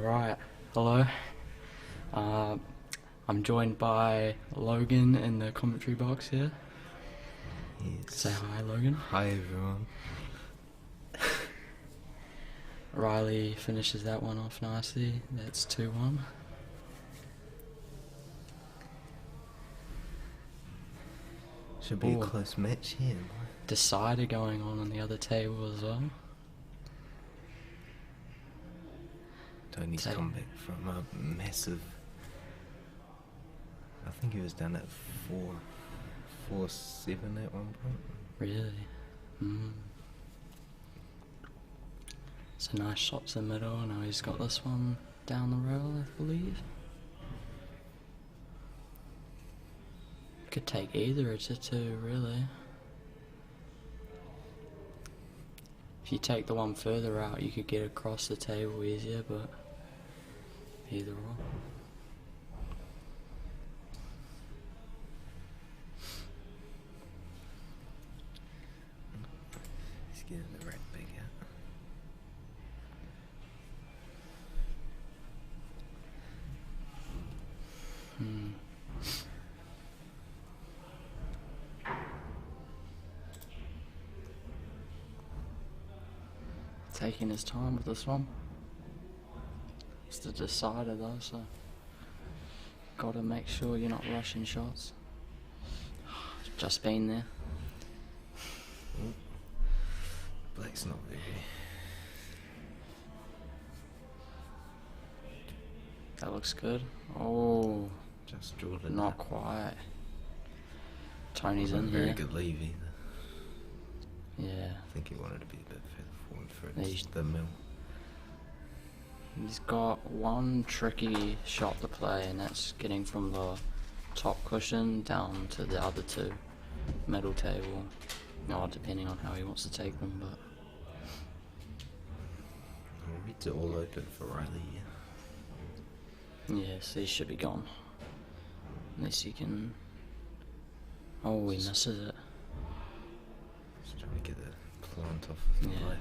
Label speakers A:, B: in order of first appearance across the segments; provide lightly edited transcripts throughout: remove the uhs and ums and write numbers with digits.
A: Alright, hello. I'm joined by Logan in the commentary box here.
B: Yes.
A: Say hi, Logan.
B: Hi, everyone.
A: Riley finishes that one off nicely. That's 2-1.
B: Should be
A: Ooh.
B: a close match here, boy.
A: Decider going on the other table as well.
B: Tony's come back from a massive... I think he was down at 4-7 at one point.
A: Really? It's a nice shot to the middle. Now he's got this one down the rail, I believe. Could take either of the two, really. If you take the one further out, you could get across the table easier, but either or.
B: He's getting the red big out.
A: Taking his time with this one. It's the decider though, so gotta make sure you're not rushing shots. Just been there.
B: Blake's not very...
A: That looks good. Oh,
B: Just drilled it.
A: not quite. Tony's in
B: very
A: here.
B: good leave either.
A: Yeah.
B: I think he wanted to be a bit further forward for
A: He's-
B: the mill.
A: He's got one tricky shot to play, and that's getting from the top cushion down to the other two middle table. No, depending on how he wants to take them, but
B: Reads it all open for Riley here.
A: yes, these should be gone. Unless he can. Oh, he misses it.
B: Just trying to get the plant off of the
A: Yeah.
B: Blake.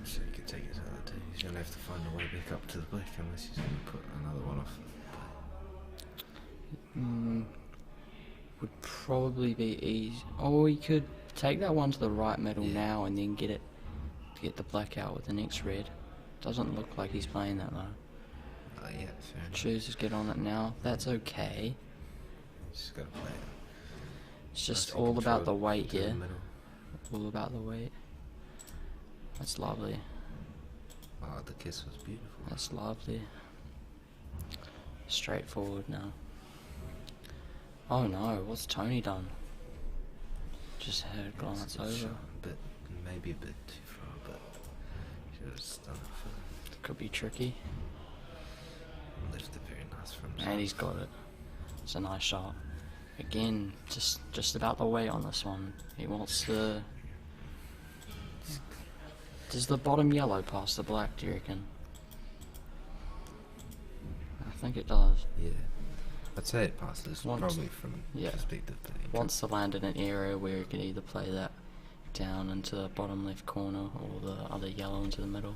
B: So he could take his other two. He's going to have to find a way back up to the Blake unless he's going to put another one off the Blake.
A: Would probably be easy. Oh, he could take that one to the right middle
B: Yeah.
A: now and then get the black out with the next red. Doesn't look like he's playing that though.
B: Yeah, fair enough.
A: Chooses to get on it now. That's okay.
B: Just got to play it.
A: It's just
B: Nice and
A: all about the
B: controlled
A: weight
B: to the
A: here.
B: middle.
A: All about the weight. That's lovely.
B: Oh, the kiss was beautiful.
A: That's lovely. Straightforward now. Oh no, what's Tony done? Just had a glance
B: It's a
A: over.
B: shot, but maybe a bit too far, but should have just done it for
A: Could be tricky.
B: left it very nice from
A: And he's got it. It's a nice shot. Again, just about the weight on this one. He wants the... Does the bottom yellow pass the black, do you reckon? I think it does.
B: Yeah. I'd say it passes
A: Once-
B: probably from
A: yeah.
B: perspective. But he
A: Wants to land in an area where he could either play that down into the bottom left corner or the other yellow into the middle.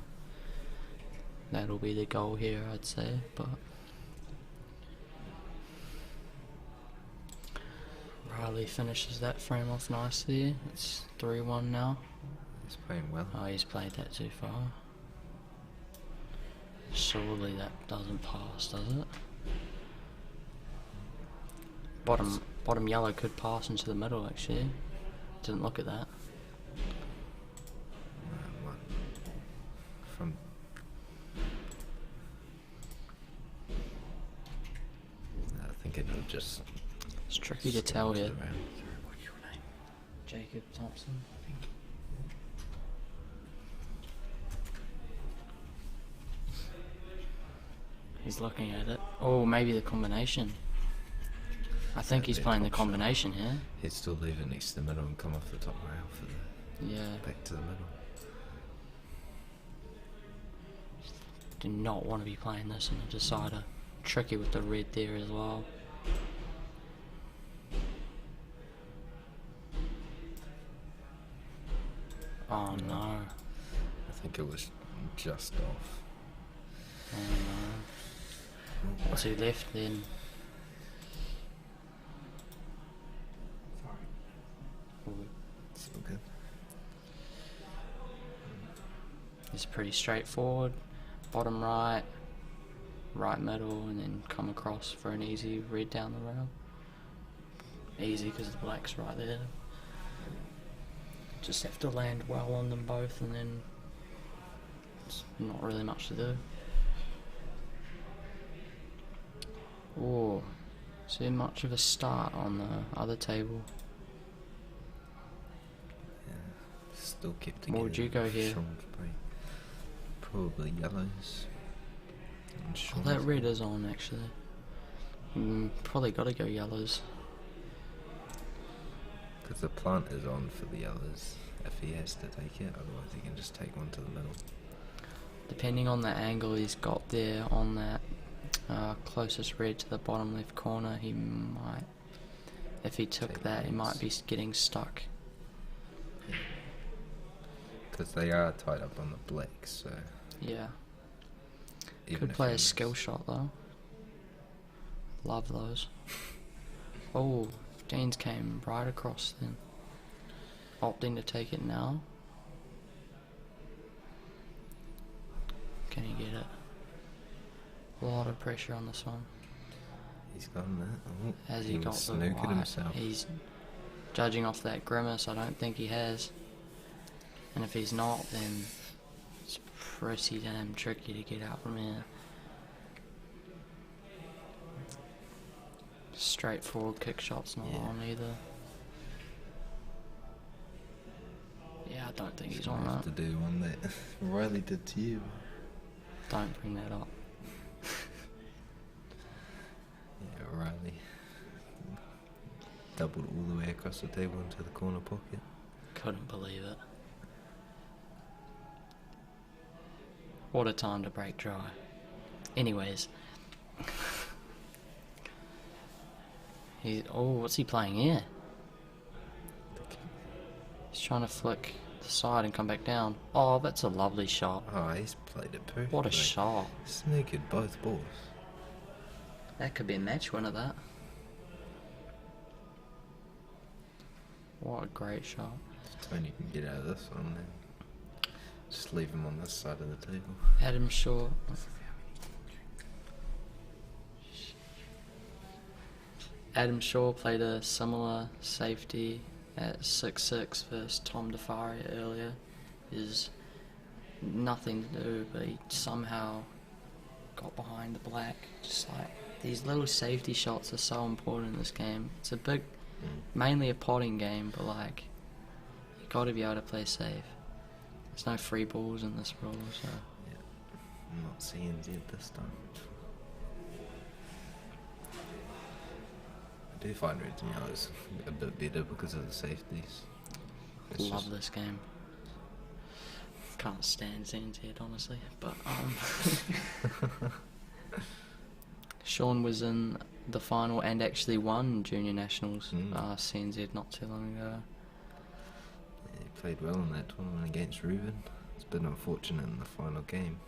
A: That'll be the goal here, I'd say, but... Riley finishes that frame off nicely. It's 3-1 now.
B: he's playing well.
A: Oh, he's played that too far. Surely that doesn't pass, does it? Bottom yellow could pass into the middle, actually. Didn't look at that.
B: One. From I think it'll just...
A: It's tricky to tell
B: to
A: here.
B: the round. Sorry, what's your name?
A: Jacob Thompson, I think. He's looking at it. Oh, maybe the combination. I think he's
B: That'd be a
A: playing the
B: top shot.
A: combination here.
B: He'd still leave it next to the middle and come off the top rail for the
A: Yeah.
B: back to the middle.
A: Do not want to be playing this in a decider. Tricky with the red there as well. Oh no.
B: I think it was just off.
A: Two left then.
B: Still good.
A: It's pretty straightforward. Bottom right, right middle, and then come across for an easy red down the rail. Easy because the black's right there. Just have to land well on them both, and then it's not really much to do. Oh, see much of a start on the other table.
B: Yeah, still kept together.
A: What would you go here?
B: Probably yellows.
A: Oh, that red is on actually. Probably got to go yellows.
B: Because the plant is on for the yellows if he has to take it, otherwise he can just take one to the middle.
A: Depending on the angle he's got there on that closest red to the bottom left corner, he might, if he took that, he might be getting stuck.
B: Because they are tied up on the black, so...
A: Yeah.
B: Even
A: Could play a skill shot though. Love those. Oh, Dean's came right across then. Opting to take it now. Can he get it? A lot of pressure on this one.
B: He's gotten that. Oh,
A: Has he got the
B: snookered
A: white?
B: himself.
A: He's judging off that grimace. I don't think he has. And if he's not, then it's pretty damn tricky to get out from here. Straightforward kick shot's not on either. Yeah, I don't think he's on that.
B: To do one that Riley did to you.
A: Don't bring that up.
B: Yeah, Riley doubled all the way across the table into the corner pocket.
A: Couldn't believe it. What a time to break dry. Anyways. Oh, what's he playing here? He's trying to flick the side and come back down. Oh, that's a lovely shot.
B: Oh, he's played it perfectly.
A: What a shot.
B: Snookered both balls.
A: That could be a match winner, that. What a great shot.
B: If Tony can get out of this one, then just leave him on this side of the table.
A: Adam Shaw. Adam Shaw played a similar safety at 6-6 versus Tom DeFari earlier. Is nothing to do, but he somehow got behind the black. Just like these little safety shots are so important in this game. It's a big, mainly a potting game, but like you got to be able to play safe. There's no free balls in this rule, so.
B: Yeah, I'm not seeing Z this time. I do find reds and yellows a bit better because of the safeties.
A: Love this game. Can't stand ZNZ honestly, but Sean was in the final and actually won Junior Nationals CNZ not too long ago.
B: Yeah, he played well in that tournament against Ruben. It's been unfortunate in the final game.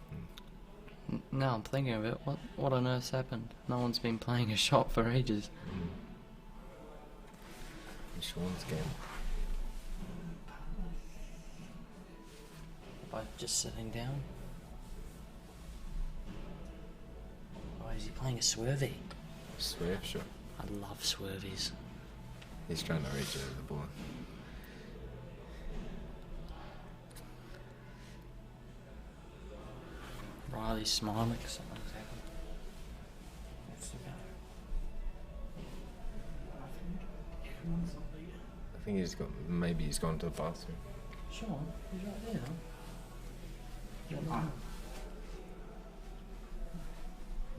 A: Now I'm thinking of it, what on earth's happened? No one's been playing a shot for ages.
B: In Sean's game.
A: Both just sitting down. Oh, is he playing a swervy?
B: Swerve shot.
A: I love swervies.
B: He's trying to reach over the ball.
A: Riley's smiling. Something's happened. What's the
B: I think maybe he's gone to the bathroom.
A: Sean, he's right there.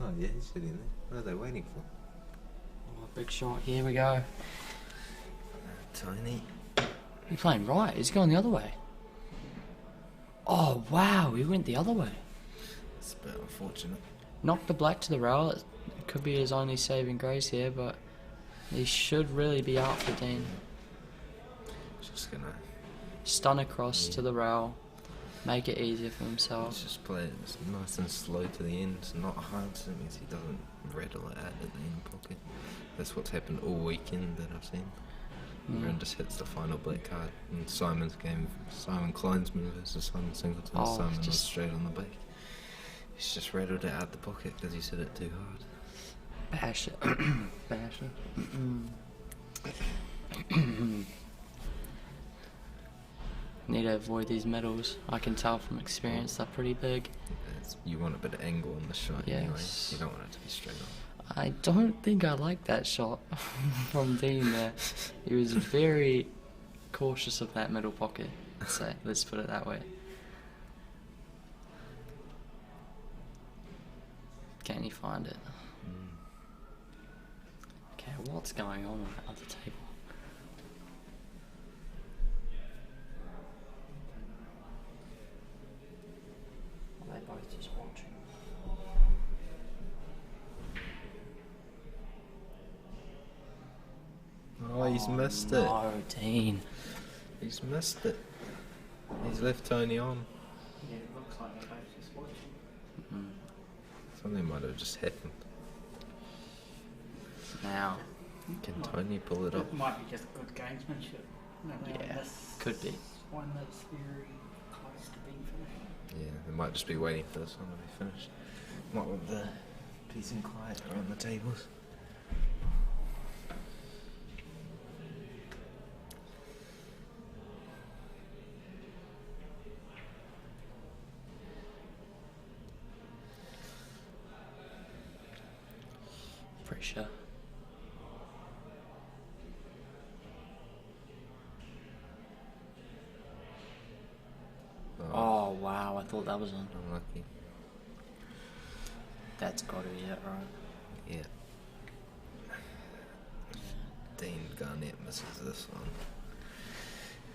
B: Oh yeah, he's sitting there. What are they waiting for?
A: Oh, big shot. Here we go.
B: Tiny.
A: He's playing right. He's going the other way. Oh, wow. He went the other way.
B: It's a bit unfortunate.
A: Knocked the black to the rail. It could be his only saving grace here, but he should really be out for Dean.
B: Just gonna
A: Stun across to the rail. Make it easier for
B: Let's
A: himself.
B: just play it nice and slow to the end, not hard, so it means he doesn't rattle it out at the end pocket. That's what's happened all weekend that I've seen. Everyone just hits the final black card. In Simon's game, Simon Kleinsman versus Simon Singleton,
A: Oh,
B: Simon was
A: just-
B: straight on the back. He's just rattled it out the pocket because he's hit it too hard.
A: Bash it. Bash it. Need to avoid these medals. I can tell from experience they're pretty big.
B: You want a bit of angle on the shot anyway.
A: Yes.
B: You don't want it to be straight on.
A: I don't think I like that shot from Dean there. He was very cautious of that middle pocket. So let's put it that way. Can he find it? Okay, what's going on that other table? Are they both just watching?
B: Oh, he's missed it.
A: No, Dean.
B: He's missed it. He's left Tony on.
C: Yeah, it looks like they're both just watching.
B: Something might have just happened.
A: Now,
B: Can Tony pull it off?
C: It might be just good gamesmanship.
A: Yeah,
C: This
A: could be.
C: one that's very close to being finished.
B: Yeah, they might just be waiting for this one to be finished. Might want the peace and quiet around the tables.
A: pressure. Oh wow, I thought that was on.
B: Unlucky.
A: That's got to be it, right?
B: Yeah. Dean Garnett misses this one.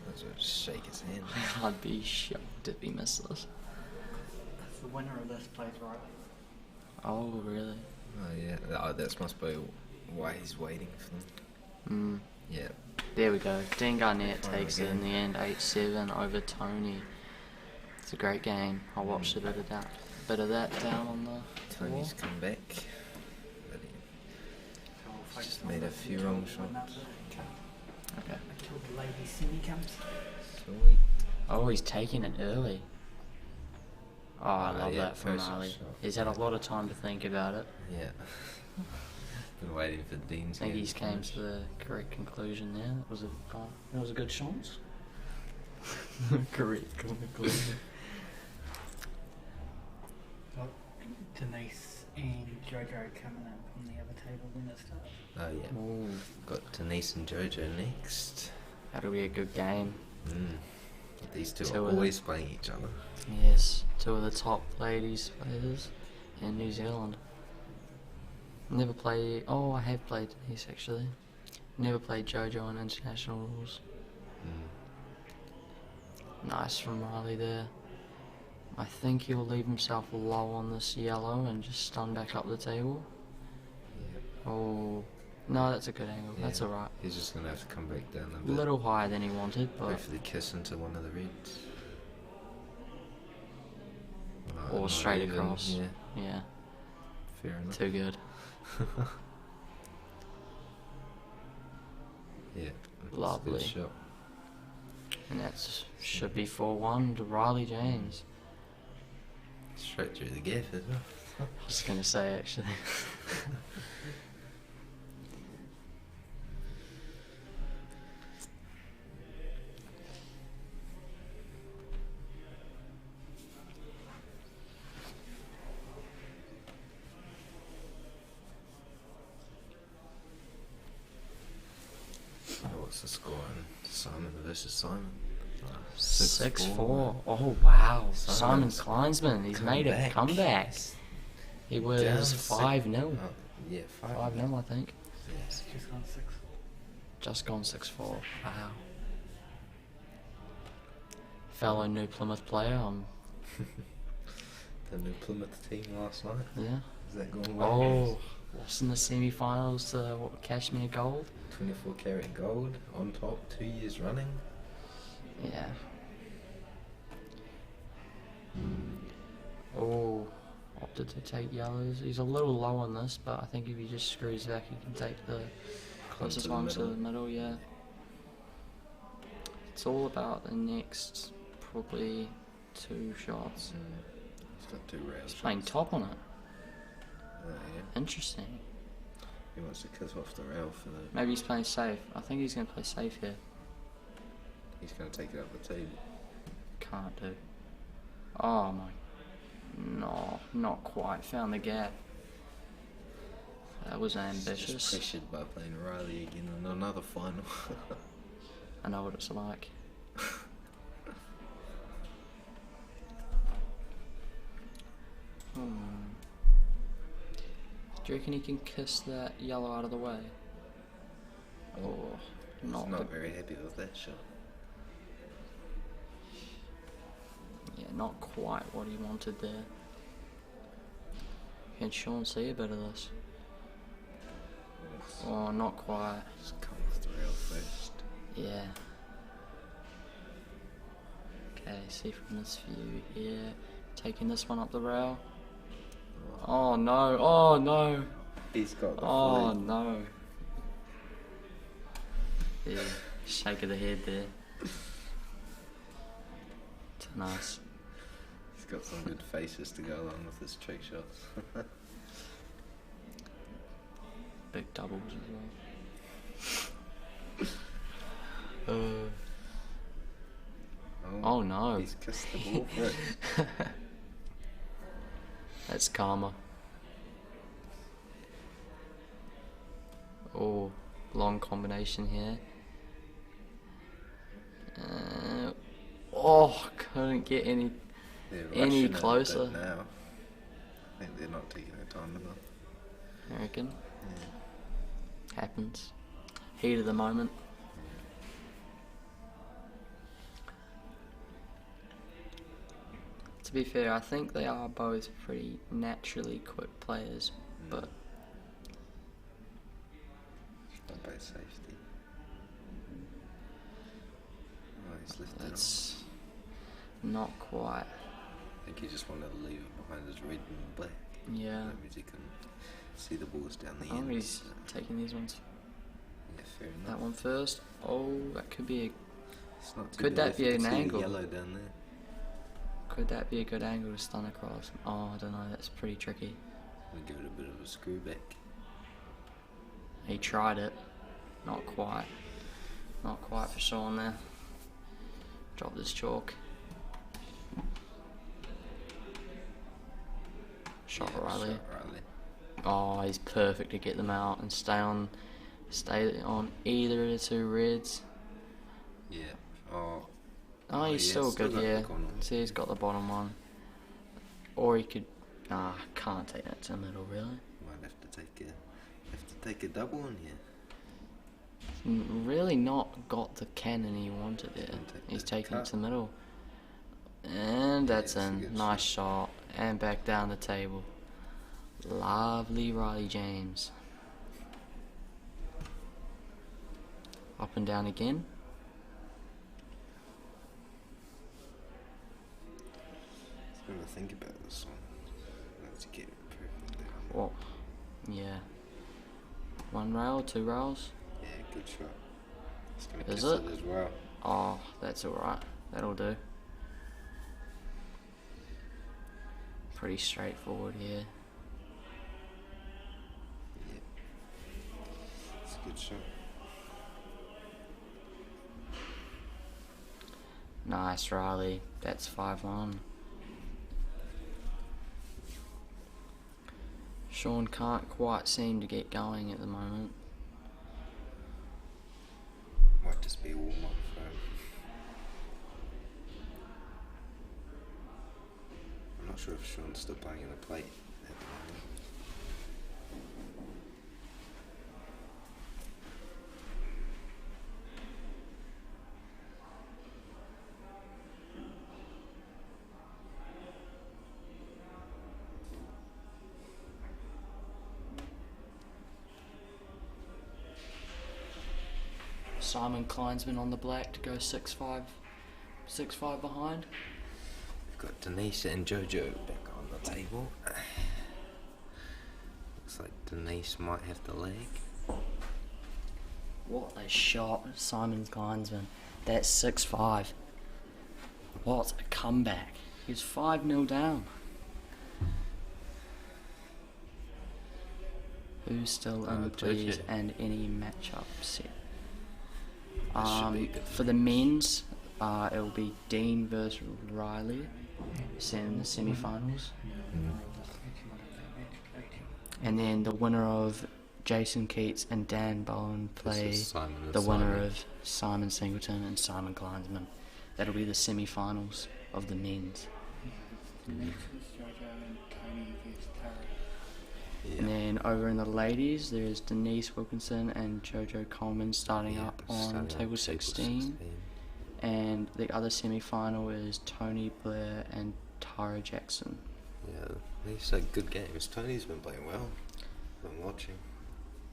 B: Might as well just shake his hand.
A: I'd be shocked if he missed this.
C: Because the winner of this plays right.
A: Oh really?
B: Oh yeah, that must be why he's waiting for them. Yeah.
A: There we go. Dean Garnett
B: Final
A: takes it in
B: game.
A: the end, 8-7 over Tony. It's a great game. I watched a bit of that down on the floor.
B: Tony's come back. But he just made a few wrong shots.
A: Okay.
C: Until the ladies' semi comes.
B: Sweet.
A: Oh, he's taking it early. Oh, I love
B: yeah,
A: that from
B: first
A: Marley.
B: shot.
A: He's had a lot of time to think about it.
B: Yeah. Been waiting for Dean's
A: I think
B: hand
A: he's
B: to
A: came
B: finish.
A: to the correct conclusion there. That was a good shot. Correct conclusion.
C: Denise and Jojo coming up from the other table when it starts.
B: Oh yeah.
A: Ooh,
B: Got Denise and Jojo next.
A: that'll be a good game.
B: These two
A: Two
B: are
A: of them.
B: always playing each other.
A: Yes, two of the top ladies players in New Zealand. Never play. Oh, I have played Denise actually. Never played JoJo in international rules. Nice from Riley there. I think he'll leave himself low on this yellow and just stun back up the table.
B: Yeah.
A: Oh, no, that's a good angle. That's
B: Yeah.
A: alright.
B: He's just gonna have to come back down a
A: A
B: bit.
A: little higher than he wanted, but
B: Hopefully kiss into one of the reds.
A: or
B: Not
A: straight
B: even,
A: across.
B: Yeah,
A: Yeah,
B: fair enough.
A: too good.
B: Yeah, that's a
A: Lovely.
B: good shot.
A: And that should be 4-1 to Riley James.
B: Straight through the gap as well.
A: I was going to say actually.
B: What's the score in Simon versus Simon?
A: 6-4. Oh wow, Simon
B: Simon's
A: Kleinsman. He's made a
B: comeback.
A: comeback. He was
B: Down
A: 5-0.
B: Oh, yeah,
A: 5-0, I think.
C: It's just gone 6.
A: Just gone 6-4. Wow. Fellow New Plymouth player.
B: The New Plymouth team last night.
A: Yeah.
B: Is that going well?
A: Oh, lost in the semi-finals to Cashmere Gold.
B: 24 karat gold on top, 2 years running.
A: Yeah. Oh, opted to take yellows. He's a little low on this, but I think if he just screws back, he can take the closest one to the middle, yeah. It's all about the next, probably 2 shots.
B: He's got 2 rail
A: He's playing
B: shots.
A: top on it.
B: Yeah.
A: Interesting.
B: He wants to cut off the rail for the...
A: Maybe he's playing safe. I think he's going to play safe here.
B: He's going to take it up the table.
A: Can't do. Oh my. No, not quite. Found the gap. That was
B: He's
A: ambitious.
B: just pressured by playing Riley again in another final.
A: I know what it's like. Do you reckon he can kiss that yellow out of the way? Oh,
B: He's
A: not
B: not very happy with that shot.
A: yeah, not quite what he wanted there. Can Sean see a bit of this? Oh, not quite.
B: Just come off the rail first.
A: Yeah. Okay, see from this view here. Taking this one up the rail. Oh no, oh no.
B: He's got the
A: Oh
B: flick.
A: no. Yeah, shake of the head there. It's nice.
B: He's got some good faces to go along with his trick shots.
A: Big doubles as well. Oh no.
B: He's kissed the ball first.
A: That's karma. Oh, long combination here. Oh, couldn't get any
B: They're
A: any
B: rushing it a
A: closer.
B: bit now. I think they're not taking their time enough.
A: I reckon.
B: Yeah.
A: Happens. Heat of the moment. To be fair, I think they are both pretty naturally quick players, but
B: Not by safety. Oh, he's lifted
A: it's not quite.
B: I think he just wanted to leave it behind his red and black.
A: Yeah.
B: That means he can see the balls down the
A: Oh,
B: end.
A: he's taking these ones.
B: Yeah, fair enough.
A: That one first. Oh, that could be a
B: It's not too
A: Could
B: bad
A: that
B: if
A: be
B: you
A: an
B: can see the
A: angle?
B: yellow down there.
A: Could that be a good angle to stun across? Oh, I don't know, that's pretty tricky.
B: We give it a bit of a screw back.
A: He tried it. Not quite. Not quite for Sean there. Drop this chalk. Shot
B: Yeah,
A: Riley.
B: shot Riley.
A: Oh, he's perfect to get them out and stay on either of the 2 reds.
B: Yeah. Oh.
A: Oh, he's
B: yeah,
A: still
B: still
A: good,
B: got the
A: yeah.
B: corner.
A: See, he's got the bottom one. Or he could... Nah, can't take that to the middle, really.
B: Might have to take a double in here.
A: Really not got the cannon he wanted there.
B: Can't take
A: He's
B: the
A: taking it
B: cut.
A: to the middle. And that's
B: Yeah, it's a
A: in.
B: good
A: Nice shot. And back down the table. Lovely Riley James. Up and down again.
B: I'm gonna think about this one. Let's get it perfect down.
A: What? Yeah. 1 rail, 2 rails.
B: Yeah, good shot. It's gonna
A: Is
B: kiss
A: it?
B: it as well.
A: Oh, that's alright. That'll do. Pretty straightforward here.
B: Yeah. It's a good shot.
A: Nice, Riley. That's 5-1. Sean can't quite seem to get going at the moment.
B: Might just be a warm up for him. I'm not sure if Sean's still playing in a plate at the moment.
A: Simon Kleinsman on the black to go 6-5 behind.
B: Got Denise and Jojo back on the table. Looks like Denise might have the leg.
A: What a shot, Simon Kleinsman. That's 6-5. What a comeback. He's 5-0 down. Who's still in, please, and any matchup set? For the men's, it'll be Dean versus Riley in the semifinals. And then the winner of Jason Keats and Dan Bowen play the winner of Simon Singleton and Simon Kleinsman. That'll be the semi-finals of the men's. And then over in the ladies, there's Denise Wilkinson and Jojo Coleman starting up on table 16. And the other semi-final is Tony Blair and Tara Jackson.
B: Yeah, these are good games. Tony's been playing well. I'm watching.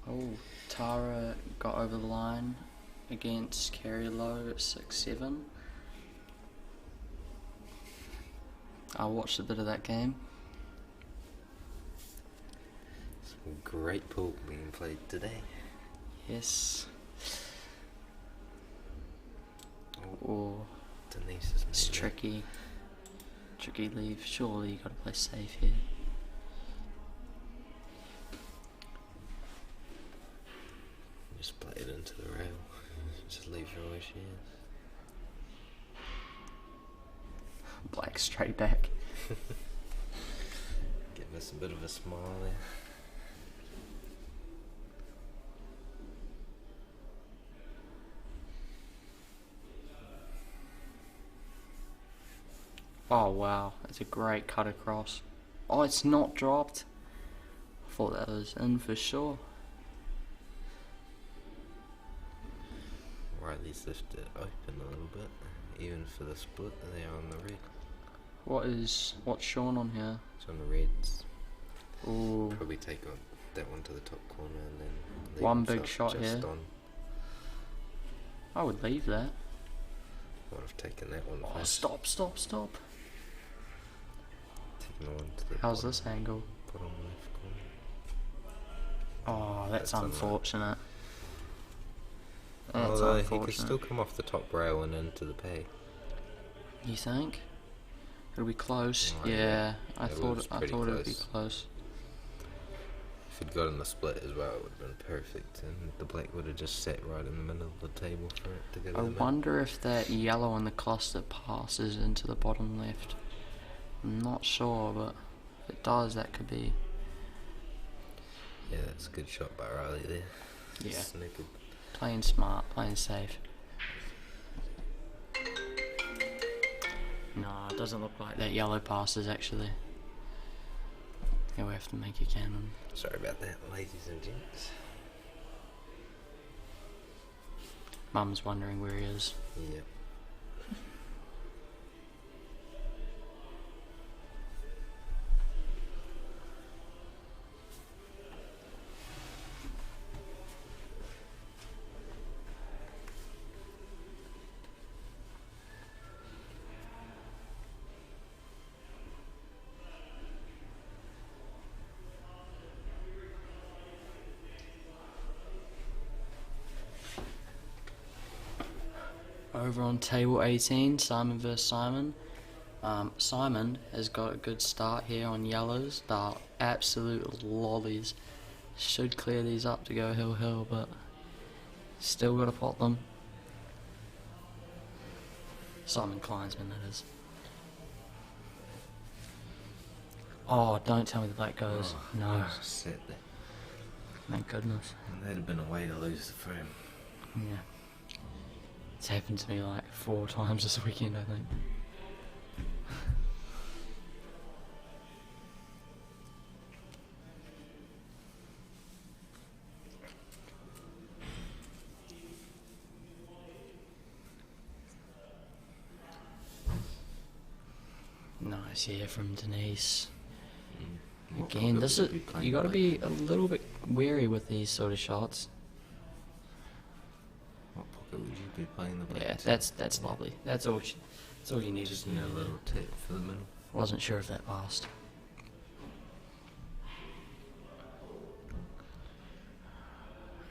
A: Oh, Tara got over the line against Carrie Lowe at 6-7. I watched a bit of that game.
B: Some great pool being played today.
A: Yes. Oh,
B: Denise is
A: it's tricky. Tricky leave. Surely you gotta play safe here.
B: Just play it into the rail. Just leave her where she is.
A: Black straight back.
B: Giving us a bit of a smile there.
A: Oh wow, that's a great cut across. Oh, it's not dropped. I thought that was in for sure.
B: Riley's left it open a little bit, even for the split there on the red.
A: What's Sean on here?
B: It's on the reds.
A: Ooh.
B: Probably take on that one to the top corner and then leave
A: One big
B: himself
A: shot
B: just
A: here.
B: On.
A: I would leave that.
B: Might have taken that one
A: Oh,
B: first.
A: stop.
B: Taking the one to the
A: How's
B: bottom,
A: this angle?
B: bottom left corner.
A: Oh, that's
B: That's
A: unfortunate. That's
B: Although he
A: unfortunate.
B: could still come off the top rail and into the peg.
A: You think? It'll be close.
B: Oh,
A: yeah,
B: yeah.
A: I
B: It
A: thought
B: was
A: it
B: pretty
A: would be
B: close.
A: close.
B: If he'd got in the split as well, it would have been perfect, and the black would have just sat right in the middle of the table for it to go to
A: I
B: the middle.
A: wonder if that yellow in the cluster passes into the bottom left. I'm not sure, but if it does, that could be.
B: Yeah, that's a good shot by Riley there.
A: Yeah.
B: Snookered.
A: Playing smart, playing safe. No, it doesn't look like that yellow passes actually. Yeah, we have to make a cannon.
B: Sorry about that, ladies and gents.
A: Mum's wondering where he is.
B: Yep.
A: Over on table 18, Simon vs Simon. Simon has got a good start here on yellows. They're absolute lollies. Should clear these up to go hill, but still got to pot them. Simon Kleinsman, that is. Oh, don't tell me the black goes.
B: Oh,
A: No.
B: that was a set there.
A: Thank goodness.
B: And that'd have been a way to lose the frame.
A: Yeah. It's happened to me like 4 times this weekend, I think. Nice here from Denise. Again, this is you got to be a little bit wary with these sort of shots.
B: What pocket would you be playing the black
A: Yeah,
B: to?
A: that's lovely. That's all. That's all you needed
B: Just
A: to
B: need
A: do.
B: a little tip for the middle.
A: Wasn't sure if that passed.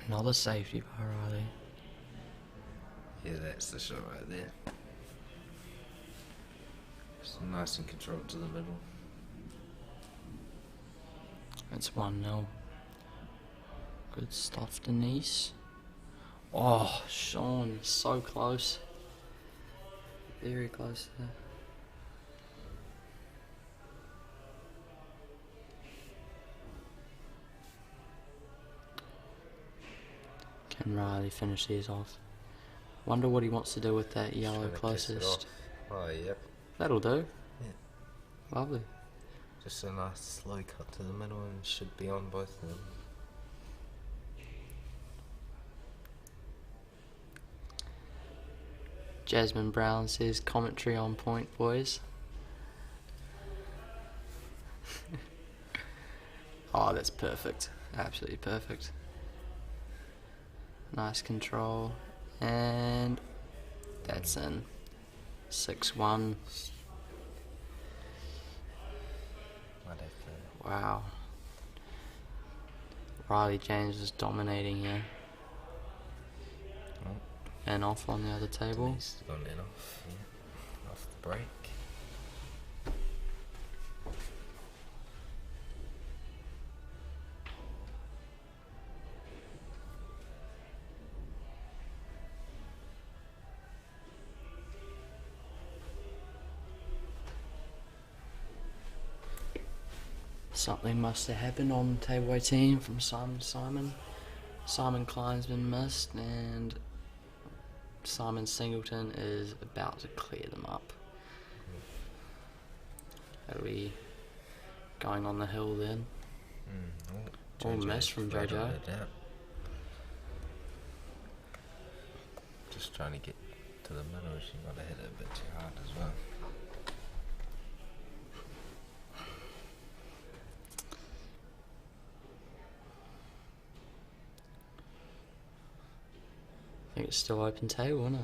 A: Another safety by Riley.
B: Yeah, that's the shot right there. Just nice and controlled to the middle.
A: It's 1-0. Good stuff, Denise. Oh, Sean, so close. Very close there. Can Riley finish these off? Wonder what he wants to do with that yellow
B: Trying to kiss it
A: closest.
B: off. Oh, yep.
A: That'll do.
B: Yeah.
A: Lovely.
B: Just a nice slow cut to the middle and should be on both of them.
A: Jasmine Brown says commentary on point, boys. Oh, that's perfect. Absolutely perfect. Nice control. And that's in. 6-1.
B: Might have to.
A: Wow. Riley James is dominating here.
B: Oh,
A: And off on the other table.
B: Denise has gone in off. Yeah. Off the break.
A: Something must have happened on table 18 from Simon to Simon. Simon Klein's been missed and Simon Singleton is about to clear them up. Are we going on the hill then? All miss from
B: right
A: Jojo.
B: on it out. Just trying to get to the middle. She got to hit it a bit too hard as well.
A: I think it's still open table, isn't it?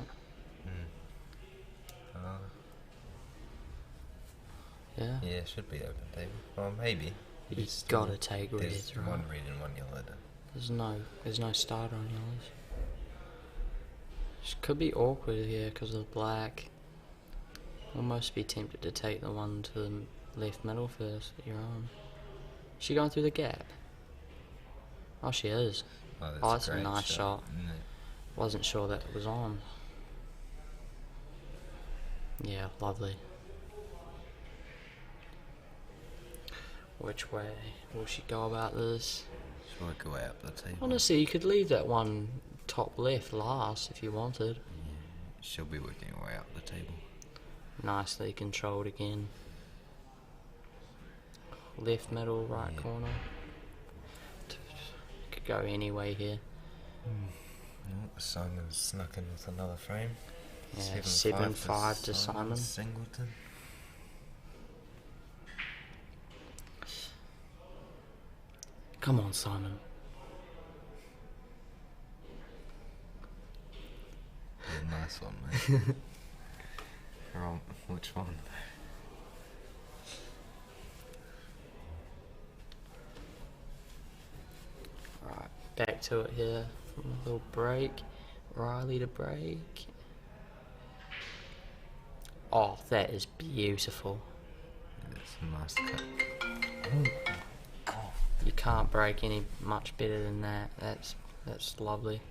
A: Yeah.
B: Yeah, it should be open table. Well, maybe.
A: You've got to take
B: There's
A: reds, right?
B: one red and one yellow.
A: There's no starter on yellows. This could be awkward here because of the black. Almost be tempted to take the one to the left middle first at your own. Is she going through the gap? Oh, she is.
B: Oh,
A: That's a
B: great
A: nice shot.
B: isn't it?
A: Wasn't sure that was on. Yeah, lovely. Which way will she go about this?
B: Should work her way up the table.
A: Honestly, you could leave that one top left last if you wanted.
B: Yeah, she'll be working her way up the table.
A: Nicely controlled again. Left middle, right
B: Yeah.
A: corner. Could go any way here.
B: Oh, Simon's snuck in with another frame.
A: Yeah,
B: 7-5
A: 7-5 to Simon.
B: Singleton.
A: Come on, Simon.
B: Yeah, nice one, mate. Wrong. Which one?
A: Right, back to it here. From a little break. Riley to break. Oh, that is beautiful.
B: That's a nice cut.
A: You can't break any much better than that. That's lovely.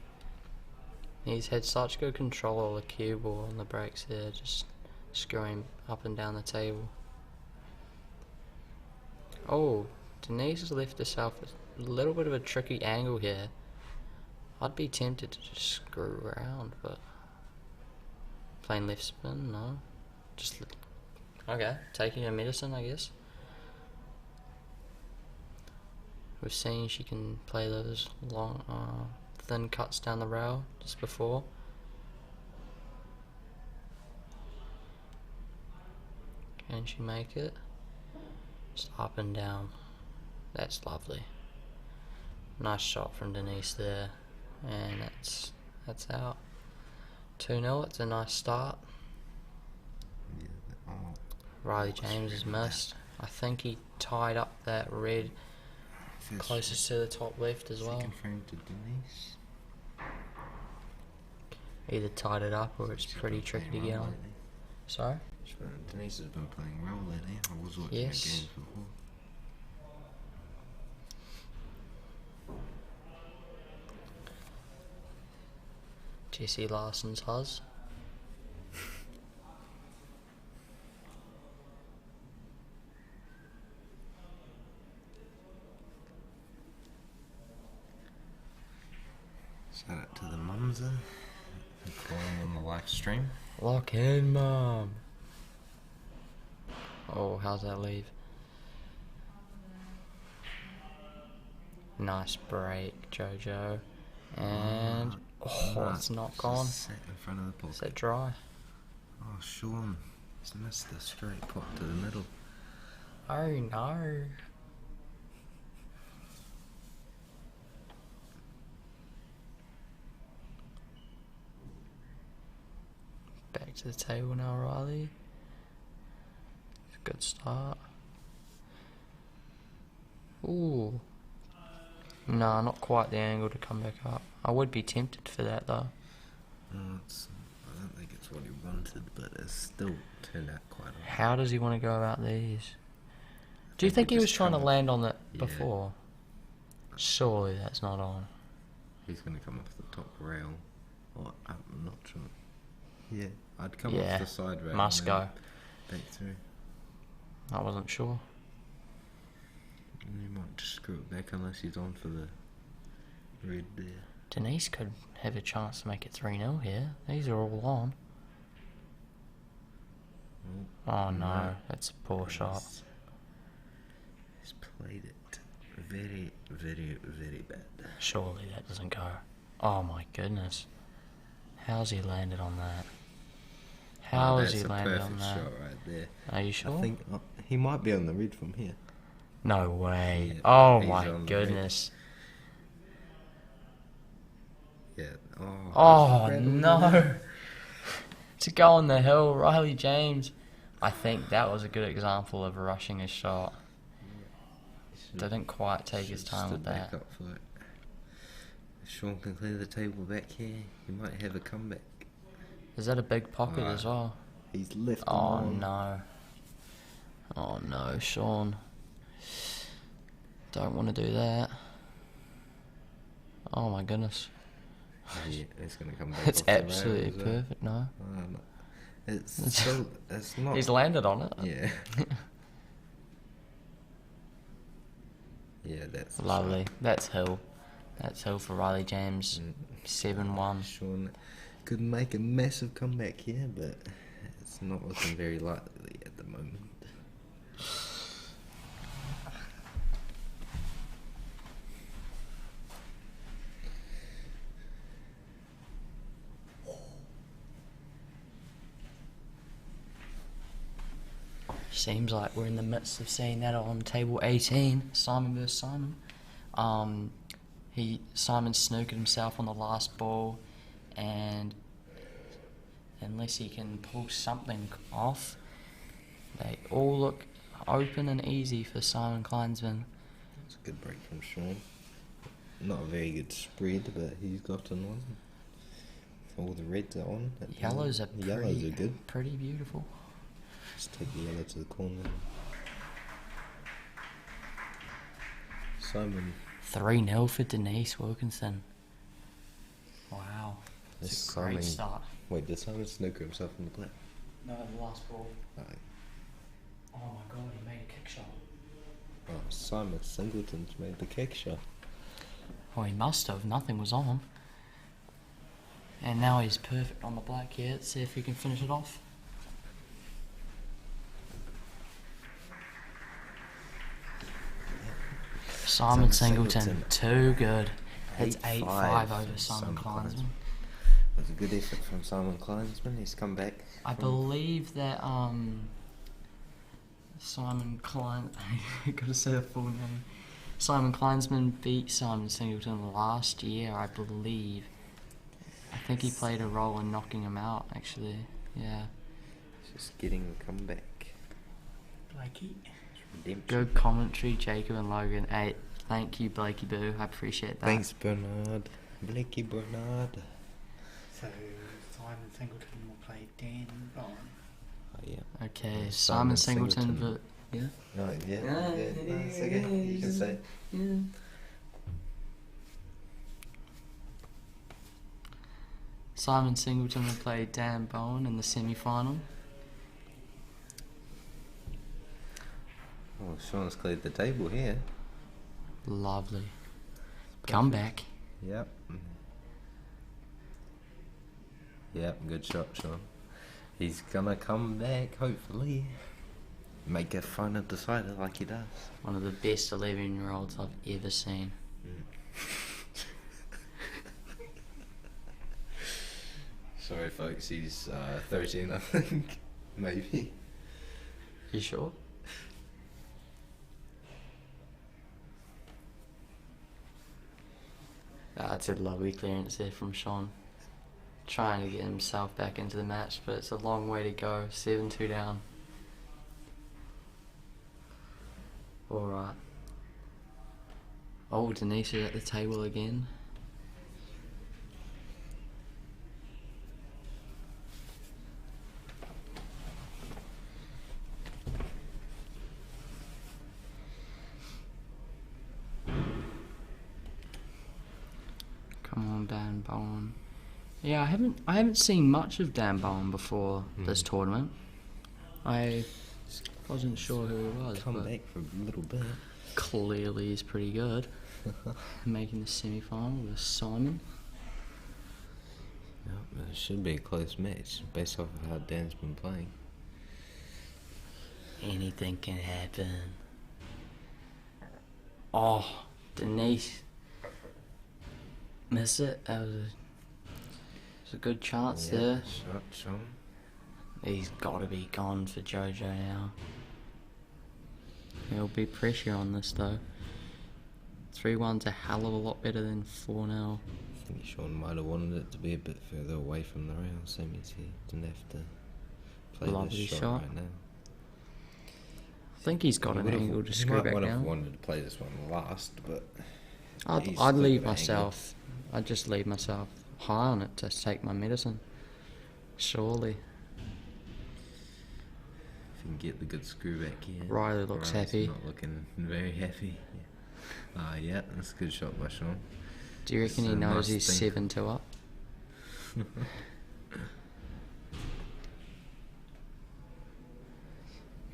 A: He's had such good control of the cue ball on the breaks there, just screwing up and down the table. Oh, Denise has left herself a little bit of a tricky angle here. I'd be tempted to just screw around, but playing left spin, no. Just okay, taking her medicine, I guess. We've seen she can play those long, thin cuts down the rail just before. Can she make it? Just up and down. That's lovely. Nice shot from Denise there, and that's out. 2-0. It's a nice start. Riley James has missed. I think he tied up that red closest to the top left as well.
B: Second frame to Denise.
A: Either tied it up or it's pretty tricky to get on. Sorry?
B: Denise has been playing well lately. I was watching
A: Yes.
B: her games before.
A: Jesse Larson's huz.
B: Shout out to the mumser for calling on the live stream.
A: Lock in, Mum. Oh, how's that leave? Nice break, Jojo. And it's not gone.
B: Just sat in front of the pocket.
A: Is that dry?
B: Oh, Sean, he's missed a straight pot to the middle.
A: Oh no. Back to the table now, Riley. Good start. Ooh. Nah, not quite the angle to come back up. I would be tempted for that though.
B: I don't think it's what he wanted, but it's still turned out quite alright.
A: How does he want to go about these? Do you
B: think
A: think
B: he
A: he was
B: just
A: trying to
B: come-
A: land on that
B: Yeah.
A: before? Surely that's not on.
B: He's going to come off the top rail. Or, I'm not sure. Yeah, I'd come
A: Yeah,
B: off the side rail.
A: must
B: and
A: go.
B: then back through.
A: I wasn't sure.
B: And he might just screw it back unless he's on for the red there.
A: Denise could have a chance to make it 3-0 here. These are all on. Oh no, that's a poor shot.
B: He's played it very, very, very bad.
A: Surely that doesn't go. Oh my goodness. How's he landed on that? How has he landed on that?
B: That's a perfect shot right there.
A: Are you sure?
B: I think he might be on the red from here.
A: No way.
B: Yeah,
A: Oh
B: he's
A: my
B: on the
A: goodness.
B: Yeah.
A: Oh
B: rattled
A: no.
B: there.
A: To go on the hill, Riley James. I think that was a good example of rushing his shot. Didn't quite take his
B: Should've
A: time
B: stood
A: with
B: back
A: that.
B: up for it. If Sean can clear the table back here, he might have a comeback.
A: Is that a big pocket as well?
B: He's left
A: Oh
B: them on.
A: no. Oh no, Sean. Don't want to do that. Oh my goodness.
B: Yeah, it's going to come back.
A: It's
B: off the rail
A: absolutely
B: as well.
A: perfect, no?
B: No. It's still, it's not.
A: He's landed on it.
B: Yeah. Yeah, that's the
A: Lovely.
B: shot.
A: That's hill. That's hill for Riley James. 7-1.
B: Sean could make a massive comeback here, but it's not looking very likely at the moment.
A: Seems like we're in the midst of seeing that on table 18, Simon versus Simon. Simon snookered himself on the last ball, and unless he can pull something off, they all look open and easy for Simon Kleinsman.
B: It's a good break from Sean. Not a very good spread, but he's gotten one. All the reds are on.
A: Yellows are
B: good.
A: pretty beautiful.
B: Just take the yellow to the corner. Simon.
A: 3-0 for Denise Wilkinson. Wow.
B: This
A: It's a great
B: Simon-
A: start.
B: Wait, did Simon snooker himself in the black?
A: No, the last ball.
B: Right.
A: Oh my god, he made a kick shot.
B: Oh, Simon Singleton's made the kick shot.
A: Oh, he must have. Nothing was on. And now he's perfect on the black here. Let's see if he can finish it off. Simon Singleton, too good. That's 8-5 over Simon Kleinsman.
B: That's a good effort from Simon Kleinsman. He's come back.
A: I believe that Simon Klein. I gotta say the full name. Simon Kleinsman beat Simon Singleton last year, I believe. I think he played a role in knocking him out, actually. Yeah.
B: Just getting the comeback.
C: Blakey.
B: Redemption.
A: Good commentary, Jacob and Logan. Hey, thank you, Blakey Boo. I appreciate that.
B: Thanks, Bernard. Blakey Bernard.
C: So Simon Singleton will play Dan Bowen.
B: Oh, yeah.
A: Okay,
B: Yeah,
A: Simon
B: Simon
A: Singleton.
B: Singleton.
A: Yeah.
B: Oh, yeah. No, it's okay. You can say.
A: Yeah. Simon Singleton will play Dan Bowen in the semi-final.
B: Oh, Sean's cleared the table here.
A: Lovely. Comeback.
B: Yep. Yep, good shot, Sean. He's gonna come back, hopefully. Make a final decider like he does.
A: One of the best 11-year-olds I've ever seen.
B: Sorry, folks, he's 13, I think. Maybe.
A: You sure? That's a lovely clearance there from Sean. Trying to get himself back into the match, but it's a long way to go. 7-2 down. Alright. Oh, Denise is at the table again. Come on, Dan Bowen. Yeah, I haven't seen much of Dan Bowen before this tournament. I wasn't sure who he was.
B: Come
A: but
B: back for a little bit.
A: clearly he's pretty good. Making the semi-final with Simon.
B: Yep, it should be a close match based off of how Dan's been playing.
A: Anything can happen. Oh, Denise. Miss it. That was a good chance there.
B: Shot, Sean.
A: He's got to be gone for Jojo now. There'll be pressure on this though. 3-1's a hell of a lot better than 4-0.
B: I think Sean might have wanted it to be a bit further away from the rail, so means he didn't have to play
A: Lovely
B: this
A: shot.
B: right now.
A: I think he's got an angle to screw back
B: He might have
A: down.
B: wanted to play this one last, but
A: I'd
B: he's still
A: leave
B: got an
A: myself. I'd just leave myself high on it to take my medicine. Surely.
B: if you can get the good screw back here.
A: Riley looks
B: Riley's
A: happy.
B: Not looking very happy. Yeah, that's a good shot by Sean.
A: Do you reckon
B: It's
A: he
B: a
A: knows
B: nice
A: he's
B: thing.
A: 7-2 up?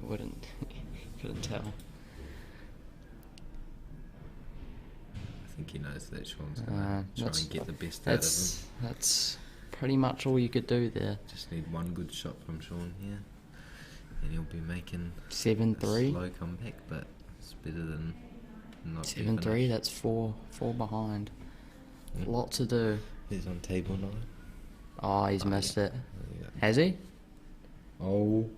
A: You wouldn't. Couldn't tell.
B: I think he knows that Sean's gonna try
A: that's-
B: and get the best out of him.
A: That's pretty much all you could do there.
B: Just need one good shot from Sean here, and he'll be making a
A: 7-3.
B: slow comeback, but it's better than not.
A: 7-3. That's four behind.
B: Mm.
A: Lot to do.
B: He's on table 9.
A: Oh, he's
B: Oh,
A: missed
B: yeah.
A: it.
B: Yeah.
A: Has he?
B: Oh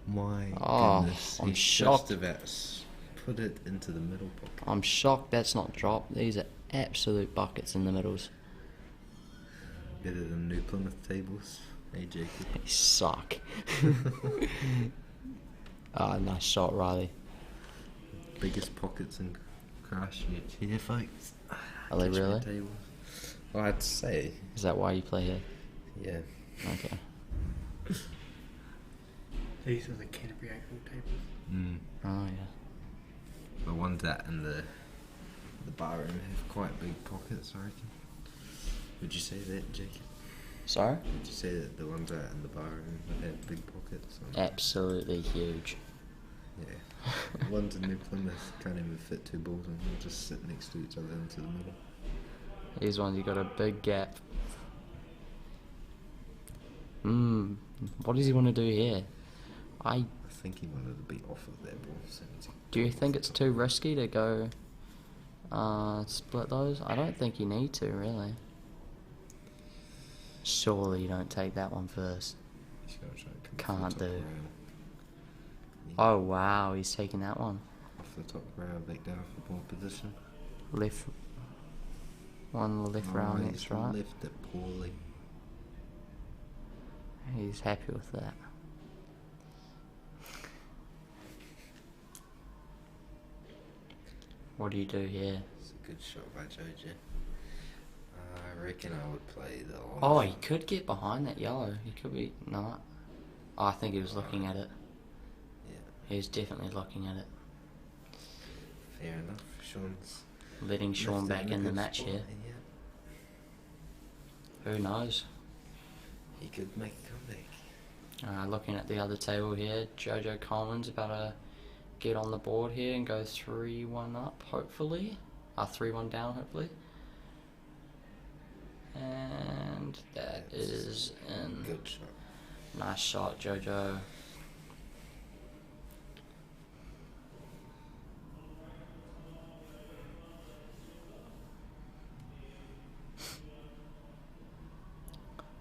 B: my
A: Oh,
B: goodness!
A: I'm
B: He's
A: shocked.
B: Just about put it into the middle pocket.
A: I'm shocked that's not dropped. These are absolute buckets in the middles.
B: Better than New Plymouth tables. Hey, Jacob.
A: They suck. Nice shot, Riley.
B: Biggest pockets in Christchurch here, folks.
A: Are they
B: Cashmere
A: really?
B: tables. Well, I'd say,
A: Is that why you play here?
B: yeah.
A: Okay.
C: These are the Canterbury Oval tables.
B: Mm.
A: Oh, yeah.
B: The ones that in the bar room have quite big pockets, I reckon. Would you say that, Jacob?
A: Sorry?
B: Would you say that the ones out in the bar room have big pockets? Or?
A: Absolutely huge.
B: Yeah. The ones in New Plymouth can't even fit 2 balls in. They'll just sit next to each other into the middle.
A: These ones, you got a big gap. What does he want to do here?
B: I think he wanted to be off of that ball. So
A: Do you think it's too risky to go split those? I don't think you need to, really. Surely you don't take that one first.
B: he's gonna try and come
A: Can't
B: off the top
A: do.
B: rail. Yeah,
A: Oh, wow, he's taking that one.
B: off the top rail, back down for ball position.
A: Left. One left round,
B: he's
A: next right.
B: left it poorly.
A: He's happy with that. What do you do here?
B: It's a good shot by Jojo. I reckon I would play the orange.
A: Oh, he could get behind that yellow. He could be... No. Oh, I think he was looking at it.
B: Yeah.
A: He was definitely looking at it.
B: Fair enough. Sean's
A: Letting Sean
B: left it
A: back
B: a
A: in the
B: good
A: match
B: spot
A: here.
B: Yeah.
A: Who knows?
B: He could make a comeback.
A: Looking at the other table here, Jojo Coleman's about to get on the board here and go 3-1 up, hopefully. 3-1 down, hopefully. And that is in.
B: Good shot.
A: Nice shot, Jojo.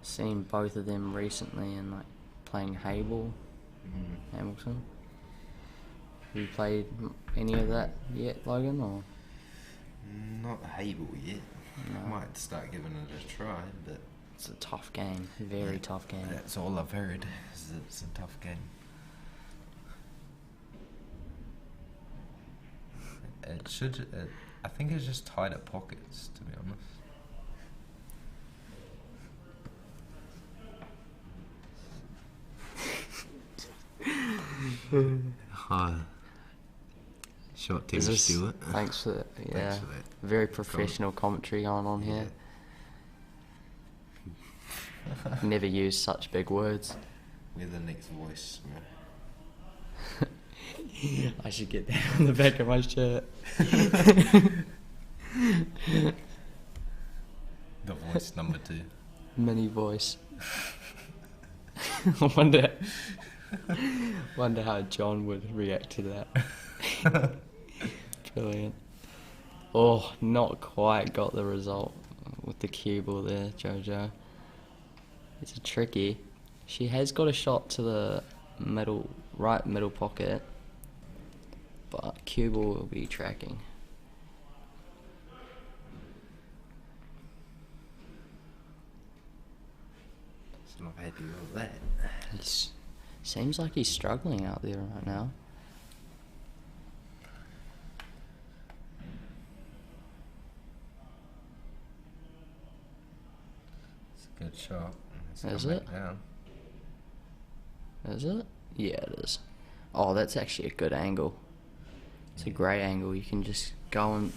A: Seen both of them recently in like playing Hamilton. Have you played any of that yet, Logan? Or
B: Not Hable yet.
A: No.
B: Might start giving it a try, but
A: it's a tough game, very tough game.
B: that's all I've heard. Is that it's a tough game. It should. I think it's just tight at pockets, to be honest. Hi. Short Tim Stewart.
A: Thanks for
B: Thanks for that.
A: very professional commentary going on here. Never used such big words.
B: We're the next voice.
A: I should get that on the back of my shirt.
B: The voice number 2.
A: Mini voice. I wonder how John would react to that. Brilliant. Oh, not quite got the result with the cue ball there, Jojo. It's a tricky. She has got a shot to the right middle pocket, but cue ball will be tracking.
B: So not happy with that.
A: Seems like he's struggling out there right now.
B: It's a good shot.
A: Is it?
B: Down.
A: Is it? Yeah, it is. Oh, that's actually a good angle. It's a great angle. You can just probably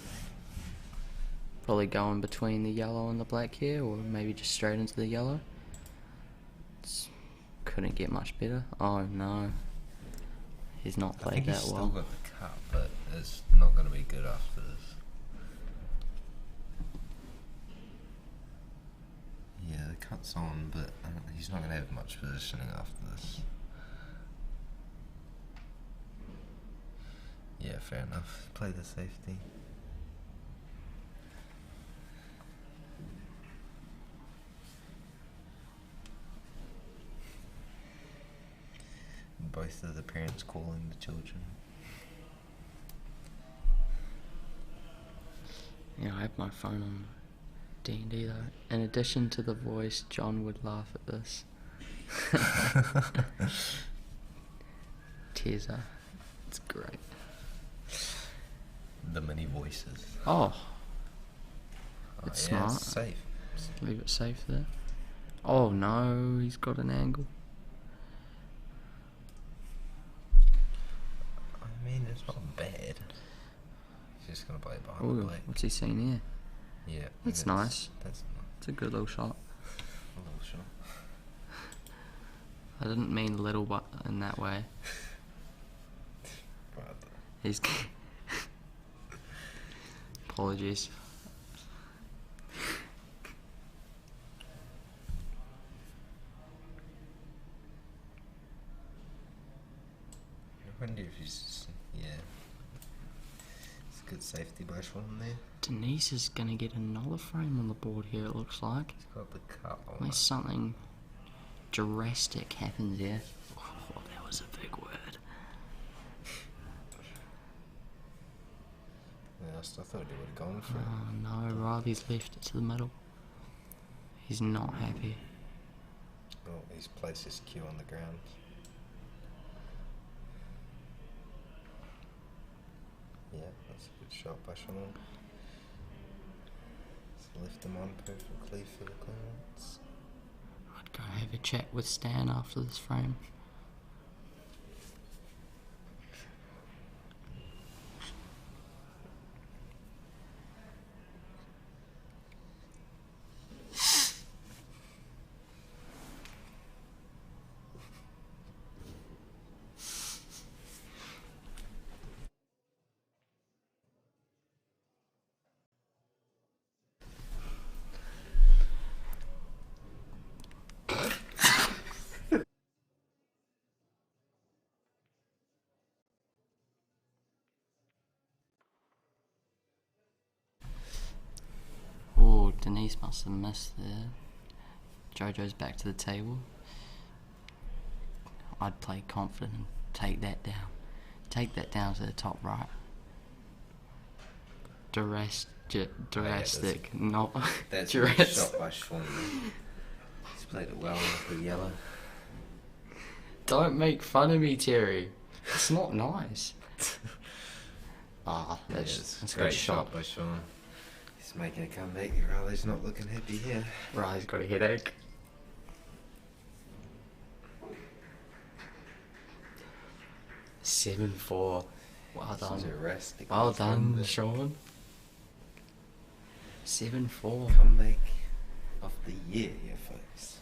A: go in between the yellow and the black here, or maybe just straight into the yellow. Couldn't get much better. Oh no, he's not
B: I
A: played
B: think
A: that
B: he's still
A: well.
B: got the cut, but it's not going to be good after this. Yeah, the cut's on, but he's not going to have much positioning after this. Yeah, fair enough. Play the safety. Both of the parents calling the children.
A: Yeah, I have my phone on D&D though. In addition to the voice, John would laugh at this. Teaser. It's great.
B: The many voices.
A: Oh. It's
B: yeah,
A: smart.
B: it's safe.
A: Leave it safe there. Oh no, he's got an angle.
B: I mean, it's not bad. He's just going to play it behind the
A: Ooh,
B: black.
A: what's he seen here?
B: Yeah.
A: That's nice.
B: That's
A: It's a good little shot.
B: a little shot.
A: I didn't mean little but in that way.
B: Right.
A: He's apologies.
B: I wonder if he's... Yeah. It's a good safety by Sean there.
A: Denise is going to get another frame on the board here, it looks like.
B: He's got the cut on
A: Unless
B: it.
A: something drastic happens here. Oh, that was a big word.
B: Yeah, I thought he would have gone for it.
A: Oh no, Riley's left it to the middle. He's not happy.
B: Oh, he's placed his cue on the ground. Yeah, that's a good shot by Sean. So left them on perfectly for the clearance.
A: I'd go have a chat with Stan after this frame. Oh, Denise must have missed there. Jojo's back to the table. I'd play confident and take that down. Take that down to the top right. Drastic, not
B: That's a good shot by Sean. He's played it well with the yellow.
A: Don't make fun of me, Terry. It's not nice. That's a
B: great
A: good shot.
B: by Sean. He's making a comeback. Riley's not looking happy here.
A: Riley's got a headache. (7-4). Well
B: This is
A: done.
B: a rest.
A: Well done, Sean. 7-4.
B: Comeback of the year, yeah, folks.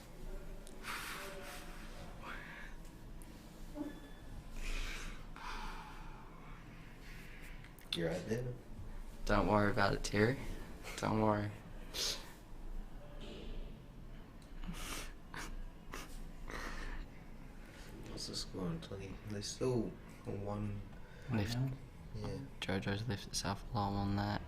B: You're right there.
A: Don't worry about it, Terry. Don't worry.
B: What's the score on 20? There's still one.
A: Left.
B: Yeah.
A: Jojo's left itself alone on that.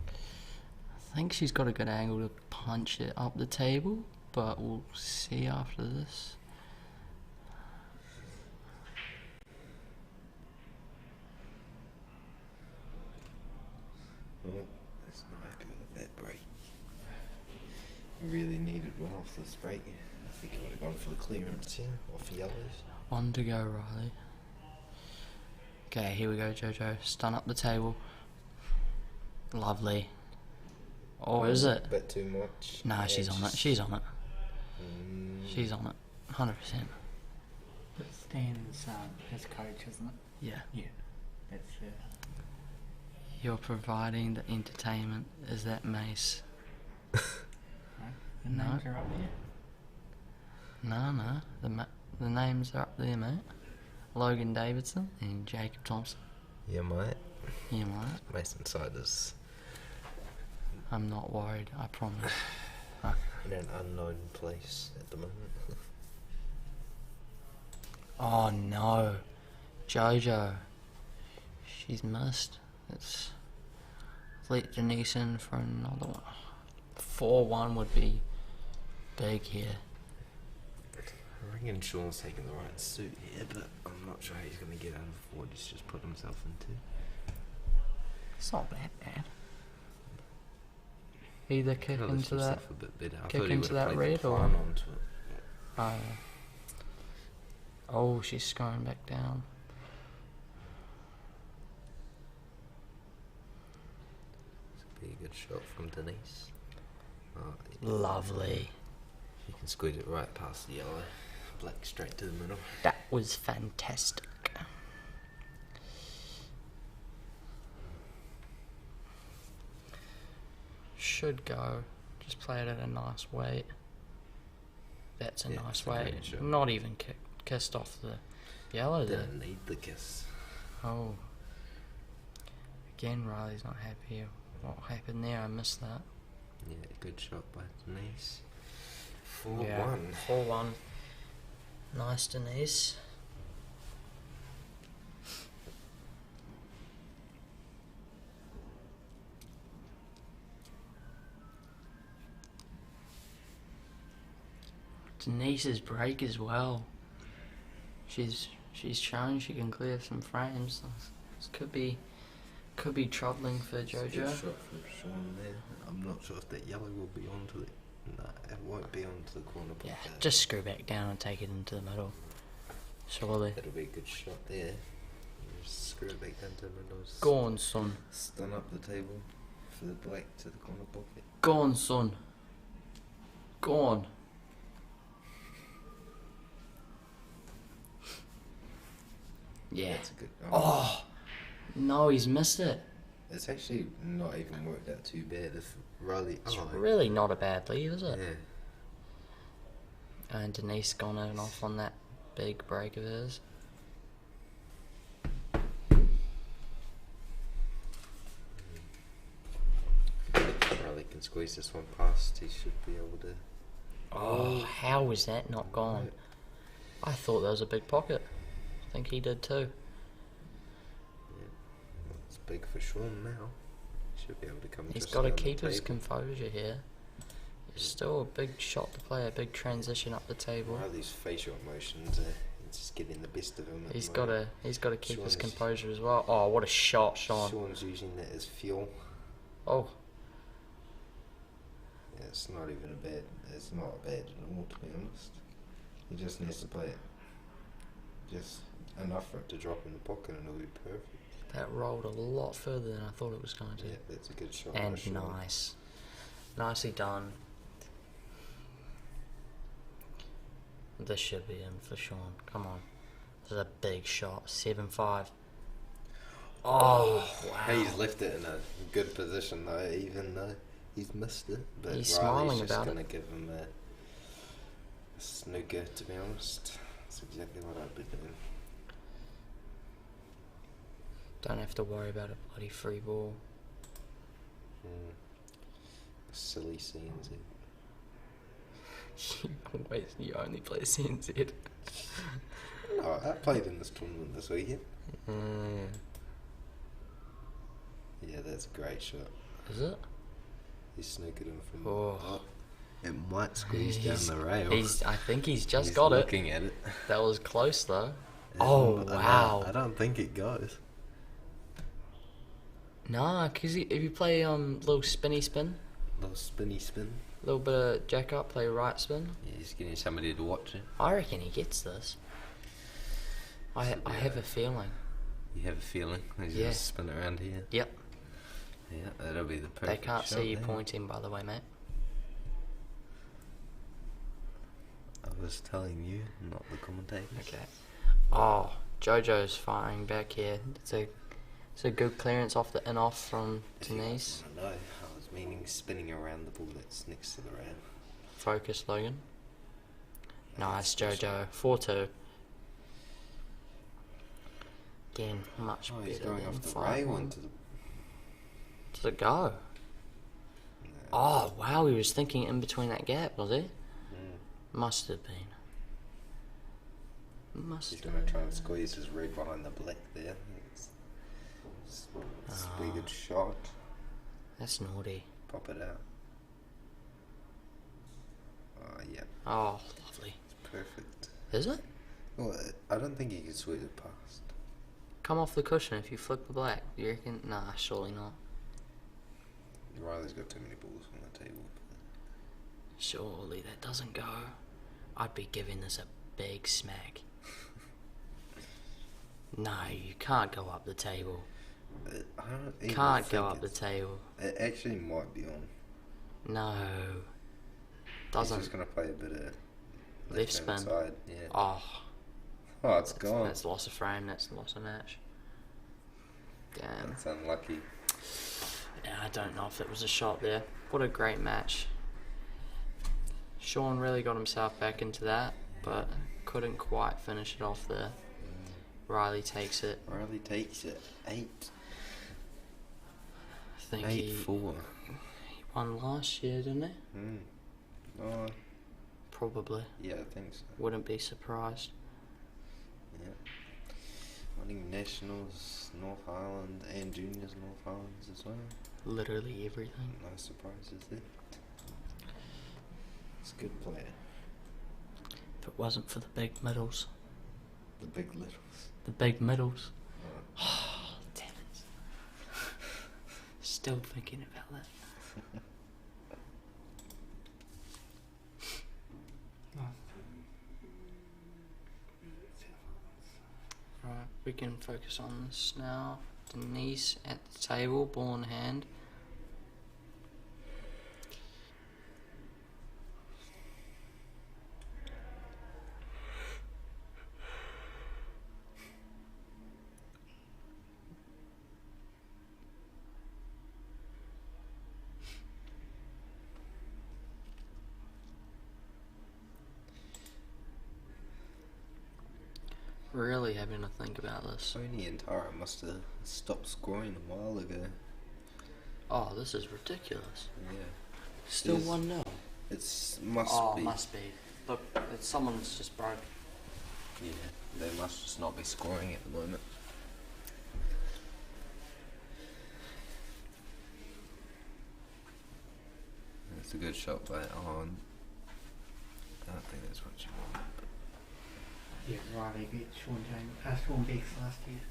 A: I think she's got a good angle to punch it up the table, but we'll see after this.
B: Oh, that's not happy with that break. Really needed one off this break. I think he would have gone for the clearance here, off the yellows.
A: One to go, Riley. Okay, here we go, Jojo. Stun up the table. Lovely. Or is it?
B: A bit too much.
A: Nah, she's on it. She's on it. She's on it. 100%.
C: But Stan's his coach, isn't it?
A: Yeah.
C: Yeah. That's
A: You're providing the entertainment. Is that Mace?
C: right. The
A: No.
C: names are up there.
A: No. The names are up there, mate. Logan Davidson and Jacob Thompson.
B: Yeah, mate.
A: Yeah, mate.
B: Mason Siders
A: I'm not worried, I promise.
B: in an unknown place at the moment.
A: Oh no. Jojo. She's missed. Let's let Denise in for another one. 4-1 would be big here.
B: I reckon Sean's taking the right suit here, but I'm not sure how he's going to get out of what he's just put himself into.
A: It's not that bad. Either kick
B: Colours
A: into that.
B: himself a bit better. I
A: kick
B: thought he
A: into
B: would have
A: that
B: played
A: red
B: the
A: or-
B: plan onto it.
A: Oh, she's going back down.
B: This would be a good shot from Denise. Oh,
A: Lovely.
B: you can squeeze it right past the yellow. Black straight to the middle.
A: That was fantastic. Should go. Just play it at a nice weight. That's a
B: Yeah,
A: nice
B: it's a
A: weight.
B: great shot.
A: Not even kissed off the yellow there.
B: Didn't need the kiss.
A: Oh. Again, Riley's not happy. What happened there? I missed that.
B: Yeah, good shot by Denise. 4-1.
A: Yeah, 4-1. Nice, Denise. Denise's break as well. She's shown she can clear some frames. This could be troubling for
B: It's a good
A: Jojo.
B: shot from Sean there. I'm not sure if that yellow will be onto it. No, it won't be onto the corner. But
A: Yeah, just screw back down and take it into the middle. Surely.
B: that'll be a good shot there. Just screw it back down to the middle.
A: Go on, son.
B: Stun up the table for the black to the corner pocket.
A: Go on, son. Go on. Yeah.
B: That's a good.
A: Oh, no, he's missed it.
B: It's actually not even worked out too bad if Riley.
A: It's really not a bad lead, is it?
B: Yeah.
A: And Denise gone in and off on that big break of hers.
B: Riley can squeeze this one past. He should be able to.
A: Oh, how is that not gone? I thought that was a big pocket. I think he did too.
B: Yeah. Well, it's big for Sean now. He should be able to come.
A: He's
B: just
A: got to
B: down the
A: keep his
B: table.
A: composure here. It's still a big shot to play, a big transition up the table.
B: Riley's facial emotions are just getting the best of him.
A: He's got to keep his
B: Sean's-
A: composure as well. Oh, what a shot, Sean!
B: Sean's using that as fuel.
A: Oh,
B: Yeah, it's not even a bad. It's not bad at all, to be honest. He just needs to play it just enough for it to drop in the pocket, and it'll be perfect.
A: that rolled a lot further than I thought it was going to.
B: Yeah, that's a good shot. by
A: And
B: Sean.
A: nice, nicely done. This should be in for Sean. Come on, this is a big shot. 7-5. Oh, wow.
B: He's left it in a good position though, even though he's missed it. But
A: He's
B: Riley's
A: smiling
B: just
A: about
B: gonna
A: it.
B: give him a snooker, to be honest. That's exactly what I'd be doing.
A: Don't have to worry about a bloody free ball.
B: Silly scenes.
A: You only play CNZ.
B: No, I played in this tournament this weekend. Yeah, that's a great shot.
A: Is it?
B: He snookered him from.
A: Oh.
B: It might squeeze down the rail.
A: I think he's just
B: He's
A: got it.
B: looking at it.
A: That was close though.
B: Yeah,
A: Oh,
B: but
A: wow.
B: I don't think it goes.
A: Nah, cause if you play little spinny spin,
B: Little spinny spin.
A: little bit of jack up, play right spin.
B: Yeah, he's getting somebody to watch it.
A: I reckon he gets this. I have a feeling.
B: You have a feeling? He's
A: Yeah.
B: just spin it around here.
A: Yep.
B: Yeah, that'll be the perfect
A: They can't
B: shot
A: see you
B: there.
A: pointing, by the way, mate.
B: I was telling you, not the commentators.
A: Okay. Oh, Jojo's firing back here. It's a good clearance off the in-off from
B: If you
A: Denise.
B: guys wanna know, I was meaning spinning around the ball that's next to the rail.
A: Focus, Logan. Nice,
B: That's
A: Jojo. 4-2. Again, much
B: Oh,
A: better
B: he's going
A: than
B: off the
A: 5-1.
B: rail into the.
A: Does it go?
B: No.
A: Oh, wow, he was thinking in between that gap, was he?
B: Mm.
A: Must have been. Must
B: He's
A: have
B: going to try
A: been.
B: and squeeze his red behind the black there. It's a pretty
A: Ah.
B: good shot.
A: That's naughty.
B: Pop it out. Oh, yeah,
A: Oh, lovely.
B: it's perfect.
A: Is it?
B: Well, I don't think he can squeeze it past.
A: Come off the cushion if you flick the black. You reckon? Nah, surely not.
B: Riley's got too many balls on the table.
A: Surely that doesn't go. I'd be giving this a big smack. No, you can't go up the table.
B: I don't even
A: Can't
B: think
A: go up the
B: it's-
A: table.
B: It actually might be on.
A: No.
B: He's
A: Doesn't.
B: just going to play a bit of
A: Left
B: left-hand
A: spin.
B: side. Yeah.
A: Oh,
B: Oh, it's gone.
A: that's loss of frame. That's loss of match. Damn.
B: That's unlucky.
A: Yeah, I don't know if it was a shot there. What a great match. Sean really got himself back into that, but couldn't quite finish it off there. Riley takes it.
B: Riley takes it. 8.
A: I think
B: 8-4.
A: he won last year, didn't he?
B: Oh,
A: Probably.
B: yeah, I think so.
A: Wouldn't be surprised.
B: Yeah. Winning Nationals, North Island, and Juniors North Islands as well.
A: Literally everything.
B: No surprises there. It's a good player.
A: If it wasn't for the big middles.
B: The big littles.
A: The big middles.
B: Oh.
A: Oh, damn it. Still thinking about that. Right. We can focus on this now. Denise at the table, ball in hand. Really having to think about this.
B: Tony and Tara must have stopped scoring a while ago.
A: Oh, this is ridiculous.
B: Yeah.
A: Still
B: Yes.
A: 1-0.
B: Must be.
A: Must be. Look, someone's just broke.
B: Yeah, they must just not be scoring at the moment. That's a good shot by on. I don't think that's what you want.
C: Yeah, Riley beat Sean Beeks last year.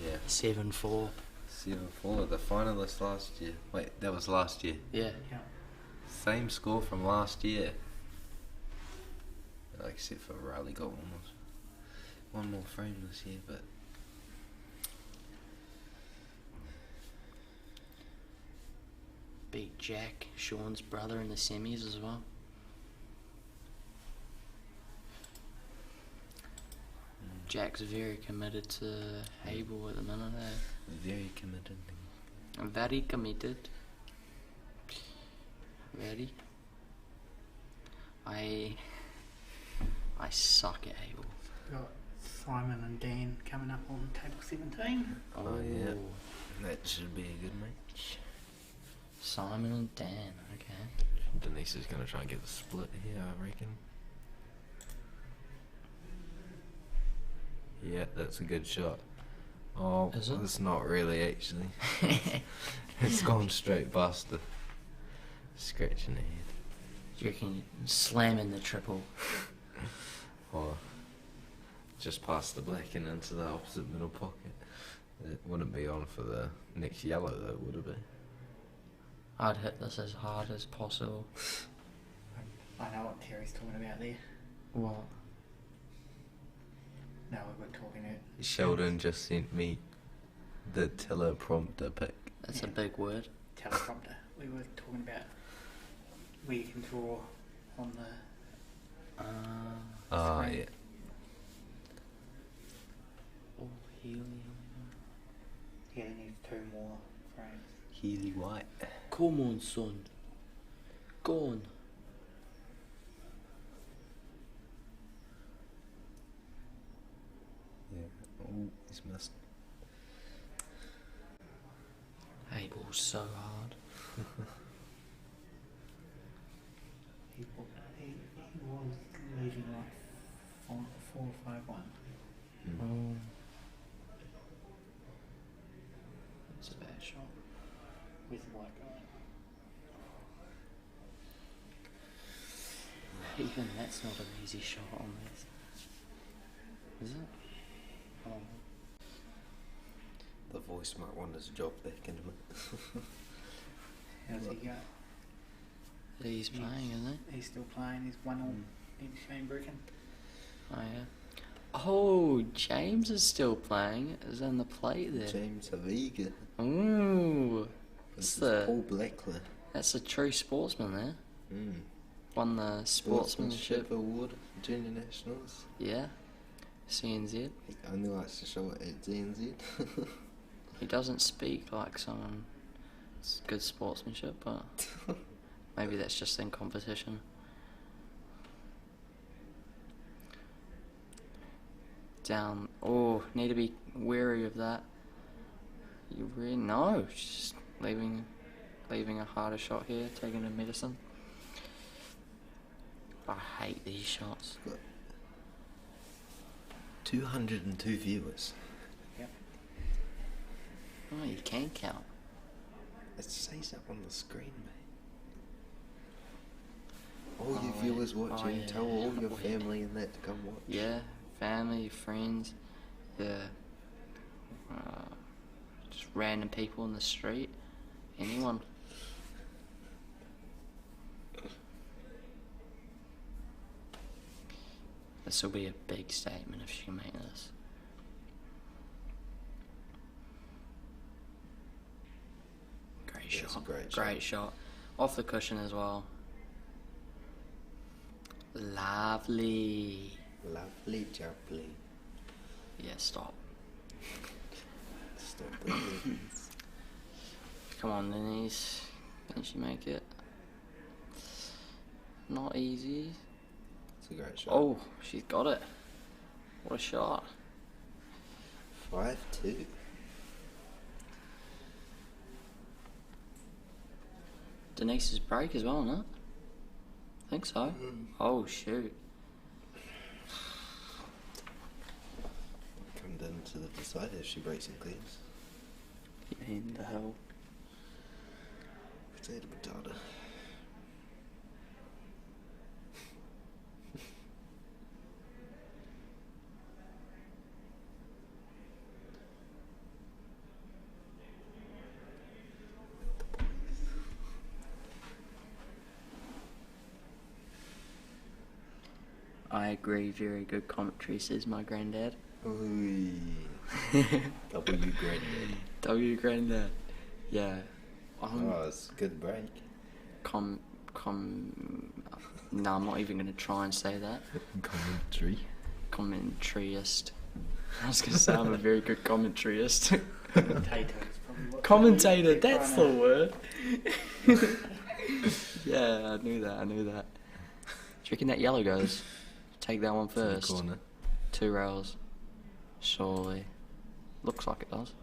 B: Yeah.
A: 7-4.
B: 7-4, the finalists last year. Wait, that was last year.
A: Yeah.
C: Yeah.
B: Same score from last year. Except for Riley got one more frame this year, but
A: Beat Jack, Sean's brother, in the semis as well. Jack's very committed to Hable at the minute,
B: very committed.
A: Very committed. Very. I suck at Hable.
C: Got Simon and Dan coming up on table 17.
B: Oh yeah, that should be a good match.
A: Simon and Dan, okay.
B: Denise is going to try and get the split here, I reckon. Yeah, that's a good shot. Oh,
A: Is it?
B: it's not really actually. It's gone straight past the scratching the head.
A: Do you reckon slamming the triple?
B: Or just past the black and into the opposite middle pocket. It wouldn't be on for the next yellow though, would it be?
A: I'd hit this as hard as possible.
C: I know what Terry's talking about there.
A: What?
C: No, we were talking about.
B: Sheldon just sent me the teleprompter pic.
A: That's a big word.
C: Teleprompter. We were talking about where you can draw on the.
B: Ah,
C: Screen.
B: yeah.
A: Oh, helium.
C: Yeah, he needs 2 more frames.
B: Healy White.
A: Come on, son. Go on.
B: Yeah. Oh, he's missed.
A: Abel's so hard.
C: He was leading like 4-5-1.
A: Oh. That's a bad shot.
C: With the white guy.
A: Even that's not an easy shot on this. Is it? Oh.
B: The voice might want his job back in a minute.
C: How's he go?
A: He's playing, isn't he?
C: He's still playing. He's 1-0 in Shane Bricken.
A: Oh, yeah. Oh, James is still playing. Is in the plate there.
B: James Haviga.
A: Ooh.
B: This
A: That's
B: is Paul Blackley.
A: That's a true sportsman there.
B: Mm.
A: Won the sportsmanship.
B: Award for Junior Nationals.
A: Yeah. CNZ.
B: He only likes to show it at DNZ.
A: He doesn't speak like someone. It's good sportsmanship, but maybe that's just in competition. Down. Oh, need to be wary of that. You really no. Just leaving a harder shot here. Taking a medicine. I hate these shots.
B: 202 viewers.
C: Yep.
A: Oh, you can count.
B: It says that on the screen, mate. All your
A: Oh,
B: viewers
A: yeah.
B: watching,
A: Oh, yeah.
B: tell all your
A: Oh, yeah.
B: family and that to come watch.
A: Yeah, family, friends, yeah. Just random people in the street. Anyone. This will be a big statement if she can make this.
B: That's
A: shot.
B: a great
A: Great shot. Off the cushion as well. Lovely.
B: Lovely jubbly.
A: Yeah, stop.
B: Stop the hits.
A: Come on, Denise. Can she make it? Not easy.
B: It's a great shot.
A: Oh, she's got it. What a shot.
B: 5-2.
A: Denise's break as well, isn't it? I think so. Oh, shoot.
B: Come down to the decider if she breaks and clears.
A: In the hell.
B: Potato, potato.
A: I agree, very good commentary, says my granddad.
B: Ooh. W granddad.
A: W granddad. Yeah.
B: Oh, it's a good break.
A: No, I'm not even going to try and say that.
B: Commentary.
A: Commentaryist. I was going to say I'm a very good commentaryist.
C: Commentator is probably what
A: Commentator,
C: they're
A: that's the
C: trying
A: word. Yeah, I knew that. Do you reckon that yellow goes? Take that one
B: To the
A: first.
B: corner.
A: 2 rails. Surely. Looks like it does.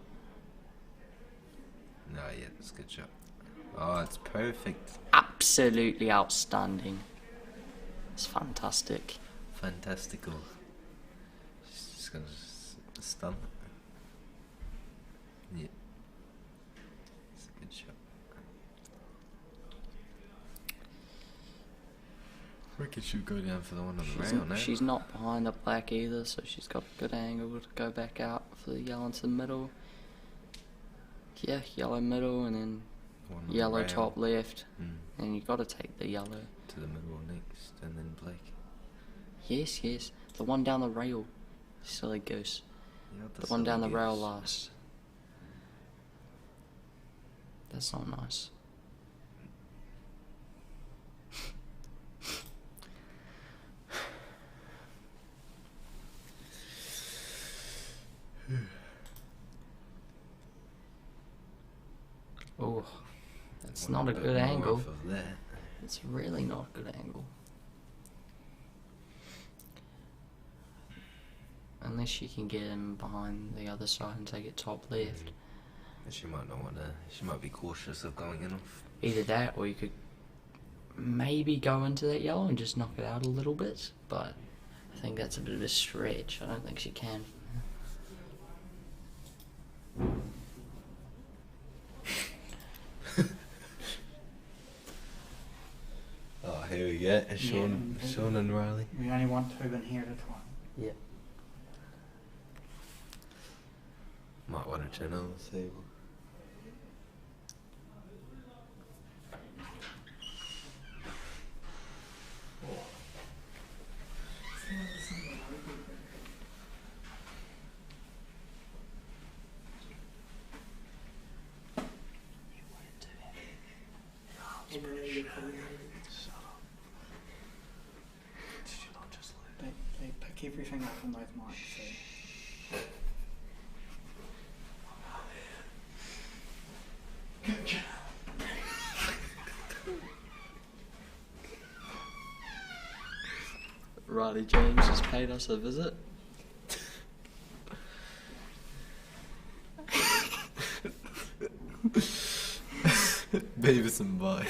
B: No, yeah, it's a good shot. Oh, it's perfect.
A: Absolutely outstanding. It's fantastic.
B: Fantastical. She's just gonna stump. Yeah. It's a good shot. I reckon she'll go down for the one on the rail now.
A: She's not behind the black either, so she's got a good angle to go back out for the yellow into the middle. Yeah, yellow middle and then
B: One on the
A: yellow
B: rail.
A: top left.
B: Mm.
A: And you've got to take the yellow.
B: To the middle next, and then black.
A: Yes. The one down the rail. Silly goose.
B: Yeah,
A: The one down the
B: silly
A: rail
B: goose.
A: last. That's not nice. Oh, that's
B: Want
A: not a
B: bit
A: good
B: more
A: angle.
B: off of that.
A: It's really not a good angle. Unless you can get him behind the other side and take it top left.
B: And she might not want to. She might be cautious of going in off.
A: Either that or you could maybe go into that yellow and just knock it out a little bit. But I think that's a bit of a stretch. I don't think she can.
B: Oh, here we go. Sean and Riley.
C: We only want 2 in here at a time.
A: Yeah.
B: Might want to turn on the table.
C: They pick everything up on those mics. So.
A: Riley James has paid us a visit.
B: Beavis and bye.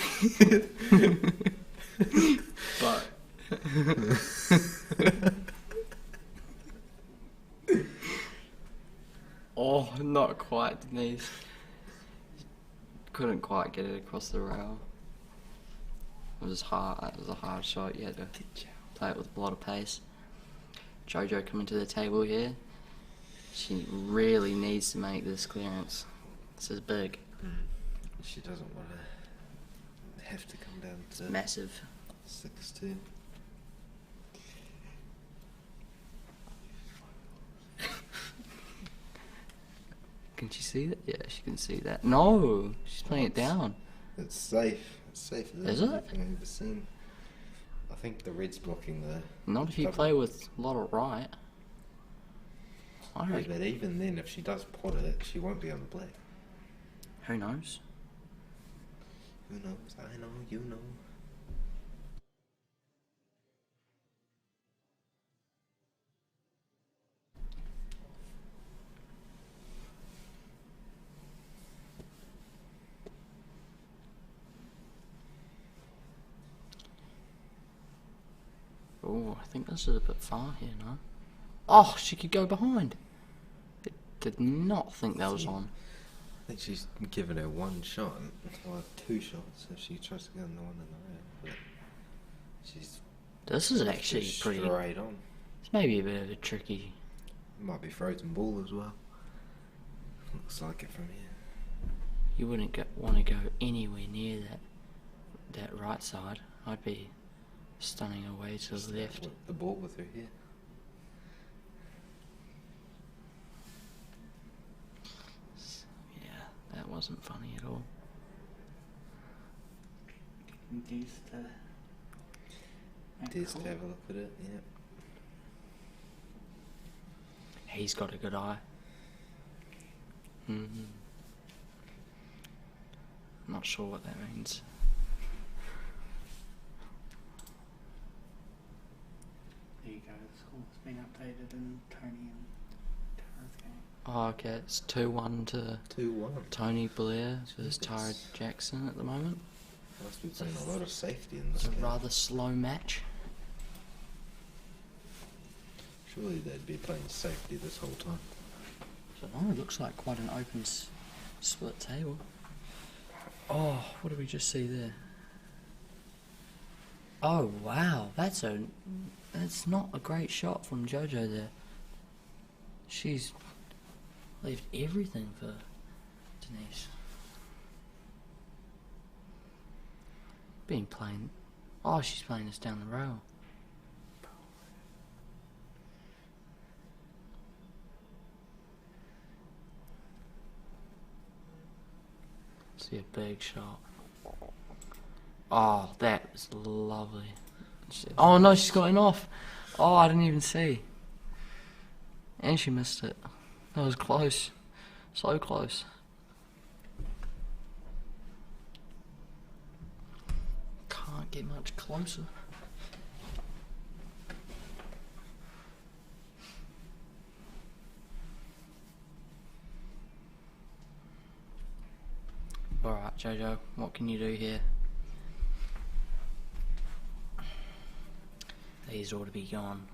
A: But oh, not quite, Denise. Couldn't quite get it across the rail. It was hard. It was a hard shot. You had to play it with a lot of pace. Jojo coming to the table here. She really needs to make this clearance. This is big.
B: She doesn't want to have to come down to
A: Massive.
B: 6-2.
A: Can she see that? Yeah, she can see that. No, she's playing it down.
B: It's safe. It's safer than
A: Is it?
B: anything I've ever seen. I think the red's blocking the...
A: Not if you play with a lot of right. I
B: Yeah,
A: reckon.
B: but even then, if she does pot it, she won't be on the black.
A: Who knows?
B: Who knows? I know, you know.
A: Oh, I think this is a bit far here, no? Oh, she could go behind. Did not think that was on.
B: I think she's given her one shot, or two shots, if she tries to go in the one in the red. But she's
A: This is actually
B: just
A: pretty.
B: straight on.
A: It's maybe a bit of a tricky.
B: Might be frozen ball as well. Looks like it from here.
A: You wouldn't want to go anywhere near that right side. I'd be stunning away to the left.
B: Whip the ball with her here.
A: Yeah, that wasn't funny at all.
C: These to
B: Just have a look at it, yeah.
A: He's got a good eye. Not sure what that means.
C: There you go. The score's been updated in Tony and Tara's game.
A: Oh, okay, it's 2-1 to
B: 2-1.
A: Tony Blair versus Tara Jackson at the moment.
B: Must be playing a lot of safety in
A: It's
B: this
A: a
B: game.
A: rather slow match.
B: Surely they'd be playing safety this whole time.
A: So no, it looks like quite an open split table. Oh, what did we just see there? Oh wow, that's not a great shot from JoJo there. She's left everything for Denise. Oh, she's playing this down the rail. See a big shot. Oh, that was lovely. Oh no, she's got it off. Oh, I didn't even see. And she missed it. That was close. So close. Can't get much closer. Alright, Jojo, what can you do here? These ought to be gone,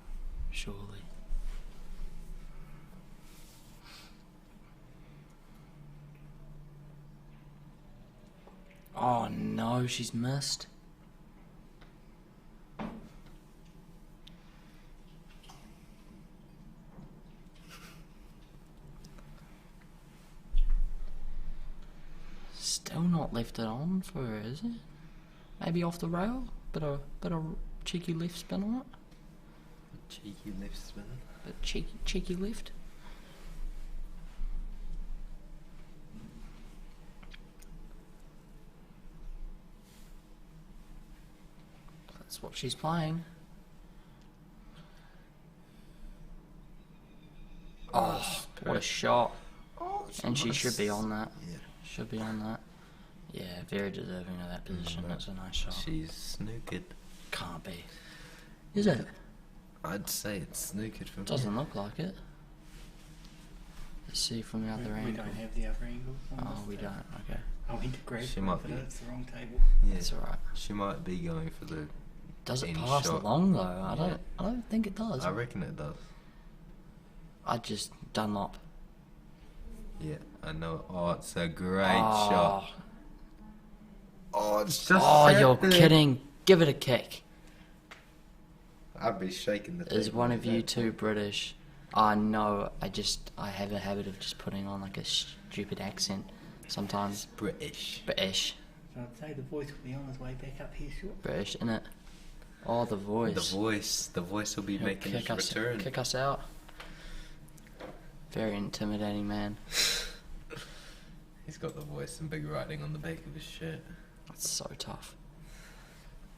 A: surely. Oh no, she's missed. Still not left it on for her, is it? Maybe off the rail? Bit of cheeky left spin on it?
B: Cheeky left spin.
A: Bit cheeky left? That's what she's playing. Oh, what a shot. And she should be on that.
B: Yeah.
A: Should be on that. Yeah, very deserving of that position. That's a nice shot.
B: She's snookered.
A: Can't be. Is it?
B: I'd say it's snookered from
A: Doesn't look like it. Let's see from the other
C: We
A: angle.
C: don't have the other angle. on
A: Oh,
C: this
A: we
C: table.
A: don't. Okay.
C: I went to grab
B: She
C: one,
B: might
C: but
B: be.
C: it's the wrong table.
B: Yeah.
A: That's alright.
B: She might be going for the...
A: Does it
B: Any
A: pass
B: shot.
A: along though? I don't think it does.
B: I reckon it does.
A: I just Dunlop.
B: Yeah, I know. Oh, it's a great
A: Oh.
B: shot. Oh, it's just...
A: Oh,
B: sat
A: you're
B: there.
A: kidding. Give it a kick.
B: I'd be shaking the
A: Is
B: table
A: one
B: with
A: of you
B: that.
A: two British? No, I have a habit of just putting on like a stupid accent sometimes.
B: British.
A: British.
C: So I'd say the voice will be on his way back up here short.
A: British, innit? Oh, the voice.
B: The voice will be
A: He'll
B: making his return.
A: Kick us out. Very intimidating man.
B: He's got the voice and big writing on the back of his shirt.
A: That's so tough.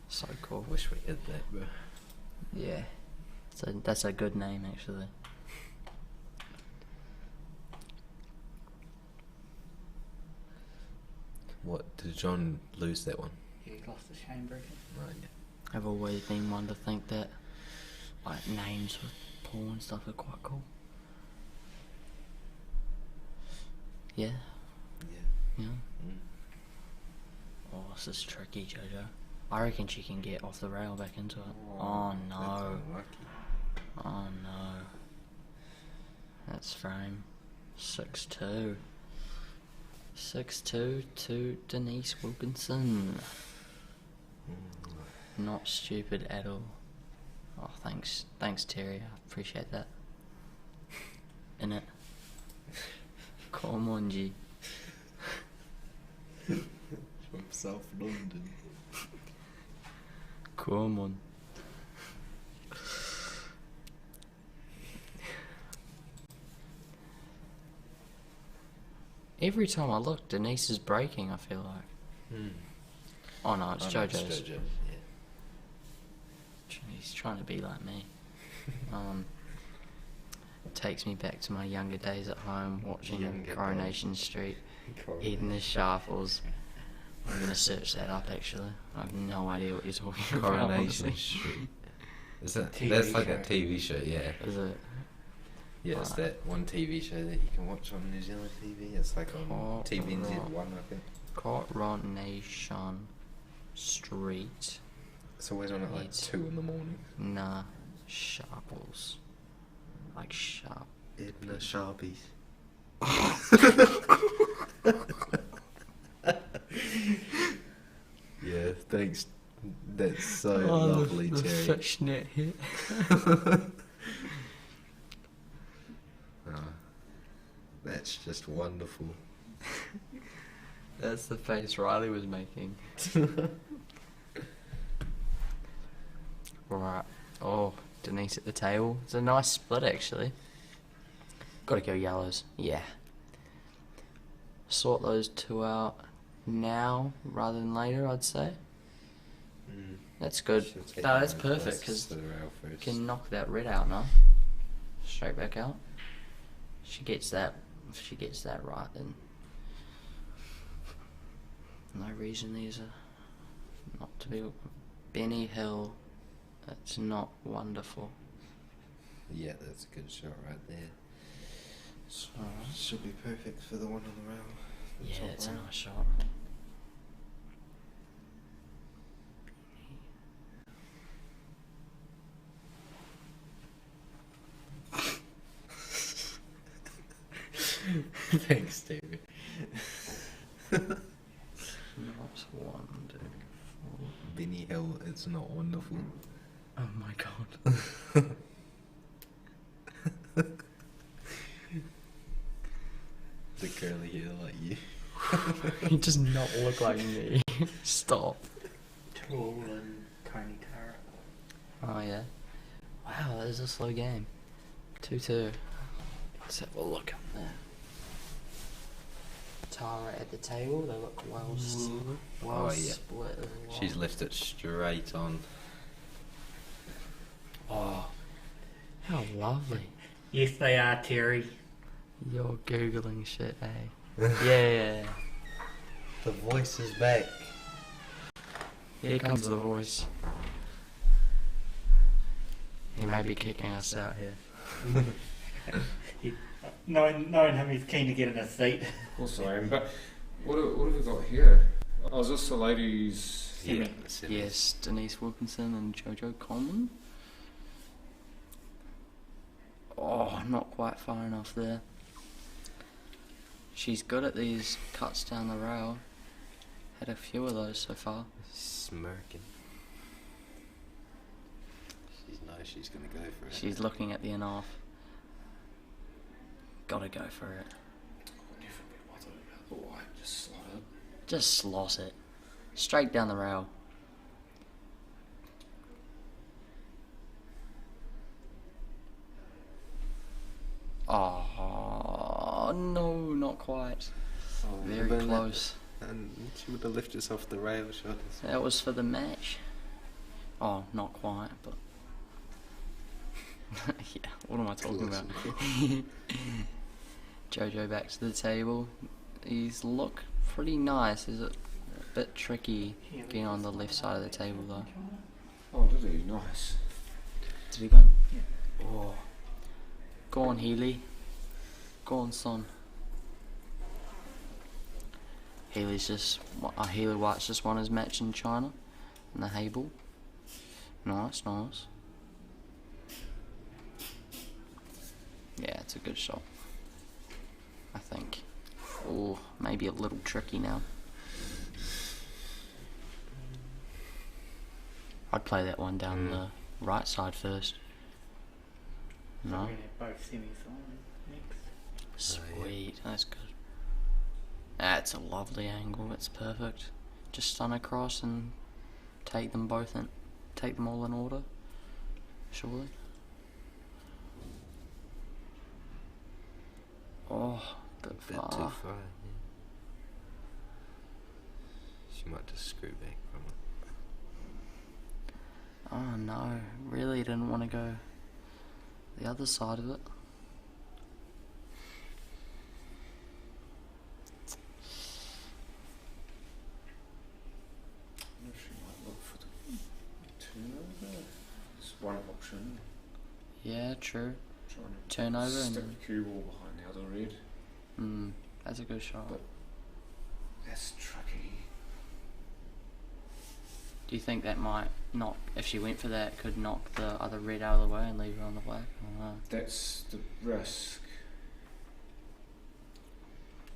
A: So cool.
B: Wish we had that, bro.
A: Yeah. That's a good name, actually.
B: What, did John lose that one?
C: Yeah, he lost the chain breaking.
B: Right, yeah.
A: I've always been one to think that like names with Paul and stuff are quite cool. Yeah.
B: Yeah.
A: Yeah.
B: Mm.
A: Oh, this is tricky, Jojo. I reckon she can get off the rail back into it. Oh no.
B: That's unlucky.
A: Oh no. That's frame. 6-2. 6-2 to Denise Wilkinson. Not stupid at all. Oh, thanks, Terry. I appreciate that. In it. Come on, G.
B: From South London.
A: Come on. Every time I look, Denise is breaking, I feel like. Oh no, it's JoJo's.
B: Jojo, yeah.
A: He's trying to be like me. Takes me back to my younger days at home, watching
B: Younger
A: Coronation Street, eating the shuffles. I'm gonna search that up actually. I have no idea what you're talking about.
B: Coronation
A: honestly.
B: Street. Is that,
C: TV
B: that's like
C: show.
B: a TV show, yeah.
A: Is it?
B: Yeah, it's that one TV show that you can watch on New Zealand TV. It's like on TVNZ1, I think.
A: Coronation Street.
B: It's always on at like
A: It's-
B: 2 in the morning.
A: Nah, sharples. Like sharp.
B: Edna Sharpies. Yeah, thanks. That's so lovely,
A: the
B: Terry.
A: fishnet hit.
B: Ah, that's just wonderful.
A: That's the face Riley was making. Right. Oh, Denise at the table. It's a nice split, actually. Gotta go yellows. Yeah. Sort those two out now rather than later, I'd say. That's good.
B: She'll take
A: No, that's
B: mine
A: perfect
B: first,
A: because
B: to the rail
A: you
B: first.
A: can knock that red out now. Straight back out. She gets that. If she gets that right, then no reason these are not to be. Benny Hill. That's not wonderful.
B: Yeah, that's a good shot right there. So,
A: Alright.
B: should be perfect for the one on the rail. The
A: Yeah,
B: top
A: it's a
B: rail.
A: nice shot.
B: Thanks, David.
A: Not one, two, four.
B: Benny Hill, it's not wonderful.
A: Oh my god.
B: The curly hair like you.
A: He does not look like me. Stop.
C: Tall and Coney Tara.
A: Oh yeah. Wow, that is a slow game. 2-2. Let's have a look up there. Tara at the table. They look well, well
B: Oh, yeah.
A: split as well.
B: She's left it straight on.
A: Oh, how lovely.
C: Yes, they are, Terry.
A: You're googling shit, eh? Yeah.
B: The voice is back.
A: Here comes the voice. He may be kicking us out here.
C: Knowing him, he's keen to get in a seat.
D: Of course I am, but what have we got here? Oh, is this the ladies?
C: Semi.
A: Yes, Denise Wilkinson and Jojo Coleman. Oh, not quite far enough there. She's good at these cuts down the rail. Had a few of those so far.
B: Smirking. She knows she's gonna go for it.
A: She's looking at the in off. Gotta go for it.
D: Never be bothered about the white, just slot it.
A: Just slot it. Straight down the rail. Oh, no, not quite.
B: Oh,
A: Very
B: but
A: close.
B: And she would have lifted us off the rail shot.
A: That was for the match. Oh, not quite, but yeah. What am I talking about? Jojo back to the table. He's look pretty nice. Is it a bit tricky getting on the left side of the table though?
D: Oh, did he? Nice.
A: Did he win? Yeah. Oh. Go on, Healy. Go on, son. Healy White's just won his match in China, in the Hable. Nice, nice. Yeah, it's a good shot, I think. Oh, maybe a little tricky now. I'd play that one down the right side first.
C: So
A: No?
C: we're going to have both semi-finals next.
A: Sweet, that's good. That's a lovely angle, it's perfect. Just stun across and take them both in, take them all in order, surely. Oh, a bit
B: Bit
A: far.
B: too far. Yeah. She might just screw back from it.
A: Oh no, really didn't want to go the other side of it.
D: She might look for the turnover. It's one option.
A: Yeah, true.
D: Trying to
A: Turnover
D: stick
A: and
D: the cue ball behind the other red.
A: that's a good shot.
D: But that's tricky.
A: Do you think that might knock, if she went for that, could knock the other red out of the way and leave her on the black? I don't know.
D: That's the risk.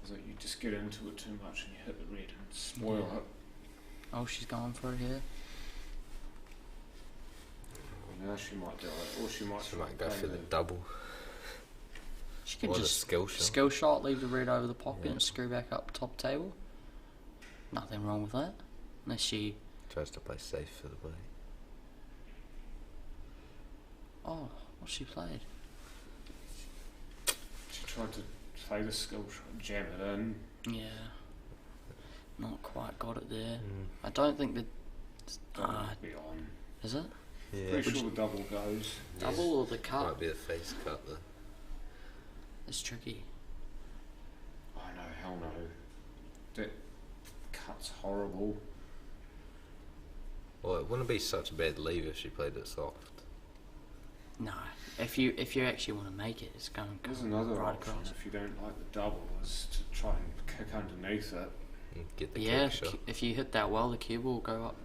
D: Is that you just get into it too much and you hit the red and spoil it.
A: Oh, she's going for it here.
D: Well, now she might do it, or she might.
B: She might go
D: play
B: for the double.
A: She could
B: Or the
A: just
B: skill shot.
A: leave the red over the pocket
B: Yeah.
A: and screw back up top table. Nothing wrong with that. Unless she...
B: Tries to play safe for the black.
A: Oh, what's she played?
D: She tried to play the skill shot and jam it in.
A: Yeah. Not quite got it there. I don't think the...
D: Might be on.
A: Is it?
B: Yeah.
D: Pretty sure the double goes.
A: Double or the cut?
B: Might be a face cut though.
A: It's tricky.
D: Oh no, hell no. That cut's horrible.
B: Well, it wouldn't be such a bad leave if she played it soft.
A: No. If you actually want to make it, it's going to
D: There's
A: go
D: another
A: right
D: option
A: across.
D: if you don't like the double is to try and kick underneath it.
B: And get the
A: Yeah,
B: kick shot.
A: if you hit that well, the cube will go up.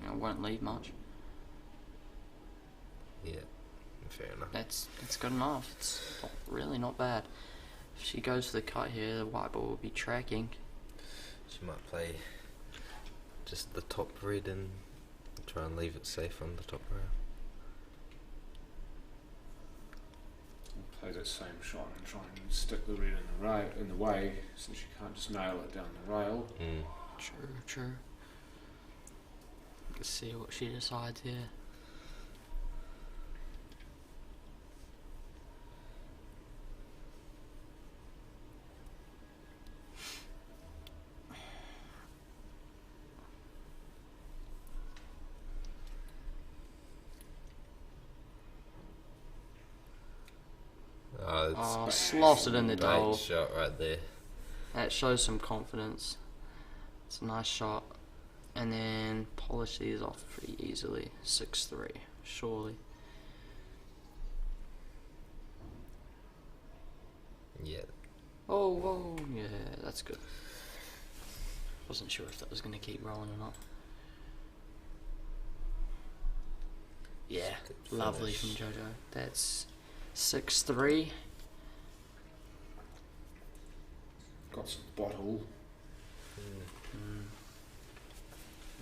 A: You know, it won't leave much.
B: Yeah, fair enough.
A: That's good enough. It's really not bad. If she goes for the cut here, the white ball will be tracking.
B: She might play just the top red and try and leave it safe on the top rail.
D: Play that same shot and try and stick the red in the way, since you can't just nail it down the rail.
A: True. Let's see what she decides here.
B: Oh, it's
A: Slotted in the
B: a
A: goal.
B: great shot right there.
A: That shows some confidence. It's a nice shot. And then polish these off pretty easily. 6-3, surely.
B: Yeah.
A: Oh, whoa, yeah, that's good. Wasn't sure if that was going to keep rolling or not. Yeah,
B: Good
A: lovely
B: finish.
A: from Jojo. That's 6-3.
D: Got some bottle.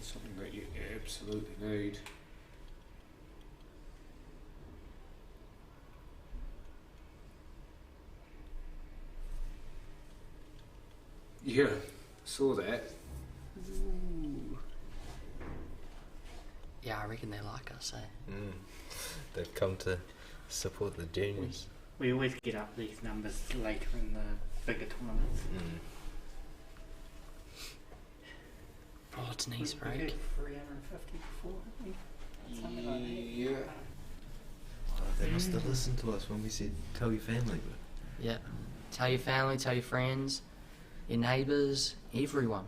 D: Something that you absolutely need. Yeah, saw that.
A: Yeah, I reckon they like us, eh?
B: They've come to support the juniors.
C: We always get up these numbers later in the bigger tournaments.
A: Denise
C: We
A: break.
C: did 350 before, haven't we? Something like that.
D: Yeah.
B: Oh, they must have listened to us when we said tell your family.
A: Yeah. Tell your family, tell your friends, your neighbours, everyone.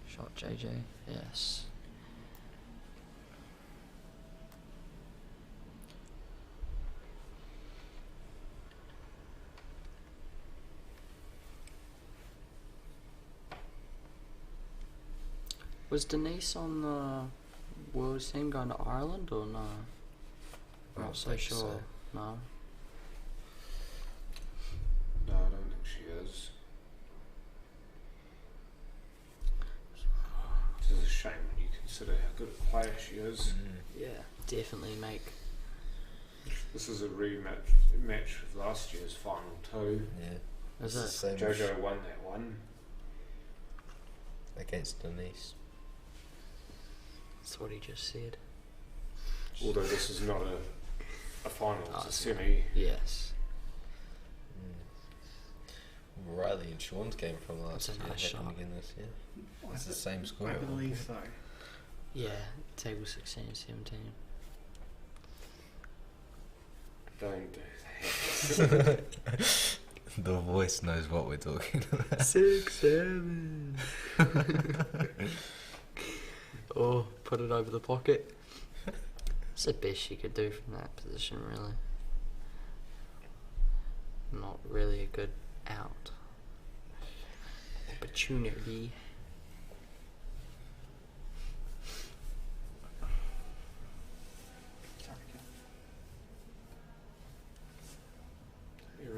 A: Shot JJ, yes. Was Denise on the World team going to Ireland or no?
B: I
A: Not
B: don't
A: so
B: think
A: sure.
B: so.
A: No.
D: No, I don't think she is. It's a shame when you consider how good a player she is.
A: Yeah, definitely make.
D: This is a rematch match of last year's final too.
B: Yeah.
A: Is
B: It's the
A: it?
B: same
D: Jojo won that one.
B: against Denise.
A: That's what he just said.
D: Although this is not a final,
A: Oh,
D: it's a
A: it's
D: semi.
A: Yes.
B: Riley and Sean's game from last
A: That's a
B: year
A: nice
B: happened
A: shot.
B: again this year. It's the same score.
C: I
B: at one
C: believe
B: point.
C: so.
A: Yeah, table 16, 17.
D: Don't do that.
B: The voice knows what we're talking about.
A: 6, 7. Oh, put it over the pocket. That's the best you could do from that position, really. Not really a good out. Opportunity.
C: Sorry,
D: You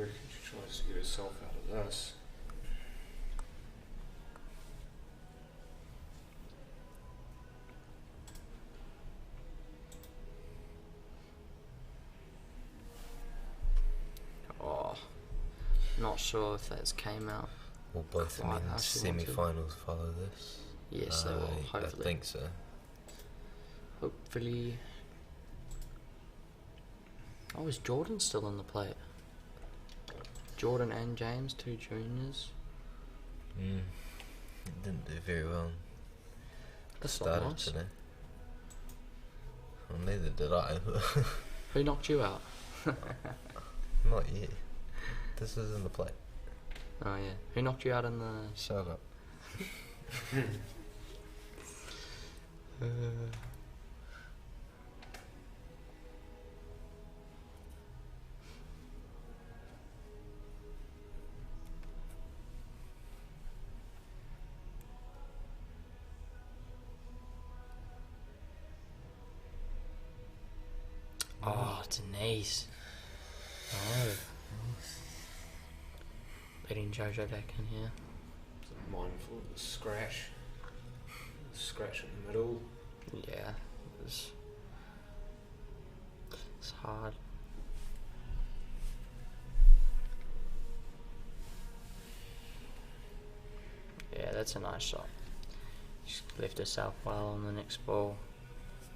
D: reckon she tries to get herself out of this?
A: Oh, not sure if that's came out.
B: Will both the
A: Quite how
B: men's
A: she wanted.
B: semi-finals follow this?
A: Yes, they will, hopefully.
B: I think so.
A: Hopefully. Oh, is Jordan still in the plate? Jordan and James, 2 juniors.
B: It didn't do very well.
A: That's not
B: Started
A: nice.
B: today. Well, neither did I.
A: Who knocked you out?
B: Not yet. This is in the plate.
A: Oh yeah. Who knocked you out in the?
B: Shut up.
A: Oh, Denise. Oh. Beating Jojo back in here.
D: So mindful of the scratch. The scratch in the middle.
A: Yeah. It's hard. Yeah, that's a nice shot. She's left herself well on the next ball.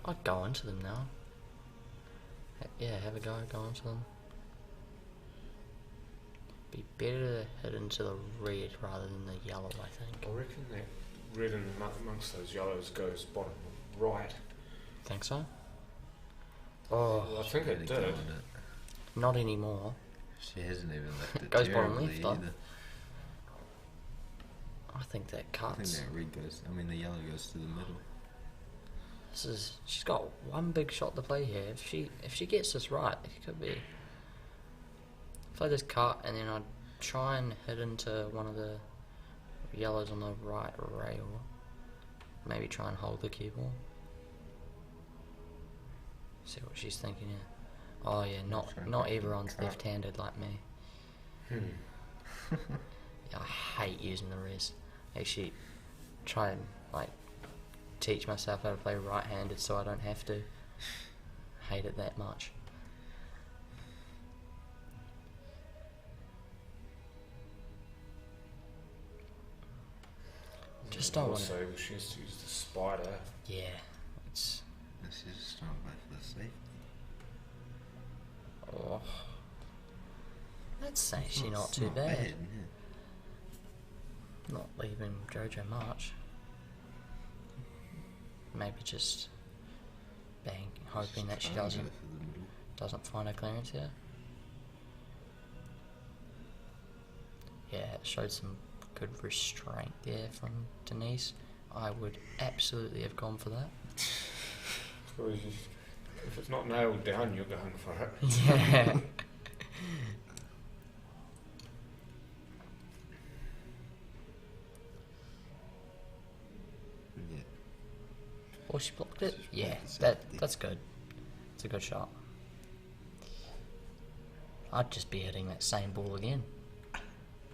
A: I'd go into them now. Yeah, have a go into them. Be better to hit into the red rather than the yellow, I think.
D: I reckon that red amongst those yellows goes bottom right.
A: Think so? Oh,
D: Well, I think
B: Really
D: it
B: going
D: did.
B: it.
A: not anymore.
B: She hasn't even left it
A: Goes bottom
B: terribly
A: left, though.
B: either.
A: I think that
B: I think
A: cuts.
B: that red goes. I mean, the yellow goes to the middle.
A: She's got one big shot to play here. If she gets this right, it could be. If I just cut and then I'd try and hit into one of the yellows on the right rail. Maybe try and hold the cue ball. See what she's thinking here. Oh yeah, not everyone's
B: cut.
A: left-handed like me. Yeah, I hate using the wrist. Actually, try and teach myself how to play right-handed so I don't have to. Hate it that much. Just don't want to.
D: Also, she has to use the spider.
A: Yeah, it's.
B: This is starting back for the safety.
A: Oh. It's actually not
B: It's
A: too bad.
B: yeah.
A: Not leaving Jojo much. Maybe just hoping that she
B: Try and go
A: doesn't
B: for the middle.
A: find her clearance here. Yeah, it showed some good restraint there from Denise. I would absolutely have gone for that.
D: If it's not nailed down, you're going for it.
A: Yeah.
B: Yeah.
A: Oh, she blocked it?
B: Just
A: Yeah,
B: blocked the safety.
A: that's good. It's a good shot. I'd just be hitting that same ball again.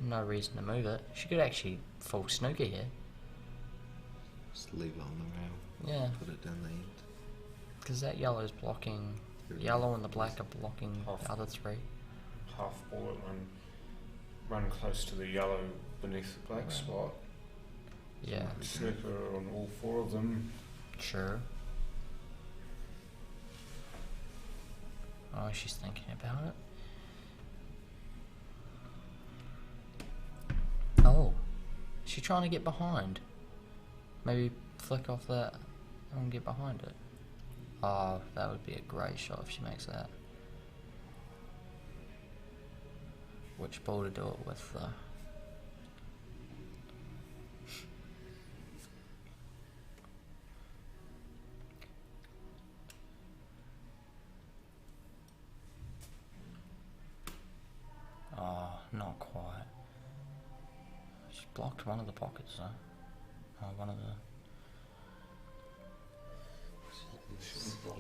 A: No reason to move it. She could actually full snooker here.
B: Just leave it on the rail.
A: Yeah,
B: Put it down the end.
A: because that yellow's blocking. Yellow and the black are blocking the other three.
D: Half ball it, run close to the yellow beneath the black spot.
A: Yeah,
D: Snooker on all four of them.
A: sure. Oh, she's thinking about it. Oh, she's trying to get behind. Maybe flick off that and get behind it. Oh, that would be a great shot if she makes that. Which ball to do it with, though? Oh, not quite. She blocked one of the pockets, though. Oh, one of the...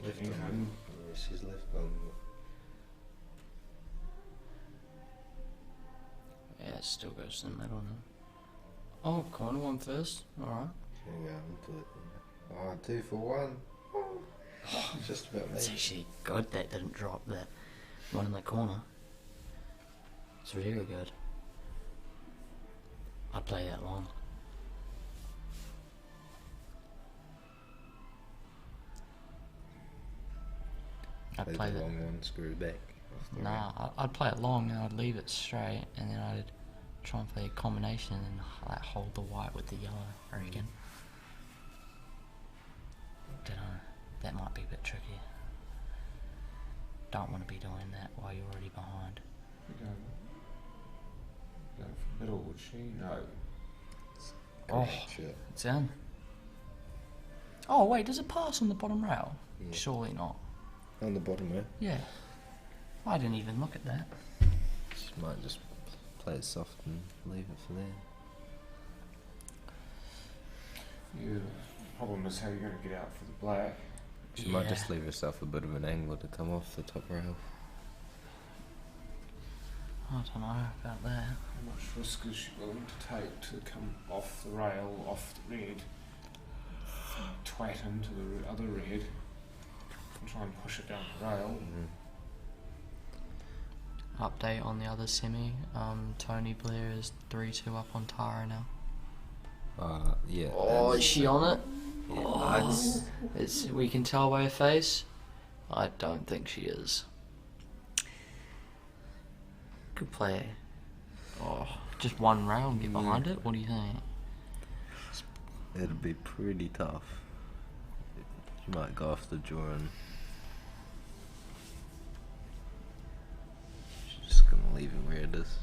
B: Left on. Yeah, she's left on.
A: Yeah, it still goes to the middle now. Oh, corner one first. Alright.
B: Hang on, put it there. Oh, 2 for 1. Oh, just about
A: It's
B: me.
A: actually good that didn't drop that one in the corner. It's really good. I'd play that long. I'd
B: Play
A: play
B: the
A: that.
B: long one, screw back.
A: Nah, I'd play it long and I'd leave it straight and then I'd try and play a combination and like hold the white with the yellow, I reckon. Dunno, that might be a bit tricky. Don't want to be doing that while you're already behind.
D: Go for middle, would she? No.
A: Oh.
B: Shit.
A: It's in. Oh wait, does it pass on the bottom rail?
B: Yeah.
A: Surely not.
B: On the bottom there.
A: Yeah. I didn't even look at that.
B: She might just play it soft and leave it for there.
D: Yeah. Problem is how you're going to get out for the black.
B: She might just leave herself a bit of an angle to come off the top rail.
A: I don't know about that.
D: How much risk is she willing to take to come off the rail, off the red, twat into the other red, and try and push it down the rail?
A: Update on the other semi. Tony Blair is 3-2 up on Tara now.
B: Yeah.
A: Oh, is she on it?
B: Yeah,
A: Oh, we can tell by her face. I don't think she is. Good play. Oh, just one round, get behind it? What do you think?
B: It'll be pretty tough. She might go off the draw and she's just gonna leave it where it is.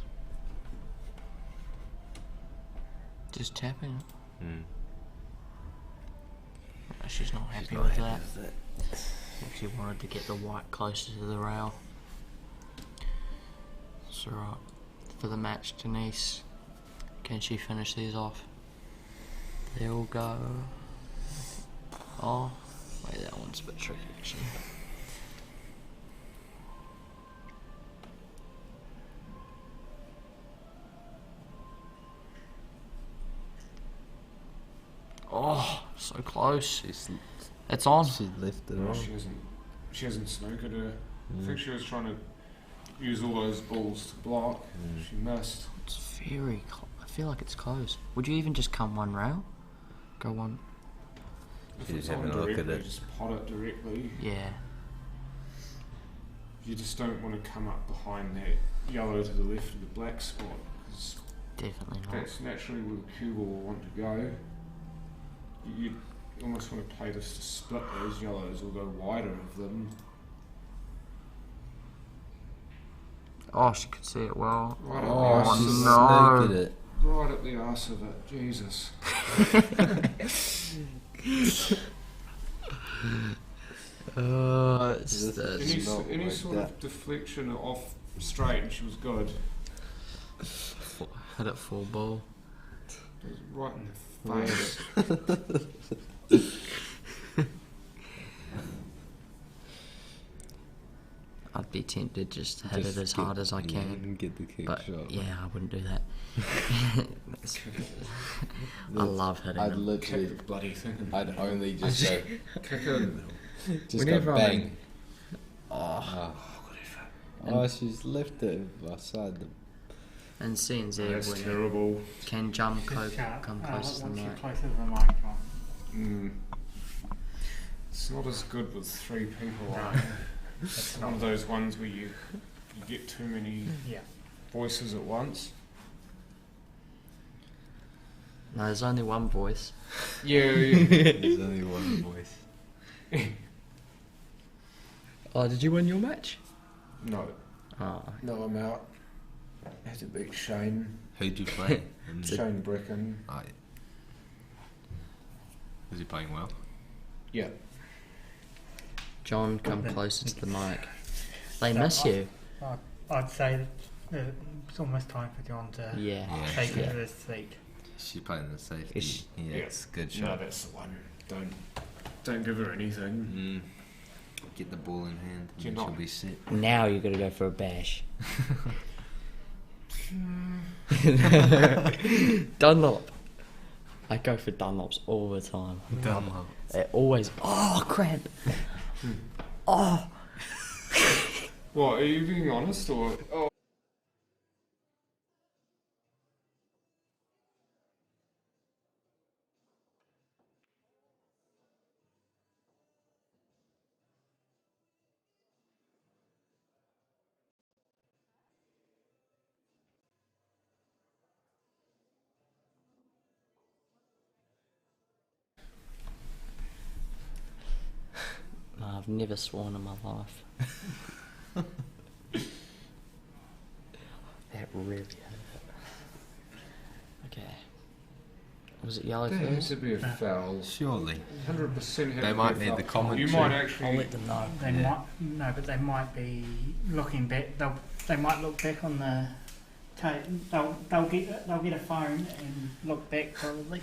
A: Just tapping it.
B: Mm.
A: She's not happy
B: She's not
A: with
B: happy
A: that.
B: with that.
A: She wanted to get the white closer to the rail. It's alright. For the match, Denise, can she finish these off? They all go. Oh, wait, that one's a bit tricky actually. Oh, so close. It's on.
B: She left it
D: No,
B: on.
D: she hasn't snookered her. I think she was trying to use all those balls to block. She missed.
A: It's very I feel like it's close. Would you even just come one rail? Go one.
D: If
B: She's
D: it's on
B: having a look at
D: directly,
B: it.
D: just pot it directly.
A: Yeah.
D: you just don't want to come up behind that yellow to the left of the black spot, because
A: Definitely not.
D: that's naturally where the cue ball will want to go. You almost want to play this to split those yellows or go wider of them.
A: Oh, she could see it well.
D: Right up
B: Oh,
D: the
B: she's
D: arse
A: no.
B: snake at it.
D: right up the arse of it. Jesus.
A: It's
D: Any,
B: not
D: any
B: like
D: sort
B: that.
D: of deflection off straight and she was good.
A: hit it full ball.
D: It was right in the face.
A: I'd be tempted just to hit
B: Just
A: it as
B: get-
A: hard as I
B: yeah,
A: can.
B: and get the kick
A: But
B: shot.
A: yeah, I wouldn't do that. I love hitting
B: I'd
A: them.
B: literally,
D: Kick the bloody thing.
B: I'd only just go,
D: Kick it.
B: just
D: Whenever
B: go
D: I'm
B: bang.
D: in-
B: Oh,
A: And-
B: oh, she's left it beside them.
A: And CNZ
D: That's
A: when
D: terrible.
A: can jump
C: Just shout,
A: come close to the
C: once you're
A: mic.
C: closer to the mic, John.
D: It's not as good with 3 people.
C: No,
D: It's
C: it's
D: one of
C: not.
D: those ones where you get too many
C: Yeah.
D: voices at once.
A: No, there's only one voice.
D: Yeah.
B: There's only one voice.
A: Oh, did you win your match?
D: No.
A: Oh,
D: No, I'm out. I had to beat Shane.
B: Who'd you play?
D: Shane Brecken.
B: Was he playing well?
D: Yeah.
A: John, come
C: Okay.
A: closer to the mic. They
C: So
A: miss you.
C: I'd say that it's almost time for John to
A: Yeah.
B: Yeah.
C: take
A: Yeah.
C: it to his seat.
B: She playing the safety.
A: Is-
B: Yeah,
D: Yeah.
B: it's a good
D: No,
B: shot.
D: that's the one. Don't give her anything.
B: Get the ball in hand, and
D: You're
B: then she'll
D: not-
B: be set.
A: Now you got to go for a bash. Dunlop. I go for Dunlops all the time.
B: Dunlop.
A: It always. Oh crap! Oh.
D: What, are you being honest or? Oh.
A: No, I've never sworn in my life. That really hurt. Okay. Was it yellow
D: There has
A: first?
D: to be a foul.
B: Surely.
D: 100% had
B: They
D: to
B: might
D: be
B: need
D: a foul.
B: the commentary.
D: You might
A: I'll
D: actually.
A: let them know.
C: They
B: Yeah.
C: might no, but they might be looking back. They might look back on the tape. They'll get a phone and look back probably.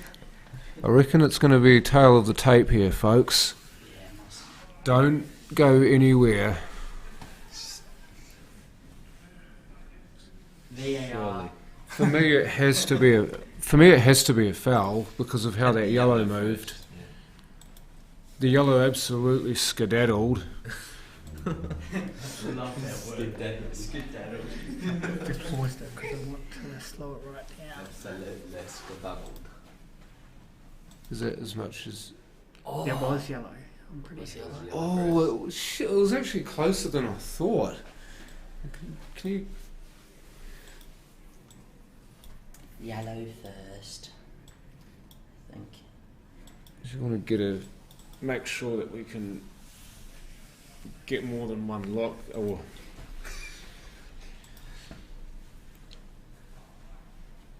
D: I reckon it's going to be tail of the tape here, folks.
C: Yeah, must.
D: Don't go anywhere.
A: VAR.
D: For me, it has to be a. For me, it has to be a foul because of how that yellow moved. The yellow absolutely skedaddled.
C: Just paused it because I want to slow it right down.
D: Is that as much as?
C: It was yellow. I'm pretty sure.
D: Oh, it was actually closer than I thought. Can you?
A: Yellow first. I think.
D: Just want to make sure that we can get more than one look. Or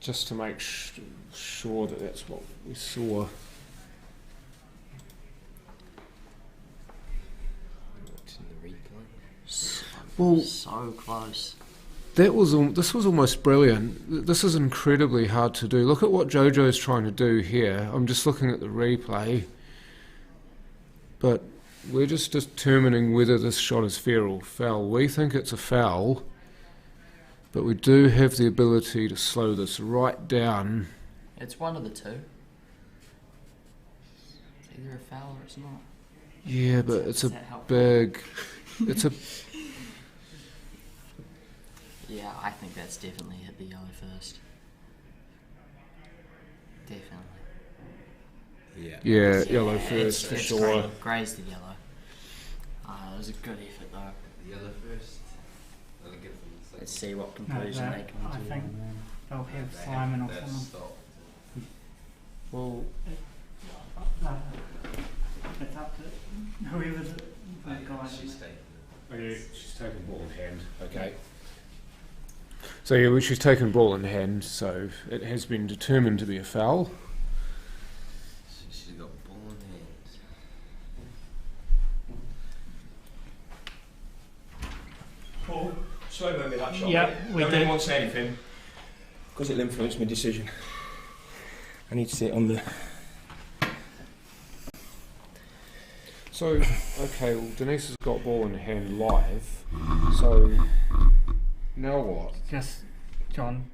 D: just to make sure that that's what we saw. Well,
A: So close.
D: this was almost brilliant. This is incredibly hard to do. Look at what Jojo's trying to do here. I'm just looking at the replay. But we're just determining whether this shot is fair or foul. We think it's a foul, but we do have the ability to slow this right down.
A: It's one of the two. It's either a foul or it's not.
D: Yeah, but it's a
A: Does that help?
D: big... It's a...
A: Yeah, I think that's definitely hit the yellow first. Definitely.
D: Yeah, yellow
A: It's-
D: first for
A: it's
D: sure.
A: Grey's the yellow. It was a good effort though.
B: Yellow first. I'll give them the
A: Let's
B: second.
A: see what conclusion they come
C: I
A: to.
C: think they'll have Simon or someone.
A: Well,
C: It's up to whoever's the guy.
B: She's taking
D: Okay, she's taken ball in hand. Okay. So yeah, well, she's taken ball in hand, so it has been determined to be a foul.
B: She's got ball in hand.
E: Paul, sorry about me that shot.
C: Yeah,
E: mate.
C: we
E: No
C: did.
E: one wants anything because it'll influence my decision. I need to sit on the.
D: So, okay, well, Denise has got ball in hand live, so now what?
C: Just John.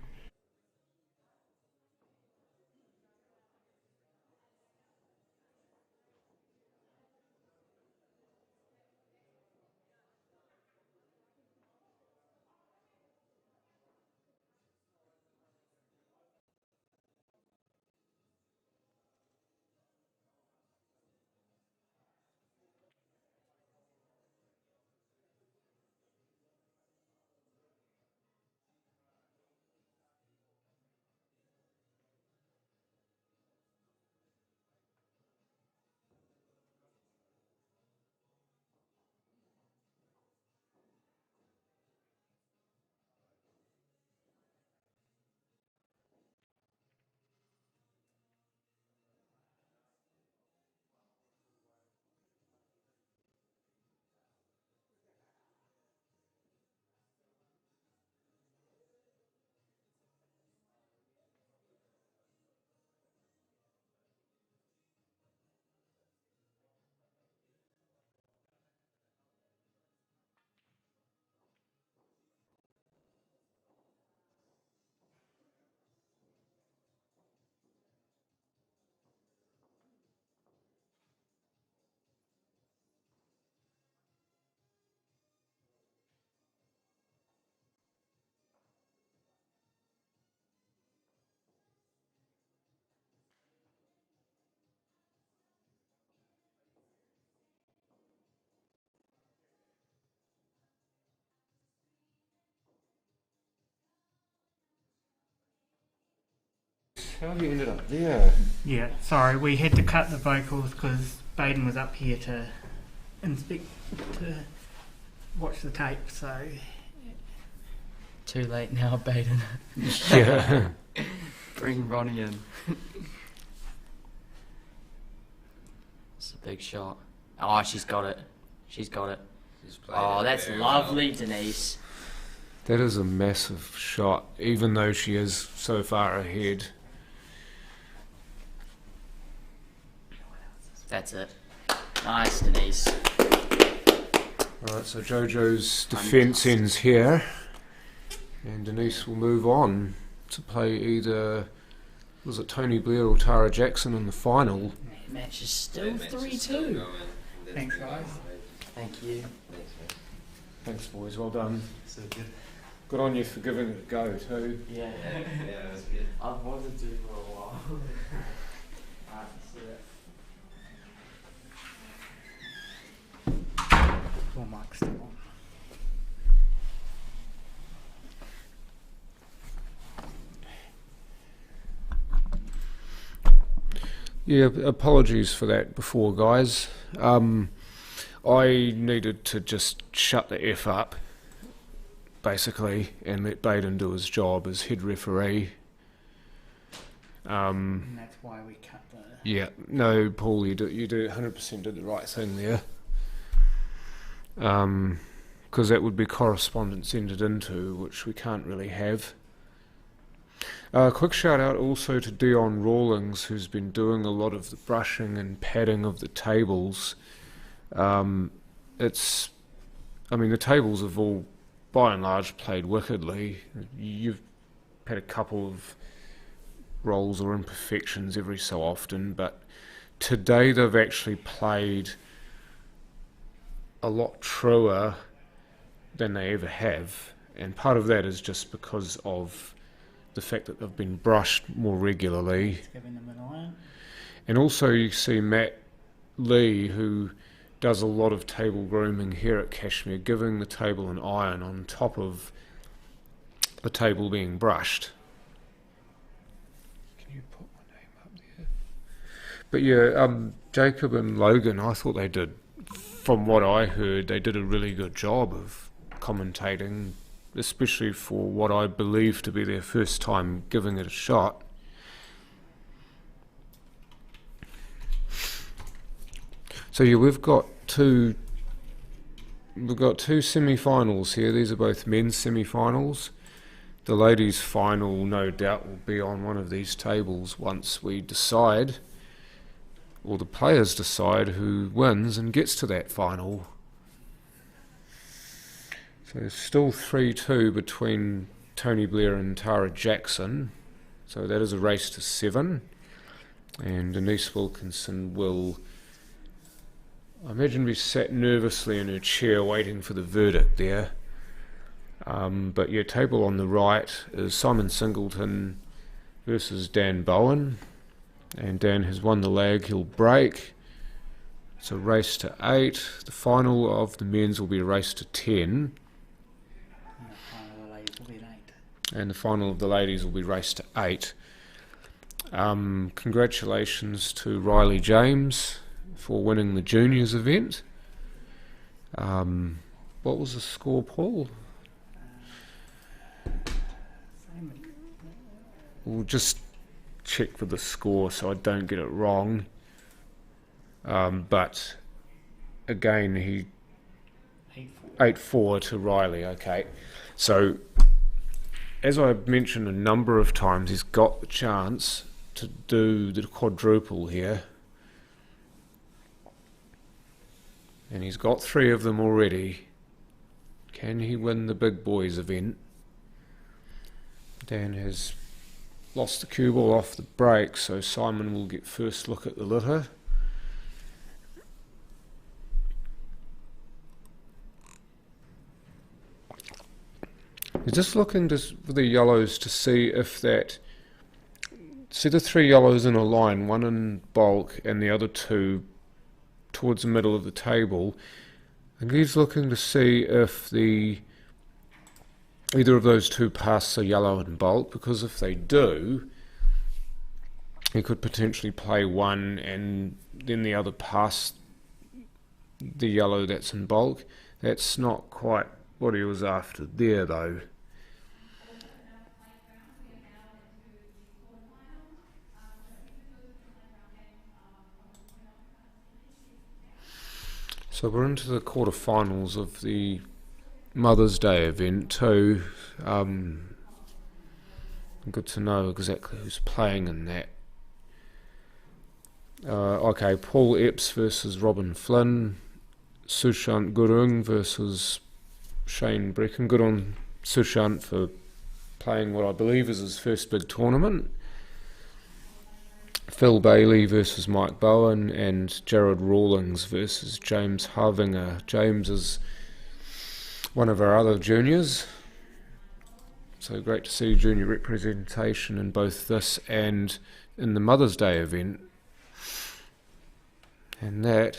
D: How have you ended up there?
C: Yeah, sorry, we had to cut the vocals because Baden was up here to inspect, to watch the tape, so
A: too late now, Baden.
D: Yeah.
A: Bring Ronnie in. It's a big shot. Oh, she's got it. She's got it.
B: She's played
A: Oh,
B: it
A: that's
B: very
A: lovely,
B: well.
A: Denise.
D: That is a massive shot, even though she is so far ahead.
A: That's it. Nice, Denise.
D: Alright, so Jojo's defence ends here, and Denise will move on to play either, was it Tony Blair or Tara Jackson in the final?
A: Match is still
B: That match is
A: 3-2.
B: still going. That's
C: Thanks,
B: been
C: guys.
A: Thank you.
B: Thanks, mate.
D: Thanks boys, well done.
A: So good.
D: Good on you for giving it a go too.
A: Yeah.
B: Yeah, that's good.
A: I've wanted to for a while. Alright, see it.
C: your mic's still on.
D: Yeah, apologies for that before, guys. I needed to just shut the F up, basically, and let Baden do his job as head referee.
C: And that's why we cut the...
D: Yeah, no, Paul, you do 100% did the right thing there. Because that would be correspondence entered into, which we can't really have. Quick shout out also to Dion Rawlings, who's been doing a lot of the brushing and padding of the tables. The tables have all, by and large, played wickedly. You've had a couple of rolls or imperfections every so often, but today they've actually played a lot truer than they ever have, and part of that is just because of the fact that they've been brushed more regularly.
C: Giving them an iron.
D: And also you see Matt Lee, who does a lot of table grooming here at Cashmere, giving the table an iron on top of the table being brushed. Can you put my name up there? But yeah, Jacob and Logan, I thought they did, from what I heard, they did a really good job of commentating, especially for what I believe to be their first time giving it a shot. So yeah, we've got two semi-finals here. These are both men's semi-finals. The ladies' final, no doubt, will be on one of these tables once we decide, or the players decide, who wins and gets to that final. So there's still 3-2 between Tony Blair and Tara Jackson. So that is a race to 7. And Denise Wilkinson will, I imagine, be sat nervously in her chair waiting for the verdict there. But your table on the right is Simon Singleton versus Dan Bowen. And Dan has won the leg, he'll break. It's a race to 8. The final of the men's will be a race to 10. And the final of the ladies will be race to 8. Congratulations to Riley James for winning the juniors event. What was the score, Paul? We'll just check for the score so I don't get it wrong. But again, he 8-4 to Riley. Okay, so as I've mentioned a number of times, he's got the chance to do the quadruple here. And he's got 3 of them already. Can he win the big boys event? Dan has lost the cue ball off the break, so Simon will get first look at the litter. He's just looking for the yellows to see if that... See the 3 yellows in a line, one in bulk and the other 2 towards the middle of the table. And he's looking to see if either of those 2 pass a yellow in bulk, because if they do, he could potentially play one and then the other pass the yellow that's in bulk. That's not quite what he was after there, though. So we're into the quarterfinals of the Mother's Day event too. Good to know exactly who's playing in that. Okay, Paul Epps versus Robin Flynn. Sushant Gurung versus Shane Brecken. Good on Sushant for playing what I believe is his first big tournament. Phil Bailey versus Mike Bowen, and Jared Rawlings versus James Harvinger. James is one of our other juniors, so great to see junior representation in both this and in the Mother's Day event. And that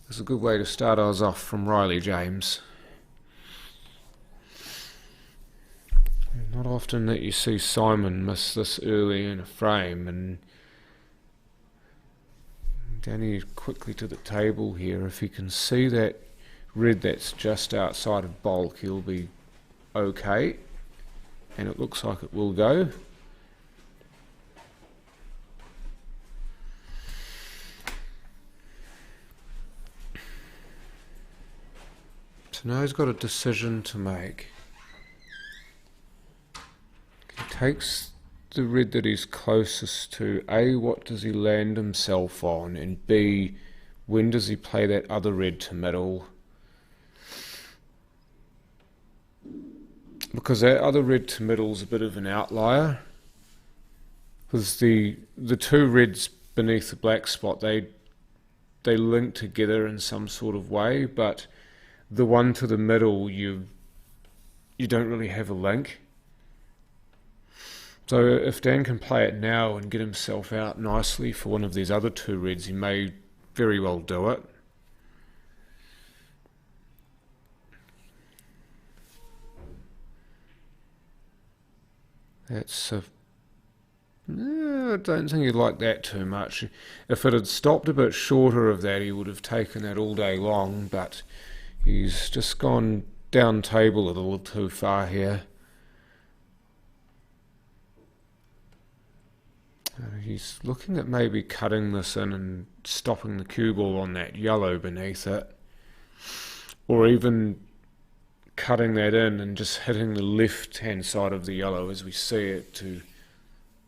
D: is a good way to start us off from Riley James. Not often that you see Simon miss this early in a frame, and Danny quickly to the table here. If he can see that red that's just outside of bulk, he'll be okay, and it looks like it will go. So now he's got a decision to make. He takes the red that he's closest to. A, what does he land himself on? And B, when does he play that other red to middle? Because that other red to middle is a bit of an outlier. Because the 2 reds beneath the black spot, they link together in some sort of way, but the one to the middle, you don't really have a link. So if Dan can play it now and get himself out nicely for one of these other 2 reds, he may very well do it. That's a... I don't think he'd like that too much. If it had stopped a bit shorter of that, he would have taken that all day long, but he's just gone down table a little too far here. He's looking at maybe cutting this in and stopping the cue ball on that yellow beneath it, or even cutting that in and just hitting the left hand side of the yellow as we see it to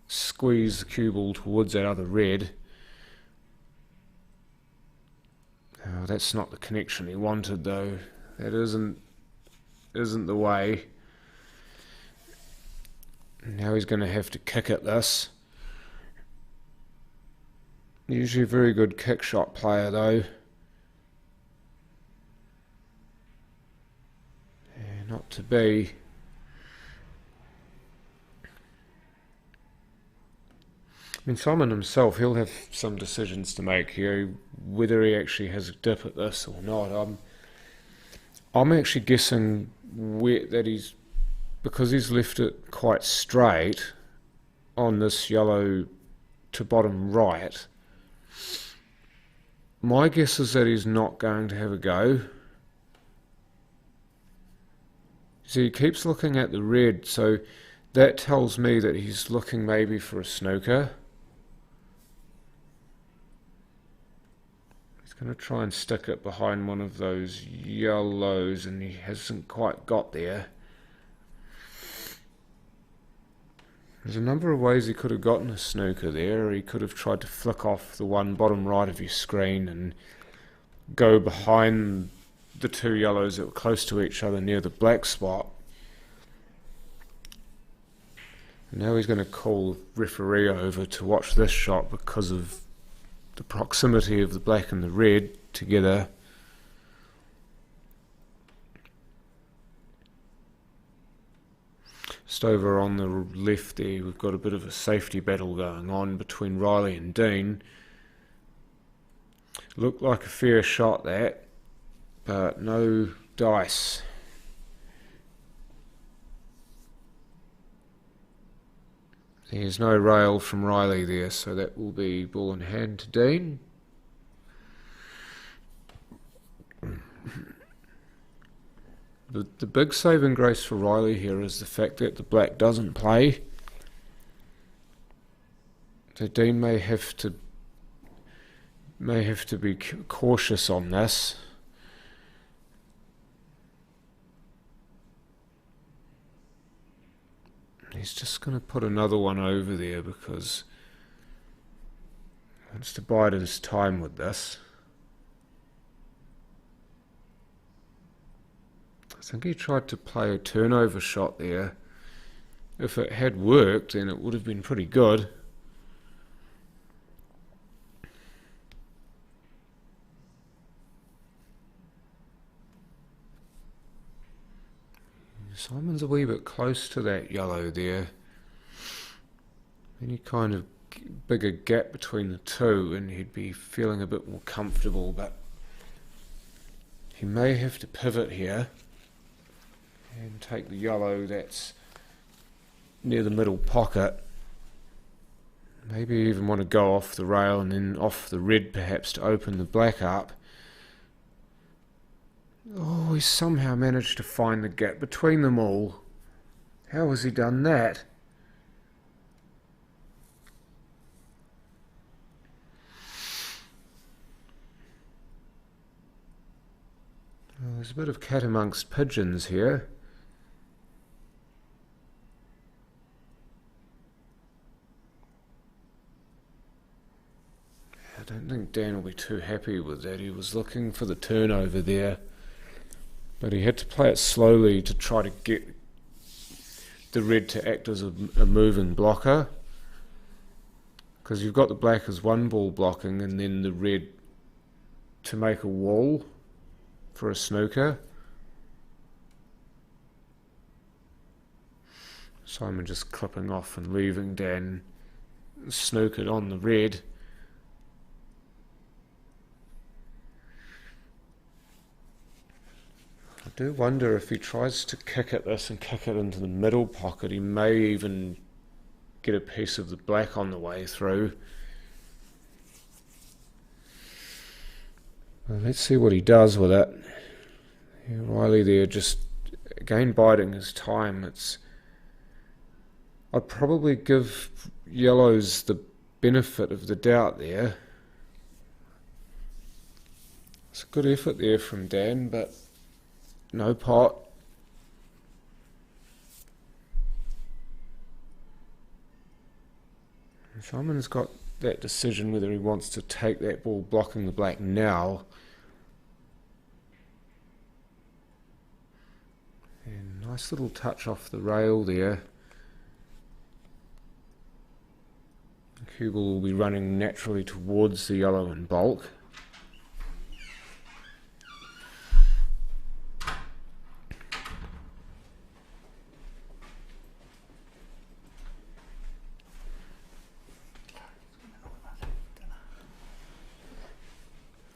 D: squeeze the cue ball towards that other red. Oh, that's not the connection he wanted though. That isn't the way. Now he's going to have to kick at this. Usually a very good kick shot player though. Yeah, not to be. I mean, Simon himself, he'll have some decisions to make here, whether he actually has a dip at this or not. I'm actually guessing that because he's left it quite straight on this yellow to bottom right. My guess is that he's not going to have a go. See, he keeps looking at the red, so that tells me that he's looking maybe for a snooker. He's going to try and stick it behind one of those yellows, and he hasn't quite got there. There's a number of ways he could have gotten a snooker there. He could have tried to flick off the one bottom right of your screen and go behind the two yellows that were close to each other near the black spot. And now he's going to call the referee over to watch this shot because of the proximity of the black and the red together. Just over on the left there, we've got a bit of a safety battle going on between Riley and Dean. Looked like a fair shot that, but no dice. There's no rail from Riley there, so that will be ball in hand to Dean. The big saving grace for Riley here is the fact that the black doesn't play. So Dean may have to be cautious on this. He's just going to put another one over there because he wants to bide his time with this. I think he tried to play a turnover shot there. If it had worked, then it would have been pretty good. Simon's a wee bit close to that yellow there. Any kind of bigger gap between the two and he'd be feeling a bit more comfortable, but he may have to pivot here and take the yellow that's near the middle pocket. Maybe even want to go off the rail and then off the red perhaps to open the black up. Oh, he somehow managed to find the gap between them all. How has he done that? Well, there's a bit of cat amongst pigeons here. I don't think Dan will be too happy with that. He was looking for the turnover there, but he had to play it slowly to try to get the red to act as a moving blocker, because you've got the black as one ball blocking and then the red to make a wall for a snooker. Simon just clipping off and leaving Dan snookered on the red. I do wonder if he tries to kick at this and kick it into the middle pocket, he may even get a piece of the black on the way through. Well, let's see what he does with it. Yeah, Riley there just again biding his time. I'd probably give yellows the benefit of the doubt there. It's a good effort there from Dan, but no pot. Simon's got that decision whether he wants to take that ball blocking the black now. And nice little touch off the rail there. Kugel will be running naturally towards the yellow in bulk.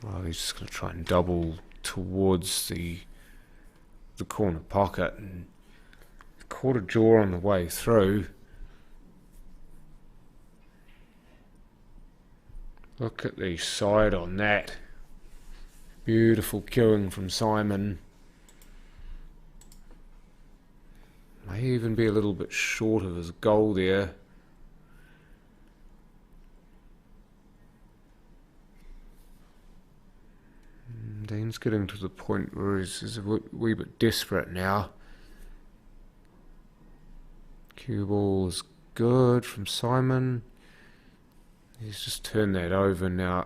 D: Well, he's just going to try and double towards the corner pocket and caught a jaw on the way through. Look at the side on that. Beautiful cueing from Simon. May even be a little bit short of his goal there. Dean's getting to the point where he's a wee bit desperate now. Cue ball is good from Simon. He's just turned that over now.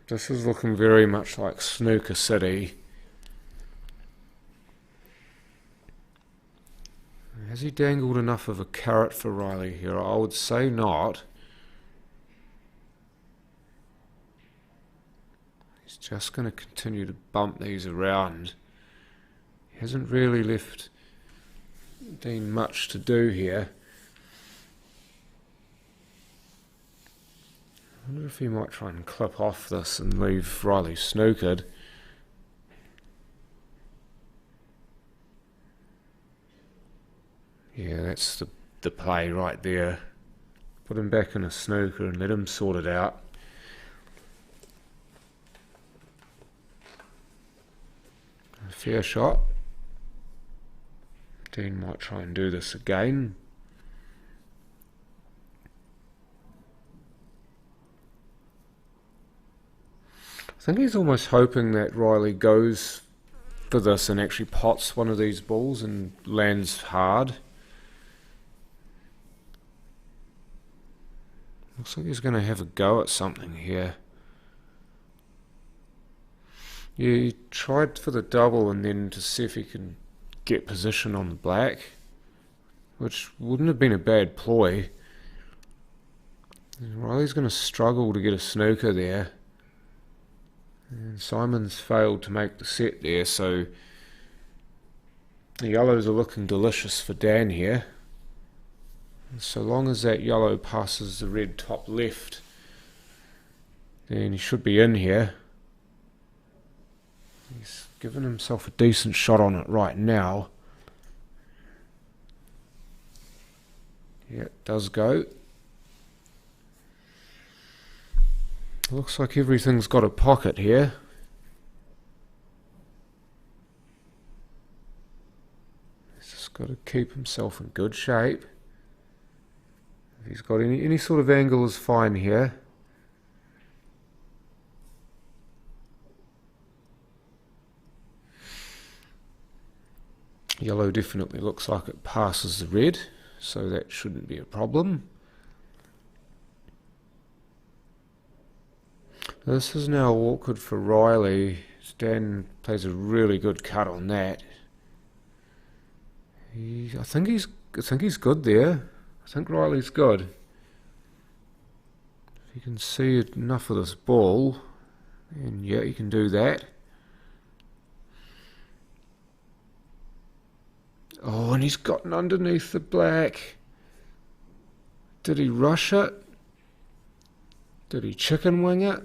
D: This is looking very much like Snooker City. Has he dangled enough of a carrot for Riley here? I would say not. He's just going to continue to bump these around. He hasn't really left Dean much to do here. I wonder if he might try and clip off this and leave Riley snookered. Yeah, that's the play right there. Put him back in a snooker and let him sort it out. A fair shot. Dean might try and do this again. I think he's almost hoping that Riley goes for this and actually pots one of these balls and lands hard. Looks like he's going to have a go at something here. Yeah, he tried for the double and then to see if he can get position on the black, which wouldn't have been a bad ploy. Riley's going to struggle to get a snooker there. And Simon's failed to make the set there, so the yellows are looking delicious for Dan here. And so long as that yellow passes the red top left, then he should be in here. He's given himself a decent shot on it right now. Yeah, it does go. Looks like everything's got a pocket here. He's just got to keep himself in good shape. If he's got any sort of angle is fine here. Yellow definitely looks like it passes the red, so that shouldn't be a problem. This is now awkward for Riley. Dan plays a really good cut on that. I think he's good there. I think Riley's good. If you can see enough of this ball, and yeah, you can do that. Oh, and he's gotten underneath the black. Did he rush it? Did he chicken wing it?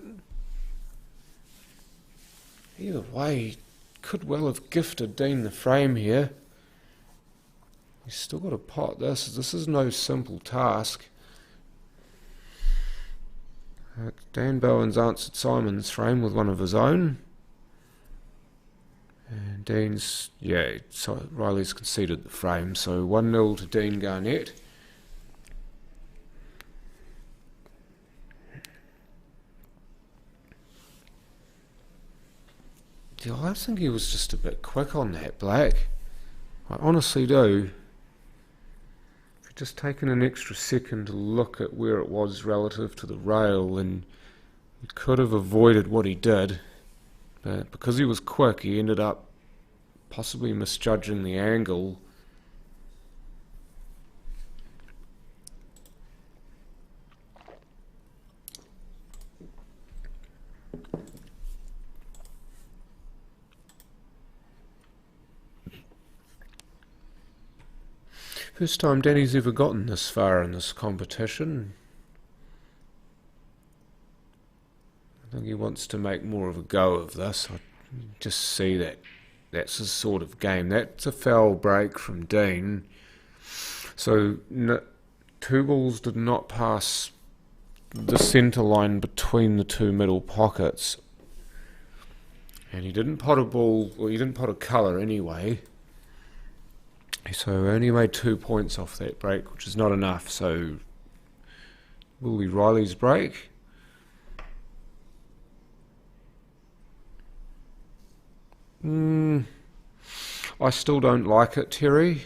D: Either way, he could well have gifted Dean the frame here. He's still got to pot this. This is no simple task. Dan Bowen's answered Simon's frame with one of his own. And Dean's, yeah, so Riley's conceded the frame, so 1-0 to Dean Garnett. Yeah, I think he was just a bit quick on that black. I honestly do. If you'd just taken an extra second to look at where it was relative to the rail, then he could have avoided what he did. But because he was quick, he ended up possibly misjudging the angle. First time Danny's ever gotten this far in this competition. I think he wants to make more of a go of this. I just see that that's his sort of game. That's a foul break from Dean. So two balls did not pass the centre line between the two middle pockets. And he didn't pot a ball, well, he didn't pot a colour anyway. So only made 2 points off that break, which is not enough. So will be Riley's break. I still don't like it, Terry.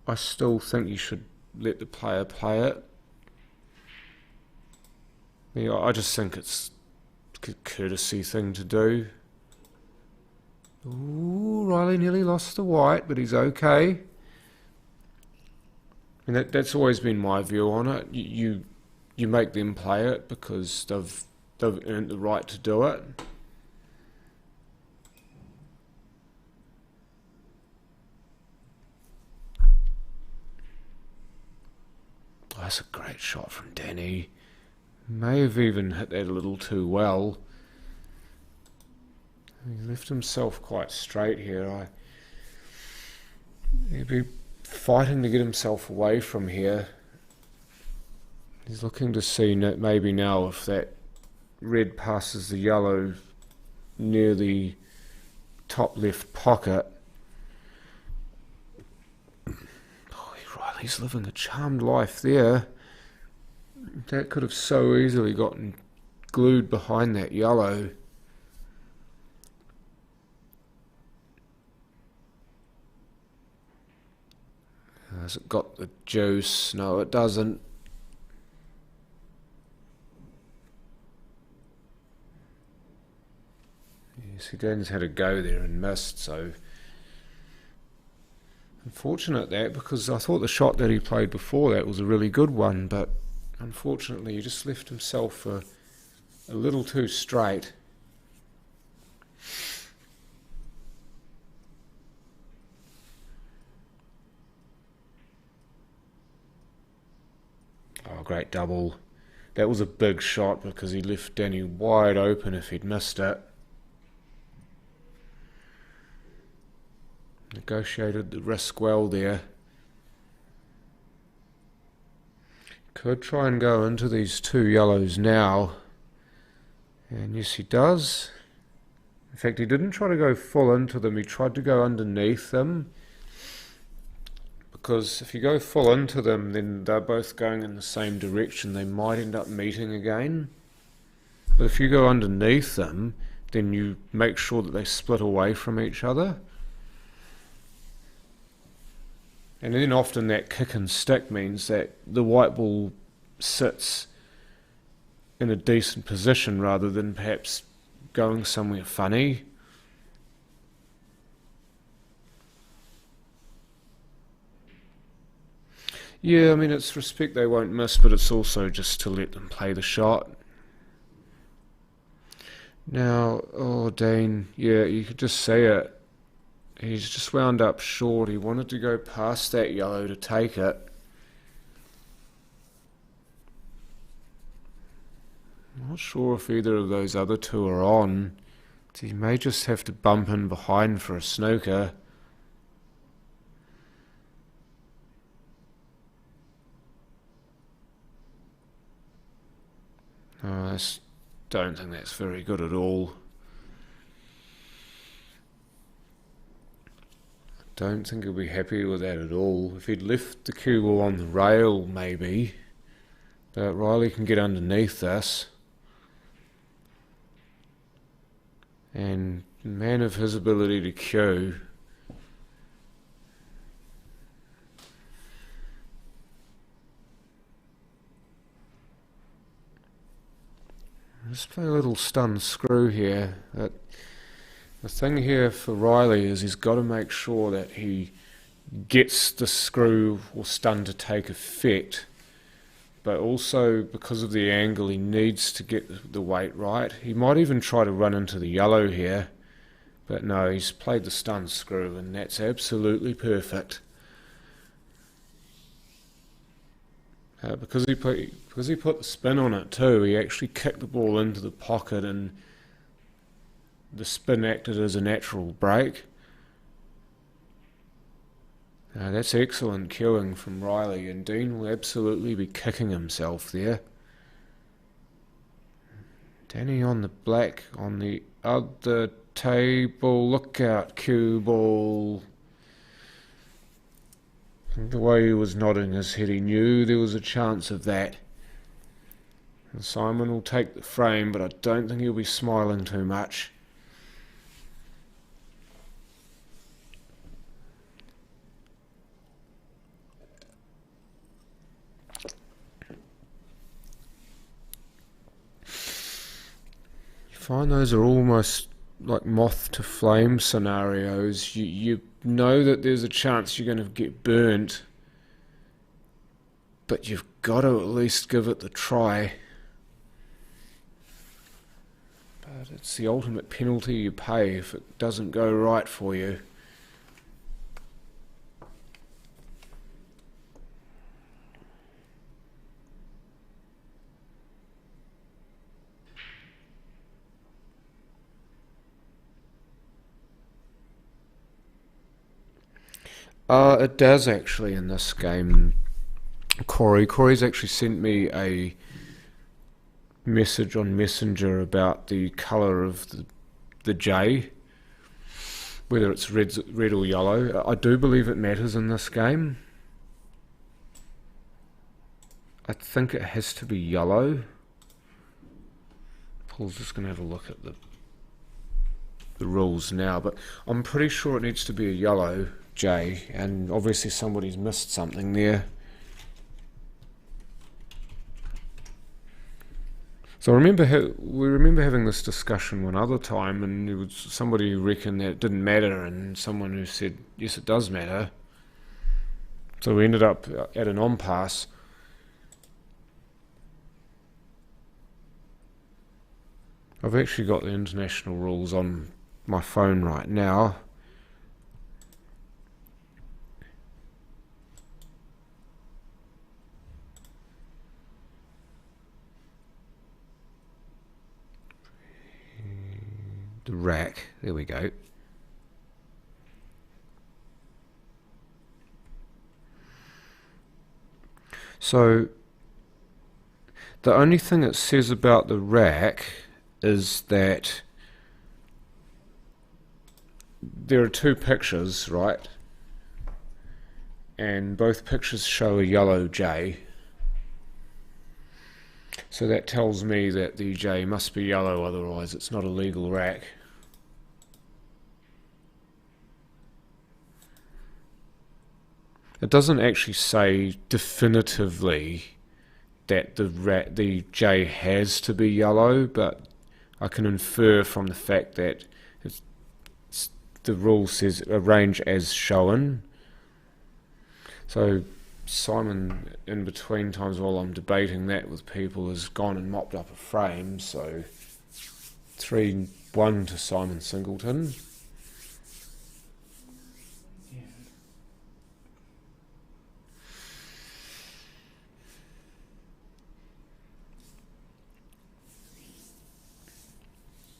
D: I still think you should let the player play it. Yeah, I just think it's a courtesy thing to do. Ooh, Riley nearly lost the white, but he's okay. And that's always been my view on it. You make them play it because they've earned the right to do it. Oh, that's a great shot from Danny. May have even hit that a little too well. He left himself quite straight here. He'd be fighting to get himself away from here. He's looking to see maybe now if that red passes the yellow near the top left pocket. Oh, Riley's living a charmed life there. That could have so easily gotten glued behind that yellow. Has it got the juice? No, it doesn't. Yes, he Dan's had a go there and missed, so unfortunate that, because I thought the shot that he played before that was a really good one, but unfortunately he just left himself a little too straight. Oh, great double. That was a big shot because he left Danny wide open if he'd missed it. Negotiated the risk well there. Could try and go into these two yellows now. And yes, he does. In fact, he didn't try to go full into them. He tried to go underneath them. Because if you go full into them, then they're both going in the same direction. They might end up meeting again. But if you go underneath them, then you make sure that they split away from each other. And then often that kick and stick means that the white ball sits in a decent position rather than perhaps going somewhere funny. Yeah, I mean, it's respect they won't miss, but it's also just to let them play the shot. Now, oh, Dean, yeah, you could just see it. He's just wound up short. He wanted to go past that yellow to take it. I'm not sure if either of those other two are on. So he may just have to bump in behind for a snooker. I don't think that's very good at all. Don't think he'll be happy with that at all. If he'd left the cue ball on the rail, maybe. But Riley can get underneath this. And man of his ability to cue. Just play a little stun screw here. The thing here for Riley is he's got to make sure that he gets the screw or stun to take effect, but also because of the angle he needs to get the weight right. He might even try to run into the yellow here, but no, he's played the stun screw and that's absolutely perfect. Because he put the spin on it too, he actually kicked the ball into the pocket and the spin acted as a natural break. That's excellent cueing from Riley, and Dean will absolutely be kicking himself there. Danny on the black on the other table. Look out, cue ball. The way he was nodding his head, he knew there was a chance of that. And Simon will take the frame, but I don't think he'll be smiling too much. You find those are almost like moth to flame scenarios. You know that there's a chance you're going to get burnt, but you've got to at least give it the try. But it's the ultimate penalty you pay if it doesn't go right for you. It does actually in this game. Corey's actually sent me a message on Messenger about the colour of the J, whether it's red or yellow. I do believe it matters in this game. I think it has to be yellow. Paul's just going to have a look at the rules now, but I'm pretty sure it needs to be a yellow J, and obviously somebody's missed something there. So we remember having this discussion one other time, and there was somebody who reckoned that it didn't matter, and someone who said yes, it does matter. So we ended up at an impasse. I've actually got the international rules on my phone right now. The rack, there we go. So the only thing it says about the rack is that there are two pictures, right? And both pictures show a yellow J. So that tells me that the J must be yellow, otherwise it's not a legal rack. It doesn't actually say definitively that the J has to be yellow, but I can infer from the fact that the rule says arrange as shown. So Simon, in between times while I'm debating that with people, has gone and mopped up a frame, so 3-1 to Simon Singleton.
C: Yeah.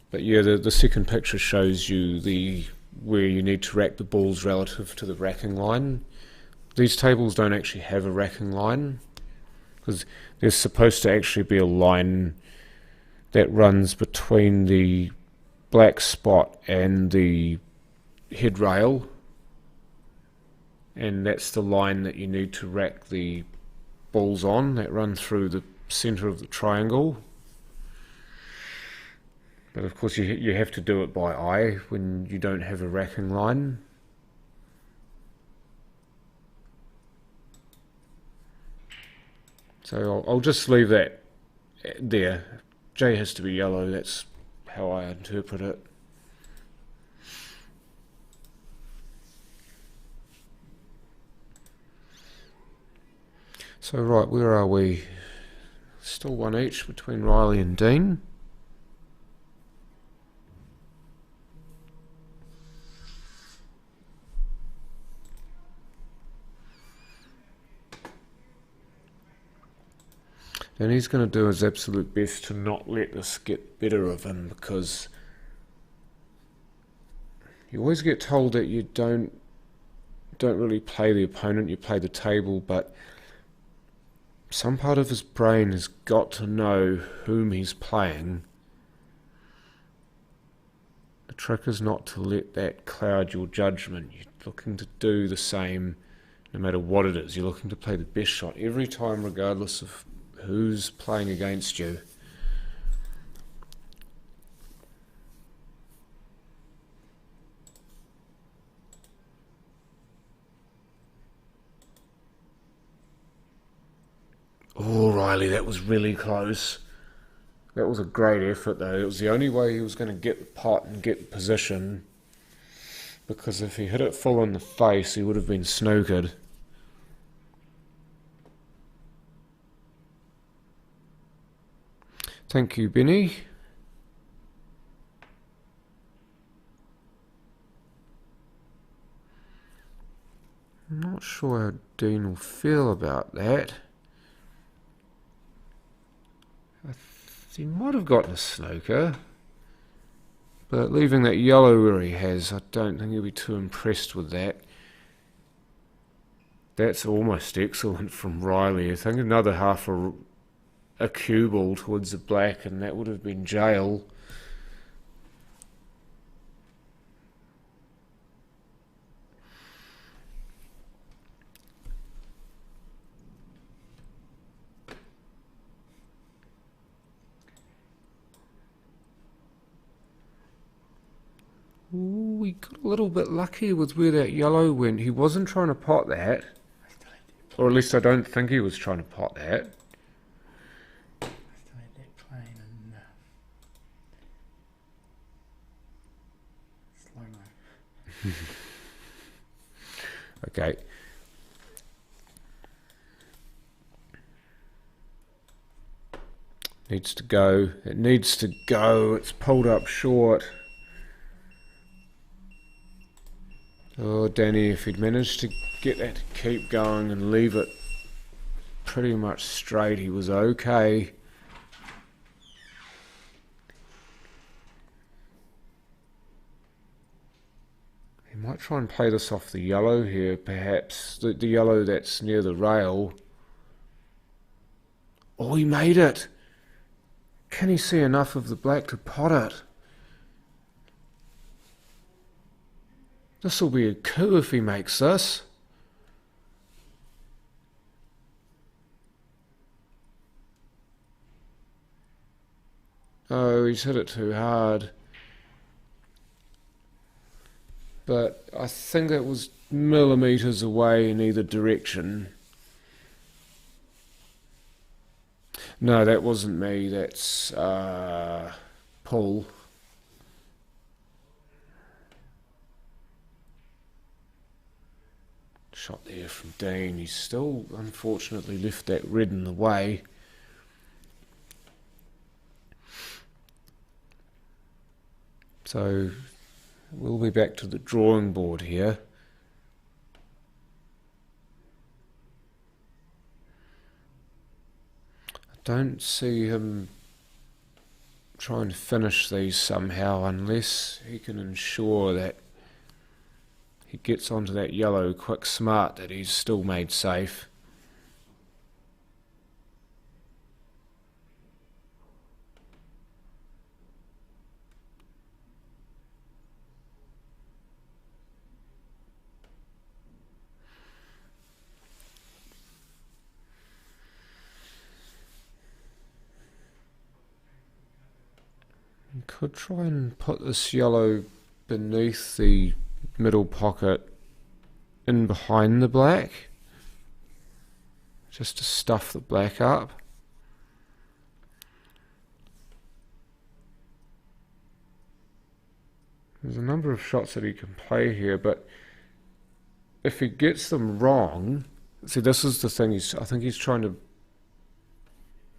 D: But yeah, the second picture shows you where you need to rack the balls relative to the racking line. These tables don't actually have a racking line, because there's supposed to actually be a line that runs between the black spot and the head rail, and that's the line that you need to rack the balls on, that run through the centre of the triangle. But of course you have to do it by eye when you don't have a racking line. So I'll just leave that there. J has to be yellow, that's how I interpret it. So right, where are we? Still one each between Riley and Dean. And he's going to do his absolute best to not let this get better of him, because you always get told that you don't really play the opponent, you play the table, but some part of his brain has got to know whom he's playing. The trick is not to let that cloud your judgment. You're looking to do the same no matter what it is. You're looking to play the best shot every time, regardless of who's playing against you. Oh, Riley, that was really close. That was a great effort, though. It was the only way he was going to get the pot and get the position, because if he hit it full in the face, he would have been snookered. Thank you, Benny. I'm not sure how Dean will feel about that. He might have gotten a snooker, but leaving that yellow where he has, I don't think he'll be too impressed with that. That's almost excellent from Riley. I think another half a cue ball towards the black, and that would have been jail. Ooh, we got a little bit lucky with where that yellow went. He wasn't trying to pot that. Or at least I don't think he was trying to pot that. Okay. Needs to go. It needs to go. It's pulled up short. Oh, Danny, if he'd managed to get that to keep going and leave it pretty much straight, he was okay. He might try and play this off the yellow here, perhaps. The yellow that's near the rail. Oh, he made it! Can he see enough of the black to pot it? This will be a coup if he makes this. Oh, he's hit it too hard. But I think it was millimetres away in either direction. No, that wasn't me. That's Paul. Shot there from Dean. He's still, unfortunately, left that red in the way. So we'll be back to the drawing board here. I don't see him trying to finish these somehow unless he can ensure that he gets onto that yellow quick smart that he's still made safe. Could try and put this yellow beneath the middle pocket in behind the black, just to stuff the black up. There's a number of shots that he can play here, but if he gets them wrong, see, this is the thing, I think he's trying to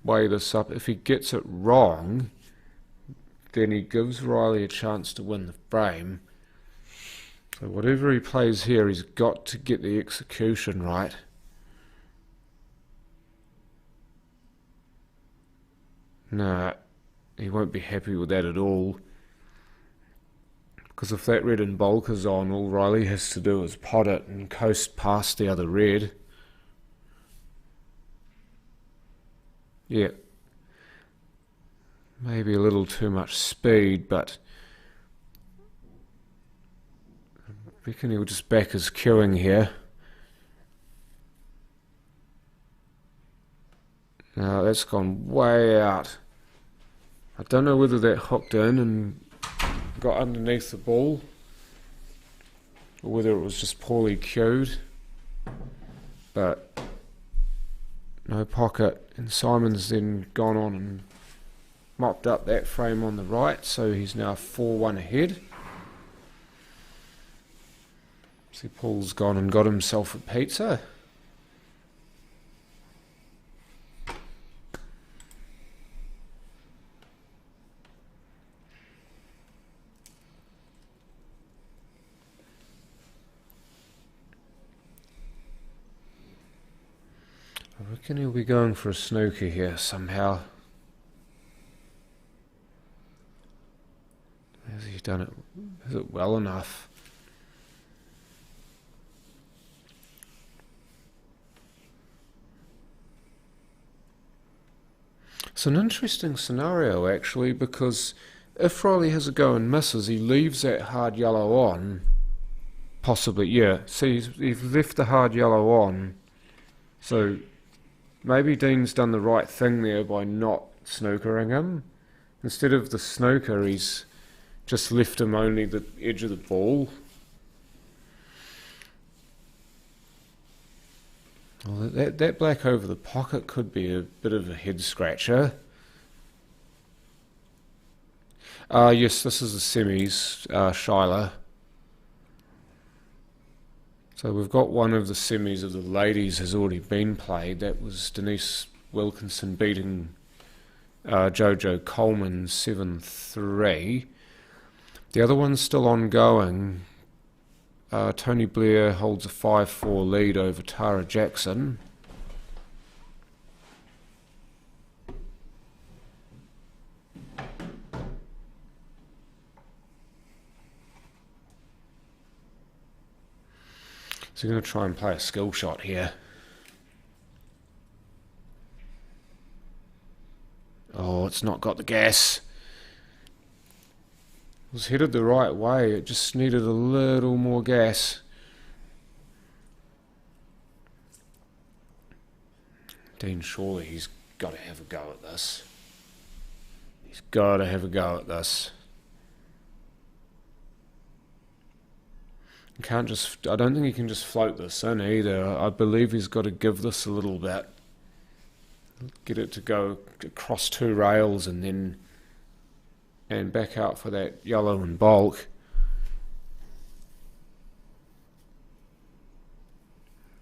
D: weigh this up. If he gets it wrong, then he gives Riley a chance to win the frame. So whatever he plays here, he's got to get the execution right. Nah, he won't be happy with that at all. Because if that red in bulk is on, all Riley has to do is pot it and coast past the other red. Yeah. Maybe a little too much speed, but I reckon he'll just back his queuing here. Now that's gone way out. I don't know whether that hooked in and got underneath the ball, or whether it was just poorly cued, but no pocket, and Simon's then gone on and mopped up that frame on the right, so he's now 4-1 ahead. See, Paul's gone and got himself a pizza. I reckon he'll be going for a snooker here somehow. Has he done it? Is it well enough? It's an interesting scenario actually, because if Riley has a go and misses, he leaves that hard yellow on. Possibly, yeah. See, he's left the hard yellow on. So maybe Dean's done the right thing there by not snookering him. Instead of the snooker, he's just left him only the edge of the ball. Well, that black over the pocket could be a bit of a head scratcher. Yes, this is the semis, Shyla. So we've got one of the semis of the ladies has already been played. That was Denise Wilkinson beating Jojo Coleman 7-3. The other one's still ongoing. Tony Blair holds a 5-4 lead over Tara Jackson. So we're going to try and play a skill shot here. Oh, it's not got the gas. It was headed the right way, it just needed a little more gas. Dean, surely he's got to have a go at this. He's got to have a go at this. He can't just, I don't think he can just float this in either. I believe he's got to give this a little bit. Get it to go across two rails and then back out for that yellow in bulk.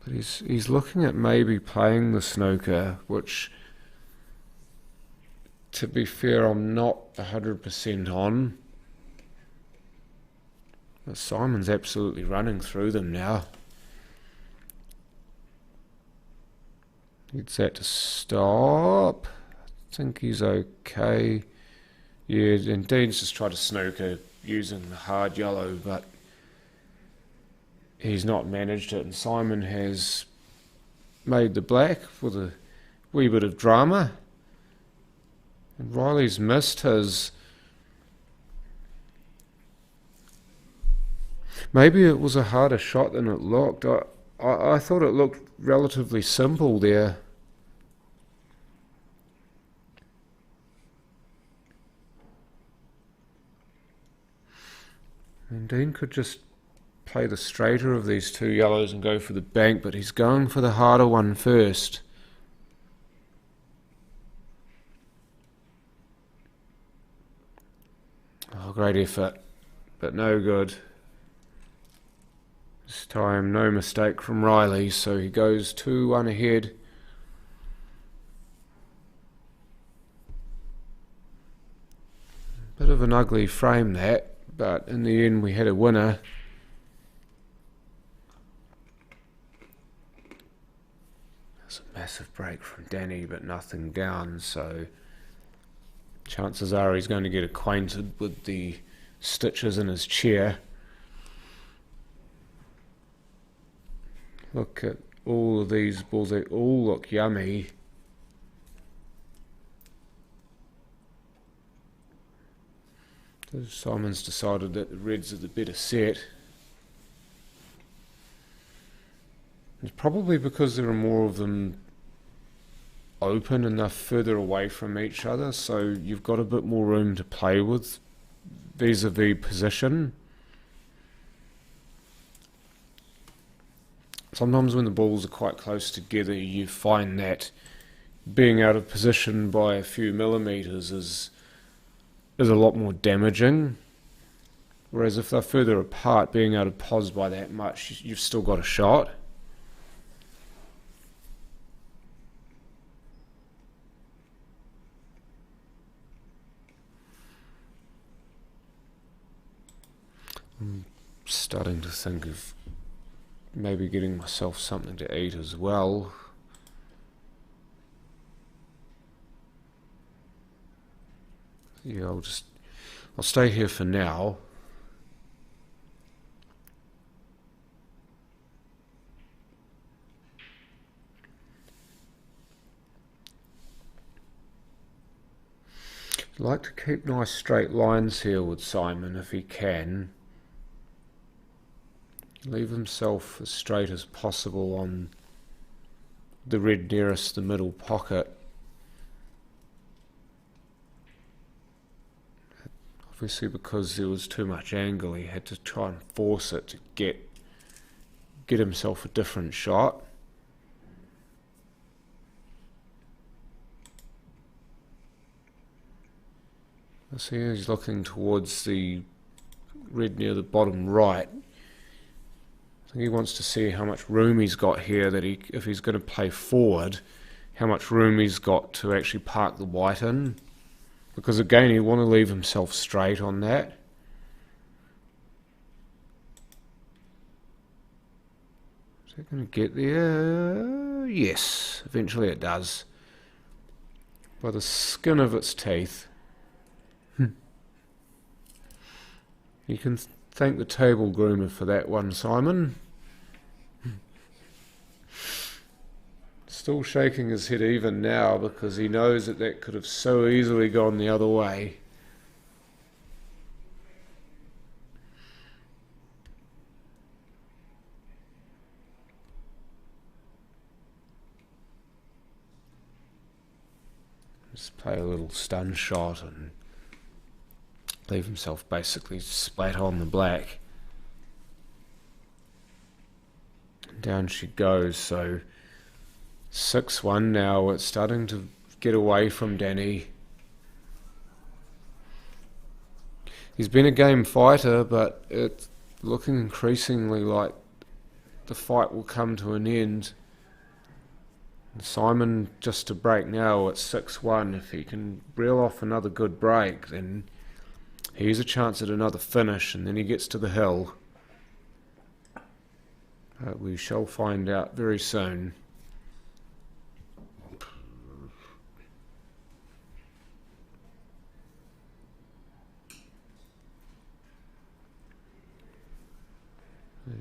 D: But he's looking at maybe playing the snooker, which, to be fair, I'm not 100% on. But Simon's absolutely running through them now. Needs that to stop. I think he's okay. Yeah, and Dean's just tried to snooker using the hard yellow, but he's not managed it. And Simon has made the black with a wee bit of drama. And Riley's missed his. Maybe it was a harder shot than it looked. I thought it looked relatively simple there. And Dean could just play the straighter of these two yellows and go for the bank, but he's going for the harder one first. Oh, great effort, but no good. This time no mistake from Riley, so he goes 2-1 ahead. Bit of an ugly frame that, but in the end we had a winner. That's a massive break from Danny, but nothing down, so chances are he's going to get acquainted with the stitches in his chair. Look at all of these balls, they all look yummy. So Simon's decided that the reds are the better set. It's probably because there are more of them open enough further away from each other, so you've got a bit more room to play with vis-a-vis position. Sometimes when the balls are quite close together, you find that being out of position by a few millimetres is a lot more damaging. Whereas if they're further apart, being out of pos by that much, you've still got a shot. I'm starting to think of maybe getting myself something to eat as well. Yeah, I'll stay here for now. I'd like to keep nice straight lines here with Simon if he can. Leave himself as straight as possible on the red nearest the middle pocket. Obviously because there was too much angle, he had to try and force it to get himself a different shot. I see he's looking towards the red near the bottom right. I think he wants to see how much room he's got here, that if he's going to play forward, how much room he's got to actually park the white in. Because again, he'll want to leave himself straight on that. Is it going to get there? Yes, eventually it does. By the skin of its teeth. You can thank the table groomer for that one, Simon. Still shaking his head even now because he knows that could have so easily gone the other way. Just play a little stun shot and leave himself basically splat on the black. And down she goes, so 6-1 now. It's starting to get away from Danny. He's been a game fighter, but it's looking increasingly like the fight will come to an end. And Simon just to break now at 6-1. If he can reel off another good break, then he has a chance at another finish, and then he gets to the hill. We shall find out very soon.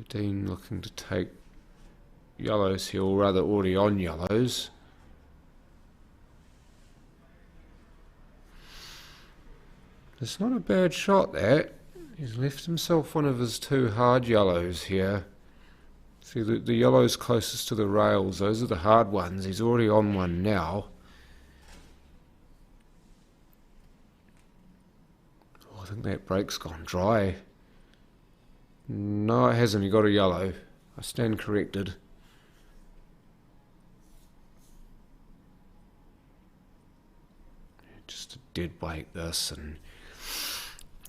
D: Dean looking to take yellows here, or rather already on yellows. It's not a bad shot, that. He's left himself one of his two hard yellows here. See, the yellows closest to the rails, those are the hard ones. He's already on one now. Oh, I think that break's gone dry. No, it hasn't. He got a yellow. I stand corrected. Just a dead weight this, and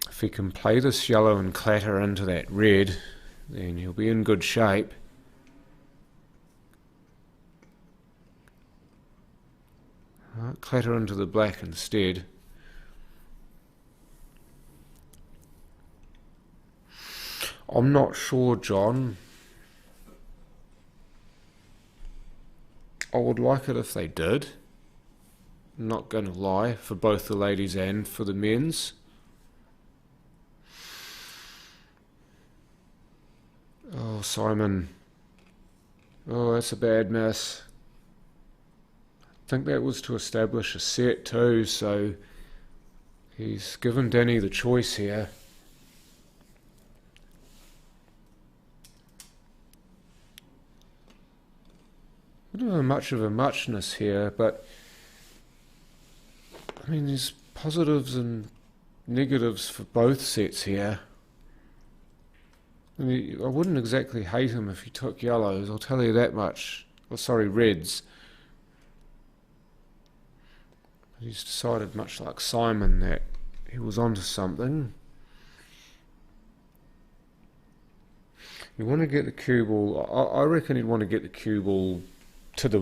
D: if he can play this yellow and clatter into that red, then he'll be in good shape. Clatter into the black instead. I'm not sure, John. I would like it if they did. Not going to lie, for both the ladies and for the men's. Oh, Simon. Oh, that's a bad miss. I think that was to establish a set too, so he's given Danny the choice here. I don't know much of a muchness here, but I mean there's positives and negatives for both sets here. I mean, I wouldn't exactly hate him if he took yellows, I'll tell you that much. Oh, sorry, reds. He's decided, much like Simon, that he was onto something. You want to get the cue ball. I reckon he'd want to get the cue ball to the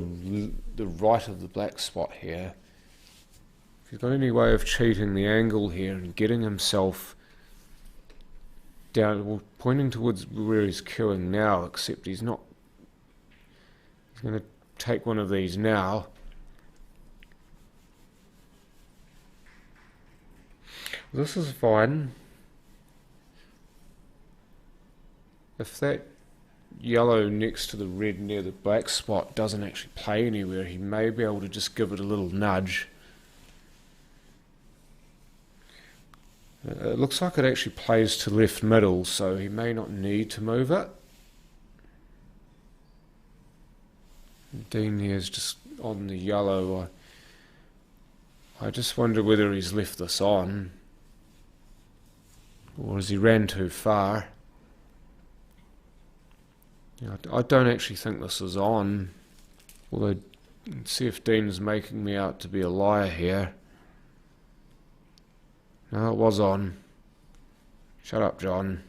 D: right of the black spot here. If he's got any way of cheating the angle here and getting himself down, well, pointing towards where he's queuing now, except he's not. He's going to take one of these now. This is fine. If that yellow next to the red near the black spot doesn't actually play anywhere, he may be able to just give it a little nudge. It looks like it actually plays to left middle, so he may not need to move it. Dean here is just on the yellow. I just wonder whether he's left this on, or has he ran too far. I don't actually think this is on, although see if Dean's making me out to be a liar here. No, it was on. Shut up, John.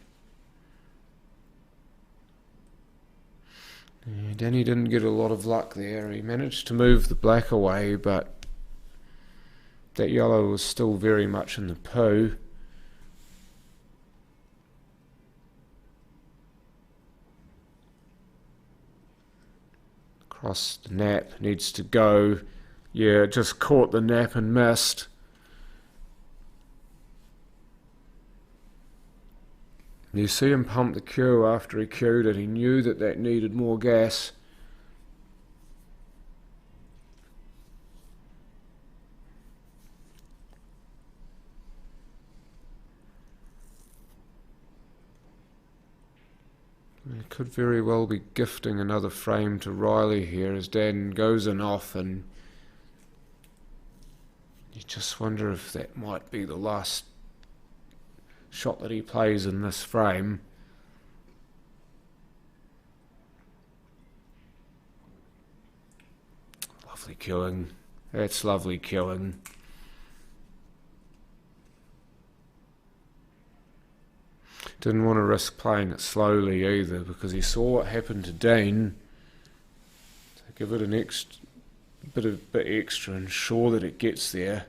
D: Yeah, Danny didn't get a lot of luck there. He managed to move the black away, but that yellow was still very much in the poo. Across the nap, needs to go. Yeah, just caught the nap and missed. You see him pump the cue after he cued it. He knew that that needed more gas. He could very well be gifting another frame to Riley here as Dan goes in off, and you just wonder if that might be the last shot that he plays in this frame. Lovely queuing. That's lovely queuing. Didn't want to risk playing it slowly either, because he saw what happened to Dean. So give it an bit extra, ensure that it gets there.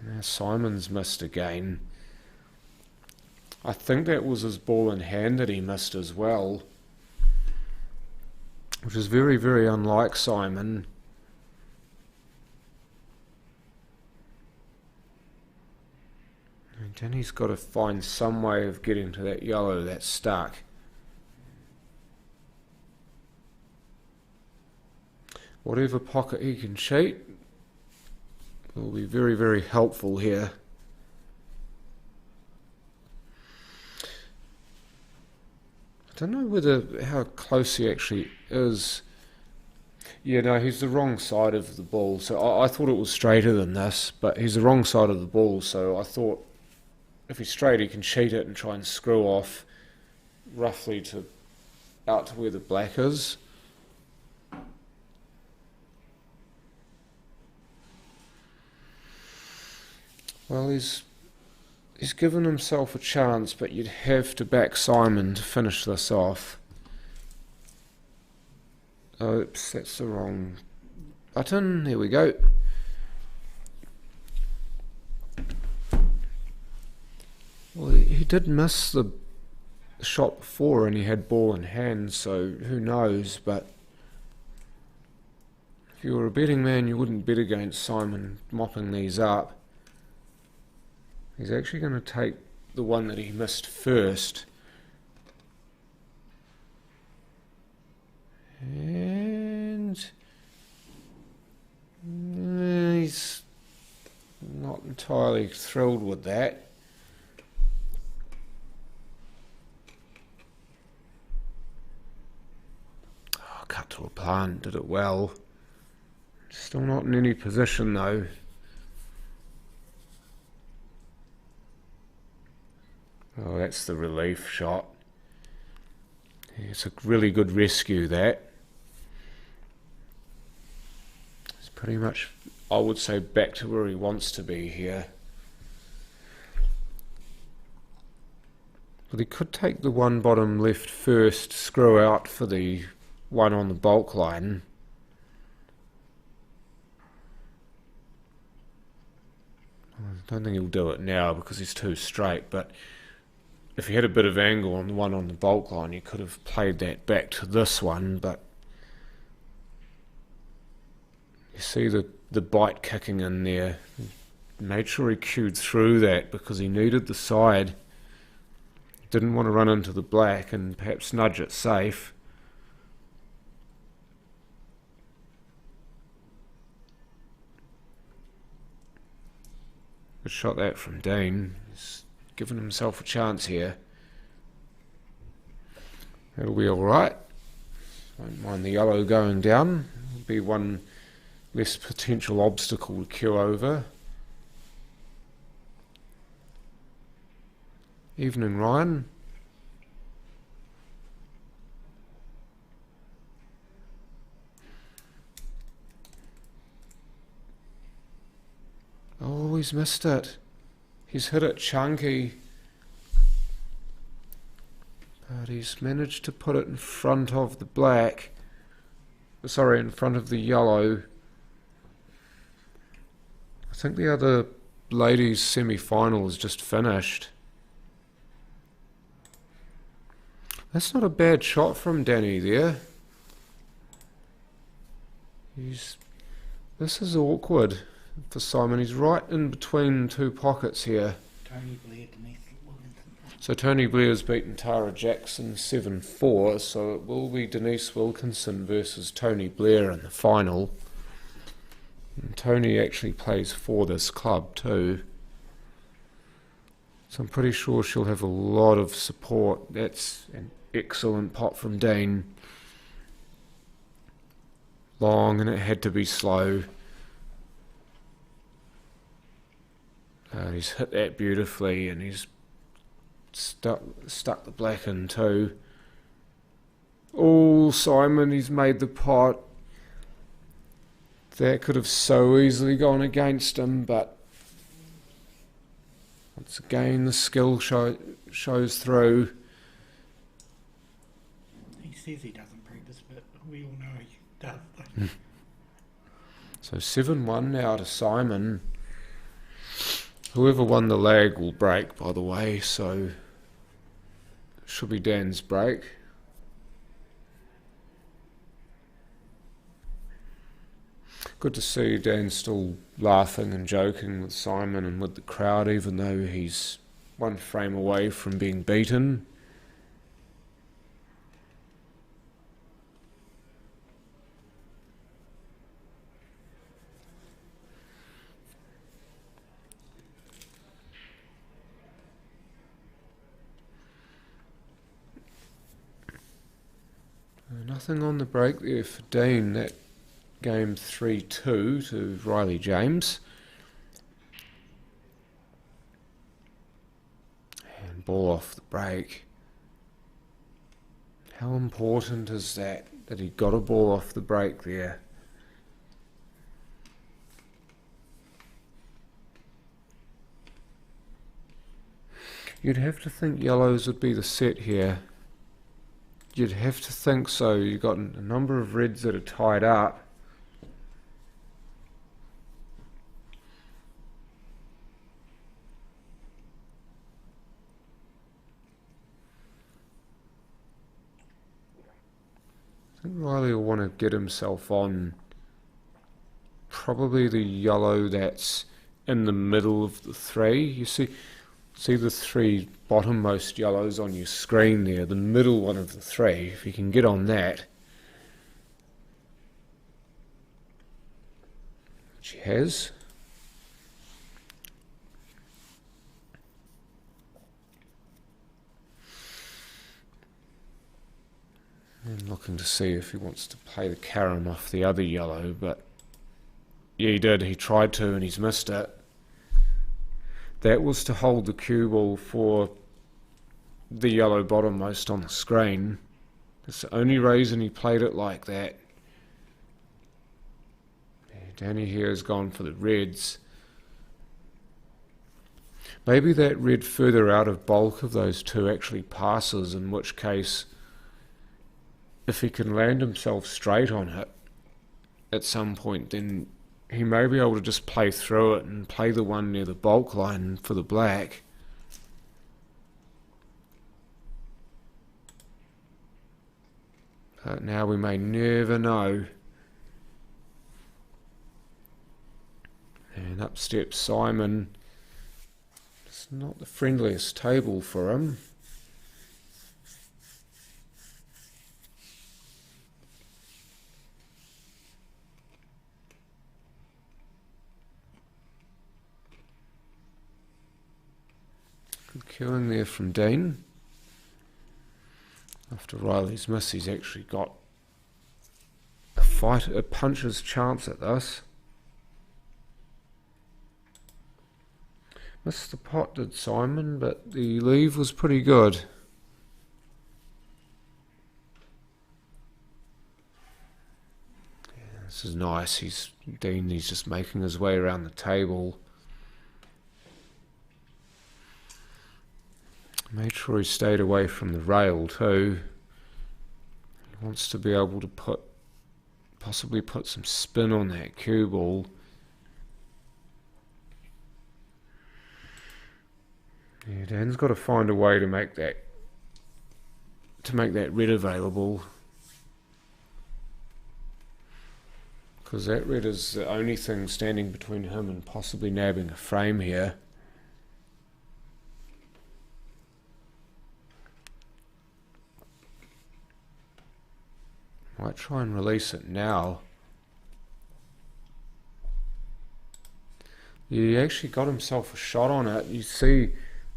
D: Now Simon's missed again. I think that was his ball in hand that he missed as well, which is very, very unlike Simon. And Danny's got to find some way of getting to that yellow that's stuck. Whatever pocket he can cheat will be very, very helpful here. I don't know how close he actually is. Yeah, no, he's the wrong side of the ball. So I thought it was straighter than this, but he's the wrong side of the ball. So I thought if he's straight, he can cheat it and try and screw off roughly out to where the black is. Well, he's given himself a chance, but you'd have to back Simon to finish this off. Oops, that's the wrong button. There we go. Well, he did miss the shot before and he had ball in hand, so who knows, but if you were a betting man, you wouldn't bet against Simon mopping these up. He's actually going to take the one that he missed first. And he's not entirely thrilled with that. Oh, cut to a plant, did it well. Still not in any position though. Oh, that's the relief shot. It's a really good rescue, that. It's pretty much, I would say, back to where he wants to be here. But he could take the one bottom left first, screw out for the one on the bulk line. I don't think he'll do it now because he's too straight, but if he had a bit of angle on the one on the bulk line, he could have played that back to this one, but you see the bite kicking in there. Made sure he cued through that because he needed the side. Didn't want to run into the black and perhaps nudge it safe. Good shot that from Dean. He's given himself a chance here. That'll be alright. Don't mind the yellow going down. It'll be one less potential obstacle to queue over. Evening, Ryan. Oh, he's missed it. He's hit it chunky. But he's managed to put it in front of the black. Sorry, in front of the yellow. I think the other ladies' semi-final is just finished. That's not a bad shot from Danny there. This is awkward for Simon. He's right in between two pockets here.
C: Tony Blair, Denise Wilkinson.
D: So Tony Blair's beaten Tara Jackson 7-4, so it will be Denise Wilkinson versus Tony Blair in the final. And Tony actually plays for this club too. So I'm pretty sure she'll have a lot of support. That's an excellent pot from Dean. Long, and it had to be slow. He's hit that beautifully, and he's stuck the black in too. Oh, Simon, he's made the pot. That could have so easily gone against him, but once again the skill shows through.
C: He says he doesn't practice, but we all know he does.
D: So 7-1 now to Simon. Whoever won the lag will break, by the way, so should be Dan's break. Good to see Dan still laughing and joking with Simon and with the crowd, even though he's one frame away from being beaten. Nothing on the break there for Dean. That game 3-2 to Riley James. ball off the break. How important is that he got a ball off the break there? You'd have to think yellows would be the set here. You'd have to think so. You've got a number of reds that are tied up. I think Riley will want to get himself on probably the yellow that's in the middle of the three. You see the three bottommost yellows on your screen there, the middle one of the three. If you can get on that, which he has. And looking to see if he wants to play the carom off the other yellow, but yeah, he did. He tried to and he's missed it. That was to hold the cue ball for the yellow bottommost on the screen. That's the only reason he played it like that. Danny here has gone for the reds. Maybe that red further out of bulk of those two actually passes, in which case, if he can land himself straight on it at some point, then he may be able to just play through it and play the one near the bulk line for the black. But now we may never know. And up steps Simon. It's not the friendliest table for him. Good queuing there from Dean. After Riley's miss, he's actually got a puncher's chance at this. Missed the pot, did Simon, but the leave was pretty good. Yeah, this is nice. He's just making his way around the table. Made sure he stayed away from the rail too. He wants to be able to possibly put some spin on that cue ball. Yeah, Dan's got to find a way to make that red available, because that red is the only thing standing between him and possibly nabbing a frame here. Might try and release it now. He actually got himself a shot on it. You see,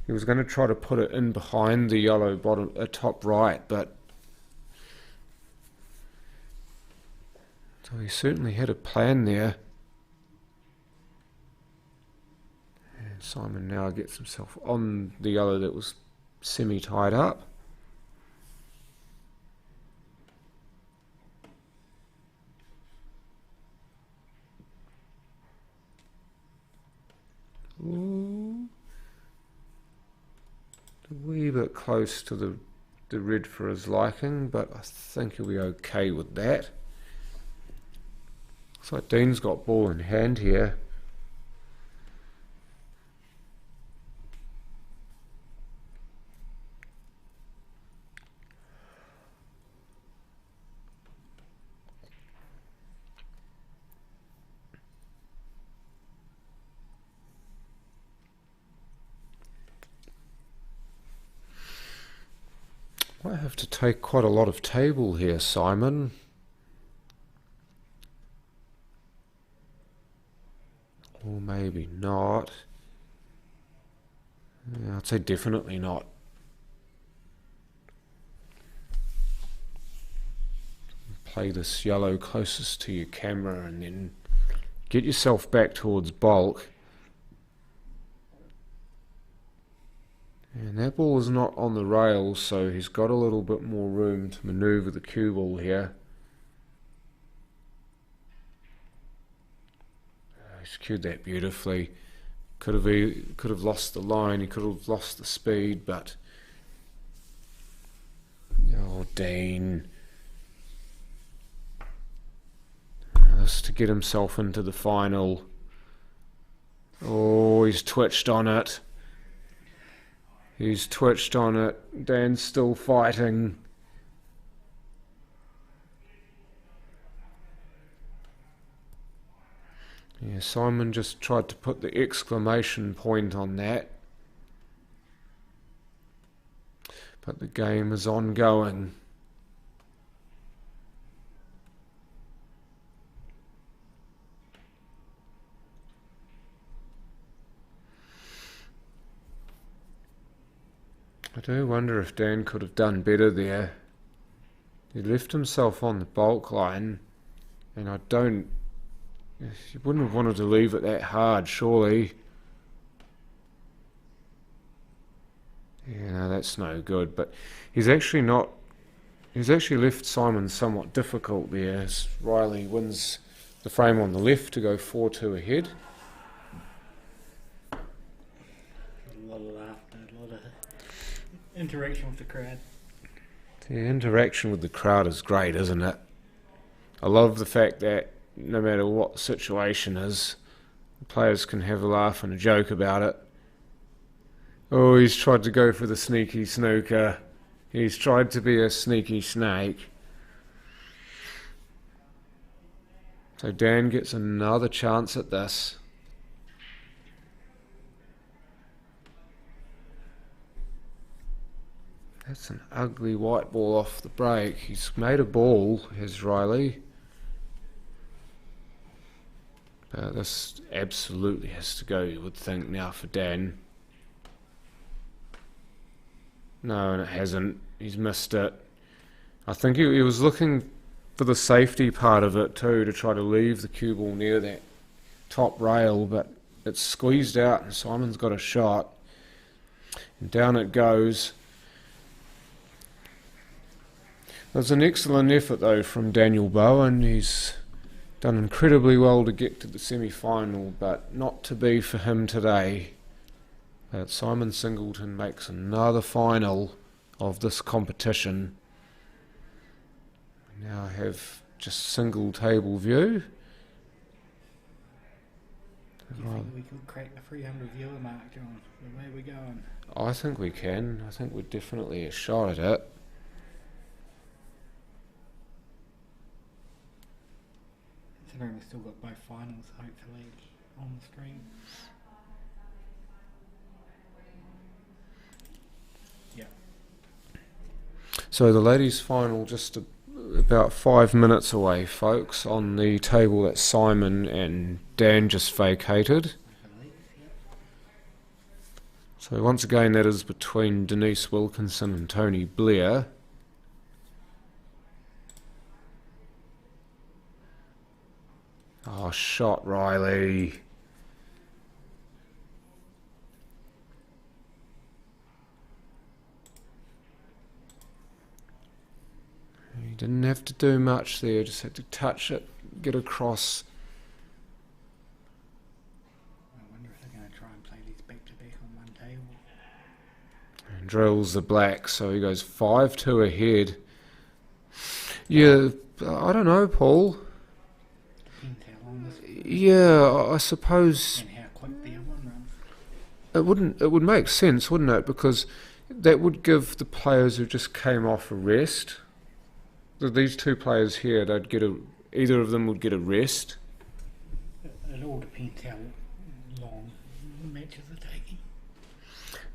D: he was going to try to put it in behind the yellow bottom, top right, but so he certainly had a plan there. And Simon now gets himself on the yellow that was semi-tied up. Ooh. A wee bit close to the red for his liking, but I think he'll be okay with that. Looks like Dean's got ball in hand here. Might have to take quite a lot of table here, Simon. Or maybe not. Yeah, I'd say definitely not. Play this yellow closest to your camera and then get yourself back towards bulk. And that ball is not on the rails, so he's got a little bit more room to manoeuvre the cue ball here. He's cued that beautifully. Could have lost the line, he could have lost the speed, but oh, Dean. This to get himself into the final. Oh, he's twitched on it. He's twitched on it. Dan's still fighting. Yeah, Simon just tried to put the exclamation point on that. But the game is ongoing. I do wonder if Dan could have done better there. He left himself on the bulk line, and you wouldn't have wanted to leave it that hard, surely. Yeah, no, that's no good, but he's actually left Simon somewhat difficult there, as Riley wins the frame on the left to go 4-2 ahead.
C: A lot of laughter, a lot of interaction with the crowd.
D: The interaction with the crowd is great, isn't it? I love the fact that no matter what the situation is, the players can have a laugh and a joke about it. Oh, he's tried to go for the sneaky snooker. He's tried to be a sneaky snake. So Dan gets another chance at this. That's an ugly white ball off the break. He's made a ball, has Riley. But this absolutely has to go, you would think, now for Dan. No, and it hasn't. He's missed it. I think he was looking for the safety part of it too, to try to leave the cue ball near that top rail, but it's squeezed out and Simon's got a shot. And down it goes. There's an excellent effort though from Daniel Bowen. He's done incredibly well to get to the semi-final, but not to be for him today. But Simon Singleton makes another final of this competition. We now have just single table view.
C: Do you think we could crack the 300 viewer mark, John? Where are we going?
D: I think we can. I think we're definitely a shot at it.
C: Considering we've still got both finals, hopefully, on the screen. Yeah.
D: So the ladies' final just about 5 minutes away, folks, on the table that Simon and Dan just vacated. So once again, that is between Denise Wilkinson and Tony Blair. Oh, shot Riley. He didn't have to do much there, just had to touch it, get across.
C: I wonder if they're going to try and play these back to back on one table.
D: And drills the black, so he goes 5-2 ahead. Yeah, I don't know, Paul.
C: Depends how long this
D: Yeah, I suppose
C: and how quick the other one runs.
D: it would make sense, wouldn't it? Because that would give the players who just came off a rest. These two players here, either of them would get a rest.
C: It all depends how long matches are taking.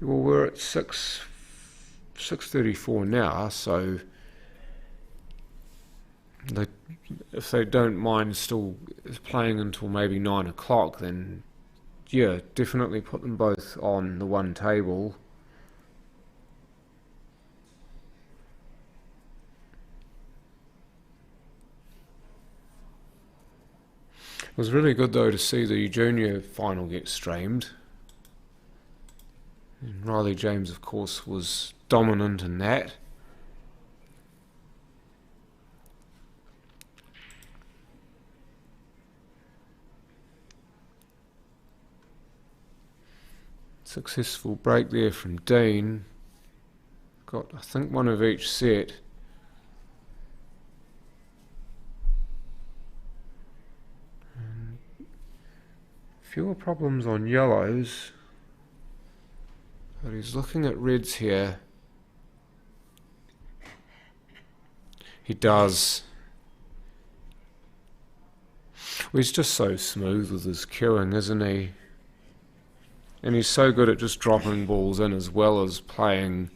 D: Well, we're at 6:34 now, so if they don't mind still playing until maybe 9 o'clock, then yeah, definitely put them both on the one table. It was really good though to see the junior final get streamed. And Riley James, of course, was dominant in that. Successful break there from Dean. Got, I think, one of each set. Fewer problems on yellows. But he's looking at reds here. He does. Well, he's just so smooth with his cueing, isn't he? And he's so good at just dropping balls in as well as playing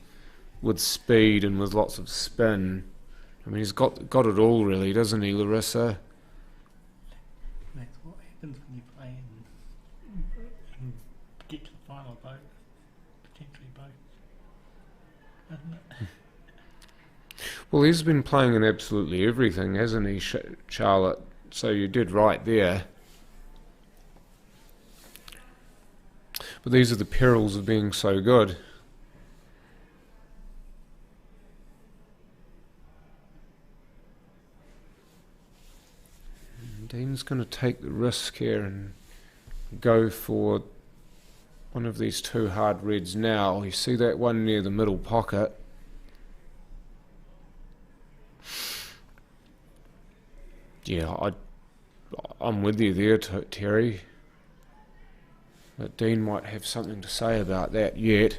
D: with speed and with lots of spin. I mean, he's got it all really, doesn't he, Larissa?
C: That's what happens when you play and get to the final both, potentially both, isn't it?
D: Well, he's been playing in absolutely everything, hasn't he, Charlotte? So you did right there. But these are the perils of being so good. And Dean's going to take the risk here and go for one of these two hard reds now. You see that one near the middle pocket? Yeah, I'm with you there, Terry. But Dean might have something to say about that yet.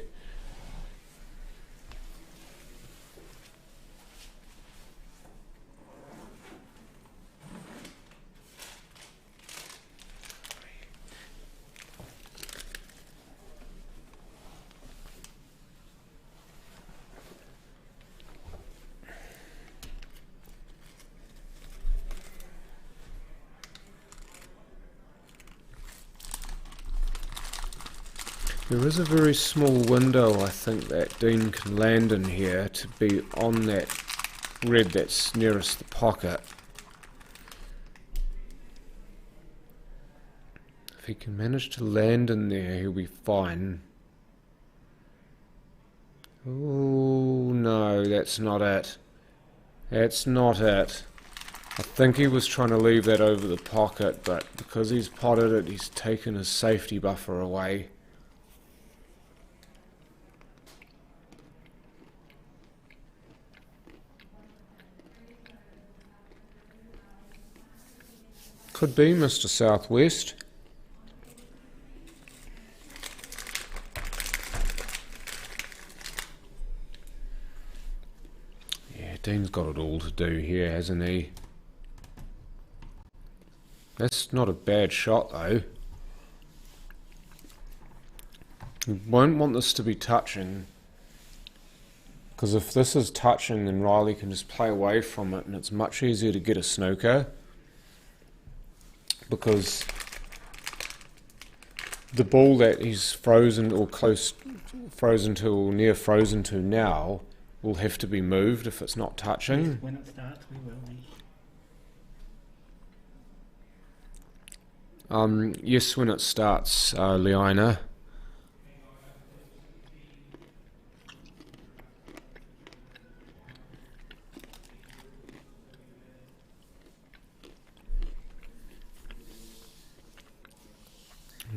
D: There is a very small window, I think, that Dean can land in here to be on that red that's nearest the pocket. If he can manage to land in there, he'll be fine. Oh no, that's not it. That's not it. I think he was trying to leave that over the pocket, but because he's potted it, he's taken his safety buffer away. Could be Mr. Southwest. Yeah, Dean's got it all to do here, hasn't he? That's not a bad shot, though. You won't want this to be touching, because if this is touching, then Riley can just play away from it, and it's much easier to get a snooker. Because the ball that he's frozen or close frozen to or near frozen to now will have to be moved if it's not touching.
C: Yes, when it starts, we will.
D: Yes, when it starts, Liana.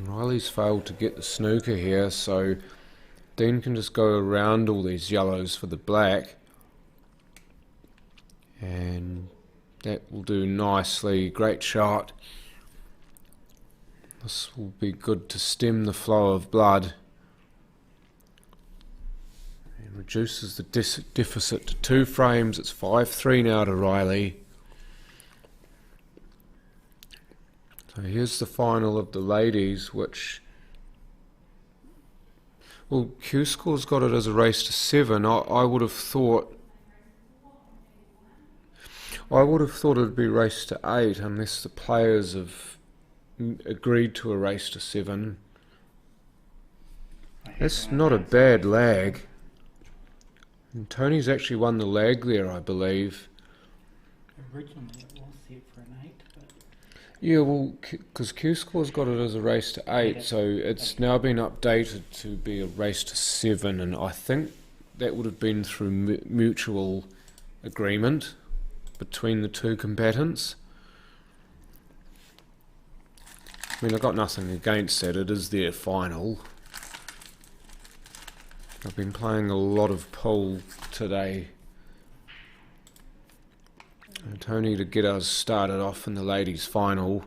D: Riley's failed to get the snooker here, so Dean can just go around all these yellows for the black. And that will do nicely. Great shot. This will be good to stem the flow of blood. And reduces the deficit to 2 frames. It's 5-3 now to Riley. So here's the final of the ladies, which... Well, Q-Score's got it as a race to 7. I would have thought... it'd be race to 8 unless the players have agreed to a race to 7. That's not a bad lag. And Tony's actually won the lag there, I believe.
C: Originally it was set for an 8, but...
D: Yeah, well, because Q Score's got it as a race to 8,
C: Yeah.
D: so it's now been updated to be a race to 7, and I think that would have been through mutual agreement between the two combatants. I mean, I've got nothing against that, it is their final. I've been playing a lot of pool today. And Tony, to get us started off in the ladies' final.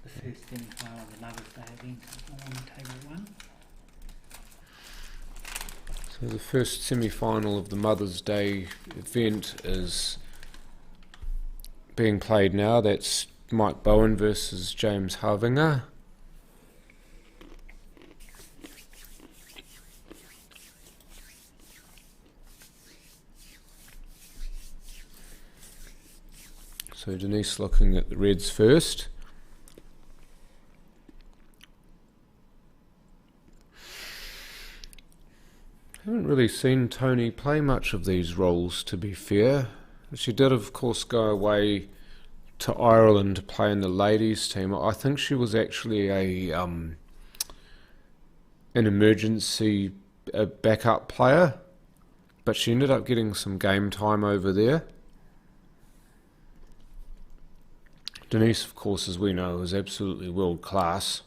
C: The first semi-final of the Mother's Day event on table 1.
D: So the first semi-final of the Mother's Day event is being played now. That's Mike Bowen versus James Harvinger. So Denise looking at the reds first. Haven't really seen Tony play much of these roles, to be fair. She did, of course, go away to Ireland to play in the ladies' team. I think she was actually an emergency backup player, but she ended up getting some game time over there. Denise, of course, as we know, is absolutely world class.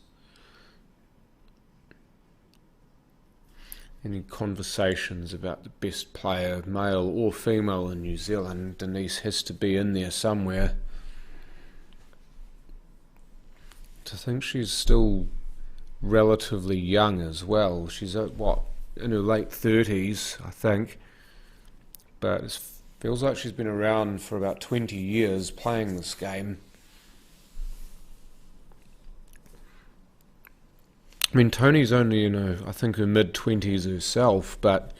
D: Any conversations about the best player, male or female, in New Zealand, Denise has to be in there somewhere. To think she's still relatively young as well. She's at, in her late 30s, I think. But it feels like she's been around for about 20 years playing this game. I mean, Tony's only I think her mid-20s herself, but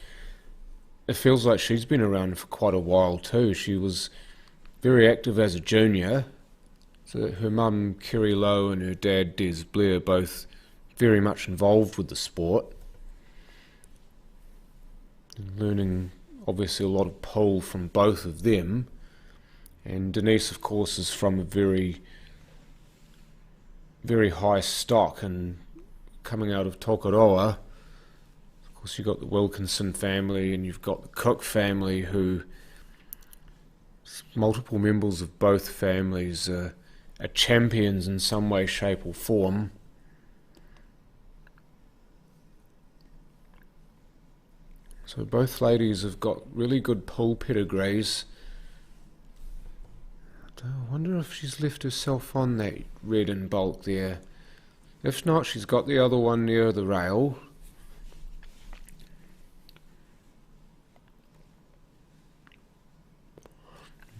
D: it feels like she's been around for quite a while too. She was very active as a junior. So her mum, Kerry Lowe, and her dad, Des Blair, both very much involved with the sport. And learning, obviously, a lot of pole from both of them. And Denise, of course, is from a very, very high stock and coming out of Tokoroa. Of course, you've got the Wilkinson family and you've got the Cook family, who multiple members of both families are champions in some way, shape or form. So both ladies have got really good pool pedigrees. I wonder if she's left herself on that red in bulk there. If not, she's got the other one near the rail.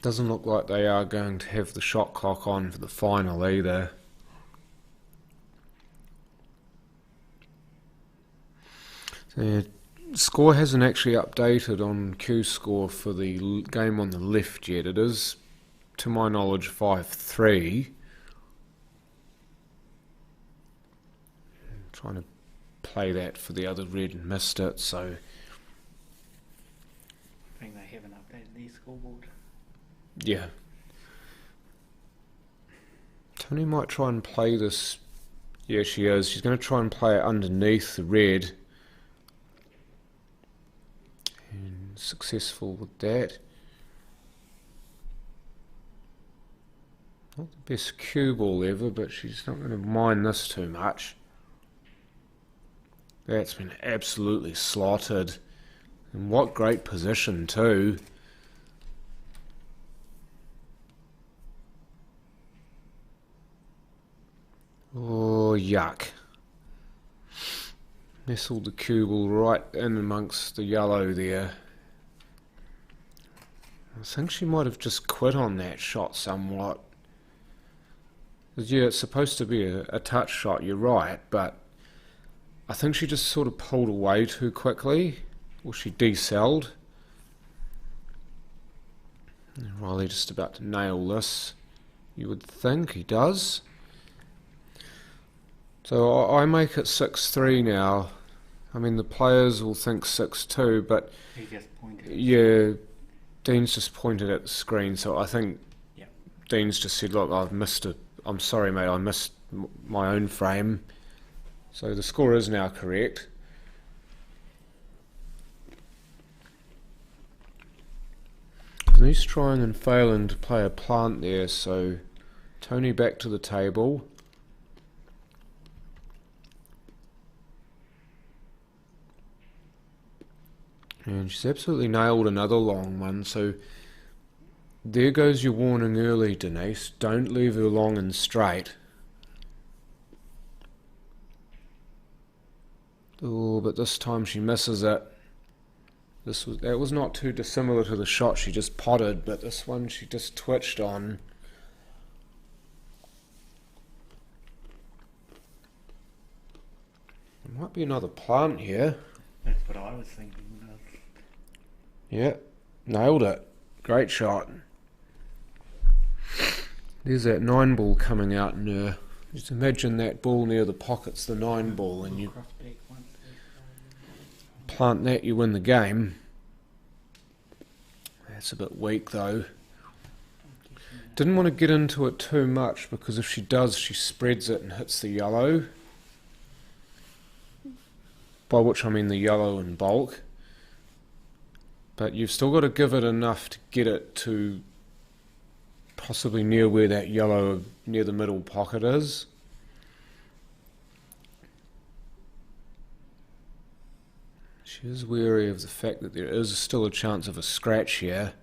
D: Doesn't look like they are going to have the shot clock on for the final either. The score hasn't actually updated on Q Score for the game on the left yet. It is, to my knowledge, 5-3. Trying to play that for the other red and missed it, so
C: I think they haven't updated their scoreboard.
D: yeah. Tony might try and play this. Yeah, she is. She's going to try and play it underneath the red. And successful with that. Not the best cue ball ever, but she's not going to mind this too much. That's been absolutely slotted. And what great position too. Oh, yuck. Nestled the cue ball right in amongst the yellow there. I think she might have just quit on that shot somewhat. 'Cause yeah, it's supposed to be a touch shot, you're right, but I think she just sort of pulled away too quickly, or she decelled. Riley just about to nail this. You would think he does. So I make it 6-3 now. I mean, the players will think 6-2, but
C: He just pointed.
D: yeah, Dean's just pointed at the screen, so I think
C: Yep.
D: Dean's just said, look, I've missed it. I'm sorry, mate, I missed my own frame. So the score is now correct. And he's trying and failing to play a plant there, so Tony back to the table. And she's absolutely nailed another long one, so there goes your warning early, Denise. Don't leave her long and straight. Oh, but this time she misses it. That was not too dissimilar to the shot she just potted, but this one she just twitched on. There might be another plant here.
C: That's what I was thinking of.
D: Yeah, nailed it. Great shot. There's that 9 ball coming out in her. Just imagine that ball near the pocket's the 9 ball, and you plant that, you win the game. That's a bit weak though. Didn't want to get into it too much, because if she does, she spreads it and hits the yellow. By which I mean the yellow in bulk. But you've still got to give it enough to get it to possibly near where that yellow, near the middle pocket is. She is wary of the fact that there is still a chance of a scratch here.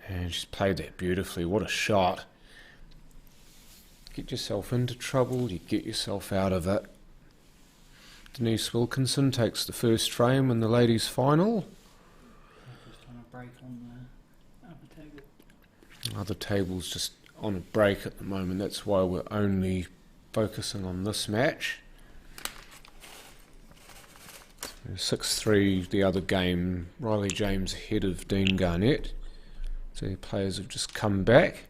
D: And she's played that beautifully. What a shot. Get yourself into trouble, you get yourself out of it. Denise Wilkinson takes the first frame in the ladies' final.
C: Just on a break on the upper table.
D: Other table's just on a break at the moment. That's why we're only focusing on this match. 6-3 the other game. Riley James ahead of Dean Garnett. So the players have just come back.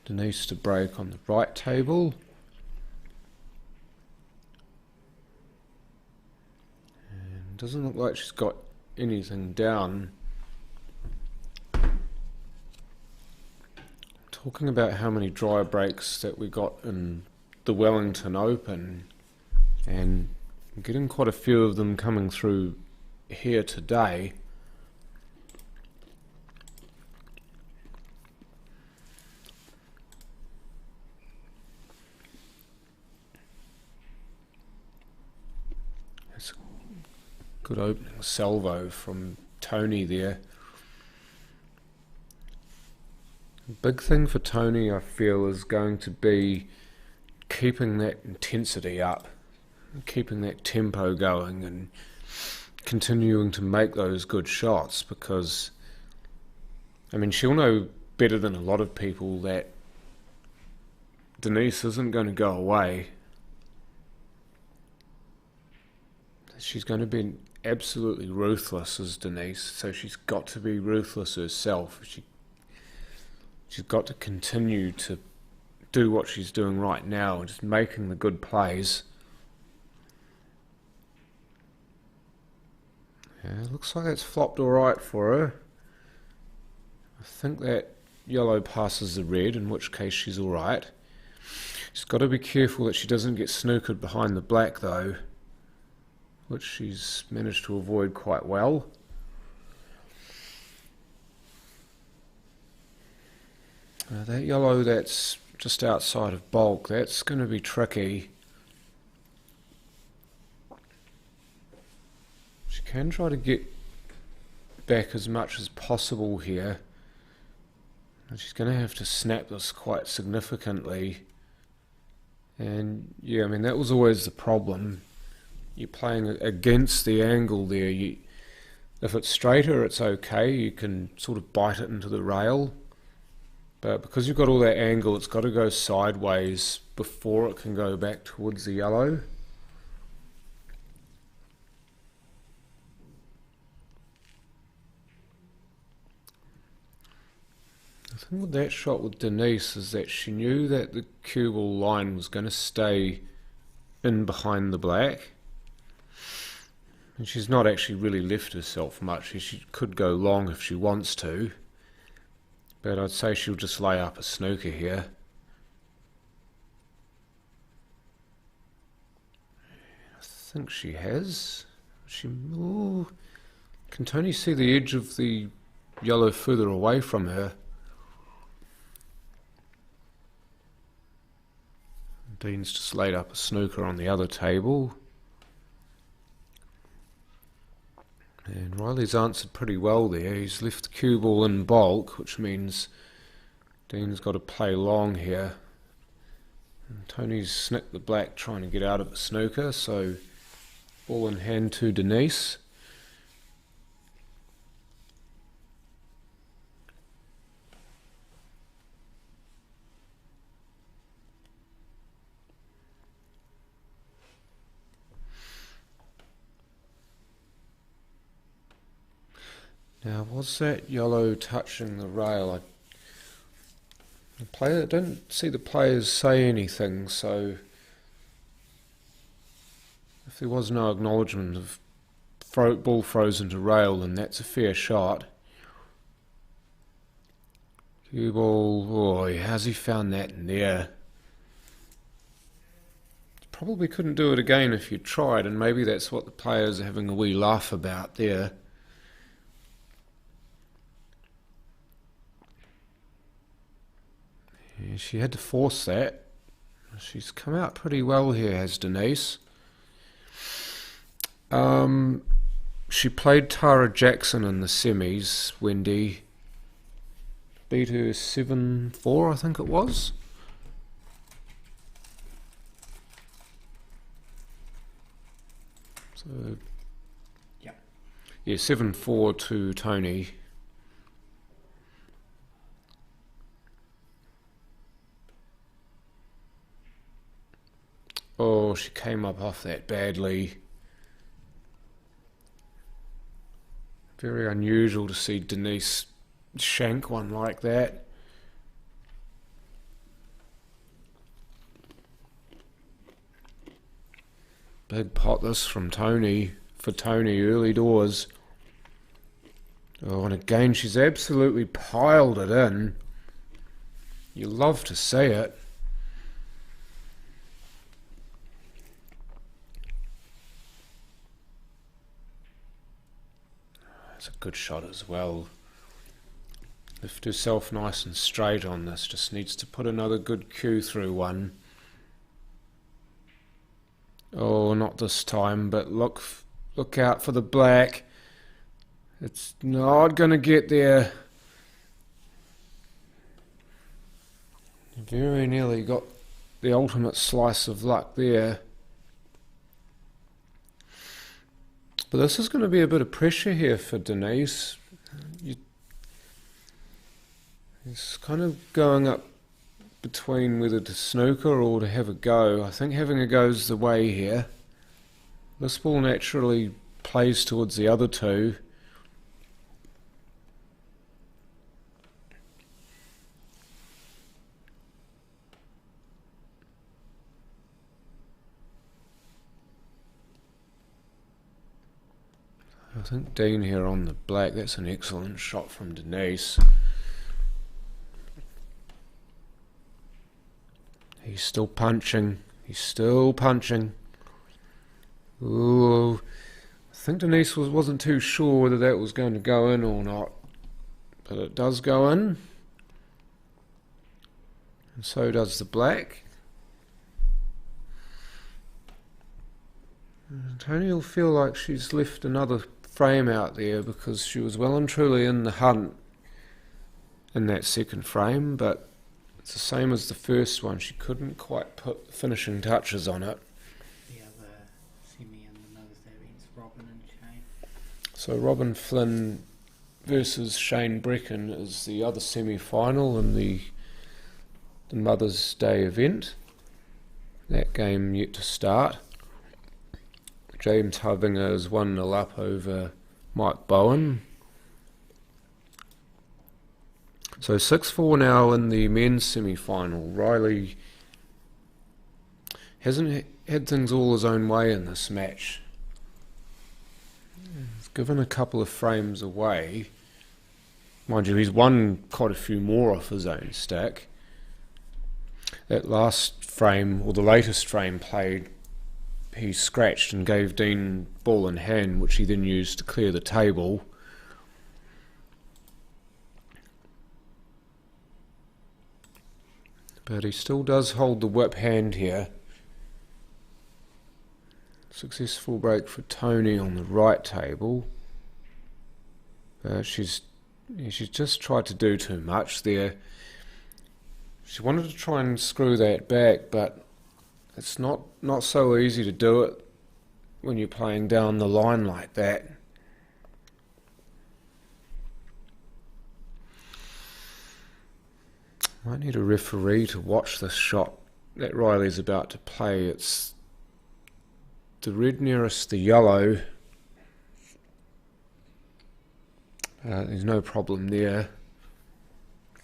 D: Denise to break on the right table. And doesn't look like she's got anything down. Talking about how many dry breaks that we got in the Wellington Open, and getting quite a few of them coming through here today. Good opening salvo from Tony there. Big thing for Tony, I feel, is going to be keeping that intensity up, keeping that tempo going, and continuing to make those good shots, because, I mean, she'll know better than a lot of people that Denise isn't going to go away. She's going to be absolutely ruthless as Denise, so she's got to be ruthless herself. She's got to continue to do what she's doing right now, just making the good plays. Yeah, looks like it's flopped alright for her. I think that yellow passes the red, in which case she's alright. She's got to be careful that she doesn't get snookered behind the black though, which she's managed to avoid quite well. That yellow that's just outside of bulk, that's going to be tricky. She can try to get back as much as possible here. And she's going to have to snap this quite significantly. And yeah, I mean, that was always the problem. You're playing against the angle there. If it's straighter, it's okay. You can sort of bite it into the rail. But because you've got all that angle, it's got to go sideways before it can go back towards the yellow. The thing with that shot with Denise is that she knew that the cue ball line was going to stay in behind the black. And she's not actually really left herself much. She could go long if she wants to. But I'd say she'll just lay up a snooker here. I think she has. Ooh. Can Tony see the edge of the yellow further away from her? Dean's just laid up a snooker on the other table. And Riley's answered pretty well there. He's left the cue ball in bulk, which means Dean's got to play long here. And Tony's snicked the black trying to get out of a snooker, so ball in hand to Denise. Now, was that yellow touching the rail? I don't see the players say anything, so if there was no acknowledgement of ball frozen to rail, then that's a fair shot. Cue ball, boy, how's he found that in there? Probably couldn't do it again if you tried, and maybe that's what the players are having a wee laugh about there. Yeah, she had to force that. She's come out pretty well here, has Denise. She played Tara Jackson in the semis. Wendy beat her 7-4, I think it was. So,
C: yeah,
D: 7-4 to Tony. Oh, she came up off that badly. Very unusual to see Denise shank one like that. Big pot this from Tony, for Tony early doors. Oh, and again she's absolutely piled it in. You love to see it. It's a good shot as well. Lift herself nice and straight on this. Just needs to put another good cue through one. Oh, not this time, but look out for the black. It's not going to get there. Very nearly got the ultimate slice of luck there. But this is going to be a bit of pressure here for Denise. It's kind of going up between whether to snooker or to have a go. I think having a go is the way here. This ball naturally plays towards the other two. I think Dean here on the black. That's an excellent shot from Denise. He's still punching. He's still punching. Ooh. I think Denise wasn't too sure whether that was going to go in or not. But it does go in. And so does the black. And Tony will feel like she's left another frame out there because she was well and truly in the hunt in that second frame, but it's the same as the first one. She couldn't quite put the finishing touches on it.
C: the other semi and the nose there is Robin and Shane.
D: So Robin Flynn versus Shane Brecken is the other semi-final in the Mother's Day event. That game yet to start. James Havinger is 1-0 up over Mike Bowen. So 6-4 now in the men's semi-final. Riley hasn't had things all his own way in this match. He's given a couple of frames away. Mind you, he's won quite a few more off his own stack. That last frame, or the latest frame played, he scratched and gave Dean ball in hand, which he then used to clear the table. But he still does hold the whip hand here. Successful break for Tony on the right table. But she's just tried to do too much there. She wanted to try and screw that back, but it's not so easy to do it when you're playing down the line like that. Might need a referee to watch this shot that Riley's about to play. It's the red nearest the yellow. There's no problem there.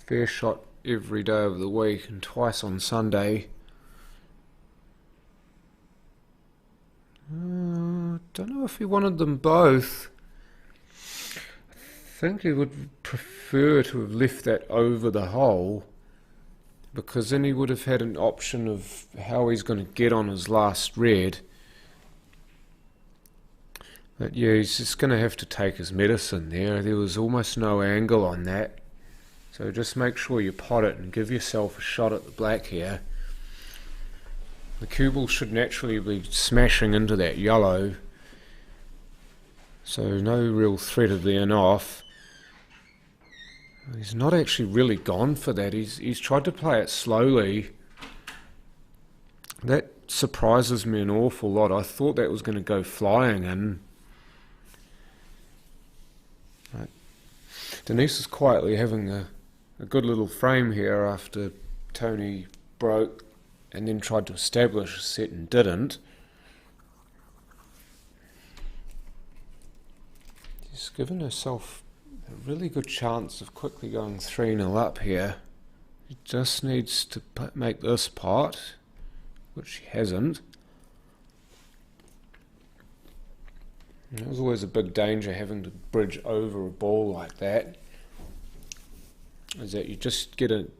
D: Fair shot every day of the week and twice on Sunday. Don't know if he wanted them both. I think he would prefer to have left that over the hole, because then he would have had an option of how he's going to get on his last red. But yeah, he's just going to have to take his medicine there. There was almost no angle on that. So just make sure you pot it and give yourself a shot at the black here. The cue ball should naturally be smashing into that yellow. So no real threat of the in-off. He's not actually really gone for that. He's tried to play it slowly. That surprises me an awful lot. I thought that was going to go flying in. Right. Denise is quietly having a good little frame here after Tony broke and then tried to establish a set and didn't. She's given herself a really good chance of quickly going 3-0 up here. She just needs to make this pot, which she hasn't. And that was always a big danger, having to bridge over a ball like that, is that you just get it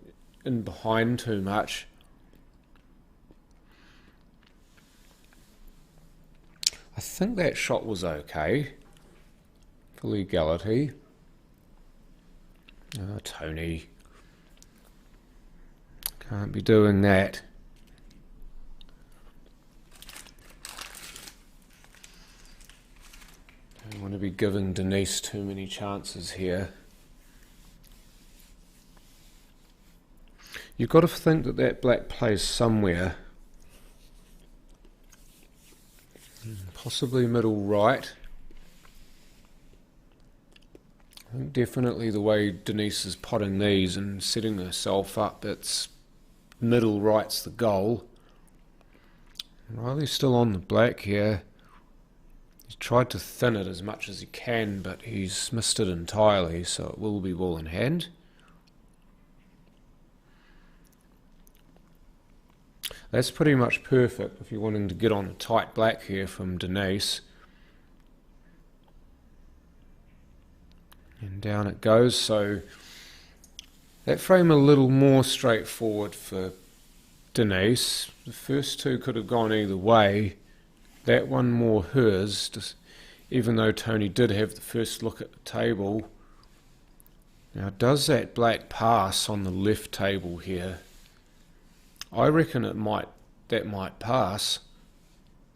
D: in behind too much. I think that shot was okay for legality. Oh, Tony. Can't be doing that. Don't want to be giving Denise too many chances here. You've got to think that that black plays somewhere. Possibly middle right. I think definitely the way Denise is potting these and setting herself up, it's middle right's the goal. Riley's still on the black here. He's tried to thin it as much as he can, but he's missed it entirely, so it will be ball in hand. That's pretty much perfect if you're wanting to get on a tight black here from Denise. And down it goes, so that frame a little more straightforward for Denise. The first two could have gone either way. That one more hers, just, even though Tony did have the first look at the table. Now does that black pass on the left table here? I reckon that might pass.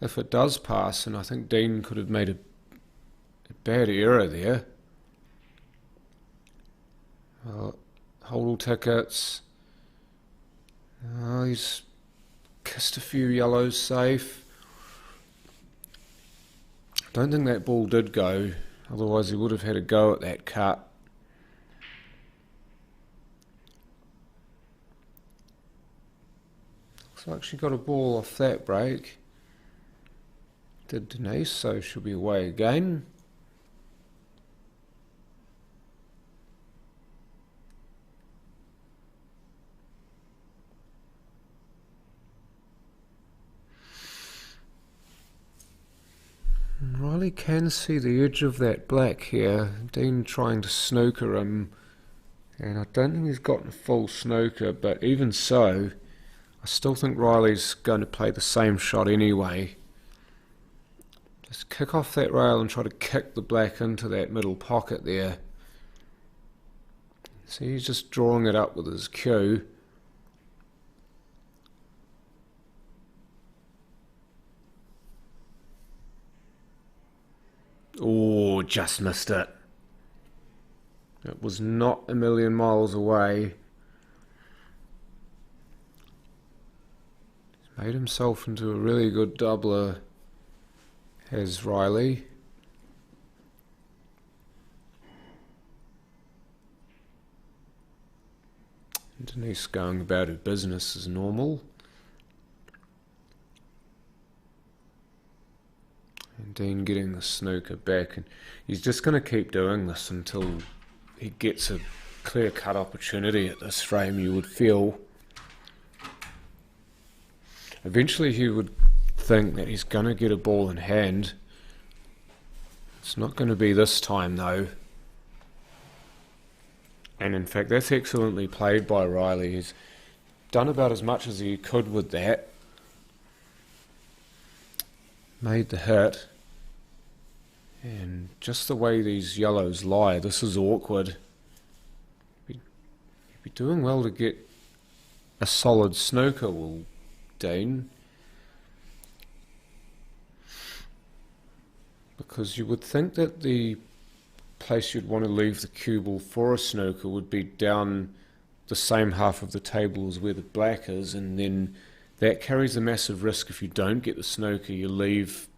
D: If it does pass, and I think Dean could have made a bad error there. Hodl tickets. He's kissed a few yellows safe. I don't think that ball did go, otherwise he would have had a go at that cut. Looks like she got a ball off that break. Did Denise, so she'll be away again. Riley can see the edge of that black here. Dean trying to snooker him, and I don't think he's gotten a full snooker, but even so, I still think Riley's going to play the same shot anyway. Just kick off that rail and try to kick the black into that middle pocket there. See, he's just drawing it up with his cue. Oh, just missed it. It was not a million miles away. He's made himself into a really good doubler, has Riley. Denise going about her business as normal. And Dean getting the snooker back, and he's just going to keep doing this until he gets a clear-cut opportunity at this frame, you would feel. Eventually he would think that he's going to get a ball in hand. It's not going to be this time though. And in fact, that's excellently played by Riley. He's done about as much as he could with that. Made the hit. And just the way these yellows lie, this is awkward. You'd be doing well to get a solid snooker, will Dean. Because you would think that the place you'd want to leave the cue ball for a snooker would be down the same half of the table as where the black is, and then that carries a massive risk. If you don't get the snooker, you leave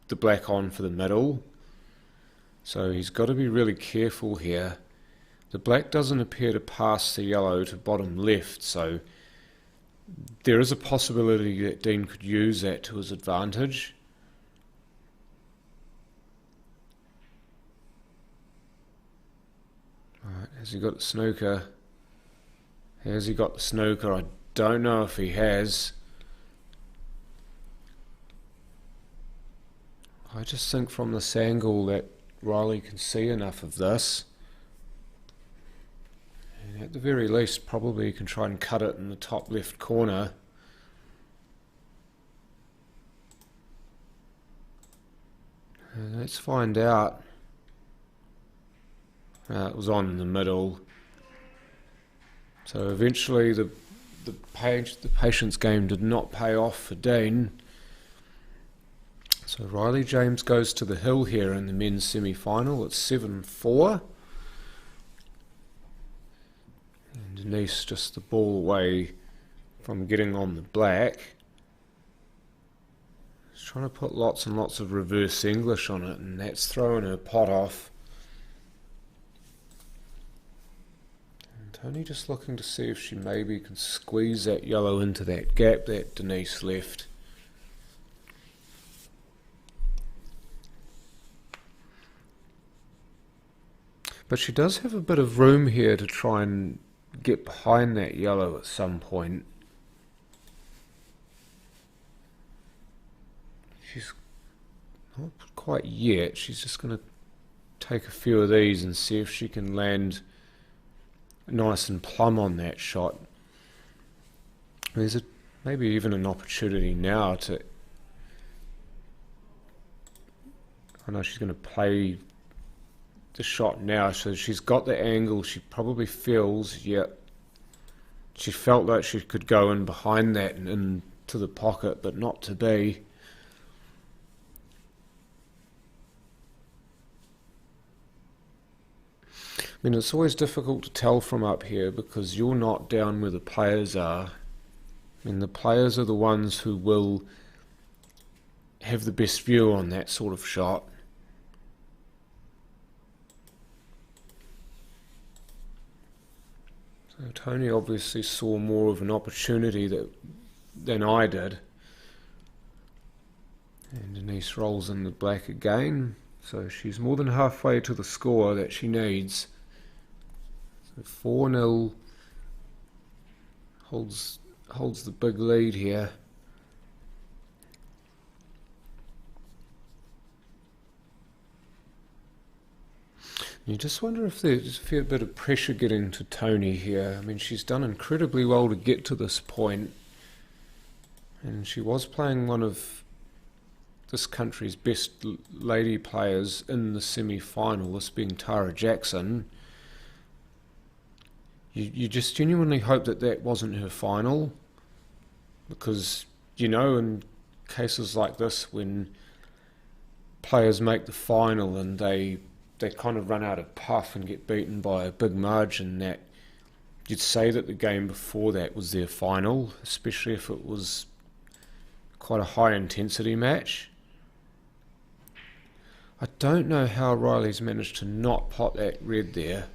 D: the black on for the middle. So he's got to be really careful here. The black doesn't appear to pass the yellow to bottom left, so there is a possibility that Dean could use that to his advantage. Right, has he got the snooker? Has he got the snooker? I don't know if he has. I just think from this angle that Riley can see enough of this. And at the very least, probably he can try and cut it in the top left corner. And let's find out. It was on in the middle. So eventually the patience game did not pay off for Dean. So Riley James goes to the hill here in the men's semi-final. It's 7-4. And Denise just the ball away from getting on the black. She's trying to put lots and lots of reverse English on it, and that's throwing her pot off. And Tony just looking to see if she maybe can squeeze that yellow into that gap that Denise left. But she does have a bit of room here to try and get behind that yellow at some point. She's not quite yet. She's just going to take a few of these and see if she can land nice and plumb on that shot. There's maybe even an opportunity now to... I know she's going to play the shot now, so she's got the angle. She probably feels, she felt like she could go in behind that and into the pocket, but not to be. I mean, it's always difficult to tell from up here because you're not down where the players are. I mean, the players are the ones who will have the best view on that sort of shot. So Tony obviously saw more of an opportunity than I did. And Denise rolls in the black again. So she's more than halfway to the score that she needs. So 4-0 holds the big lead here. You just wonder if there's a fair bit of pressure getting to Tony here. I mean, she's done incredibly well to get to this point, and she was playing one of this country's best lady players in the semi-final, this being Tara Jackson. You just genuinely hope that that wasn't her final, because, you know, in cases like this, when players make the final and they kind of run out of puff and get beaten by a big margin, that you'd say that the game before that was their final, especially if it was quite a high intensity match. I don't know how Riley's managed to not pot that red there.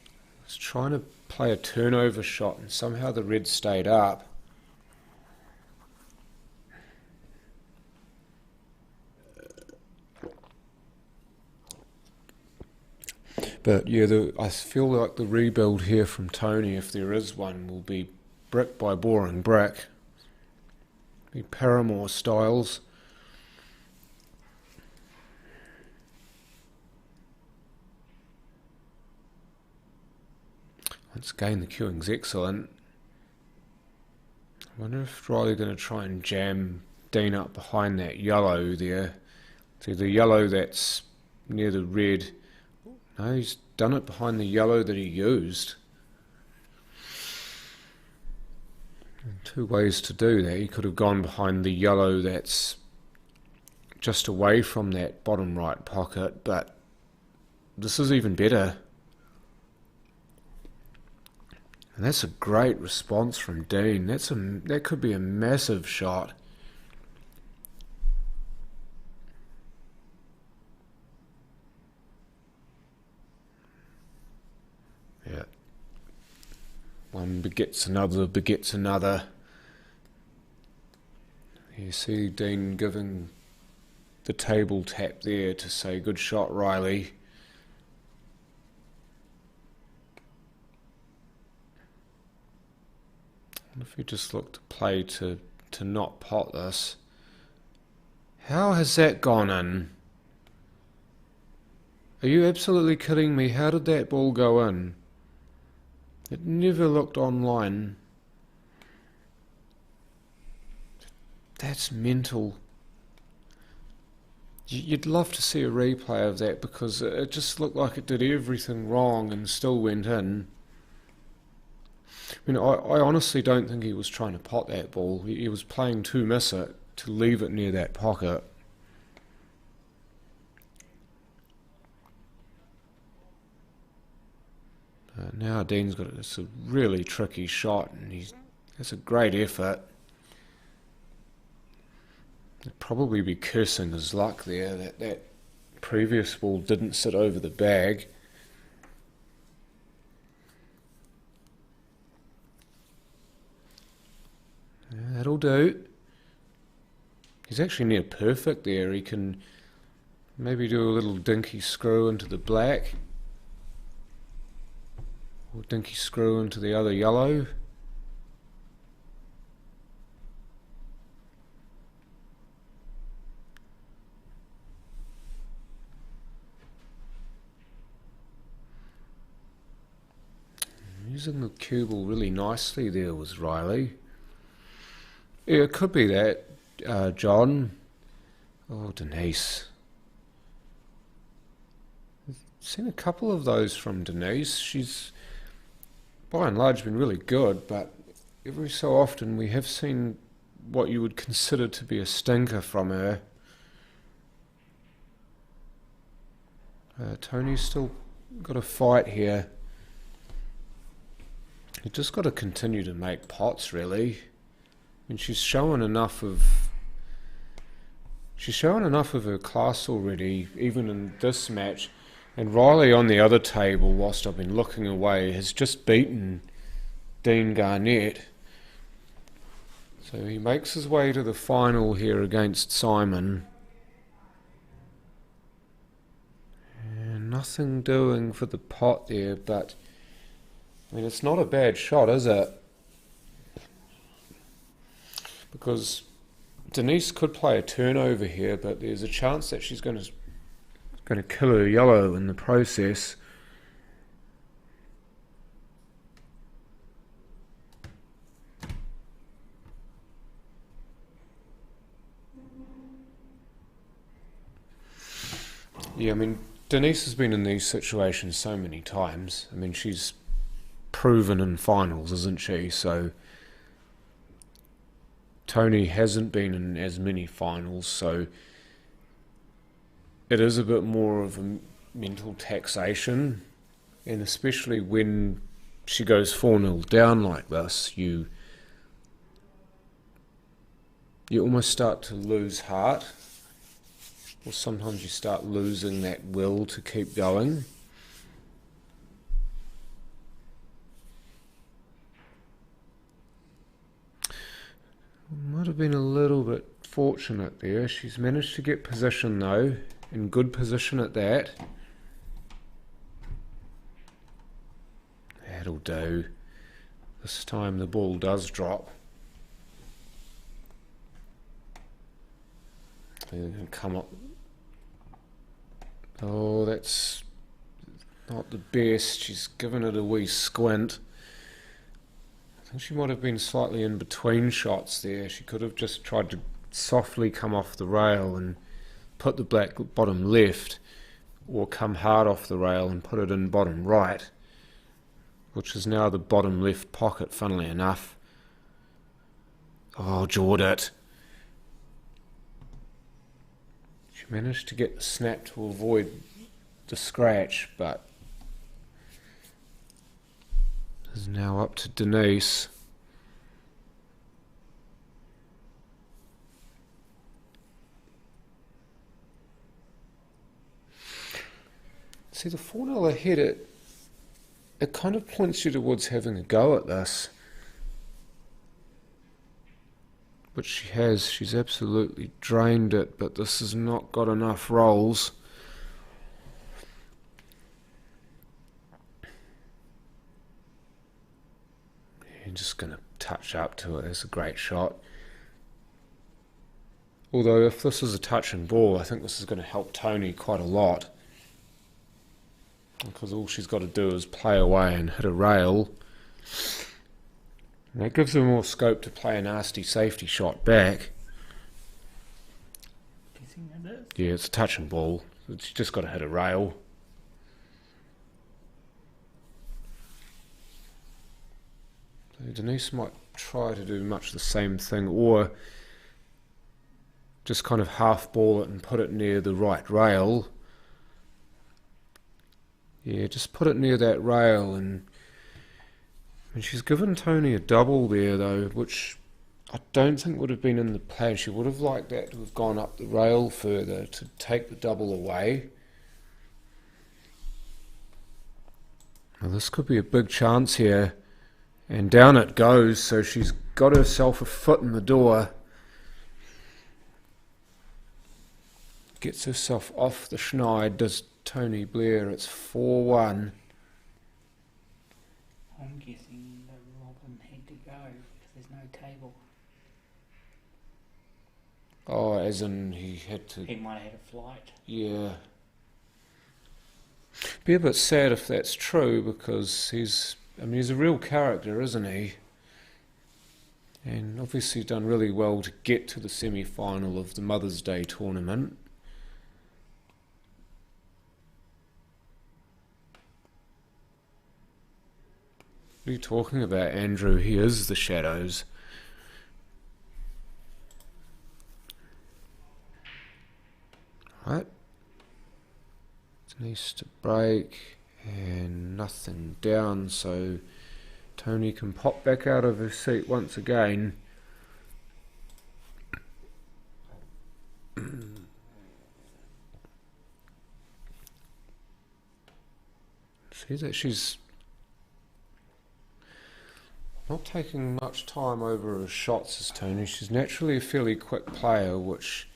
D: I was trying to play a turnover shot and somehow the red stayed up. But yeah, I feel like the rebuild here from Tony, if there is one, will be brick by boring brick. Be Paramore styles. Once again, the queuing's excellent. I wonder if Riley's going to try and jam Dean up behind that yellow there. See, the yellow that's near the red. No, he's done it behind the yellow that he used. Two ways to do that. He could have gone behind the yellow that's just away from that bottom right pocket, but this is even better. And that's a great response from Dean. That could be a massive shot. Yeah. One begets another, begets another. You see Dean giving the table tap there to say, good shot, Riley. What if you just look to play to not pot this? How has that gone in? Are you absolutely kidding me? How did that ball go in? It never looked online. That's mental. You'd love to see a replay of that, because it just looked like it did everything wrong and still went in. I mean, I honestly don't think he was trying to pot that ball. He was playing to miss it, to leave it near that pocket. Now Dean's got it's a really tricky shot, and that's a great effort. He'd probably be cursing his luck there that previous ball didn't sit over the bag. Yeah, that'll do. He's actually near perfect there. He can maybe do a little dinky screw into the black, or dinky screw into the other yellow. Using the cue ball really nicely there was Riley. Yeah, it could be that, John. Oh, Denise. I've seen a couple of those from Denise. She's, by and large, been really good, but every so often we have seen what you would consider to be a stinker from her. Tony's still got a fight here. You've just got to continue to make pots, really. I mean, she's shown enough of her class already, even in this match. And Riley on the other table, whilst I've been looking away, has just beaten Dean Garnett. So he makes his way to the final here against Simon. And nothing doing for the pot there, but I mean, it's not a bad shot, is it? Because Denise could play a turnover here, but there's a chance that she's going to going to kill her yellow in the process. Yeah, I mean, Denise has been in these situations so many times. I mean, she's proven in finals, isn't she? So Tony hasn't been in as many finals, so it is a bit more of a mental taxation, and especially when she goes 4-0 down like this, you almost start to lose heart, or sometimes you start losing that will to keep going. Might have been a little bit fortunate there. She's managed to get position though, in good position at that. That'll do. This time the ball does drop. They're going to come up. Oh, that's not the best. She's given it a wee squint. I think she might have been slightly in between shots there. She could have just tried to softly come off the rail and put the black bottom left, or come hard off the rail and put it in bottom right, which is now the bottom left pocket, funnily enough. Oh, jawed it. She managed to get the snap to avoid the scratch, but is now up to Denise. See, the 4-0 ahead, it kind of points you towards having a go at this. Which she has. She's absolutely drained it, but this has not got enough rolls. You're just going to touch up to it. It's a great shot. Although if this is a touching ball, I think this is going to help Tony quite a lot, because all she's got to do is play away and hit a rail. And that gives her more scope to play a nasty safety shot back.
C: Guessing it is.
D: Yeah, it's a touching ball. She's just got to hit a rail. So Denise might try to do much the same thing, or just kind of half ball it and put it near the right rail. Yeah, just put it near that rail, and she's given Tony a double there though, which I don't think would have been in the plan. She would have liked that to have gone up the rail further to take the double away. Well, this could be a big chance here, and down it goes, so she's got herself a foot in the door. Gets herself off the schneid, does Tony Blair. It's 4-1.
C: I'm guessing that Robin had to go because there's no table.
D: Oh, as in he had to...
C: He might have had a flight.
D: Yeah. Be a bit sad if that's true, because he's a real character, isn't he? And obviously done really well to get to the semi-final of the Mother's Day tournament. What are you talking about, Andrew? He is the Shadows. Right. Needs to break, and nothing down, so Tony can pop back out of his seat once again. See that she's not taking much time over her shots as Tony. She's naturally a fairly quick player, which,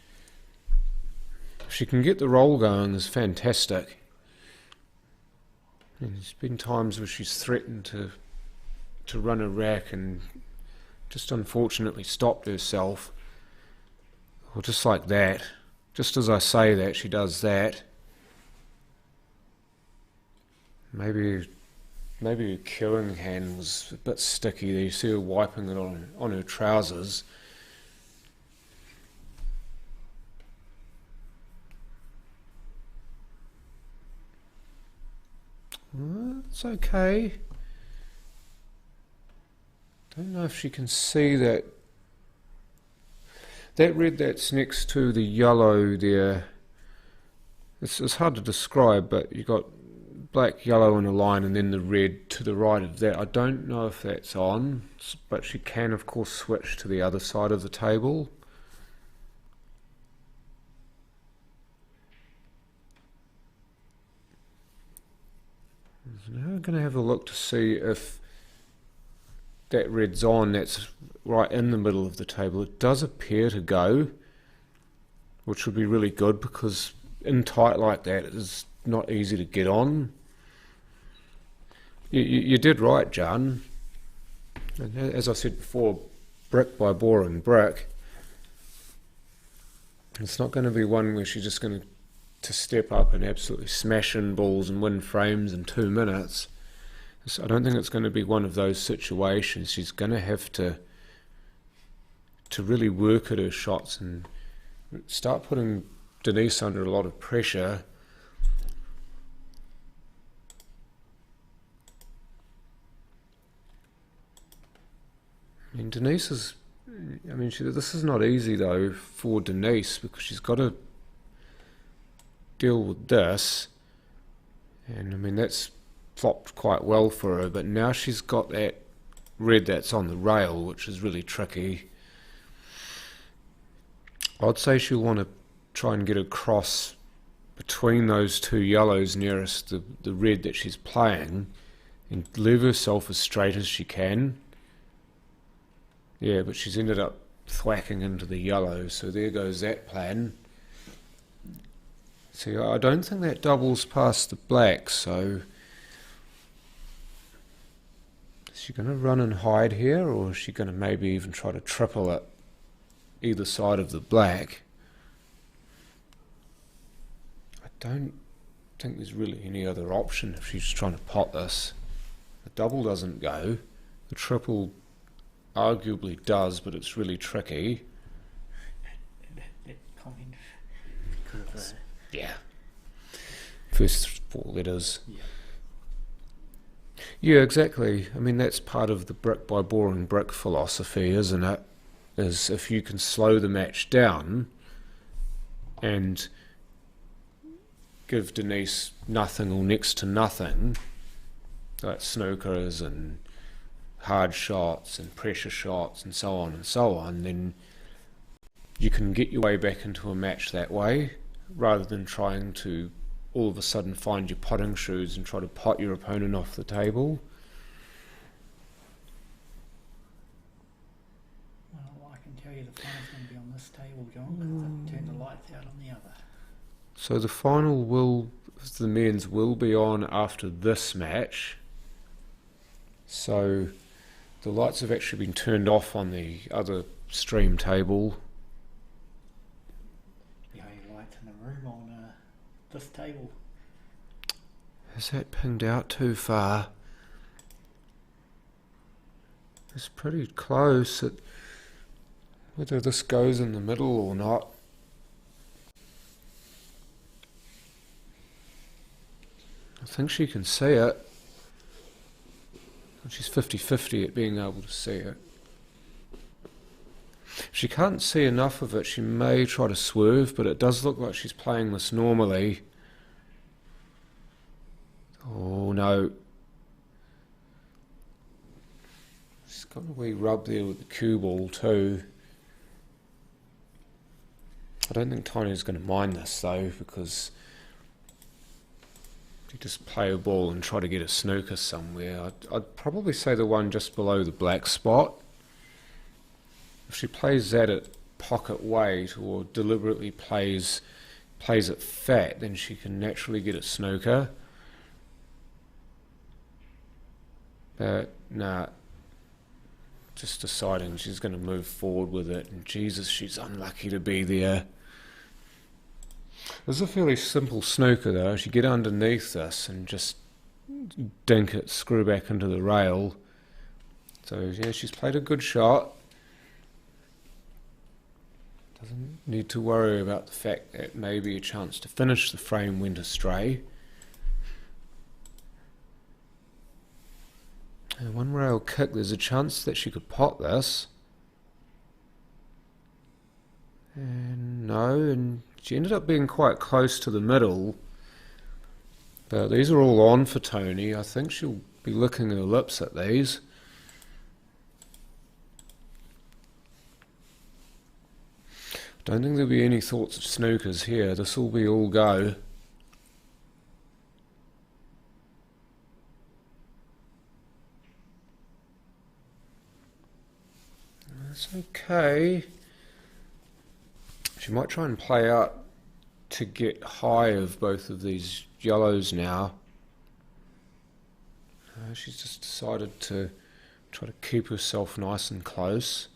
D: if she can get the roll going, is fantastic. And there's been times where she's threatened to run a rack and just unfortunately stopped herself. Or just like that. Just as I say that, she does that. Maybe her cueing hand was a bit sticky there. You see her wiping it on her trousers. It's okay. Don't know if she can see that. That red that's next to the yellow there, it's hard to describe, but you've got black, yellow in a line and then the red to the right of that. I don't know if that's on, but she can of course switch to the other side of the table. Now I'm going to have a look to see if that red's on. That's right in the middle of the table. It does appear to go, which would be really good because in tight like that it is not easy to get on. You did right, Jan. And as I said before, brick by boring brick. It's not going to be one where she's just going to step up and absolutely smash in balls and win frames in 2 minutes. I don't think it's going to be one of those situations. She's going to have to really work at her shots and start putting Denise under a lot of pressure. I mean, this is not easy though for Denise because she's got to deal with this, and I mean that's flopped quite well for her, but now she's got that red that's on the rail, which is really tricky. I'd say she'll want to try and get across between those two yellows nearest the red that she's playing and leave herself as straight as she can. Yeah, but she's ended up thwacking into the yellow, so there goes that plan. See, I don't think that doubles past the black, so is she going to run and hide here, or is she going to maybe even try to triple it either side of the black? I don't think there's really any other option if she's trying to pot this. The double doesn't go, the triple arguably does, but it's really tricky.
C: That comment because of
D: Yeah. First 4 letters.
C: yeah.
D: Yeah, exactly. I mean, that's part of the brick by boring brick philosophy, isn't it? Is if you can slow the match down and give Denise nothing or next to nothing, like snookers and hard shots and pressure shots and so on, then you can get your way back into a match that way, rather than trying to all of a sudden find your potting shoes and try to pot your opponent off the table.
C: Well, I can tell you the final's going to be on this table, John, because I've turned the lights out on the other.
D: So the final the men's will be on after this match. So the lights have actually been turned off on the other stream table.
C: The only lights in the room on this table.
D: Is that pinged out too far? It's pretty close. Whether this goes in the middle or not. I think she can see it. She's 50-50 at being able to see it. If she can't see enough of it, she may try to swerve, but it does look like she's playing this normally. Oh no. She's got a wee rub there with the cue ball too. I don't think Tiny's going to mind this though, because you just play a ball and try to get a snooker somewhere. I'd probably say the one just below the black spot. If she plays that at pocket weight or deliberately plays it fat, then she can naturally get a snooker. But nah, just deciding she's going to move forward with it, and Jesus, she's unlucky to be there. This is a fairly simple snooker though. If you get underneath this and just dink it, screw back into the rail. So yeah, she's played a good shot. Doesn't need to worry about the fact that maybe a chance to finish the frame went astray. And one rail kick, there's a chance that she could pot this. And no, and she ended up being quite close to the middle. But these are all on for Tony. I think she'll be licking her lips at these. Don't think there'll be any thoughts of snookers here. This will be all go. That's okay. She might try and play out to get high of both of these yellows now. She's just decided to try to keep herself nice and close.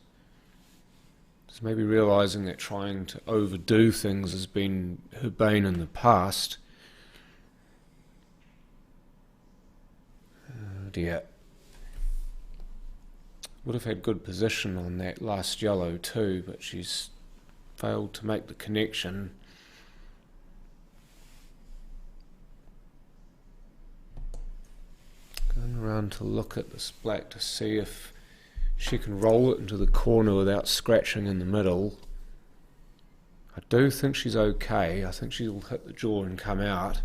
D: Just maybe realising that trying to overdo things has been her bane in the past. Oh dear. Would have had good position on that last yellow too, but she's failed to make the connection. Going around to look at this black to see if she can roll it into the corner without scratching in the middle. I do think she's okay. I think she'll hit the jaw and come out.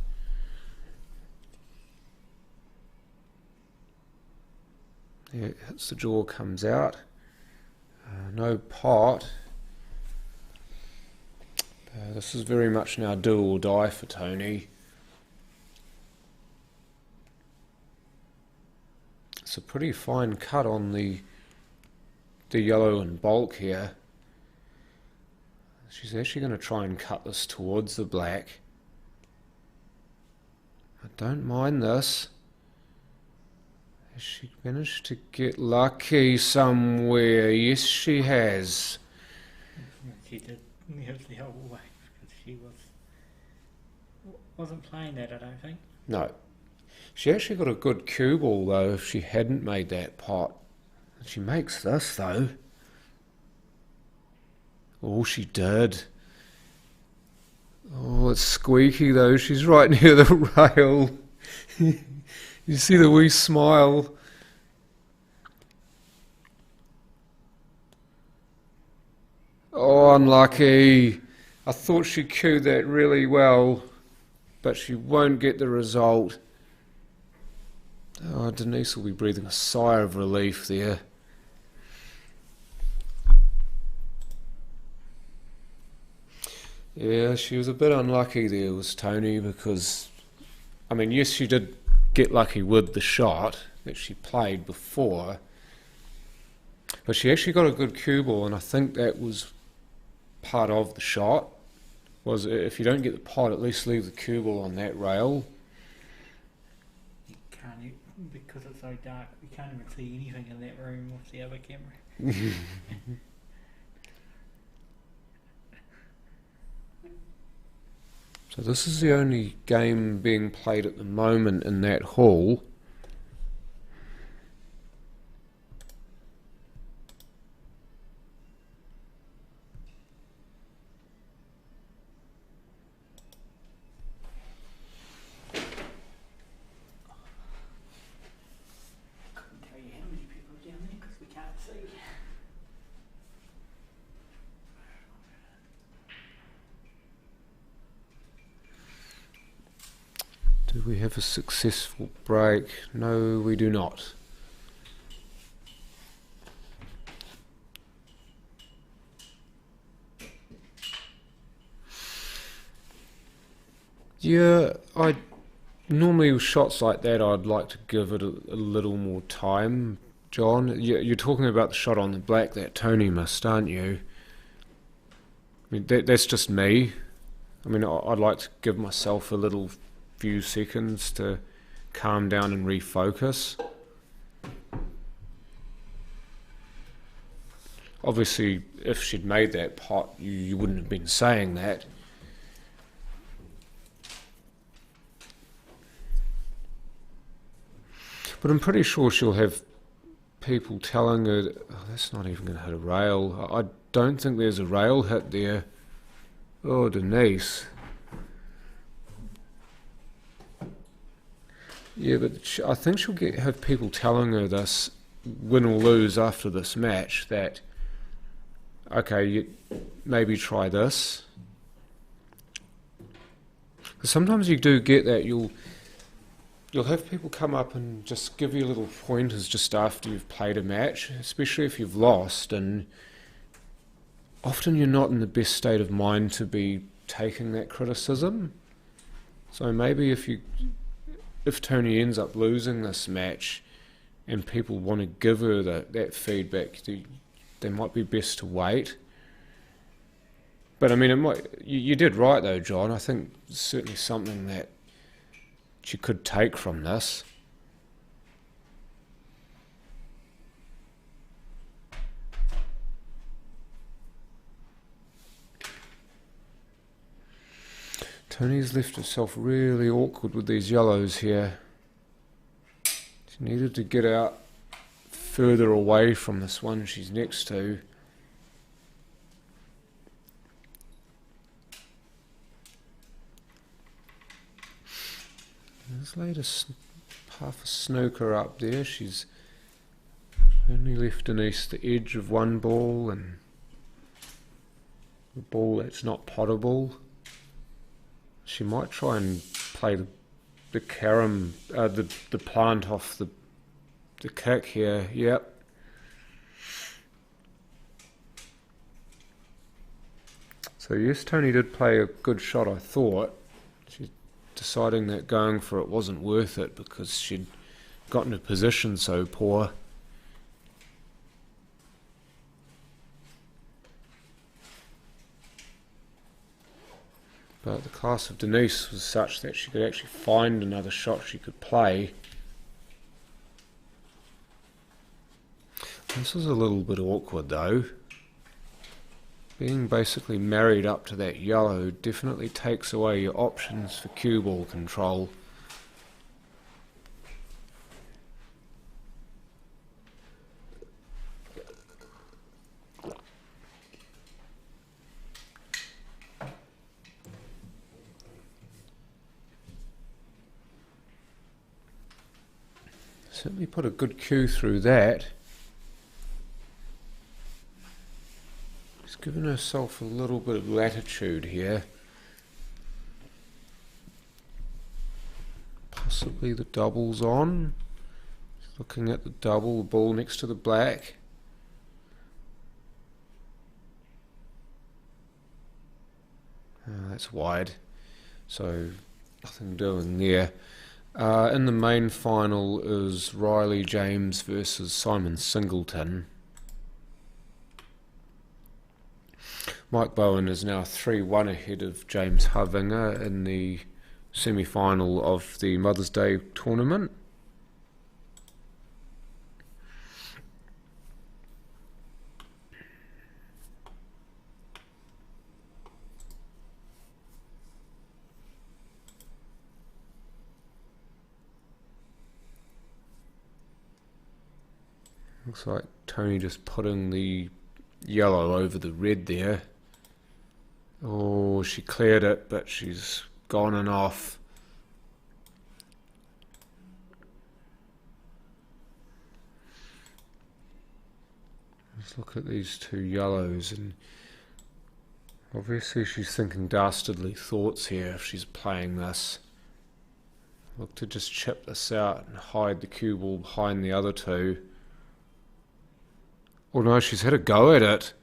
D: Yeah, it hits the jaw, comes out. No pot. This is very much now do or die for Tony. It's a pretty fine cut on the yellow in bulk here. She's actually going to try and cut this towards the black. I don't mind this. Has she managed to get lucky somewhere? Yes, she has.
C: She did nearly the whole way because she wasn't playing that, I don't think.
D: No. She actually got a good cue ball though if she hadn't made that pot. She makes this though. Oh, she did. Oh, it's squeaky though. She's right near the rail. You see the wee smile. Oh, unlucky. I thought she cued that really well, but she won't get the result. Oh, Denise will be breathing a sigh of relief there. Yeah, she was a bit unlucky there, was Tony, because, I mean, yes, she did get lucky with the shot that she played before, but she actually got a good cue ball, and I think that was part of the shot, was if you don't get the pot, at least leave the cue ball on that rail.
C: You can't, because it's so dark, you can't even see anything in that room with the other camera.
D: So this is the only game being played at the moment in that hall.
C: Couldn't tell you how many people are down there because we can't see.
D: Do we have a successful break? No, we do not. Yeah, I normally with shots like that I'd like to give it a little more time, John. You're talking about the shot on the black that Tony missed, aren't you? I mean, that's just me. I mean, I'd like to give myself a little few seconds to calm down and refocus. Obviously, if she'd made that pot, you wouldn't have been saying that. But I'm pretty sure she'll have people telling her, oh, that's not even going to hit a rail. I don't think there's a rail hit there. Oh, Denise. Yeah, but I think she'll have people telling her this, win or lose after this match, that, okay, you maybe try this. Because sometimes you do get that, you'll have people come up and just give you little pointers just after you've played a match, especially if you've lost, and often you're not in the best state of mind to be taking that criticism. So maybe if Tony ends up losing this match and people want to give her that feedback, they might be best to wait. But I mean, you did right though, John. I think it's certainly something that she could take from this. Tony's left herself really awkward with these yellows here. She needed to get out further away from this one she's next to. There's laid half a snooker up there. She's only left Denise the edge of one ball and the ball that's not potable. She might try and play the carom, the plant off the kick here. Yep. So yes, Tony did play a good shot, I thought. She's deciding that going for it wasn't worth it because she'd gotten her position so poor. But the class of Denise was such that she could actually find another shot she could play. This is a little bit awkward though. Being basically married up to that yellow definitely takes away your options for cue ball control. Certainly put a good cue through that. She's given herself a little bit of latitude here. Possibly the double's on. She's looking at the double, the ball next to the black. That's wide, so nothing doing there. In the main final is Riley James versus Simon Singleton. Mike Bowen is now 3-1 ahead of James Havinga in the semi-final of the Mother's Day tournament. Looks like Tony just putting the yellow over the red there. Oh, she cleared it, but she's gone and off. Let's look at these two yellows, and obviously she's thinking dastardly thoughts here if she's playing this. Look to just chip this out and hide the cue ball behind the other two. Oh no, she's had a go at it.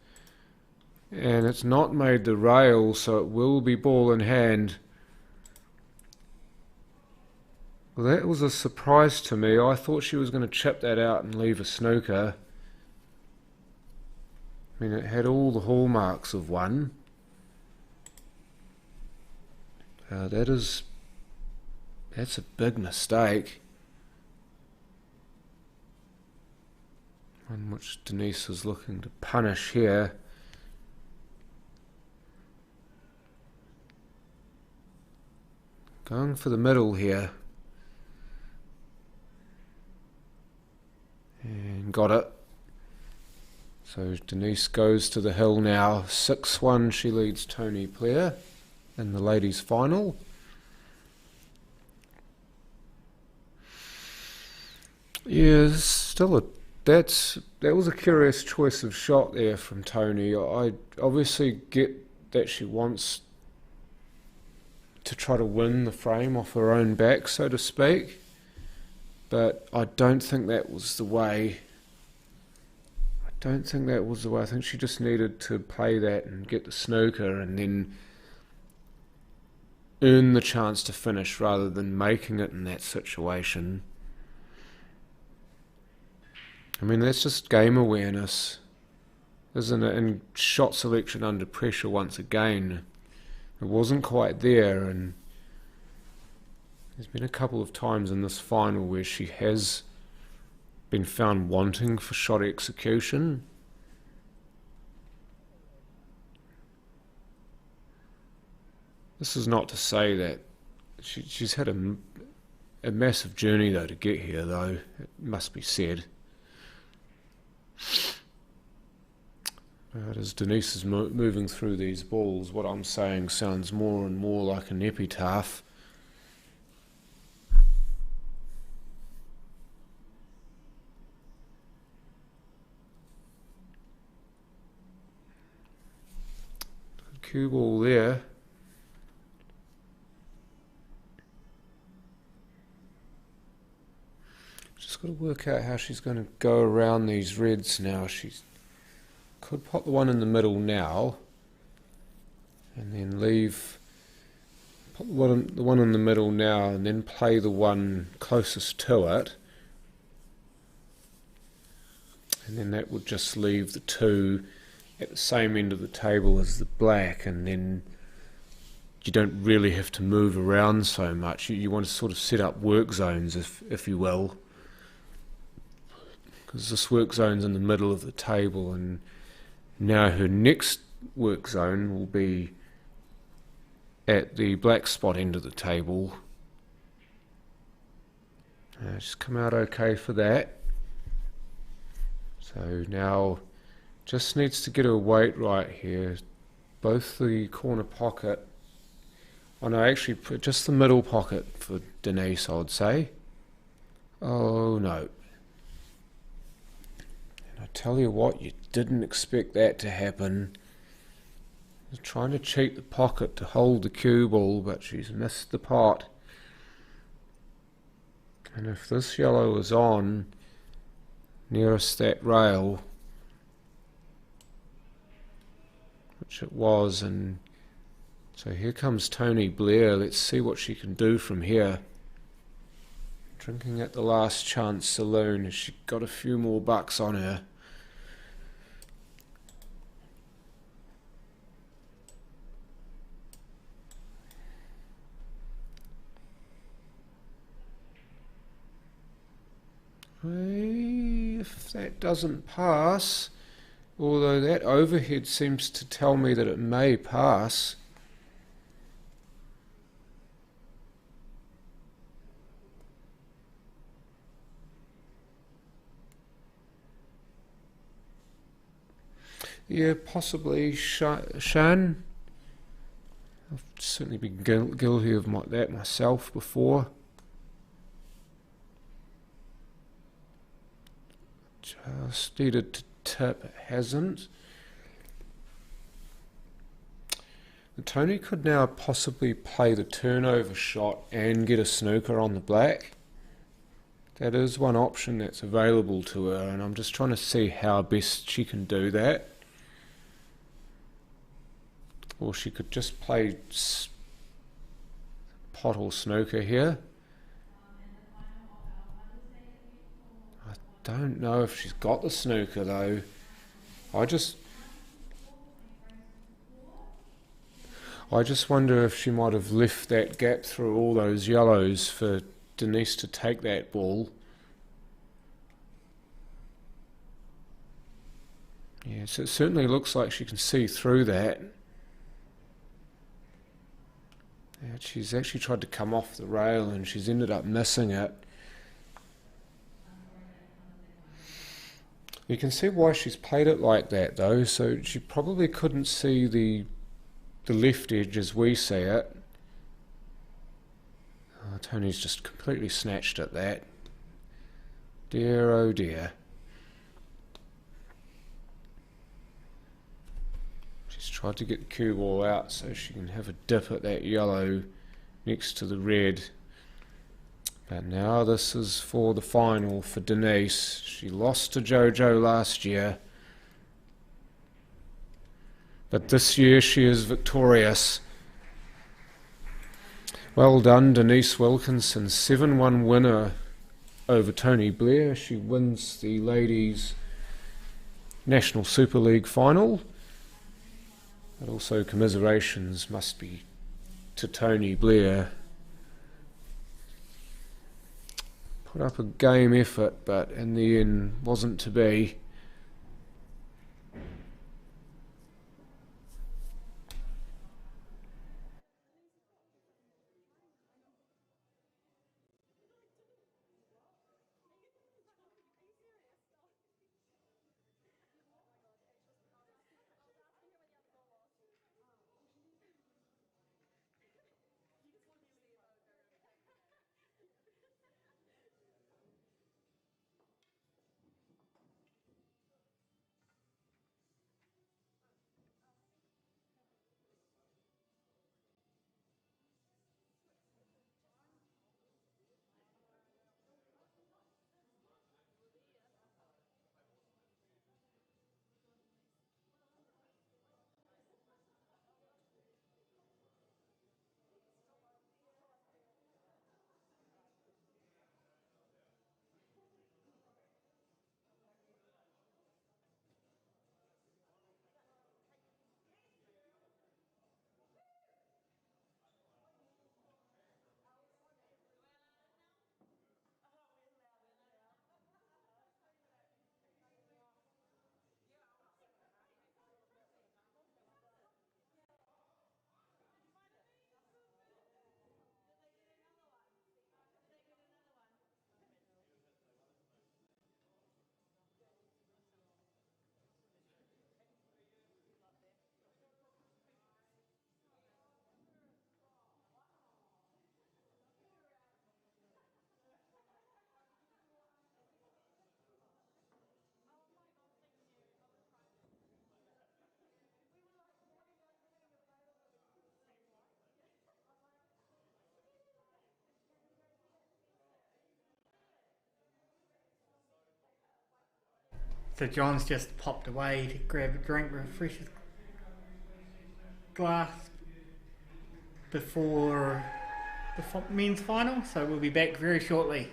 D: And it's not made the rail, so it will be ball in hand. Well, that was a surprise to me. I thought she was going to chip that out and leave a snooker. I mean, it had all the hallmarks of one. That's a big mistake. One which Denise is looking to punish here. Going for the middle here. got it. So Denise goes to the hill now. 6-1, she leads Tony Blair in the ladies' final. Yeah, still that was a curious choice of shot there from Tony. I obviously get that she wants to try to win the frame off her own back, so to speak, but I don't think that was the way. I think she just needed to play that and get the snooker and then earn the chance to finish rather than making it in that situation. I mean, that's just game awareness, isn't it? And shot selection under pressure once again. It wasn't quite there, and there's been a couple of times in this final where she has been found wanting for shot execution. This is not to say that she's had a massive journey though to get here, though, it must be said. But as Denise is moving through these balls, what I'm saying sounds more and more like an epitaph. Cue ball there. Just got to work out how she's going to go around these reds now. She could pop the one in the middle now, and then pop the one in the middle now, and then play the one closest to it, and then that would just leave the two at the same end of the table as the black, and then you don't really have to move around so much. You want to sort of set up work zones, if you will, because this work zone's in the middle of the table, and now her next work zone will be at the black spot end of the table. Just come out okay for that. So now just needs to get her weight right here. Both the corner pocket, oh no, actually just the middle pocket for Denise, I would say. Oh no. And I tell you what, you didn't expect that to happen. She's trying to cheat the pocket to hold the cue ball, but she's missed the pot. And if this yellow is on nearest that rail, which it was, and so here comes Tony Blair. Let's see what she can do from here. Drinking at the Last Chance Saloon. She got a few more bucks on her. If that doesn't pass, although that overhead seems to tell me that it may pass. Yeah, possibly Shan. I've certainly been guilty of that myself before. Just needed to tip, hasn't. Tony could now possibly play the turnover shot and get a snooker on the black. That is one option that's available to her, and I'm just trying to see how best she can do that. Or she could just play pot or snooker here. I don't know if she's got the snooker though. I just wonder if she might have left that gap through all those yellows for Denise to take that ball. Yeah, so it certainly looks like she can see through that. Yeah, she's actually tried to come off the rail and she's ended up missing it. You can see why she's played it like that, though. So she probably couldn't see the left edge as we see it. Oh, Tony's just completely snatched at that. Dear, oh dear. She's tried to get the cue ball out so she can have a dip at that yellow next to the red. But now this is for the final for Denise. She lost to JoJo last year. But this year she is victorious. Well done, Denise Wilkinson. 7-1 winner over Tony Blair. She wins the Ladies National Super League final. But also commiserations must be to Tony Blair. Put up a game effort, but in the end wasn't to be.
C: So John's just popped away to grab a drink, refresh his glass before the men's final. So we'll be back very shortly.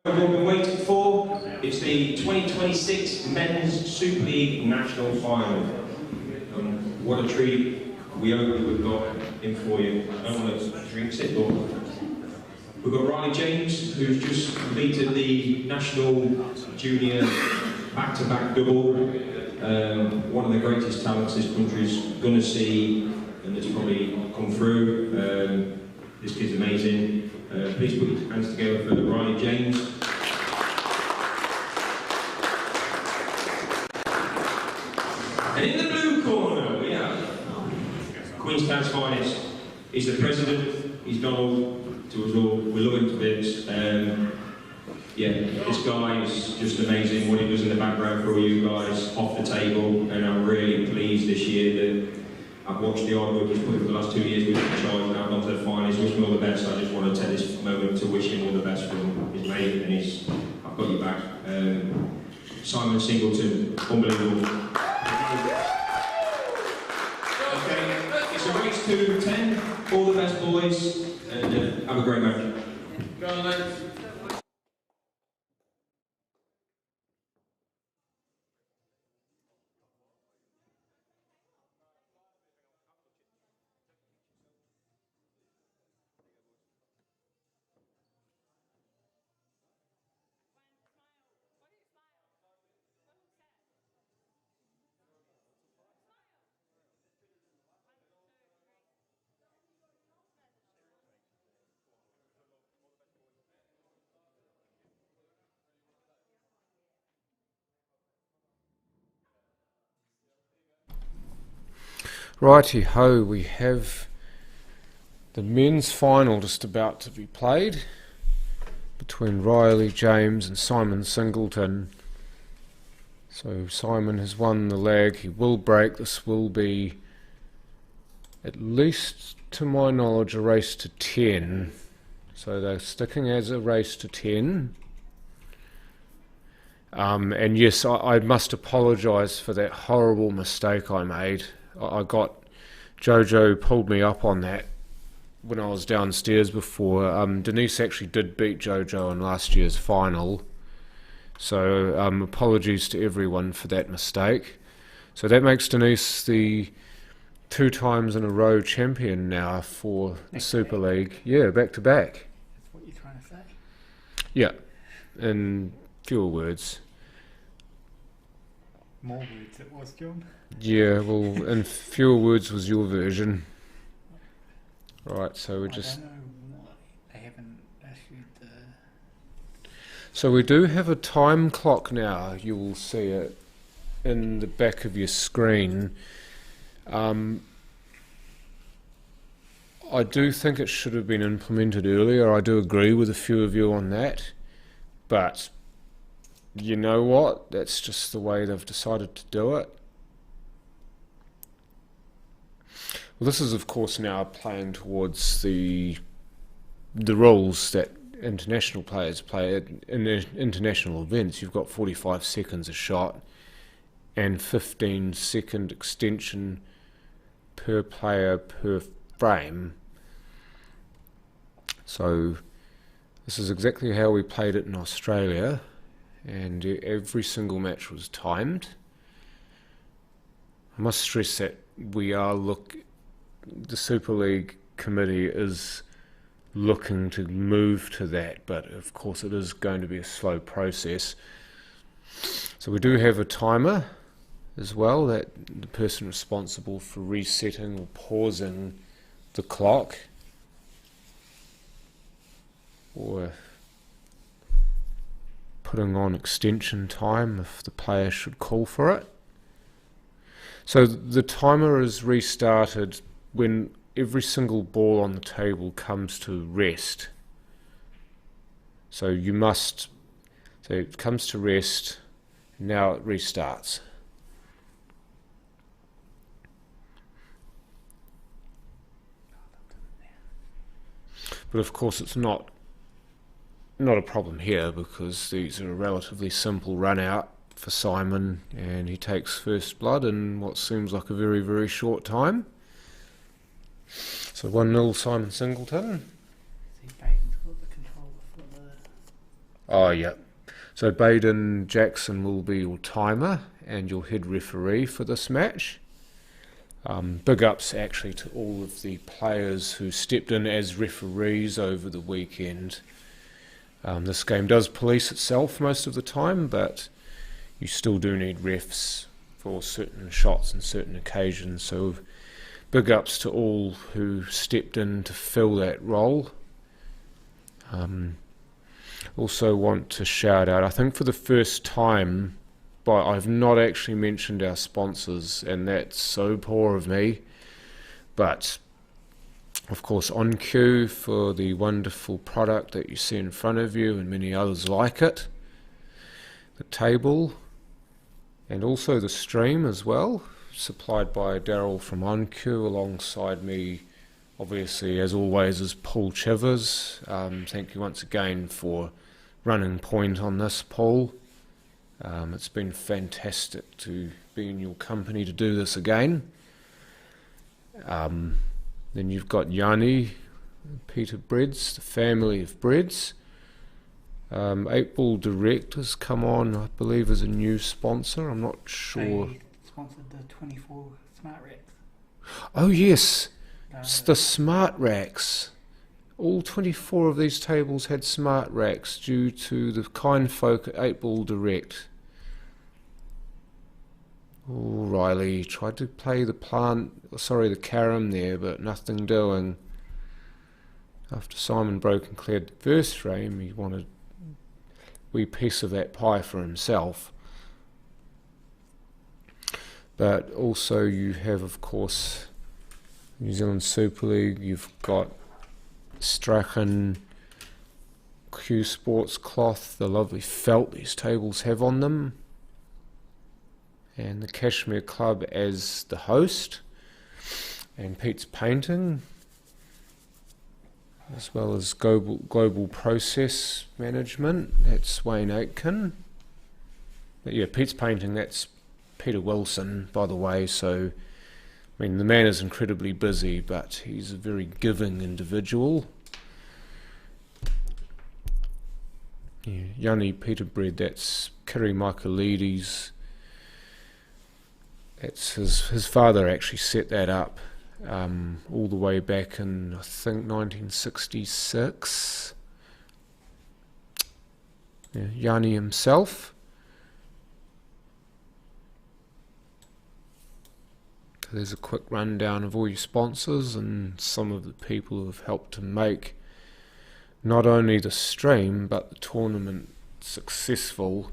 E: We've all been waiting for. It's the 2026 Men's Superleague National Final. What a treat we hope we've got in for you. I don't want to drink it, but we've got Riley James, who's just completed the National Junior back-to-back double. One of the greatest talents this country's going to see, and it's probably come through. This kid's amazing. Please put your hands together for Riley James. And in the blue corner, we have Queenstown's finest. He's the president. He's Donald to us all. We love him to bits. Yeah, this guy is just amazing. What he does in the background for all you guys, off the table. And I'm really pleased this year that I've watched the hard work he's put in for the last 2 years with the child. Now gone to the finals. Wish him all the best. I just want to take this moment to wish him all the best from his mate and his. I've got you back. Simon Singleton, unbelievable. Okay, it's a race to 10. All the best, boys, and have a great match. Garnett.
D: Righty-ho, we have the men's final just about to be played between Riley James and Simon Singleton. So Simon has won the leg. He will break. This will be, at least to my knowledge, a race to 10. So they're sticking as a race to 10. And yes, I must apologise for that horrible mistake I made. Jojo pulled me up on that when I was downstairs before. Denise actually did beat Jojo in last year's final. So apologies to everyone for that mistake. So that makes Denise the 2 times in a row champion now for the Super League. Yeah, back to back.
C: That's what you're trying to say?
D: Yeah, in fewer words.
C: More words it was, John.
D: Yeah, well, in fewer words was your version. Right, so we just...
C: I don't know why they haven't issued the...
D: So we do have a time clock now. You will see it in the back of your screen. I do think it should have been implemented earlier. I do agree with a few of you on that. But you know what? That's just the way they've decided to do it. Well, this is, of course, now playing towards the rules that international players play in international events. You've got 45 seconds a shot and 15-second extension per player per frame. So this is exactly how we played it in Australia, and every single match was timed. I must stress that the Super League committee is looking to move to that, but of course it is going to be a slow process. So we do have a timer as well, that the person responsible for resetting or pausing the clock or putting on extension time if the player should call for it. So the timer is restarted when every single ball on the table comes to rest. So it comes to rest, now it restarts. But of course it's not a problem here, because these are a relatively simple run out for Simon, and he takes first blood in what seems like a very, very short time. So 1-0 Simon Singleton.
C: See, Bacon's got the controller for
D: Oh, yeah. So Baden Jackson will be your timer and your head referee for this match. Big ups actually to all of the players who stepped in as referees over the weekend. This game does police itself most of the time, but you still do need refs for certain shots and certain occasions. So big ups to all who stepped in to fill that role. Also want to shout out, I think for the first time, but I've not actually mentioned our sponsors, and that's so poor of me. But of course, On Cue for the wonderful product that you see in front of you, and many others like it. The table, and also the stream as well, supplied by Daryl from On Cue. Alongside me, obviously, as always, is Paul Chivers. Thank you once again for running point on this, Paul. It's been fantastic to be in your company to do this again. Then you've got Yanni, Peter Breads, the family of Breads. 8 Ball Direct has come on, I believe, as a new sponsor. I'm not sure.
C: They sponsored the 24 Smart Racks.
D: Oh yes, it's the Smart Racks. All 24 of these tables had Smart Racks due to the kind folk at 8 Ball Direct. Oh, Riley tried to play the carom there, but nothing doing. After Simon broke and cleared the first frame, he wanted a wee piece of that pie for himself. But also you have, of course, New Zealand Super League. You've got Strachan Q Sports cloth, the lovely felt these tables have on them, and the Cashmere Club as the host, and Pete's Painting, as well as Global Process Management. That's Wayne Aitken. But yeah, Pete's Painting, that's Peter Wilson, by the way. So I mean, the man is incredibly busy, but he's a very giving individual. Yeah, Yanni Peterbread, that's Kiri Michaelides. That's his father actually set that up all the way back in, I think, 1966. Yeah, Yanni himself. So there's a quick rundown of all your sponsors and some of the people who have helped to make not only the stream but the tournament successful.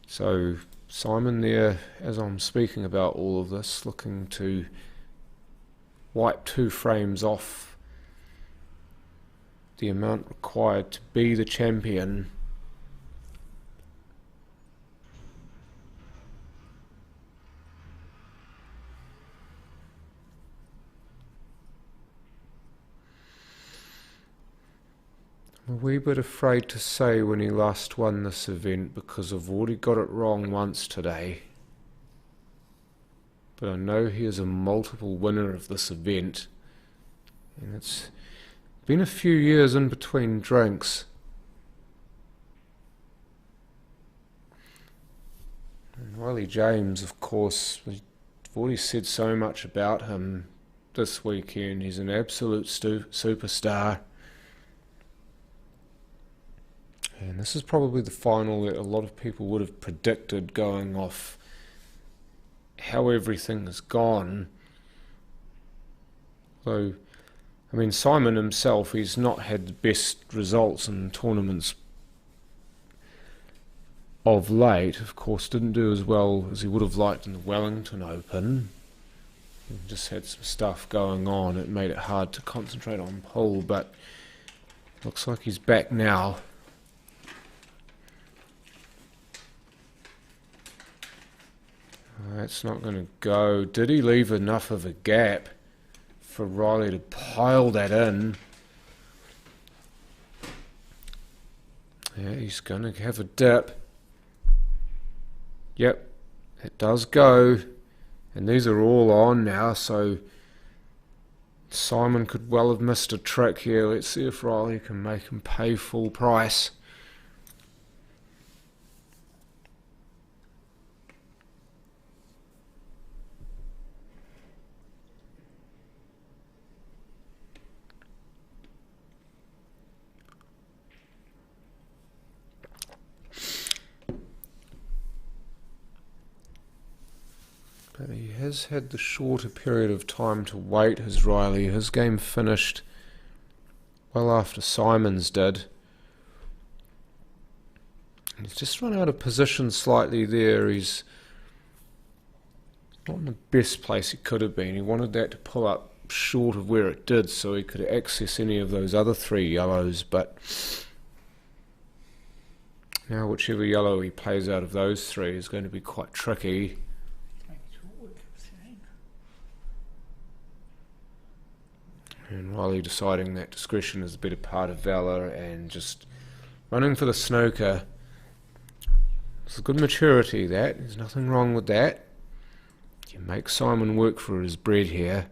D: So Simon there, as I'm speaking about all of this, looking to wipe 2 frames off the amount required to be the champion. I'm a wee bit afraid to say when he last won this event because I've already got it wrong once today. But I know he is a multiple winner of this event, and it's been a few years in between drinks. And Riley James, of course, I've already said so much about him this weekend. He's an absolute superstar. And this is probably the final that a lot of people would have predicted, going off how everything has gone. Though, I mean, Simon himself, he's not had the best results in tournaments of late. Of course, didn't do as well as he would have liked in the Wellington Open. He just had some stuff going on. It made it hard to concentrate on pool, but looks like he's back now. That's not going to go. Did he leave enough of a gap for Riley to pile that in? Yeah, he's going to have a dip. Yep, it does go. And these are all on now, so Simon could well have missed a trick here. Let's see if Riley can make him pay full price. But he has had the shorter period of time to wait, has Riley. His game finished well after Simon's did. And he's just run out of position slightly there. He's not in the best place he could have been. He wanted that to pull up short of where it did so he could access any of those other 3 yellows, but now whichever yellow he plays out of those 3 is going to be quite tricky. And Riley deciding that discretion is the better part of valour and just running for the snooker. It's a good maturity, that. There's nothing wrong with that. You make Simon work for his bread here.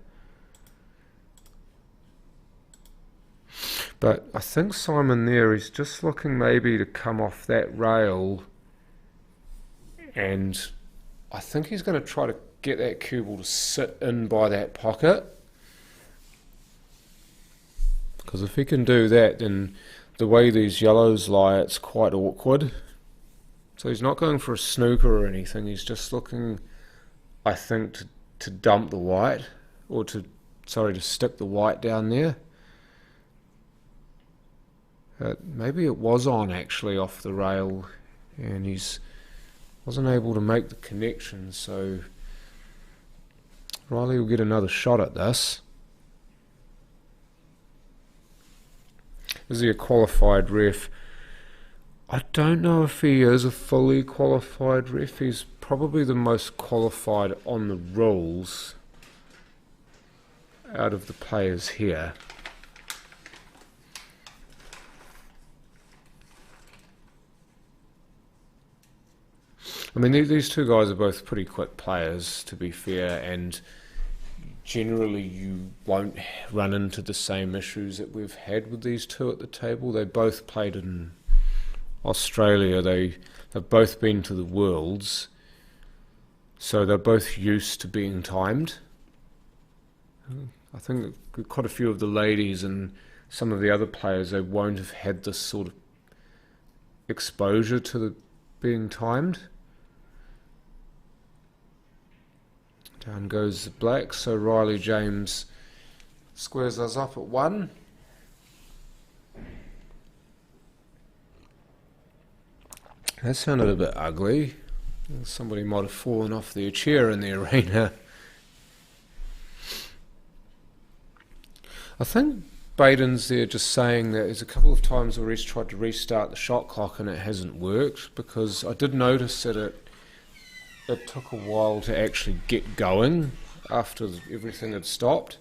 D: But I think Simon there is just looking maybe to come off that rail, and I think he's going to try to get that cue ball to sit in by that pocket, because if he can do that, then the way these yellows lie, it's quite awkward. So he's not going for a snooker or anything, he's just looking, I think, to dump the white, or to stick the white down there. Maybe it was on actually off the rail and he's wasn't able to make the connection, so Riley will get another shot at this. Is he a qualified ref? I don't know if he is a fully qualified ref. He's probably the most qualified on the rules out of the players here. I mean, these 2 guys are both pretty quick players, to be fair, and generally you won't run into the same issues that we've had with these 2 at the table. They both played in Australia. They've both been to the Worlds, so they're both used to being timed. I think quite a few of the ladies and some of the other players, they won't have had this sort of exposure to being timed. Down goes the black, so Riley James squares us up at 1. That sounded a bit ugly. Somebody might have fallen off their chair in the arena. I think Baden's there just saying that there's a couple of times where he's tried to restart the shot clock and it hasn't worked, because I did notice that it took a while to actually get going after everything had stopped.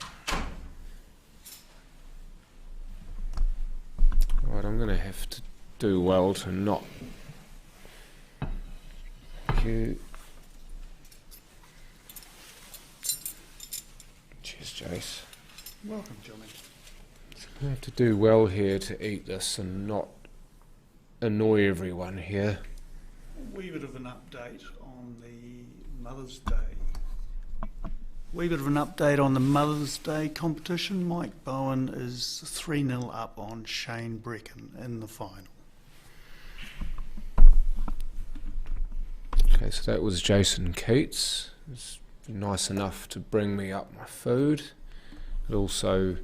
D: Right, I'm going to have to do well to not... Cheers, Jace.
C: Welcome, Johnny.
D: I have to do well here to eat this and not annoy everyone here.
C: Wee bit of an update on the Mother's Day. Wee bit of an update on the Mother's Day competition. Mike Bowen is 3-0 up on Shane Brecken in the final.
D: Okay, so that was Jason Keats. It was nice enough to bring me up my food, but also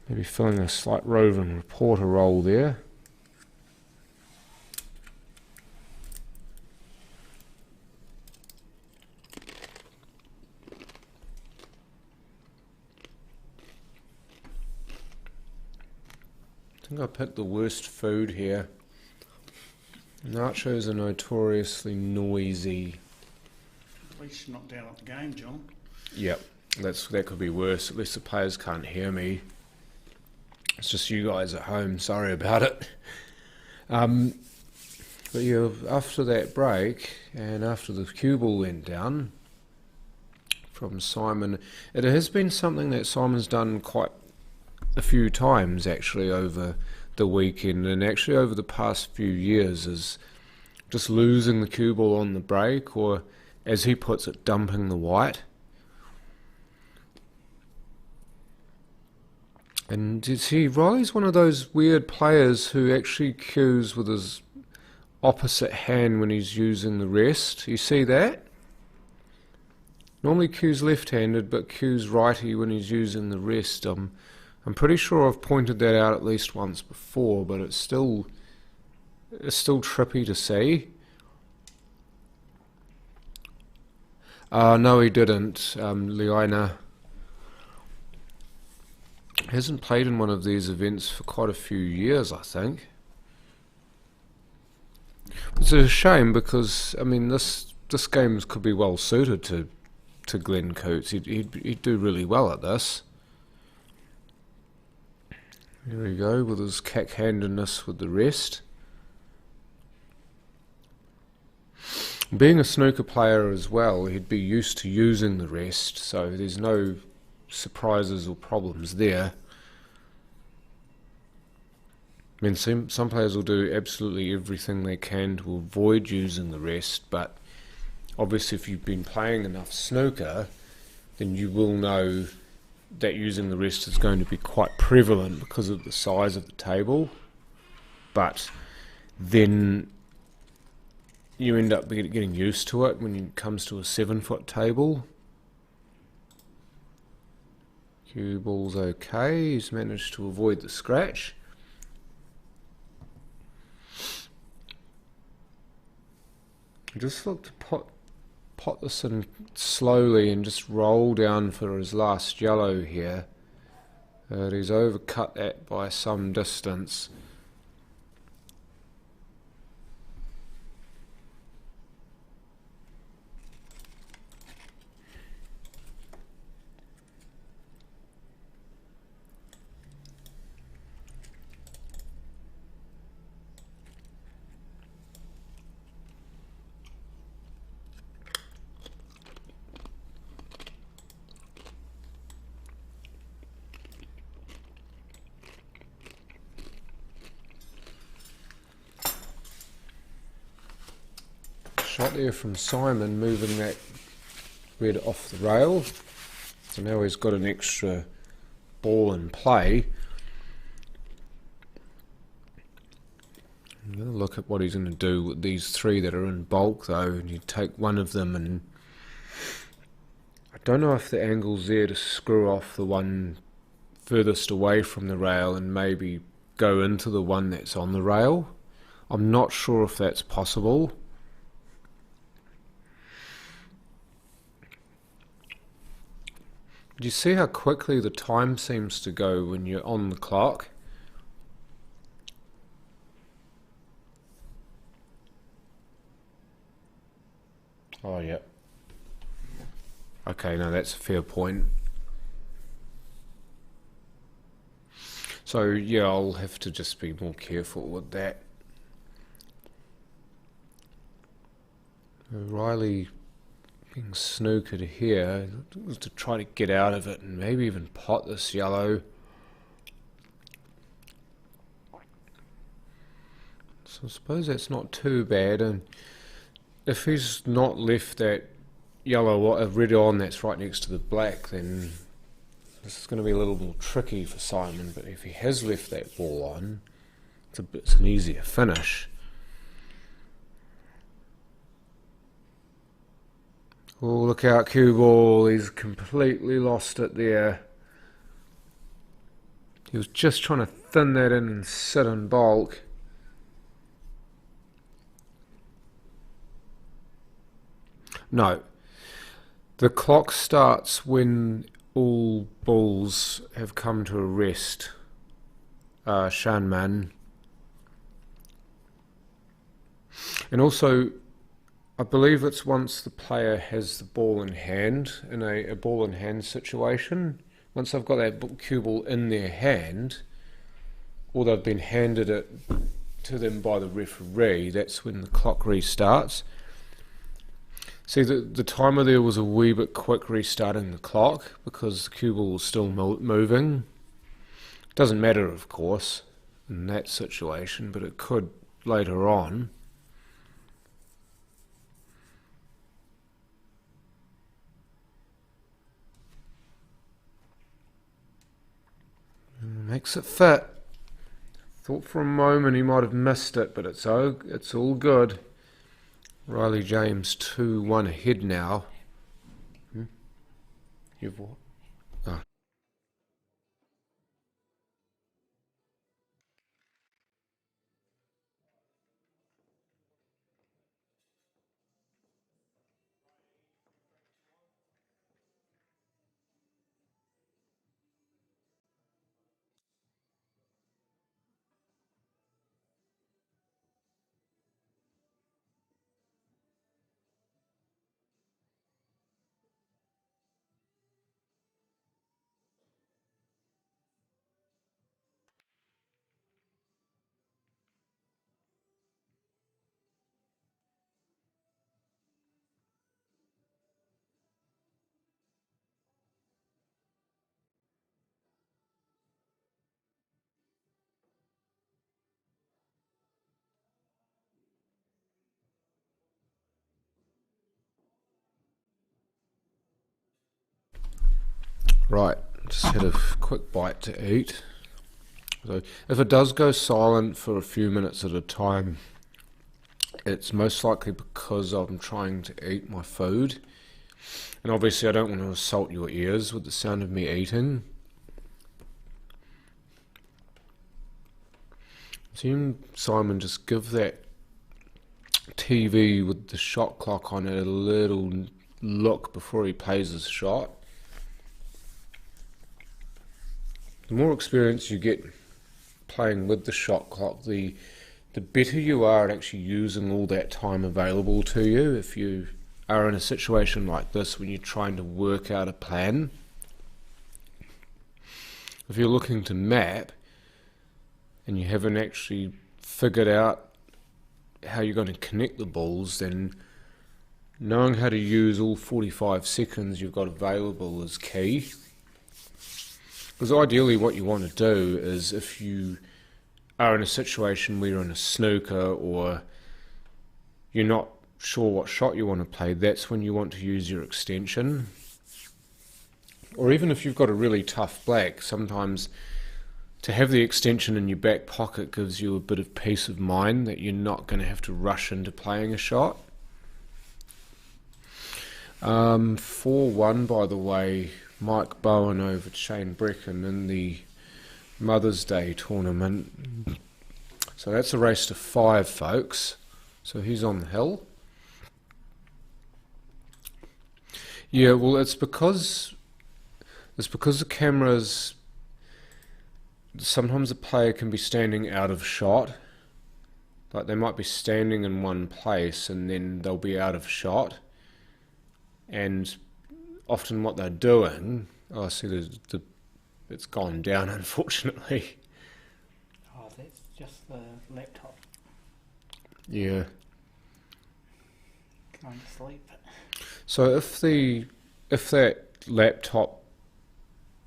D: maybe filling a slight roving reporter role there. I think I picked the worst food here. Nachos are notoriously noisy.
C: At least you're not down at the game, John.
D: Yep, that could be worse. At least the players can't hear me. It's just you guys at home. Sorry about it. But yeah, after that break and after the cue ball went down from Simon, it has been something that Simon's done quite a few times actually over the weekend and actually over the past few years, is just losing the cue ball on the break, or as he puts it, dumping the white. And you see, Riley's one of those weird players who actually cues with his opposite hand when he's using the rest. You see that? Normally Q's left-handed, but Q's righty when he's using the rest. I'm pretty sure I've pointed that out at least once before, but it's still trippy to see. No, he didn't. Liana hasn't played in one of these events for quite a few years, I think. It's a shame because, I mean, this game could be well suited to Glenn Coates. He'd do really well at this. There we go, with his cack-handedness with the rest. Being a snooker player as well, he'd be used to using the rest, so there's no surprises or problems there. I mean, some players will do absolutely everything they can to avoid using the rest, but obviously if you've been playing enough snooker, then you will know that using the rest is going to be quite prevalent because of the size of the table. But then you end up getting used to it when it comes to a 7-foot table. Cue ball's okay, he's managed to avoid the scratch. Just look to pot this in slowly and just roll down for his last yellow here. He's overcut that by some distance. Shot there from Simon, moving that red off the rail. So now he's got an extra ball in play. I'm going to look at what he's going to do with these three that are in bulk though, and you take one of them, and I don't know if the angle's there to screw off the one furthest away from the rail and maybe go into the one that's on the rail. I'm not sure if that's possible. Do you see how quickly the time seems to go when you're on the clock? Oh, yeah. Okay, no, that's a fair point. So, yeah, I'll have to just be more careful with that. Riley being snookered here to try to get out of it and maybe even pot this yellow. So I suppose that's not too bad, and if he's not left that yellow red on that's right next to the black, then this is going to be a little more tricky for Simon. But if he has left that ball on, it's an easier finish. Oh, look out, cue ball. He's completely lost it there. He was just trying to thin that in and sit in bulk. No. The clock starts when all balls have come to a rest. Shanman. And also, I believe it's once the player has the ball in hand, in a ball in hand situation. Once they've got that cue ball in their hand, or they've been handed it to them by the referee, that's when the clock restarts. See, the timer there was a wee bit quick restarting the clock because the cue ball was still moving. Doesn't matter, of course, in that situation, but it could later on. Makes it fit. Thought for a moment he might have missed it, but it's all good. Riley James 2-1 ahead now. You've what? Oh. Right, just had a quick bite to eat. So if it does go silent for a few minutes at a time, it's most likely because I'm trying to eat my food. And obviously I don't want to assault your ears with the sound of me eating. Seeing Simon just give that TV with the shot clock on it a little look before he plays his shot. The more experience you get playing with the shot clock, the better you are at actually using all that time available to you. If you are in a situation like this when you're trying to work out a plan, if you're looking to map and you haven't actually figured out how you're going to connect the balls, then knowing how to use all 45 seconds you've got available is key. Because ideally what you want to do is, if you are in a situation where you're in a snooker or you're not sure what shot you want to play, that's when you want to use your extension. Or even if you've got a really tough black, sometimes to have the extension in your back pocket gives you a bit of peace of mind that you're not going to have to rush into playing a shot. 4-1 by the way, Mike Bowen over Shane Brecken in the Mother's Day tournament. So that's a race to 5, folks. So he's on the hill. Yeah, well, it's because the cameras, sometimes a player can be standing out of shot. Like they might be standing in one place and then they'll be out of shot. And often what they're doing, oh, I see it's gone down, unfortunately.
A: Oh, that's just the laptop
D: Yeah.
A: going to sleep.
D: So if that laptop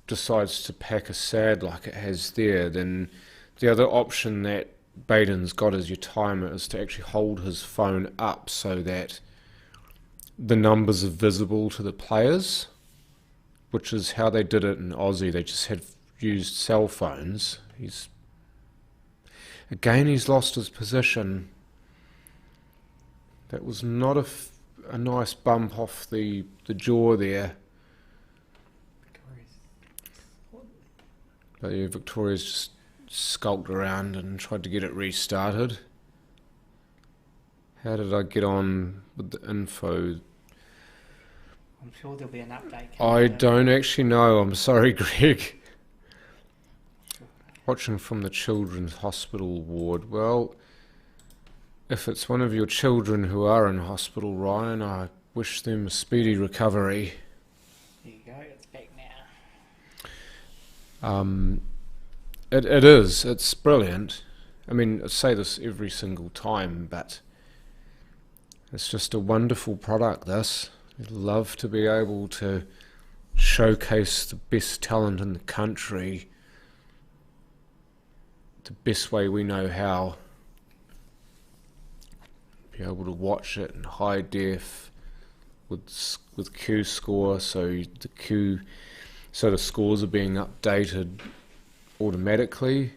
D: decides to pack a sad like it has there, then the other option that Baden's got as your timer is to actually hold his phone up so that the numbers are visible to the players, which is how they did it in Aussie. They just had used cell phones. He's lost his position. That was not a nice bump off the jaw there. But yeah, Victoria's just skulked around and tried to get it restarted. How did I get on with the info?
A: I'm sure there'll be an update.
D: I don't actually know. I'm sorry, Greg. Watching from the Children's Hospital ward. Well, if it's one of your children who are in hospital, Ryan, I wish them a speedy recovery.
A: There you go, it's back now.
D: It is. It's brilliant. I mean, I say this every single time, but it's just a wonderful product, this. I'd love to be able to showcase the best talent in the country the best way we know how. Be able to watch it in high def with Q score, so the scores are being updated automatically.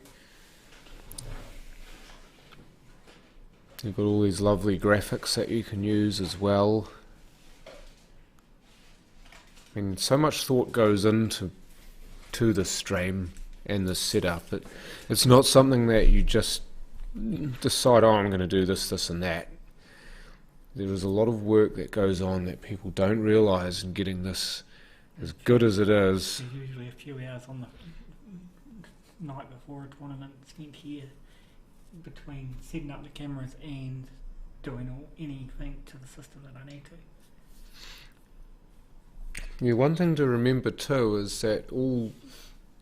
D: You've got all these lovely graphics that you can use as well. I mean, so much thought goes into the stream and the setup. It's not something that you just decide, oh, I'm going to do this, this and that. There is a lot of work that goes on that people don't realise in getting this as good as it is.
F: There's usually a few hours on the night before a tournament spent here between setting up the cameras and doing anything to the system that I need to.
D: Yeah, one thing to remember too is that all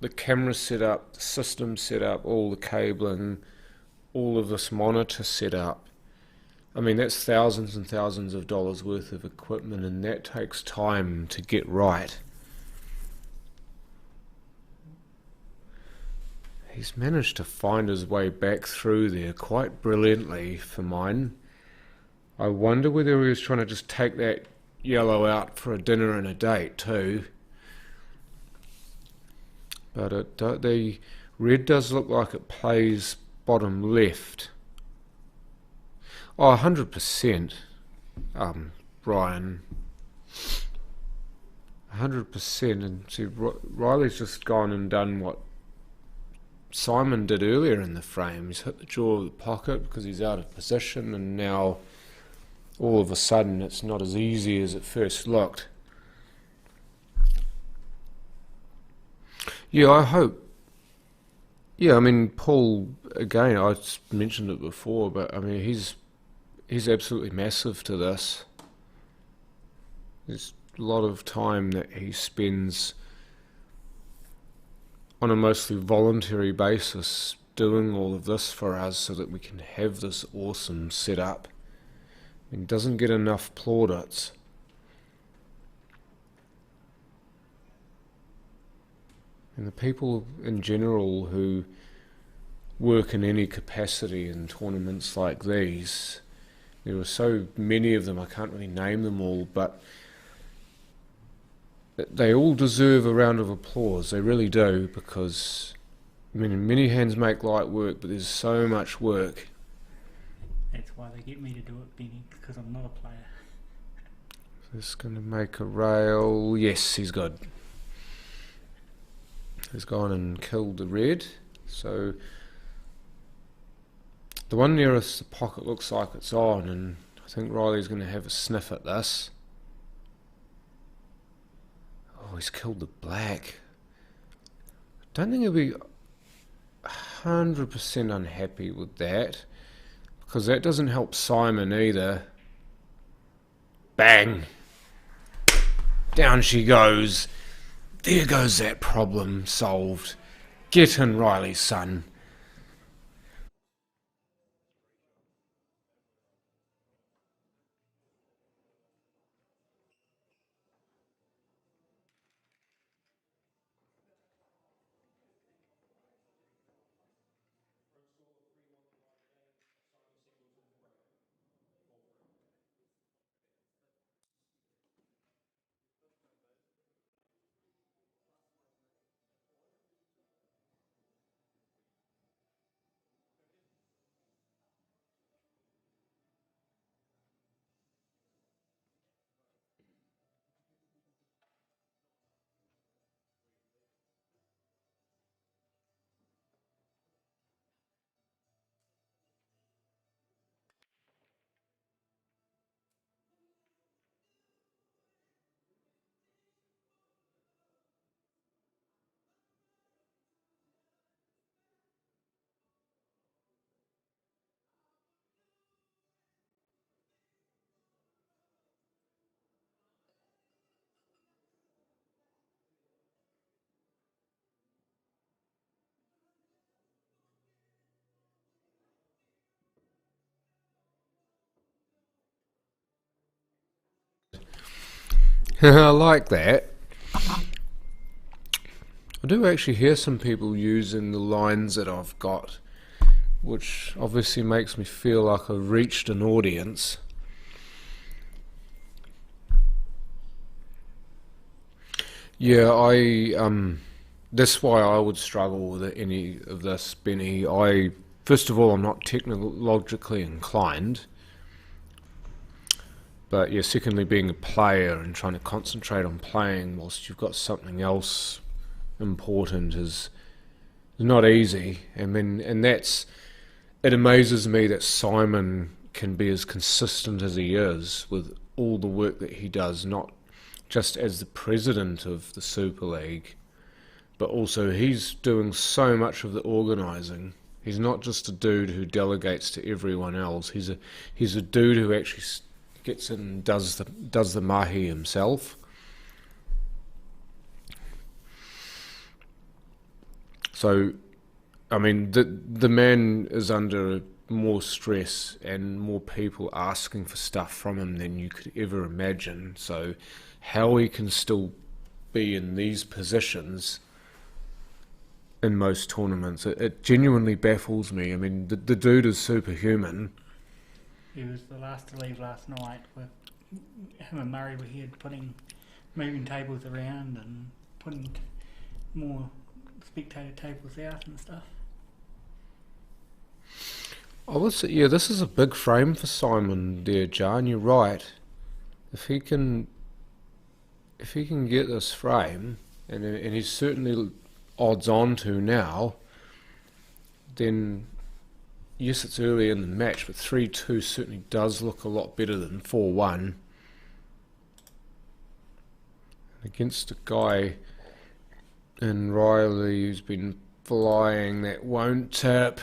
D: the camera setup, the system setup, all the cabling, all of this monitor setup, I mean, that's thousands and thousands of dollars worth of equipment, and that takes time to get right. He's managed to find his way back through there quite brilliantly for mine. I wonder whether he was trying to just take that yellow out for a dinner and a date too. But the red does look like it plays bottom left. Oh, 100%, Brian. 100%. And see, Riley's just gone and done what Simon did earlier in the frame. He's hit the jaw of the pocket because he's out of position, and now all of a sudden it's not as easy as it first looked. Yeah, I hope. Yeah, I mean, Paul, again, I mentioned it before, but I mean, he's absolutely massive to this. There's a lot of time that he spends on a mostly voluntary basis doing all of this for us so that we can have this awesome setup. I mean, doesn't get enough plaudits. And the people in general who work in any capacity in tournaments like these, there are so many of them, I can't really name them all, but they all deserve a round of applause. They really do, because I mean, many hands make light work, but there's so much work.
F: That's why they get me to do it, Benny, because I'm not a player.
D: This is going to make a rail. Yes, he's good. He's gone and killed the red. So the one nearest the pocket looks like it's on, and I think Riley's going to have a sniff at this. Oh, he's killed the black. I don't think he'll be 100% unhappy with that, because that doesn't help Simon either. Bang! Down she goes. There goes that problem solved. Get in, Riley's son. I like that. I do actually hear some people using the lines that I've got, which obviously makes me feel like I've reached an audience. Yeah, that's why I would struggle with any of this, Benny. I first of all, I'm not technologically inclined. But yeah, secondly, being a player and trying to concentrate on playing whilst you've got something else important is not easy. And it amazes me that Simon can be as consistent as he is with all the work that he does, not just as the president of the Super League, but also he's doing so much of the organising. He's not just a dude who delegates to everyone else. He's a dude who actually gets in and does the mahi himself. So, I mean, the man is under more stress and more people asking for stuff from him than you could ever imagine. So, how he can still be in these positions in most tournaments, it genuinely baffles me. I mean, the dude is superhuman.
F: He was the last to leave last night with him and Murray were here moving tables around and putting more spectator tables out and stuff.
D: Yeah, this is a big frame for Simon there, John. You're right. If he can get this frame, and he's certainly odds on to now, then yes, it's early in the match, but 3-2 certainly does look a lot better than 4-1. Against a guy in Riley who's been flying that won't tip.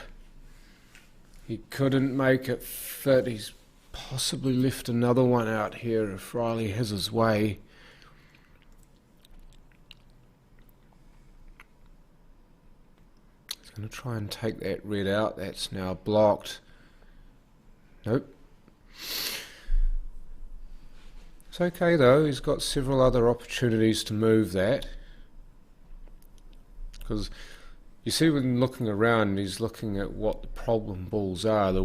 D: He couldn't make it fit. He's possibly left another one out here if Riley has his way. Going to try and take that red out. That's now blocked. Nope. It's okay though. He's got several other opportunities to move that. Because you see when looking around, he's looking at what the problem balls are. The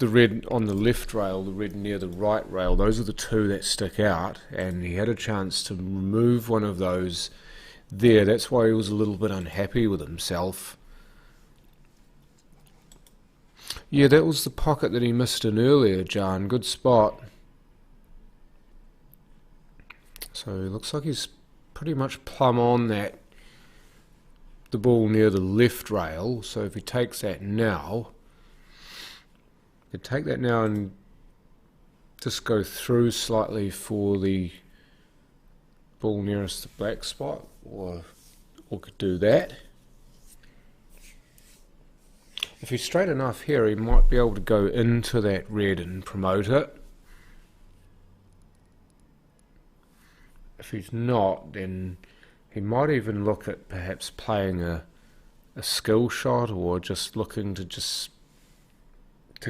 D: red on the left rail, the red near the right rail, those are the two that stick out. And he had a chance to remove one of those there. That's why he was a little bit unhappy with himself. Yeah, that was the pocket that he missed in earlier, John. Good spot. So it looks like he's pretty much plumb on the ball near the left rail. So if he takes that now, he could take that now and just go through slightly for the ball nearest the black spot, or could do that. If he's straight enough here, he might be able to go into that red and promote it. If he's not, then he might even look at perhaps playing a skill shot, or just looking to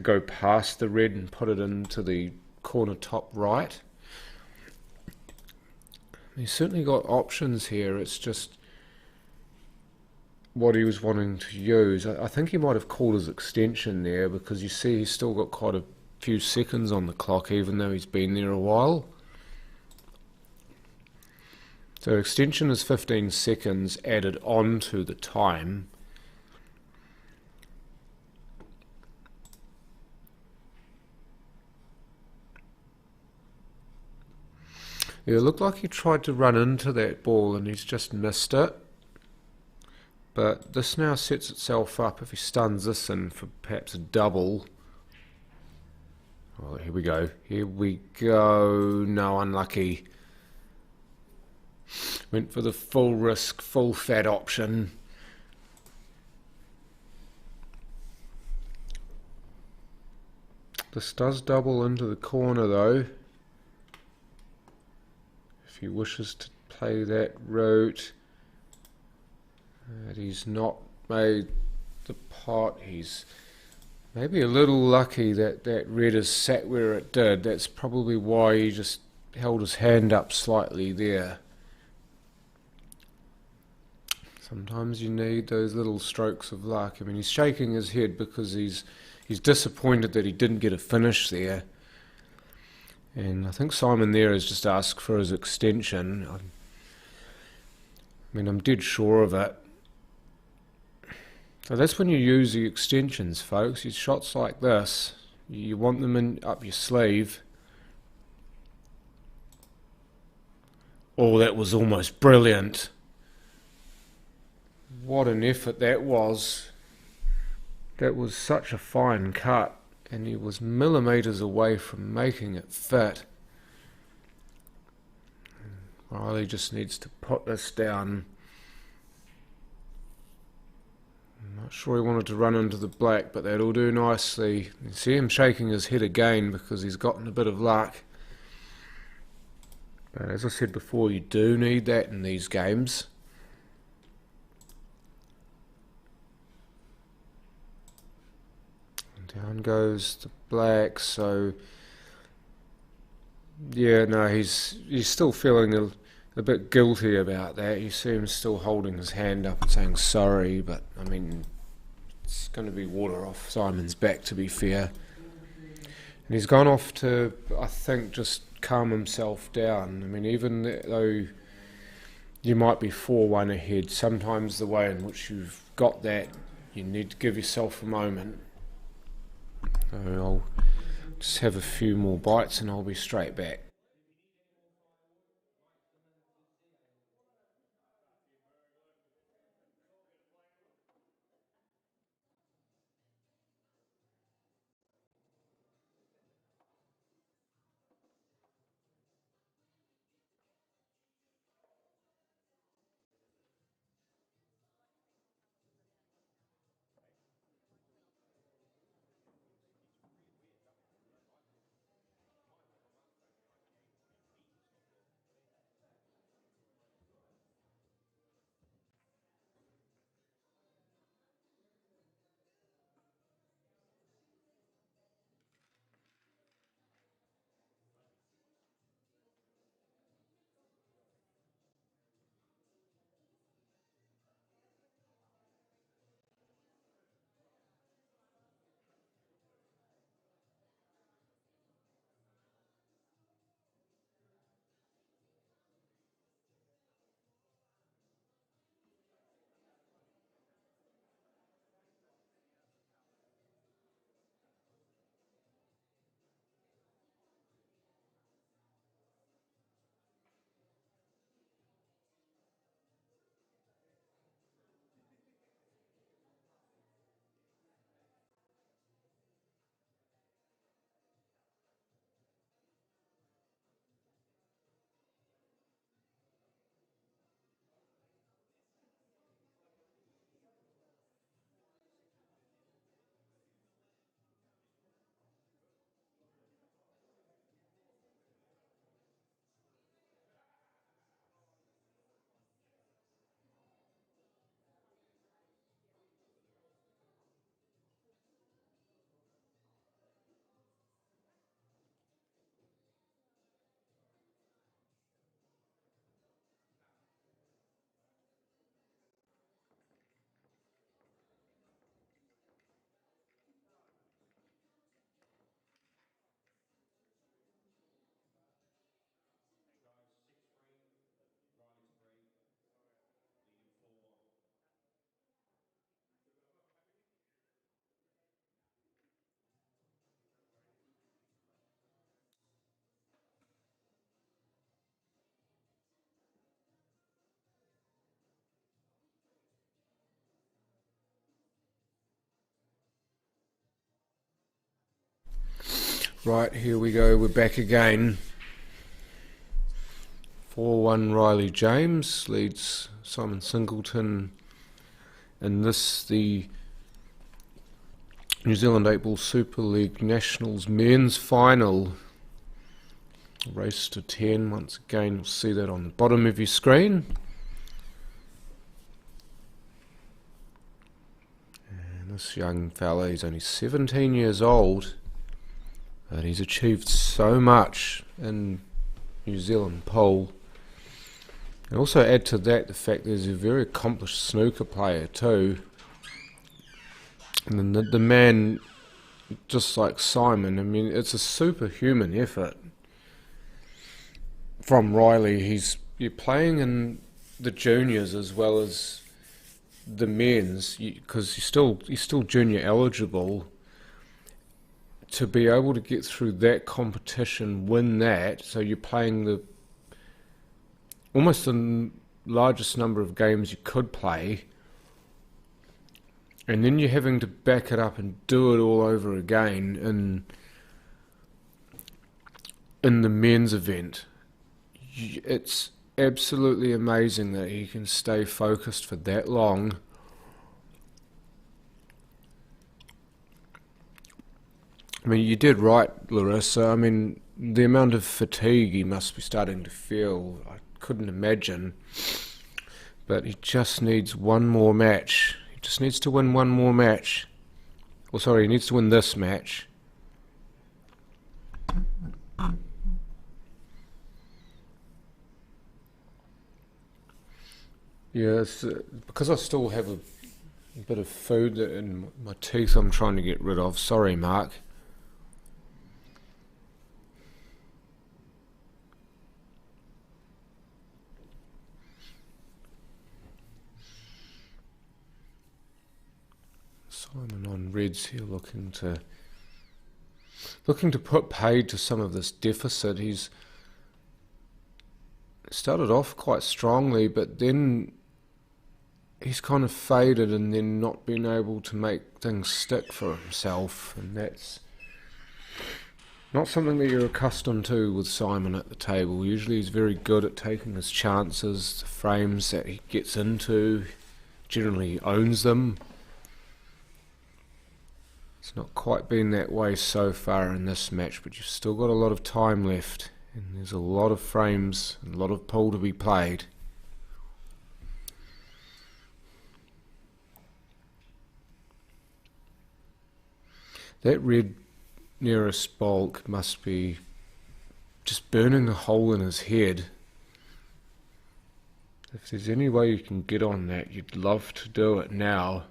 D: go past the red and put it into the corner top right. He's certainly got options here. It's just what he was wanting to use. I think he might have called his extension there, because you see he's still got quite a few seconds on the clock even though he's been there a while. So extension is 15 seconds added on to the time. Yeah, it looked like he tried to run into that ball and he's just missed it. But this now sets itself up if he stuns this in for perhaps a double. Oh, here we go. Here we go. No, unlucky. Went for the full risk, full fat option. This does double into the corner though. If he wishes to play that route. But he's not made the pot. He's maybe a little lucky that that red is sat where it did. That's probably why he just held his hand up slightly there. Sometimes you need those little strokes of luck. I mean, he's shaking his head because he's disappointed that he didn't get a finish there. And I think Simon there has just asked for his extension. I mean, I'm dead sure of it. So that's when you use the extensions, folks. Your shots like this, you want them in up your sleeve. Oh, that was almost brilliant. What an effort that was. That was such a fine cut, and he was millimetres away from making it fit. Riley just needs to put this down. I'm not sure he wanted to run into the black, but that'll do nicely. You see him shaking his head again because he's gotten a bit of luck. But as I said before, you do need that in these games. And down goes the black, so yeah, no, he's still feeling a bit guilty about that. You see him still holding his hand up and saying sorry, but I mean, it's going to be water off Simon's back, to be fair. And he's gone off to, I think, just calm himself down. I mean, even though you might be 4-1 ahead, sometimes the way in which you've got that, you need to give yourself a moment. So I'll just have a few more bites and I'll be straight back. Right, here we go, we're back again. 4-1 Riley James leads Simon Singleton in this, the New Zealand 8-ball Superleague Nationals men's final. Race to 10, once again you'll see that on the bottom of your screen. And this young fella, he's only 17 years old. But he's achieved so much in New Zealand pole. And also add to that the fact that he's a very accomplished snooker player too. And then the man, just like Simon, I mean, it's a superhuman effort from Riley. You're playing in the juniors as well as the men's, because you're still junior eligible, to be able to get through that competition, win that, so you're playing almost the largest number of games you could play, and then you're having to back it up and do it all over again in the men's event. It's absolutely amazing that he can stay focused for that long. I mean, you did right, Larissa. I mean, the amount of fatigue he must be starting to feel, I couldn't imagine. But he just needs one more match. He just needs to win one more match. Well, sorry, he needs to win this match. Yeah, because I still have a bit of food in my teeth I'm trying to get rid of. Sorry, Mark. Simon on reds here, looking to put paid to some of this deficit. He's started off quite strongly, but then he's kind of faded and then not been able to make things stick for himself, and that's not something that you're accustomed to with Simon at the table. Usually he's very good at taking his chances, the frames that he gets into, generally owns them. It's not quite been that way so far in this match, but you've still got a lot of time left, and there's a lot of frames and a lot of pool to be played. That red nearest bulk must be just burning a hole in his head. If there's any way you can get on that, you'd love to do it now.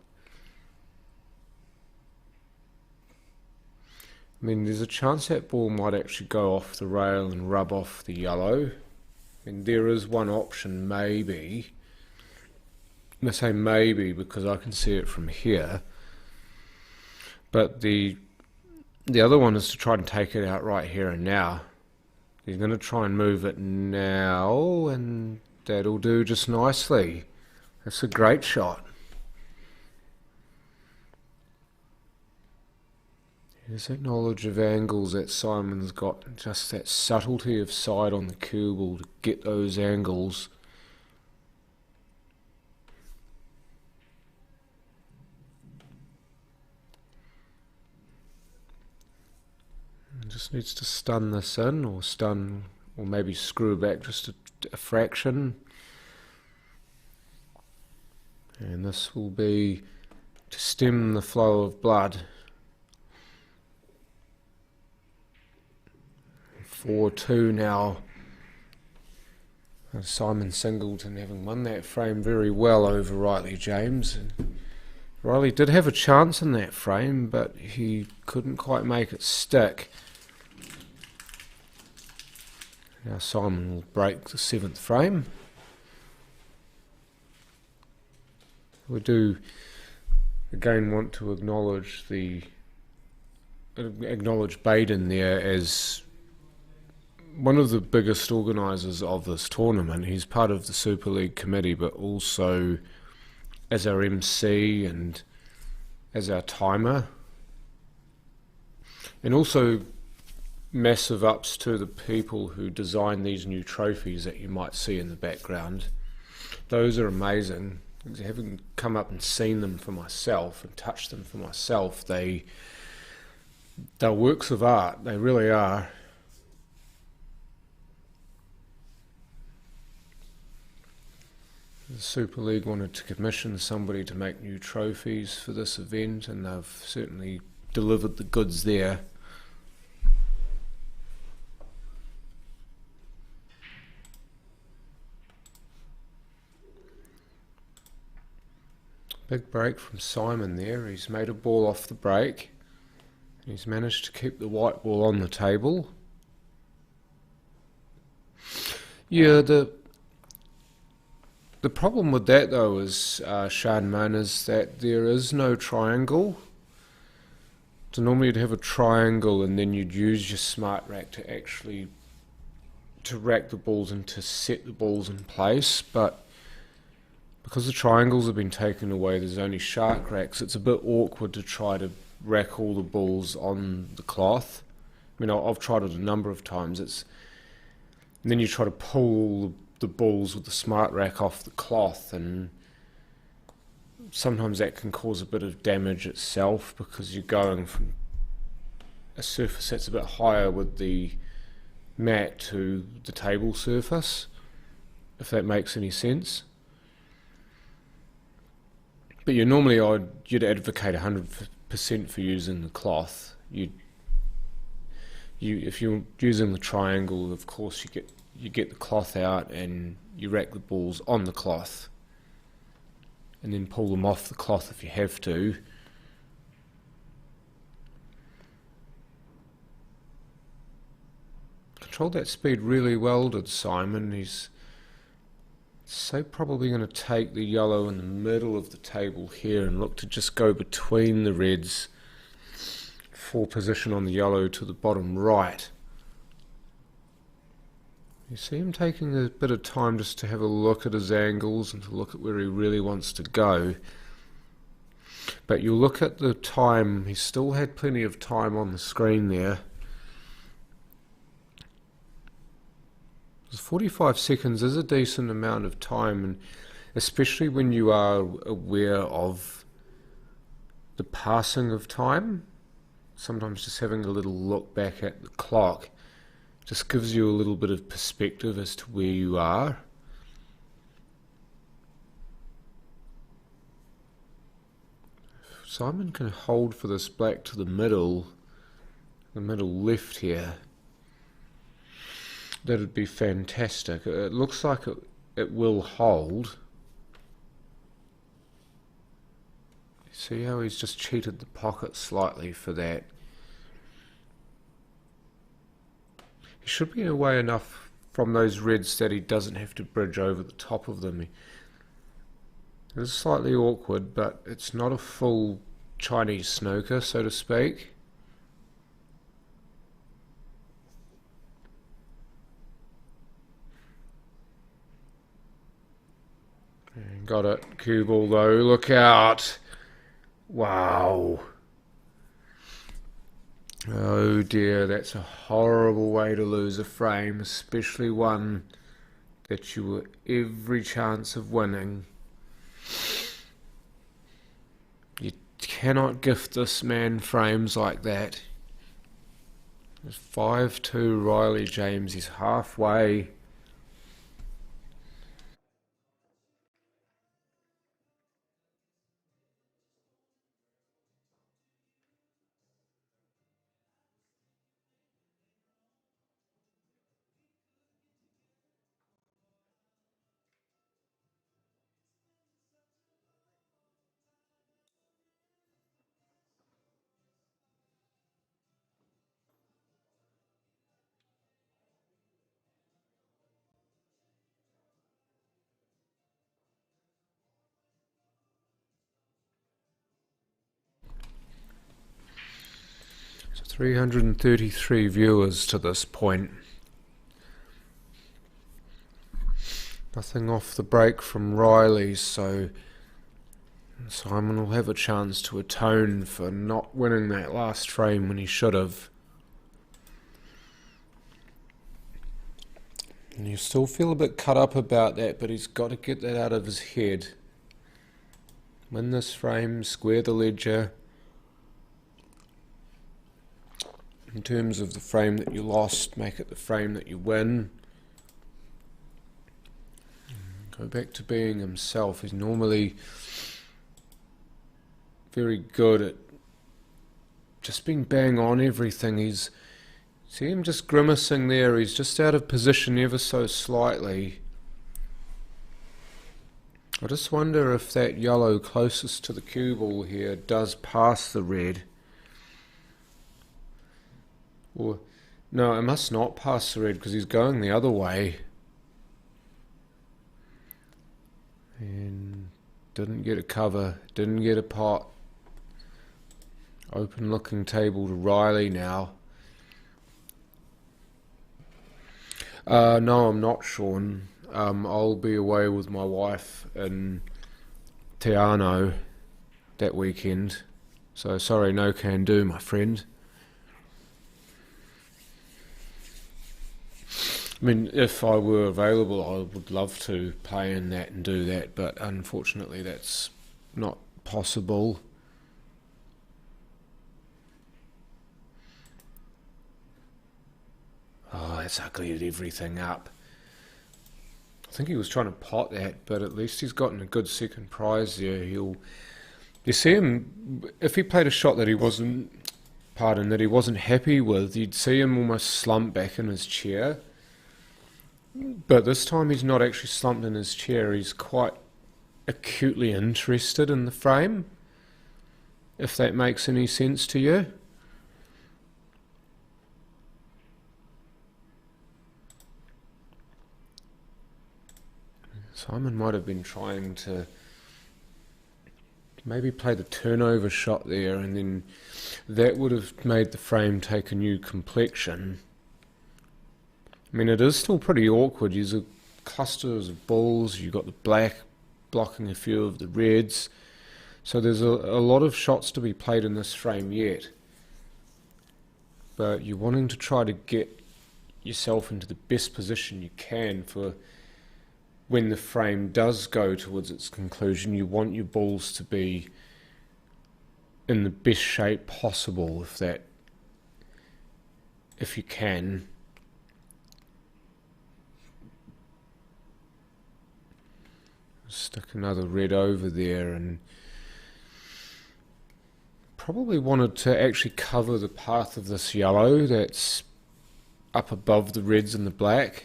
D: I mean, there's a chance that ball might actually go off the rail and rub off the yellow. I mean, there is one option, maybe. And I say maybe because I can see it from here. But the other one is to try and take it out right here and now. He's going to try and move it now, and that'll do just nicely. That's a great shot. There's that knowledge of angles that Simon's got, just that subtlety of sight on the cue ball to get those angles. Just needs to stun this in, or maybe screw back just a fraction. And this will be to stem the flow of blood. 4-2 now. And Simon Singleton having won that frame very well over Riley James. And Riley did have a chance in that frame, but he couldn't quite make it stick. Now Simon will break the 7th frame. We do again want to acknowledge Baden there as one of the biggest organisers of this tournament. He's part of the Super League committee, but also as our MC and as our timer. And also massive ups to the people who design these new trophies that you might see in the background. Those are amazing. Having come up and seen them for myself and touched them for myself, they're works of art. They really are. The Super League wanted to commission somebody to make new trophies for this event, and they've certainly delivered the goods there. Big break from Simon there. He's made a ball off the break. He's managed to keep the white ball on the table. Yeah, the The problem with that though is, Shanman, is that there is no triangle. So normally you'd have a triangle and then you'd use your smart rack to actually to rack the balls and to set the balls in place, but because the triangles have been taken away, there's only shark racks. It's a bit awkward to try to rack all the balls on the cloth. I mean, I've tried it a number of times. And then you try to pull all the balls with the smart rack off the cloth, and sometimes that can cause a bit of damage itself because you're going from a surface that's a bit higher with the mat to the table surface, if that makes any sense. But you'd advocate 100% for using the cloth. If you're using the triangle, of course you get the cloth out and you rack the balls on the cloth, and then pull them off the cloth if you have to. Controlled that speed really well, did Simon. He's so probably going to take the yellow in the middle of the table here and look to just go between the reds for position on the yellow to the bottom right. You see him taking a bit of time just to have a look at his angles and to look at where he really wants to go. But you'll look at the time, he still had plenty of time on the screen there. 45 seconds is a decent amount of time, and especially when you are aware of the passing of time. Sometimes just having a little look back at the clock just gives you a little bit of perspective as to where you are. Simon can hold for this black to the middle left here. That'd be fantastic. It looks like it will hold. See how he's just cheated the pocket slightly for that. He should be away enough from those reds that he doesn't have to bridge over the top of them. It is slightly awkward, but it's not a full Chinese snooker, so to speak. Got it. Cue ball though. Look out. Wow. Oh dear, that's a horrible way to lose a frame, especially one that you were every chance of winning. You cannot gift this man frames like that. It's 5-2 Riley James. He's halfway. So 333 viewers to this point. Nothing off the break from Riley, so Simon will have a chance to atone for not winning that last frame when he should have. And you still feel a bit cut up about that, but he's got to get that out of his head. Win this frame, square the ledger. In terms of the frame that you lost, make it the frame that you win. Go back to being himself. He's normally very good at just being bang on everything. See him just grimacing there. He's just out of position ever so slightly. I just wonder if that yellow closest to the cue ball here does pass the red. Or no, it must not pass the red because he's going the other way. And didn't get a cover, didn't get a pot. Open looking table to Riley now. No, I'm not, Sean. I'll be away with my wife in Te Anau that weekend. So sorry, no can do, my friend. I mean, if I were available, I would love to play in that and do that, but unfortunately that's not possible. Oh, that's ugly everything up. I think he was trying to pot that, but at least he's gotten a good second prize there. You see him, if he played a shot that he wasn't happy with, you'd see him almost slump back in his chair. But this time he's not actually slumped in his chair, he's quite acutely interested in the frame, if that makes any sense to you. Simon might have been trying to maybe play the turnover shot there, and then that would have made the frame take a new complexion. I mean, it is still pretty awkward. There's a cluster of balls, you've got the black blocking a few of the reds, so there's a lot of shots to be played in this frame yet. But you're wanting to try to get yourself into the best position you can for when the frame does go towards its conclusion. You want your balls to be in the best shape possible, if you can. Stick another red over there, and probably wanted to actually cover the path of this yellow that's up above the reds and the black.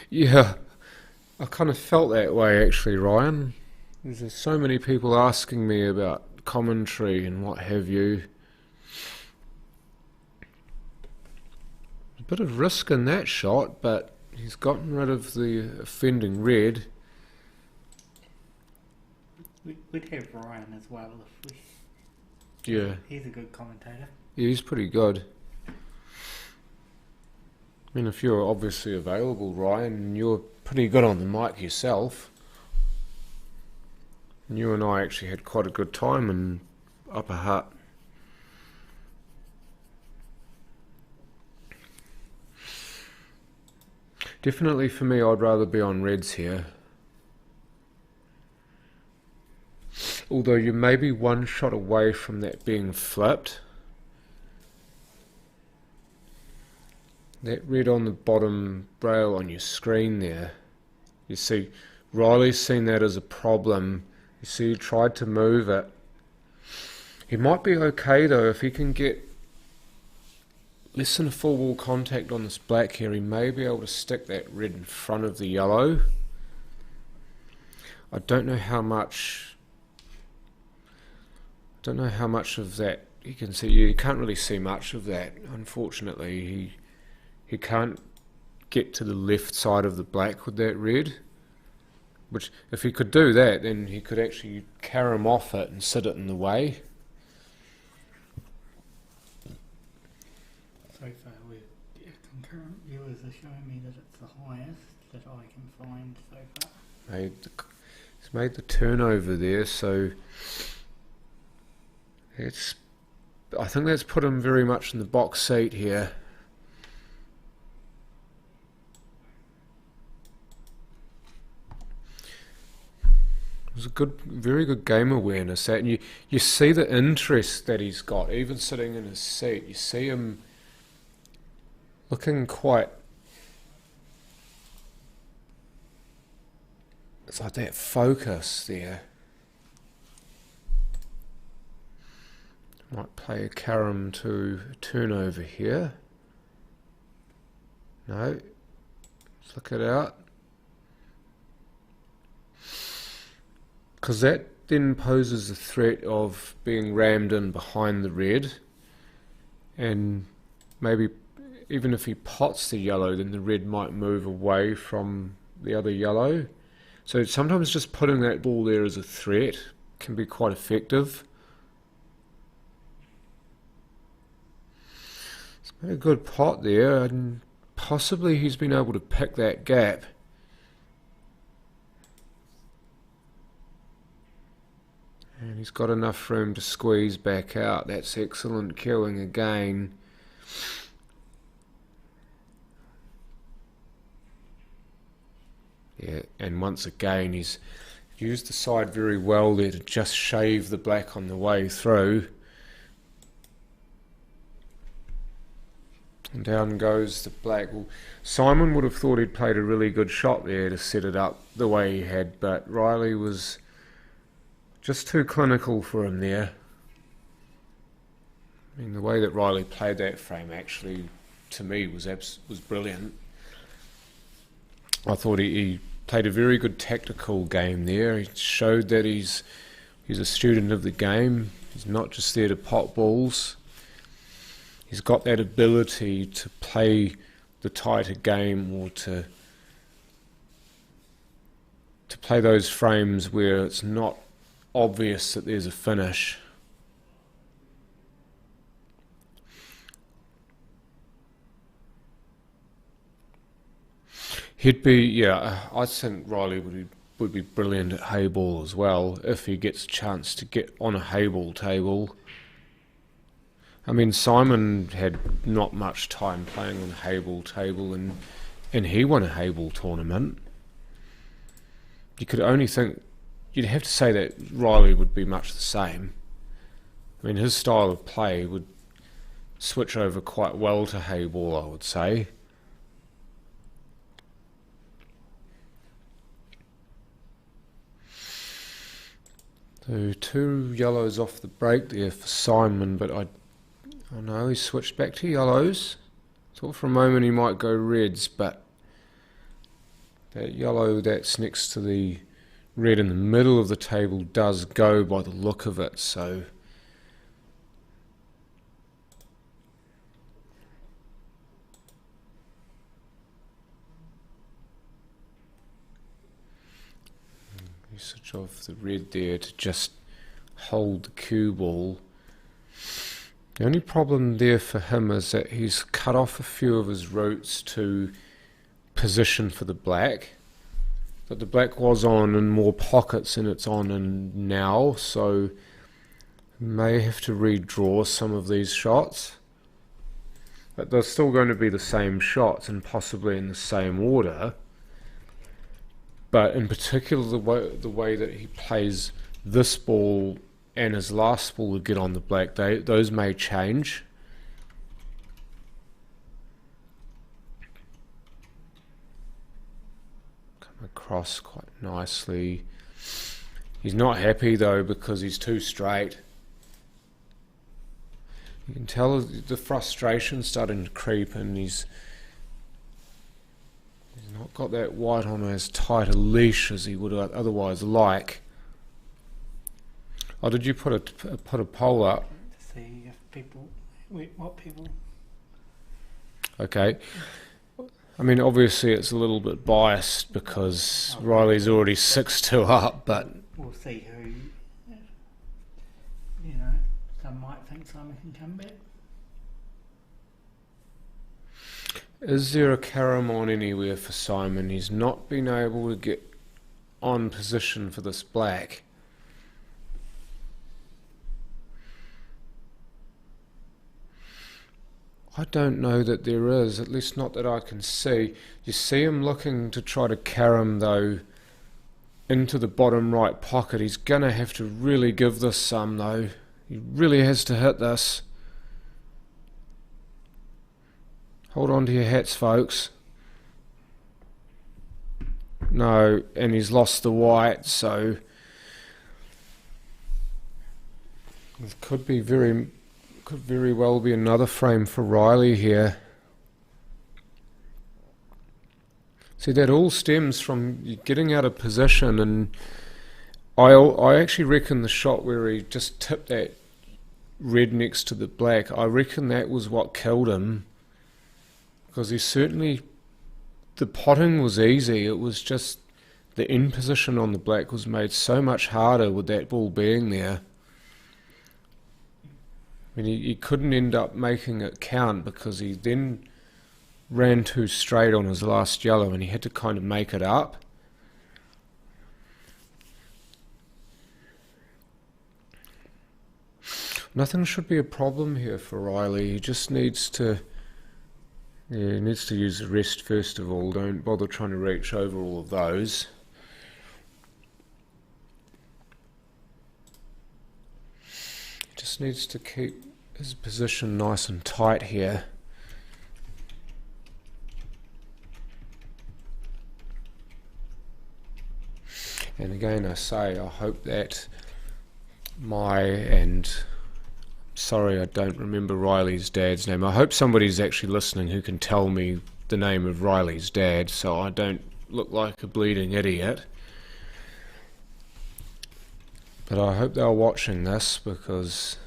D: Yeah, I kind of felt that way actually, Ryan. There's so many people asking me about commentary and what have you. A bit of risk in that shot, but he's gotten rid of the offending red.
F: We'd have Ryan as well if we...
D: Yeah.
F: He's a good commentator.
D: Yeah, he's pretty good. I mean, if you're obviously available, Ryan, you're pretty good on the mic yourself. And you and I actually had quite a good time in Upper Hutt. Definitely for me, I'd rather be on reds here. Although you may be one shot away from that being flipped. That red on the bottom rail on your screen there. You see, Riley's seen that as a problem. You see, he tried to move it. He might be okay though if he can get less than a full wall contact on this black here. He may be able to stick that red in front of the yellow. I don't know how much of that you can see. You can't really see much of that, unfortunately. He can't get to the left side of the black with that red, which if he could do that, then he could actually carom off it and sit it in the way.
F: So far, concurrent viewers are showing me that it's the highest that I can find so far.
D: He's made the turnover there, so I think that's put him very much in the box seat here. It was a very good game awareness, that, and you see the interest that he's got, even sitting in his seat. You see him looking quite, it's like that focus there. Might play a carom to turnover here. No, flick it out. Because that then poses the threat of being rammed in behind the red, and maybe even if he pots the yellow, then the red might move away from the other yellow. So sometimes just putting that ball there as a threat can be quite effective. It's been a good pot there, and possibly he's been able to pick that gap. And he's got enough room to squeeze back out. That's excellent cueing again. Yeah, and once again he's used the side very well there to just shave the black on the way through. And down goes the black. Well, Simon would have thought he'd played a really good shot there to set it up the way he had, but Riley was just too clinical for him there. I mean, the way that Riley played that frame actually, to me, was brilliant. I thought he played a very good tactical game there. He showed that he's a student of the game. He's not just there to pot balls. He's got that ability to play the tighter game, or to play those frames where it's not obvious that there's a finish. He'd be, yeah, I think Riley would be brilliant at hayball as well if he gets a chance to get on a hayball table. I mean, Simon had not much time playing on a hayball table, and he won a hayball tournament. You could only think, you'd have to say that Riley would be much the same. I mean, his style of play would switch over quite well to hayball, I would say. So 2 yellows off the break there for Simon, but I know he switched back to yellows. Thought for a moment he might go reds, but that yellow that's next to the red in the middle of the table does go by the look of it, so usage of the red there to just hold the cue ball. The only problem there for him is that he's cut off a few of his routes to position for the black. But the black was on in more pockets than it's on in now, so may have to redraw some of these shots. But they're still going to be the same shots and possibly in the same order. But in particular, the way that he plays this ball and his last ball to get on the black, those may change. Come across quite nicely. He's not happy though because he's too straight. You can tell the frustration starting to creep in. He's not got that white on as tight a leash as he would otherwise like. Oh, did you put a poll up?
F: To see if people, what people.
D: Okay. I mean, obviously it's a little bit biased because Riley's already 6-2 up, but
F: We'll see who, you know, some might think Simon can come back.
D: is there a carom on anywhere for Simon? He's not been able to get on position for this black. I don't know that there is, at least not that I can see. You see him looking to try to carom though into the bottom right pocket. He's going to have to really give this some though. He really has to hit this. Hold on to your hats, folks. No, and he's lost the white, so it could very well be another frame for Riley here. See, that all stems from you getting out of position, and I actually reckon the shot where he just tipped that red next to the black, I reckon that was what killed him, because he certainly, the potting was easy, it was just the in position on the black was made so much harder with that ball being there. I mean, he couldn't end up making it count because he then ran too straight on his last yellow and he had to kind of make it up. Nothing should be a problem here for Riley. He just needs to use the rest first of all. Don't bother trying to reach over all of those. He just needs to keep his position nice and tight here. And again I say, I hope that sorry I don't remember Riley's dad's name. I hope somebody's actually listening who can tell me the name of Riley's dad so I don't look like a bleeding idiot. But I hope they're watching this because...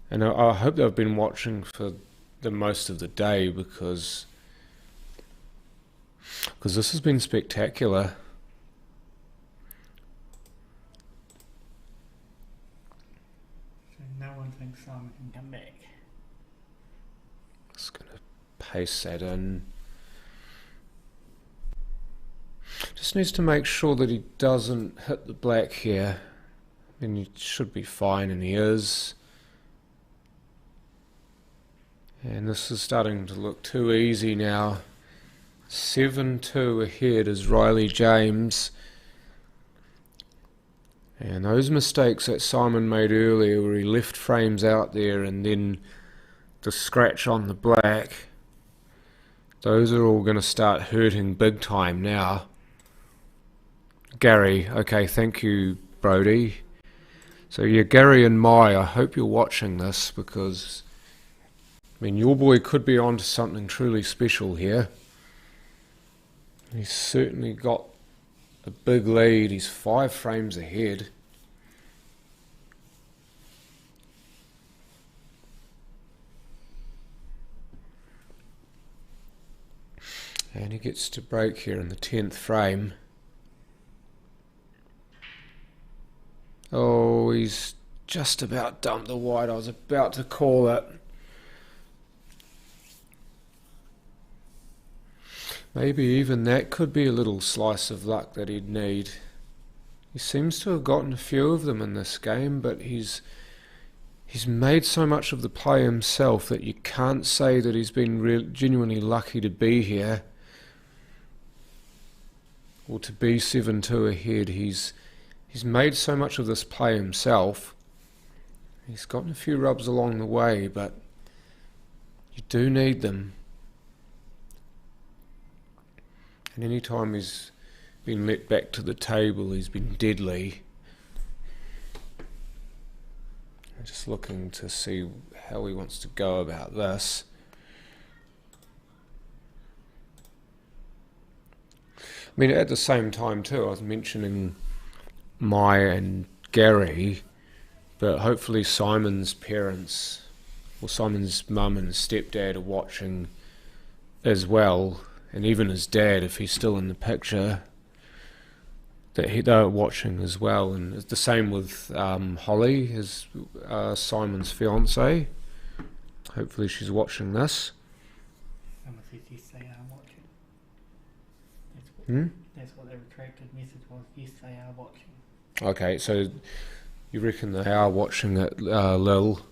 D: And I hope they've been watching for the most of the day because this has been spectacular.
F: So no one thinks Simon can come back.
D: Just going to paste that in. Just needs to make sure that he doesn't hit the black here. I mean, he should be fine, and he is. And this is starting to look too easy now. 7-2 ahead is Riley James. And those mistakes that Simon made earlier where he left frames out there and then the scratch on the black, those are all going to start hurting big time now. Gary, okay, thank you, Brody. So yeah, Gary and Mai, I hope you're watching this because, I mean, your boy could be onto something truly special here. He's certainly got a big lead. He's 5 frames ahead. And he gets to break here in the 10th frame. Oh, he's just about dumped the white. I was about to call it. Maybe even that could be a little slice of luck that he'd need. He seems to have gotten a few of them in this game, but he's made so much of the play himself that you can't say that he's been genuinely lucky to be here or to be 7-2 ahead. He's made so much of this play himself. He's gotten a few rubs along the way, but you do need them. And any time he's been let back to the table, he's been deadly. I'm just looking to see how he wants to go about this. I mean, at the same time too, I was mentioning Mai and Gary, but hopefully Simon's parents, or Simon's mum and stepdad, are watching as well. And even his dad, if he's still in the picture, they're watching as well. And it's the same with Holly, his Simon's fiance. Hopefully she's watching this.
F: Someone says yes, they are watching. That's what the retracted message was. Yes, they are watching.
D: Okay, so you reckon they are watching it, Lil?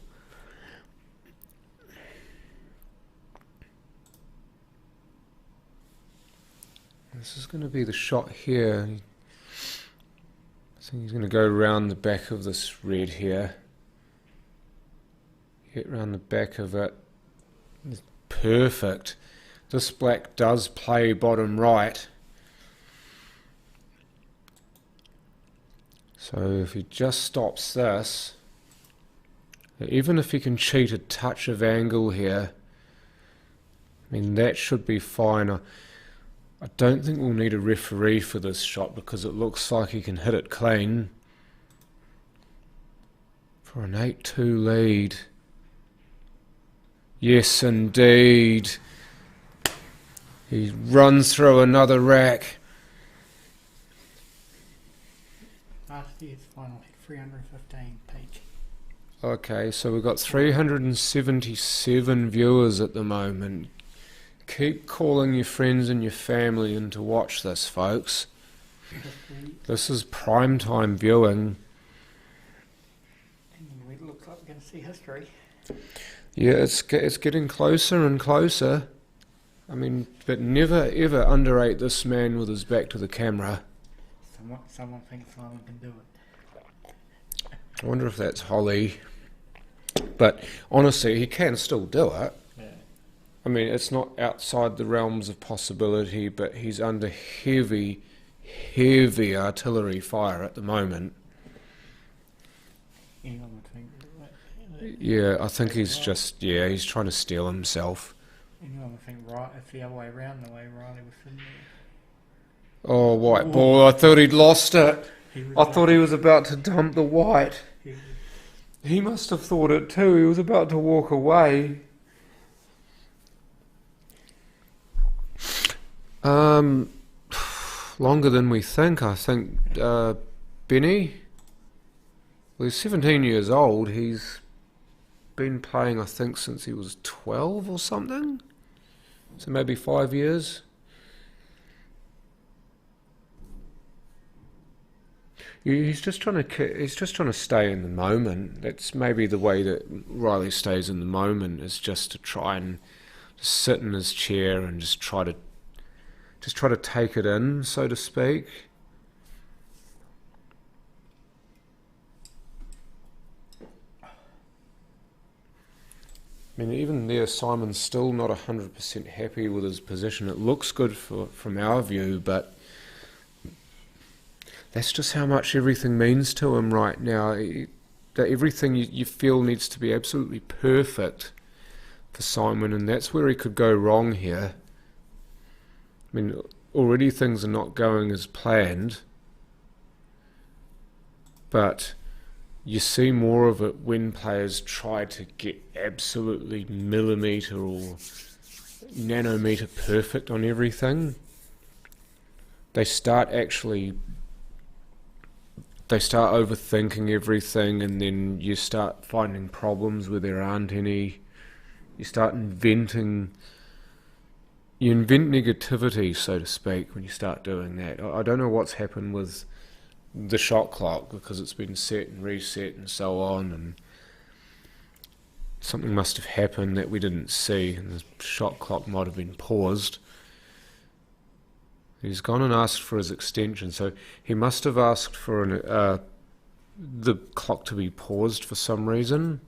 D: This is going to be the shot here. I think he's going to go around the back of this red here. Get around the back of it. It's perfect. This black does play bottom right. So if he just stops this, even if he can cheat a touch of angle here, I mean, that should be fine. I don't think we'll need a referee for this shot because it looks like he can hit it clean for an 8-2 lead. Yes, indeed. He runs through another rack.
F: Last year's final had 315 peak.
D: Okay, so we've got 377 viewers at the moment. Keep calling your friends and your family in to watch this, folks. This is prime time viewing.
F: And it looks like we're going to see history.
D: Yeah, it's getting closer and closer. I mean, but never ever underrate this man with his back to the camera.
F: Someone thinks Simon can do it.
D: I wonder if that's Holly. But honestly, he can still do it.
F: Yeah.
D: I mean, it's not outside the realms of possibility, but he's under heavy artillery fire at the moment.
F: Anyone would think
D: Yeah, I think he's he's trying to steal himself.
F: anyone would think right it's the other way around, the way Riley was sitting there.
D: Oh, white ball, I thought he'd lost it. I
F: He
D: thought he was about to dump the white.
F: was,
D: He must have thought it too. He was about to walk away. Longer than we think, I think. Benny? Well, he's 17 years old. He's been playing, I think, since he was 12 or something. So maybe 5 years. He's just trying to stay in the moment. That's maybe the way that Riley stays in the moment, is just to try and just sit in his chair and just try to take it in, so to speak. I mean, even there, Simon's still not 100% happy with his position. It looks good from our view, but that's just how much everything means to him right now. That everything you feel needs to be absolutely perfect for Simon, and that's where he could go wrong here. I mean, already things are not going as planned, but you see more of it when players try to get absolutely millimetre or nanometre perfect on everything. They start overthinking everything, and then you start finding problems where there aren't any. You invent negativity, so to speak, when you start doing that. I don't know what's happened with the shot clock, because it's been set and reset and so on, and something must have happened that we didn't see, and the shot clock might have been paused. He's gone and asked for his extension, so he must have asked for the clock to be paused for some reason.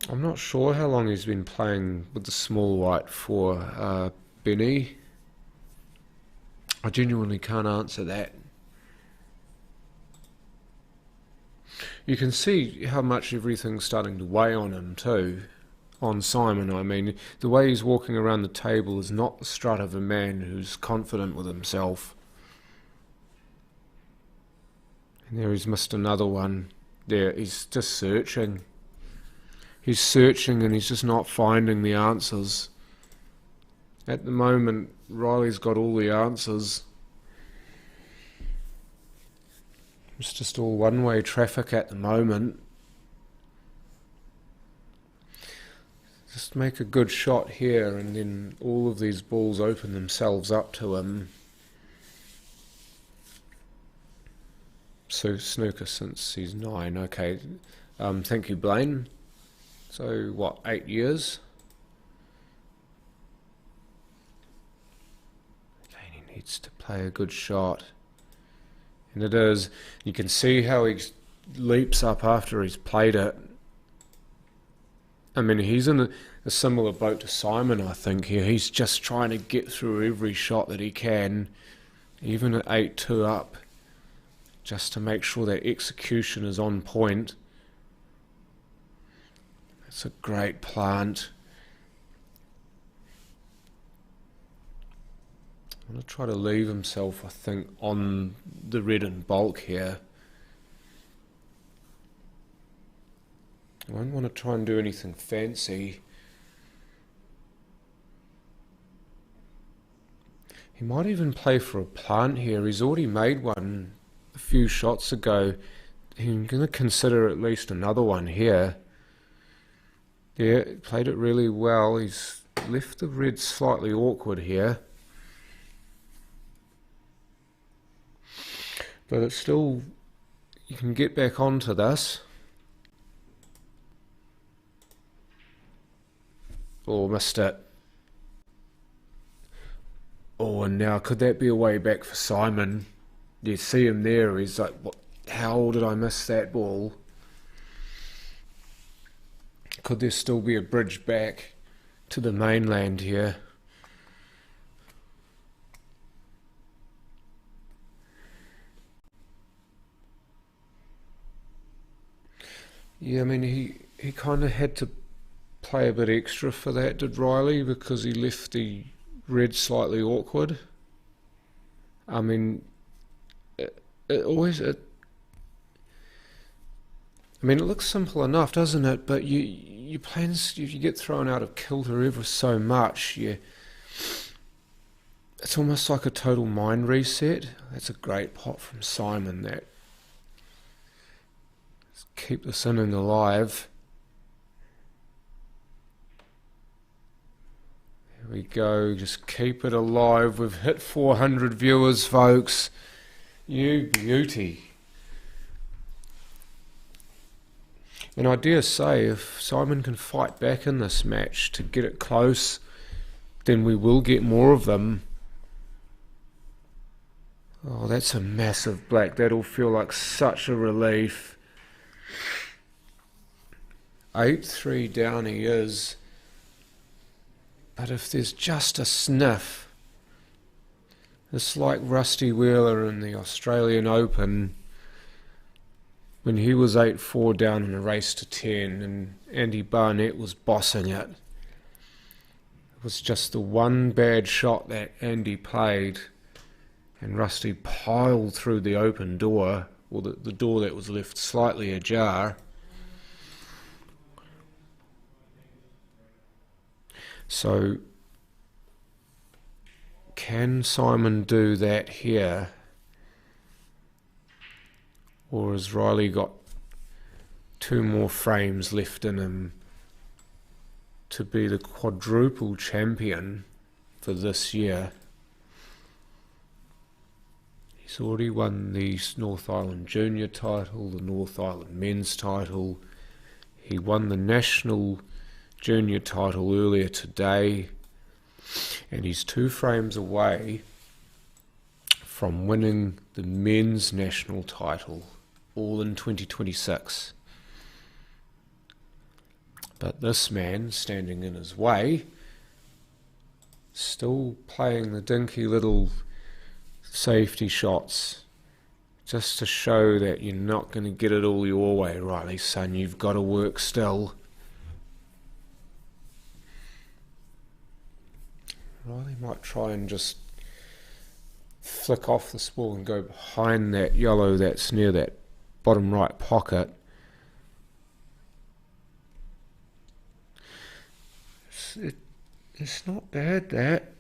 D: I'm not sure how long he's been playing with the small white for, Benny. I genuinely can't answer that. You can see how much everything's starting to weigh on him too. On Simon, I mean. The way he's walking around the table is not the strut of a man who's confident with himself. And there he's missed another one. There, he's just searching. He's searching and he's just not finding the answers. At the moment, Riley's got all the answers. It's just all one-way traffic at the moment. Just make a good shot here, and then all of these balls open themselves up to him. So snooker since he's 9. Okay, thank you, Blaine. So what, 8 years? Okay, he needs to play a good shot, and it is. You can see how he leaps up after he's played it. I mean, he's in a similar boat to Simon, I think, here. He's just trying to get through every shot that he can, even at 8-2 up, just to make sure that execution is on point. It's a great plant. I'm going to try to leave himself, I think, on the red and bulk here. I don't want to try and do anything fancy. He might even play for a plant here. He's already made one a few shots ago. He's going to consider at least another one here. Yeah, played it really well. He's left the red slightly awkward here. But it's still, you can get back onto this. Oh, missed it. Oh, and now could that be a way back for Simon? You see him there, he's like, what? How did I miss that ball? Could there still be a bridge back to the mainland here? Yeah, I mean, he kind of had to play a bit extra for that, did Riley, because he left the red slightly awkward. I mean, it looks simple enough, doesn't it? But you plans, if you get thrown out of kilter ever so much, it's almost like a total mind reset. That's a great pot from Simon. That, let's keep this inning alive. There we go. Just keep it alive. We've hit 400 viewers, folks. You beauty. And I dare say, if Simon can fight back in this match to get it close, then we will get more of them. Oh, that's a massive black. That'll feel like such a relief. 8-3 down he is. But if there's just a sniff, it's like Rusty Wheeler in the Australian Open, when he was 8-4 down in a race to 10 and Andy Garnett was bossing it. It was just the one bad shot that Andy played and Rusty piled through the open door, or the door that was left slightly ajar. So, can Simon do that here? Or has Riley got 2 more frames left in him to be the quadruple champion for this year? He's already won the North Island Junior title, the North Island Men's title. He won the National Junior title earlier today, and he's 2 frames away from winning the Men's National title, all in 2026. But this man standing in his way, still playing the dinky little safety shots, just to show that you're not going to get it all your way, Riley, son. You've got to work still. Riley might try and just flick off the ball and go behind that yellow that's near that bottom right pocket. It's not bad, that.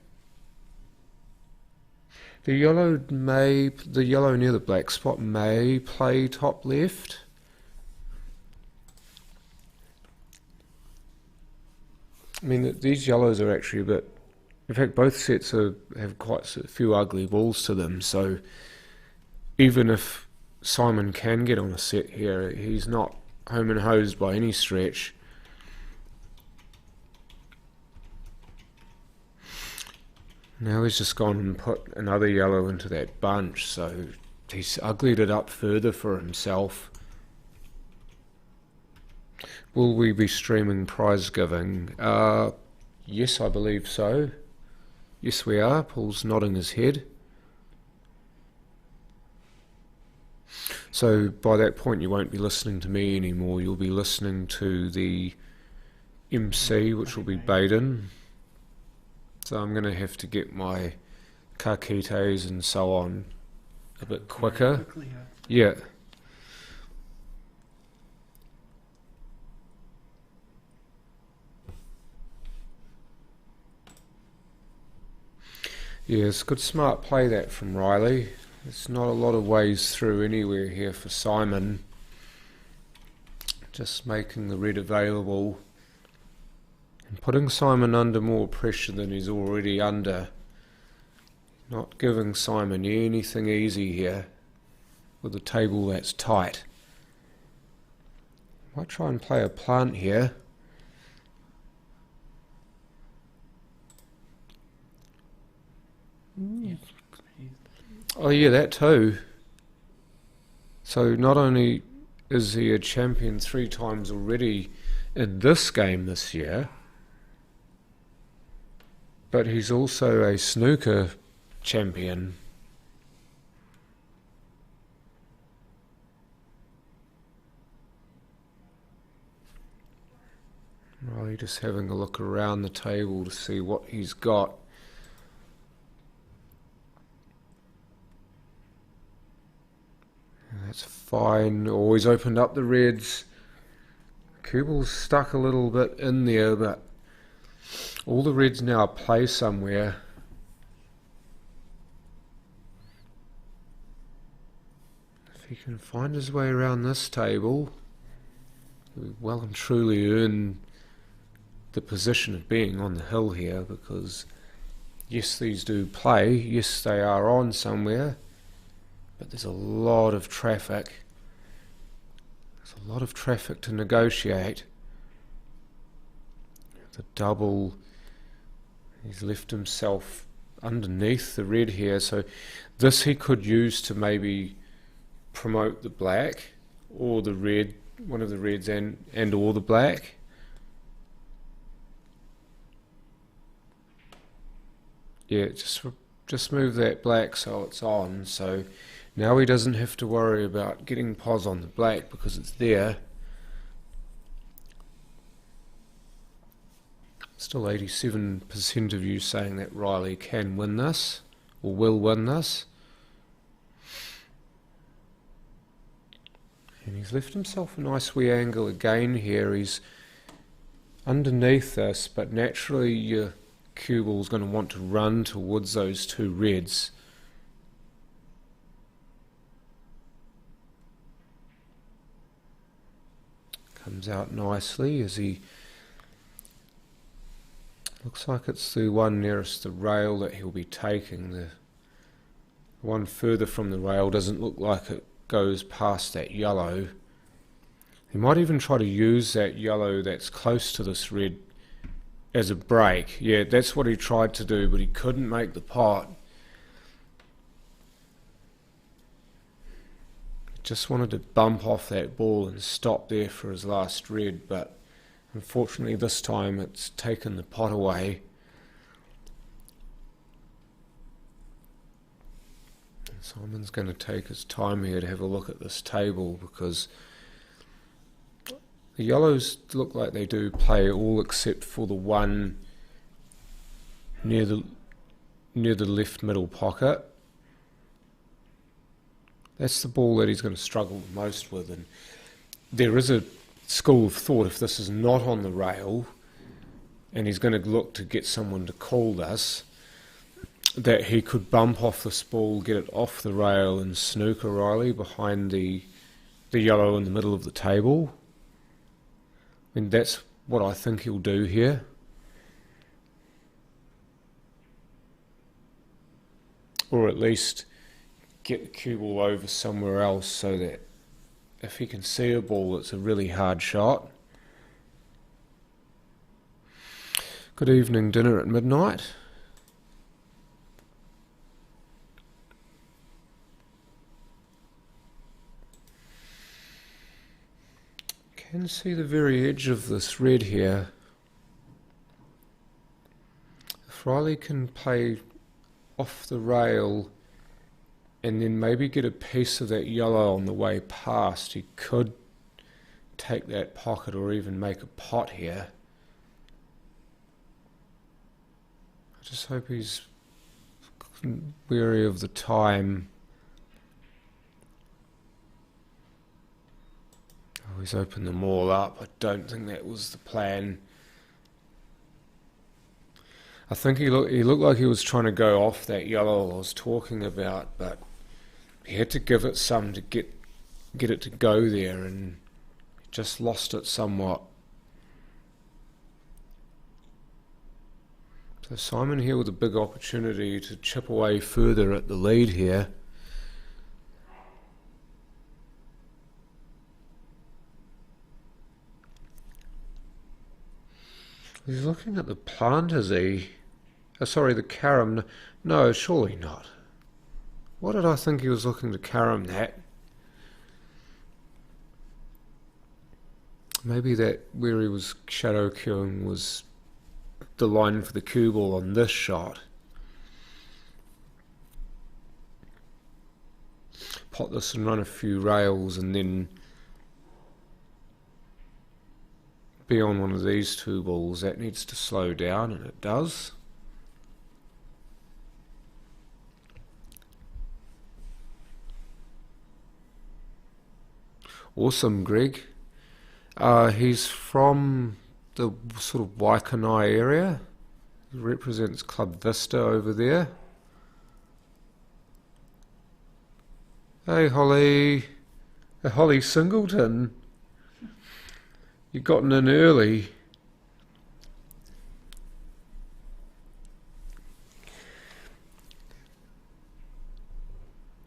D: The yellow near the black spot may play top left. I mean, these yellows are actually a bit... In fact, both sets have quite a few ugly balls to them, so even if Simon can get on a set here, he's not home and hosed by any stretch. Now he's just gone and put another yellow into that bunch, so he's uglied it up further for himself. Will we be streaming prize giving? Yes, I believe so. Yes, we are. Paul's nodding his head. So by that point you won't be listening to me anymore. You'll be listening to the MC, which will be Baden. So I'm going to have to get my kakites and so on a bit quicker. Yeah. Yeah, it's good smart play that from Riley. There's not a lot of ways through anywhere here for Simon. Just making the red available and putting Simon under more pressure than he's already under. Not giving Simon anything easy here with a table that's tight. Might try and play a plant here.
F: Yeah.
D: Oh yeah, that too. So not only is he a champion 3 times already in this game this year, but he's also a snooker champion. Riley just having a look around the table to see what he's got. That's fine. Always opened up the reds. Kugel's stuck a little bit in there, but all the reds now play somewhere. If he can find his way around this table, he'll well and truly earn the position of being on the hill here, because yes, these do play, yes, they are on somewhere, but there's a lot of traffic. There's a lot of traffic to negotiate. The double, he's left himself underneath the red here, so this he could use to maybe promote the black or the red, one of the reds and or the black. Yeah, just move that black so it's on, so now he doesn't have to worry about getting pos on the black because it's there. Still 87% of you saying that Riley can win this, or will win this. And he's left himself a nice wee angle again here. He's underneath this, but naturally your cue ball's going to want to run towards those 2 reds. Comes out nicely as he... Looks like it's the one nearest the rail that he'll be taking. The one further from the rail doesn't look like it goes past that yellow. He might even try to use that yellow that's close to this red as a break. Yeah, that's what he tried to do, but he couldn't make the pot. He just wanted to bump off that ball and stop there for his last red, but unfortunately this time it's taken the pot away. And Simon's going to take his time here to have a look at this table, because the yellows look like they do play all except for the one near the left middle pocket. That's the ball that he's going to struggle the most with, and there is a school of thought, if this is not on the rail and he's going to look to get someone to call this, that he could bump off this ball, get it off the rail and snooker Riley behind the yellow in the middle of the table. I mean, that's what I think he'll do here. Or at least get the cue ball over somewhere else so that if he can see a ball, it's a really hard shot. Good evening, dinner at midnight. Can see the very edge of this red here. If Riley can play off the rail and then maybe get a piece of that yellow on the way past, he could take that pocket or even make a pot here. I just hope he's wary of the time. Oh, he's opened them all up. I don't think that was the plan. I think he looked like he was trying to go off that yellow I was talking about, but he had to give it some to get it to go there, and he just lost it somewhat. So Simon here with a big opportunity to chip away further at the lead here. He's looking at the plant, is he? Sorry, the carom. No, surely not. What did I think he was looking to carom that? Maybe that where he was shadow cueing was the line for the cue ball on this shot. Pot this and run a few rails and then be on one of these two balls. That needs to slow down, and it does. Awesome, Greg. He's from the sort of Waikanae area. He represents Club Vista over there. Hey, Holly. Hey, Holly Singleton. You've gotten in early.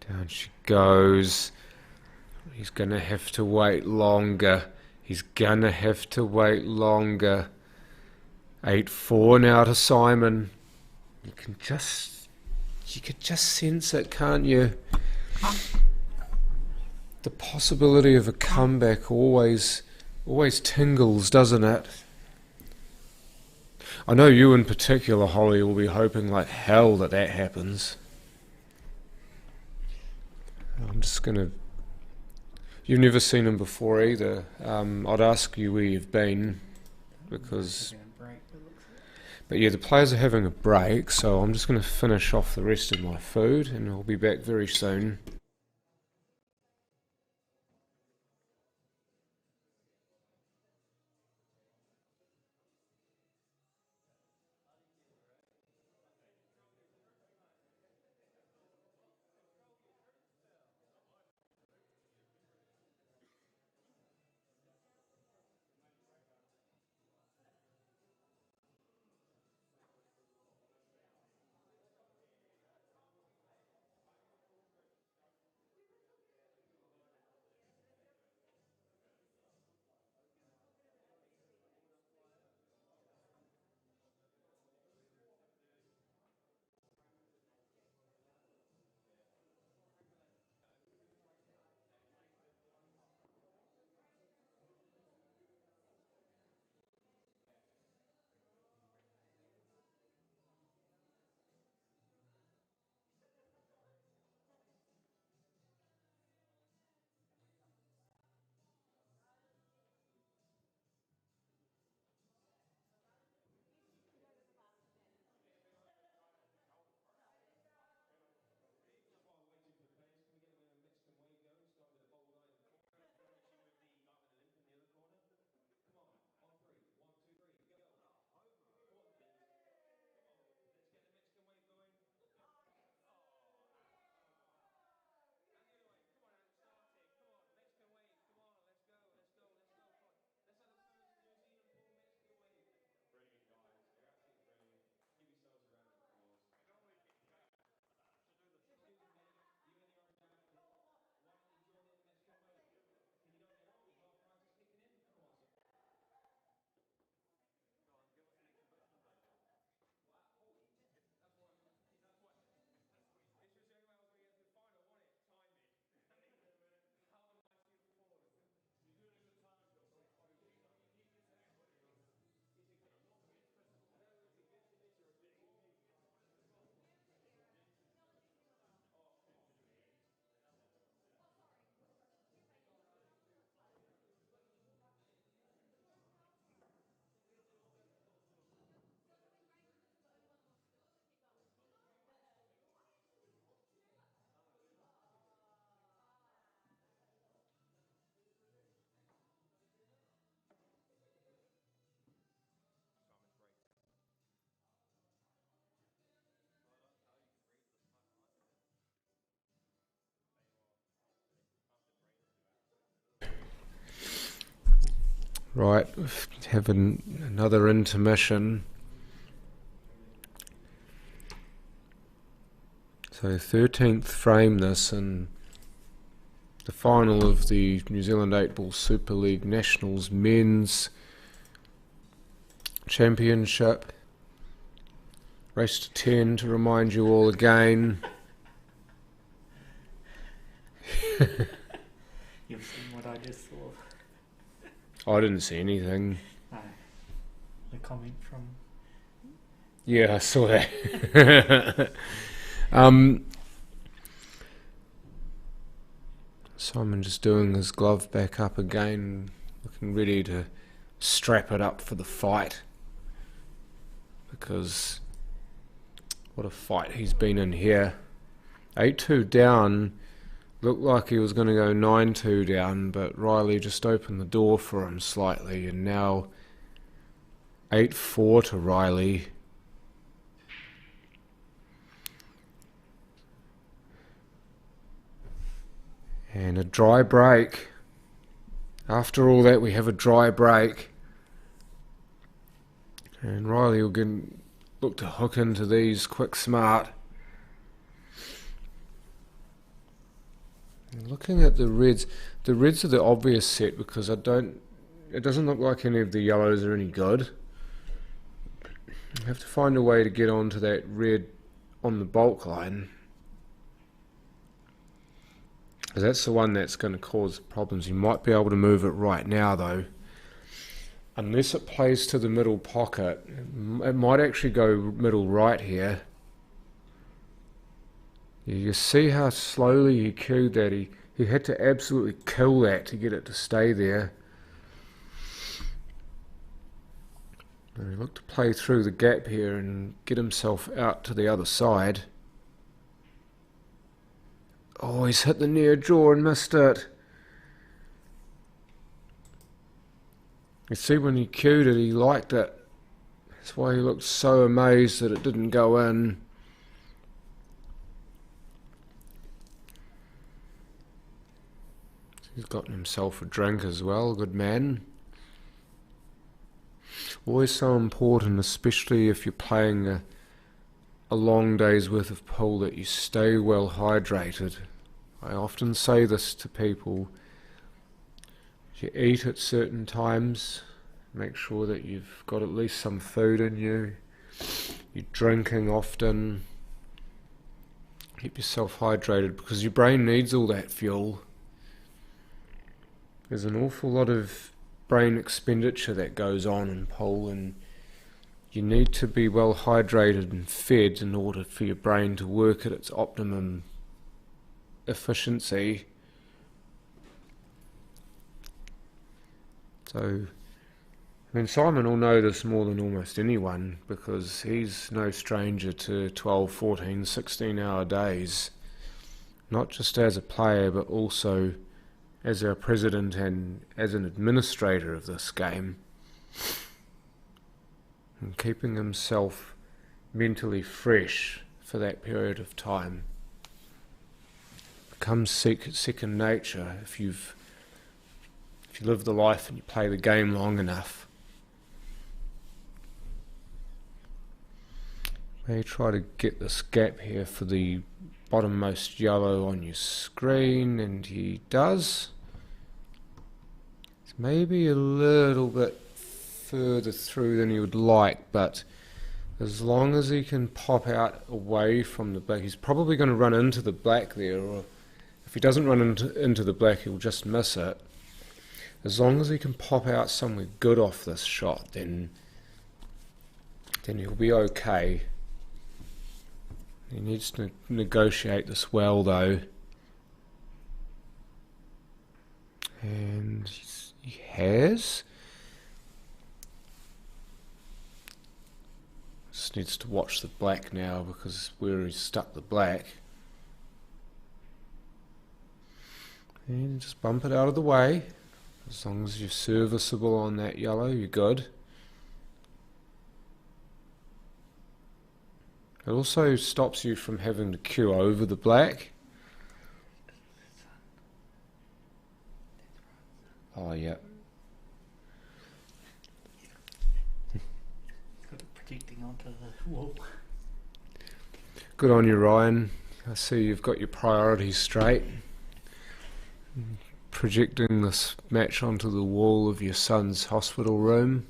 D: Down she goes. He's going to have to wait longer. He's going to have to wait longer. 8-4 now to Simon. You could just sense it, can't you? The possibility of a comeback always tingles, doesn't it? I know you in particular, Holly, will be hoping like hell that happens. I'm just going to... You've never seen him before either. I'd ask you where you've been, because... But yeah, the players are having a break, so I'm just going to finish off the rest of my food, and I'll be back very soon. Right, having another intermission. So 13th frame this, and the final of the New Zealand 8-Ball Superleague Nationals Men's Championship. Race to 10 to remind you all again.
F: You've seen what I just saw.
D: I didn't see anything.
F: No, the comment from...
D: Yeah, I saw that. Simon just doing his glove back up again, looking ready to strap it up for the fight. Because what a fight he's been in here. 8-2 down, looked like he was going to go 9-2 down, but Riley just opened the door for him slightly, and now 8-4 to Riley. And a dry break. After all that, we have a dry break. And Riley will look to hook into these quick smart. And looking at the reds are the obvious set because it doesn't look like any of the yellows are any good. You have to find a way to get onto that red on the bulk line. Because that's the one that's going to cause problems. You might be able to move it right now though. Unless it plays to the middle pocket, it might actually go middle right here. You see how slowly he cued that. He had to absolutely kill that to get it to stay there. And he looked to play through the gap here and get himself out to the other side. Oh, he's hit the near jaw and missed it. You see when he cued it, he liked it. That's why he looked so amazed that it didn't go in. He's gotten himself a drink as well, good man. Always so important, especially if you're playing a long day's worth of pool, that you stay well hydrated. I often say this to people. You eat at certain times, make sure that you've got at least some food in you. You're drinking often. Keep yourself hydrated because your brain needs all that fuel. There's an awful lot of brain expenditure that goes on in pool, and you need to be well hydrated and fed in order for your brain to work at its optimum efficiency. So, I mean, Simon will know this more than almost anyone because he's no stranger to 12, 14, 16-hour days, not just as a player but also as our president and as an administrator of this game, and keeping himself mentally fresh for that period of time becomes second nature if you live the life and you play the game long enough. May try to get this gap here for the bottommost yellow on your screen, and he does. It's maybe a little bit further through than he would like, but as long as he can pop out away from the black, he's probably going to run into the black there, or if he doesn't run into the black, he'll just miss it. As long as he can pop out somewhere good off this shot, then he'll be okay. He needs to negotiate this well though. And he has. Just needs to watch the black now because where he's stuck the black. And just bump it out of the way. As long as you're serviceable on that yellow, you're good. It also stops you from having to queue over the black. Oh yeah.
F: projecting onto the wall.
D: Good on you, Ryan. I see you've got your priorities straight. Projecting this match onto the wall of your son's hospital room.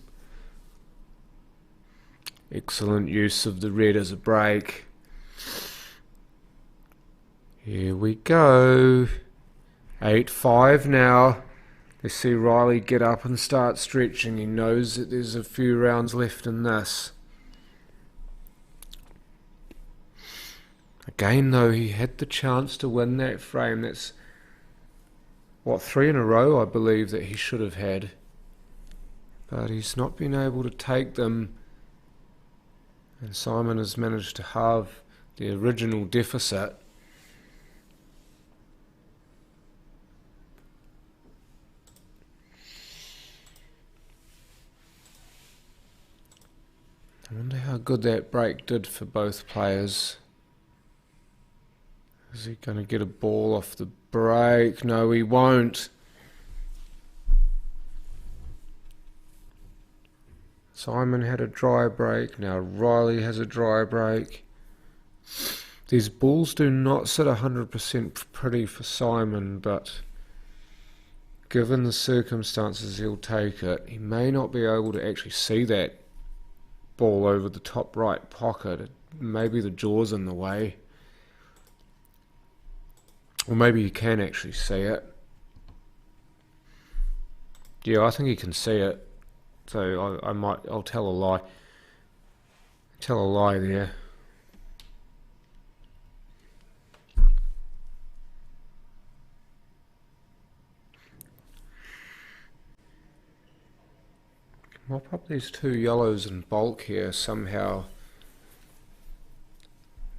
D: Excellent use of the red as a break. Here we go. 8-5 now. They see Riley get up and start stretching. He knows that there's a few rounds left in this. Again, though, he had the chance to win that frame. That's, what, 3 in a row, I believe, that he should have had. But he's not been able to take them. And Simon has managed to halve the original deficit. I wonder how good that break did for both players. Is he going to get a ball off the break? No, he won't. Simon had a dry break. Now Riley has a dry break. These balls do not sit 100% pretty for Simon, but given the circumstances, he'll take it. He may not be able to actually see that ball over the top right pocket. Maybe the jaw's in the way. Or maybe you can actually see it. Yeah, I think he can see it. So I'll tell a lie. Tell a lie there. Mop up these 2 yellows in bulk here somehow.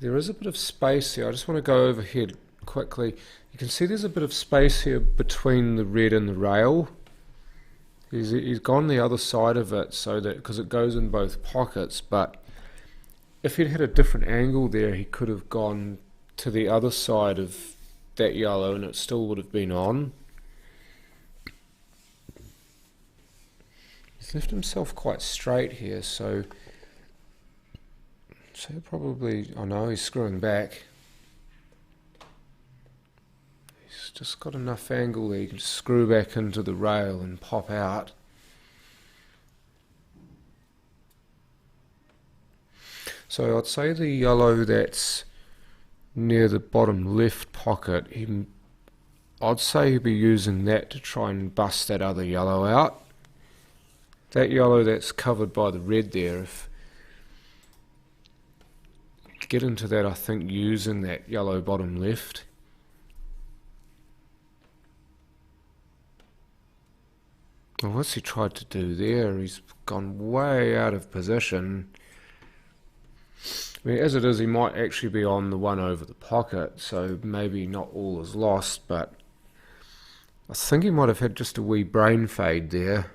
D: There is a bit of space here. I just want to go overhead quickly. You can see there's a bit of space here between the red and the rail. He's gone the other side of it so that, because it goes in both pockets, but if he'd had a different angle there, he could have gone to the other side of that yellow and it still would have been on. He's left himself quite straight here, so probably, oh no, he's screwing back. He's just got enough angle there, you can just screw back into the rail and pop out. So I'd say the yellow that's near the bottom left pocket, I'd say he'd be using that to try and bust that other yellow out. That yellow that's covered by the red there, if get into that, I think, using that yellow bottom left. Well, what's he tried to do there? He's gone way out of position. I mean, as it is, he might actually be on the one over the pocket, so maybe not all is lost, but I think he might have had just a wee brain fade there.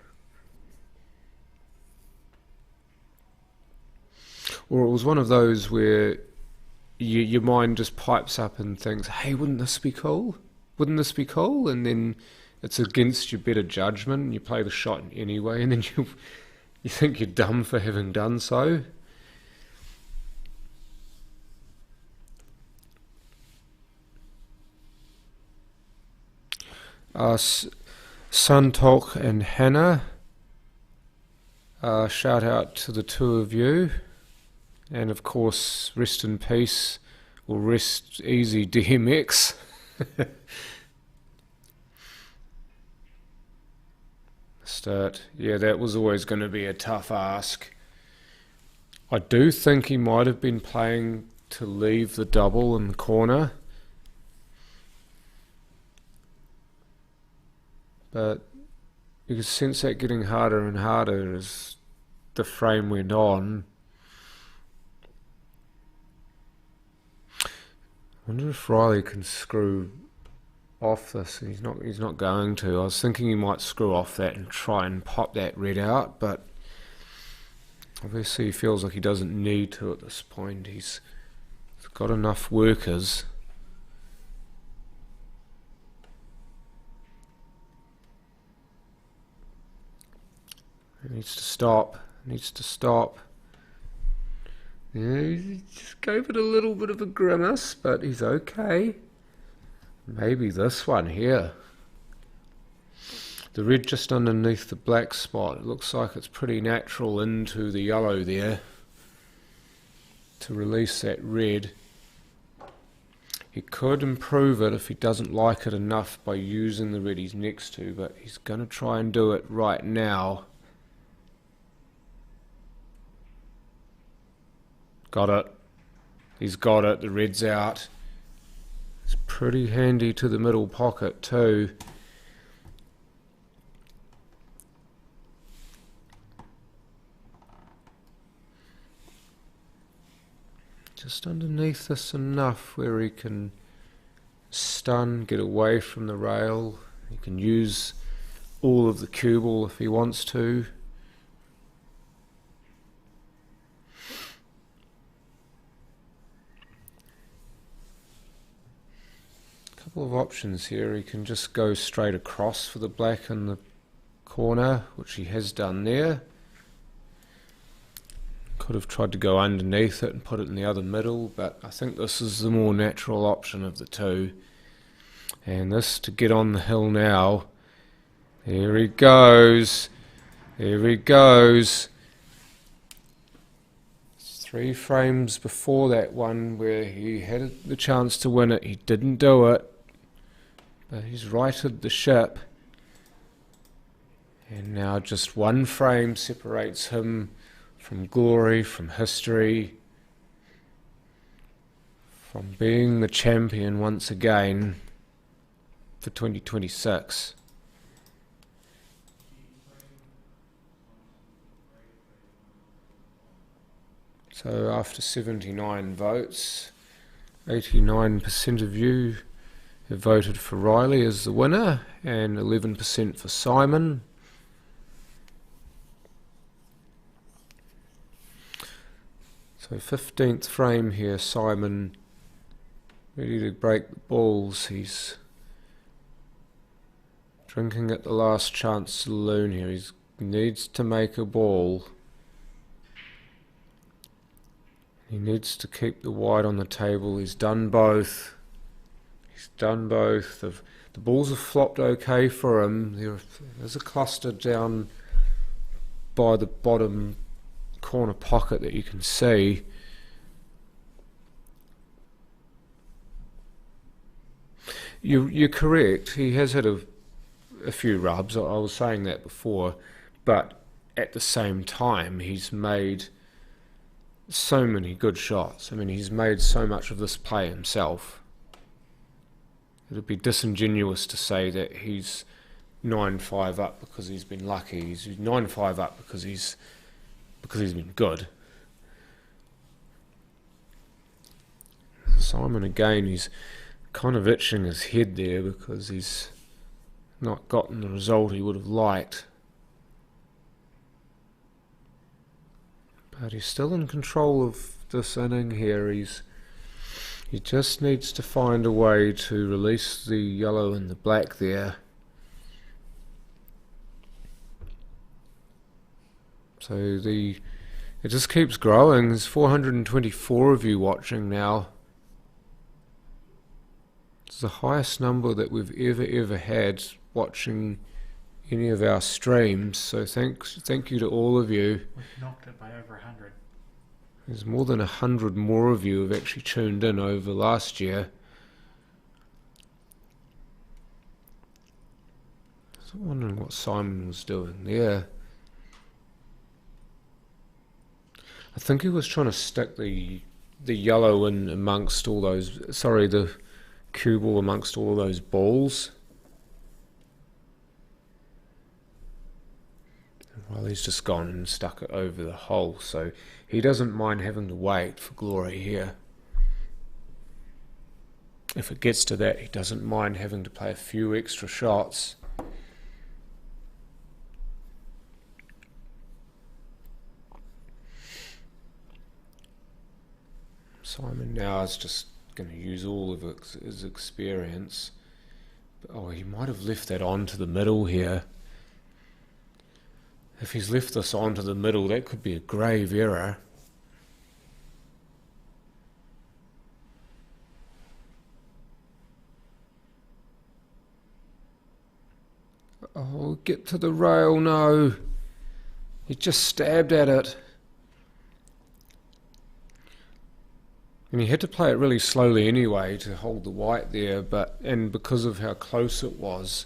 D: Or it was one of those where your mind just pipes up and thinks, hey, wouldn't this be cool? Wouldn't this be cool? And then it's against your better judgment, and you play the shot anyway, and then you think you're dumb for having done so. Suntalk and Hannah, shout out to the 2 of you. And of course, rest in peace, or rest easy DMX. Start. Yeah, that was always going to be a tough ask. I do think he might have been playing to leave the double in the corner. But you could sense that getting harder and harder as the frame went on. I wonder if Riley can screw off this. He's not going to. I was thinking he might screw off that and try and pop that red out, but obviously he feels like he doesn't need to at this point. He's got enough workers. He needs to stop. Needs to stop. Yeah, he just gave it a little bit of a grimace, but he's okay. Maybe this one here. The red just underneath the black spot. It looks like it's pretty natural into the yellow there to release that red. He could improve it if he doesn't like it enough by using the red he's next to, but he's going to try and do it right now. Got it. He's got it. The red's out. It's pretty handy to the middle pocket too. Just underneath this enough where he can stun, get away from the rail. He can use all of the cue ball if he wants to. Couple of options here. He can just go straight across for the black in the corner, which he has done there. Could have tried to go underneath it and put it in the other middle, but I think this is the more natural option of the two. And this to get on the hill now. There he goes. There he goes. It's 3 frames before that one where he had the chance to win it. He didn't do it. But he's righted the ship. And now just 1 frame separates him from glory, from history, from being the champion once again for 2026. So after 79 votes, 89% of you have voted for Riley as the winner and 11% for Simon. So 15th frame here, Simon ready to break the balls. He's drinking at the last chance saloon here. He needs to make a ball. He needs to keep the white on the table. He's done both. He's done both. The balls have flopped okay for him. There's a cluster down by the bottom corner pocket that you can see. You're correct. He has had a few rubs. I was saying that before, but at the same time, he's made so many good shots. I mean, he's made so much of this play himself. It would be disingenuous to say that he's 9-5 up because he's been lucky. He's 9-5 up because he's been good. Simon again, he's kind of itching his head there because he's not gotten the result he would have liked. But he's still in control of this inning here. He just needs to find a way to release the yellow and the black there. So it just keeps growing. There's 424 of you watching now. It's the highest number that we've ever had watching any of our streams. So thank you to all of you.
F: We've knocked it by over 100.
D: There's more than 100 more of you who have actually tuned in over last year. I was wondering what Simon was doing there. I think he was trying to stick the yellow in amongst all those, the cue ball amongst all those balls. Well, he's just gone and stuck it over the hole, so he doesn't mind having to wait for glory here. If it gets to that, he doesn't mind having to play a few extra shots. Simon now is just going to use all of his experience. Oh, he might have left that on to the middle here. If he's left this on to the middle, that could be a grave error. Oh, get to the rail, no. He just stabbed at it. And he had to play it really slowly anyway to hold the white there, and because of how close it was,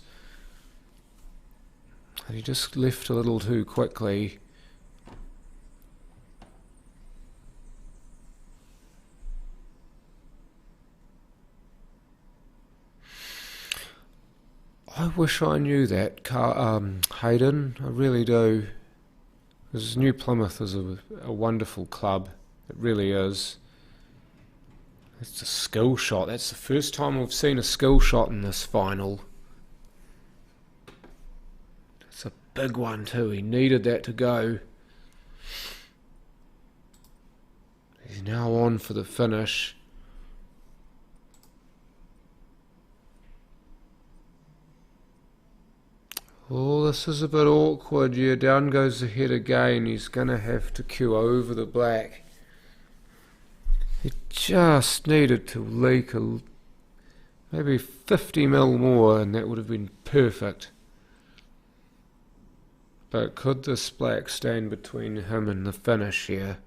D: he just left a little too quickly. I wish I knew that, Hayden. I really do. Because New Plymouth is a wonderful club. It really is. It's a skill shot. That's the first time we've seen a skill shot in this final. It's a big one too. He needed that to go. He's now on for the finish. Oh, this is a bit awkward. Yeah, down goes the head again. He's going to have to cue over the black. He just needed to leak maybe 50 mil more and that would have been perfect. But could this black stand between him and the finish here?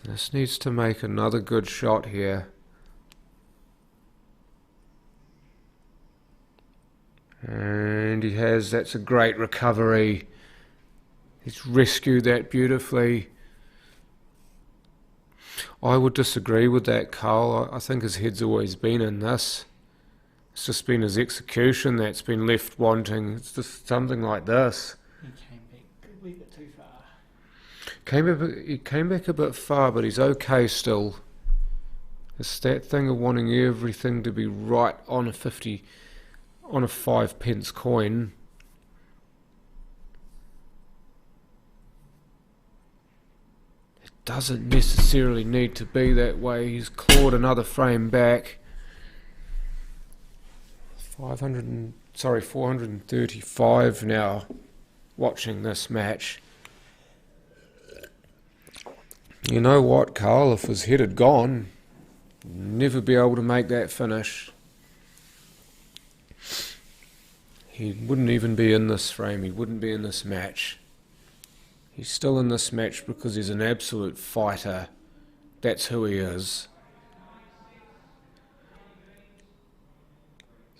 D: This needs to make another good shot here. And he has. That's a great recovery. He's rescued that beautifully. I would disagree with that, Carl. I think his head's always been in this. It's just been his execution that's been left wanting. It's just something like this.
F: He came back a wee bit too far.
D: He came back a bit far, but he's okay still. It's that thing of wanting everything to be right on a 5 pence coin. It doesn't necessarily need to be that way. He's clawed another frame back. 435 now watching this match. You know what, Carl, if his head had gone, he'd never be able to make that finish. He wouldn't even be in this frame, he wouldn't be in this match. He's still in this match because he's an absolute fighter. That's who he is.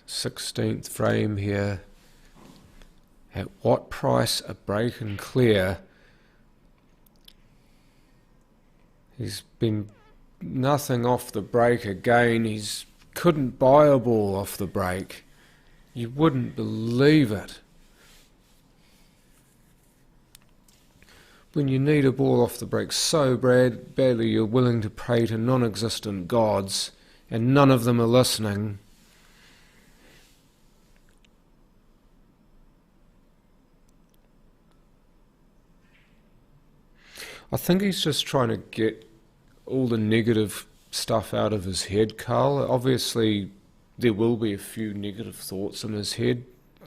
D: 16th frame here. At what price a break and clear? He's been nothing off the break again. He's couldn't buy a ball off the break. You wouldn't believe it. When you need a ball off the break so badly you're willing to pray to non-existent gods and none of them are listening. I think he's just trying to get all the negative stuff out of his head, Carl. Obviously, there will be a few negative thoughts in his head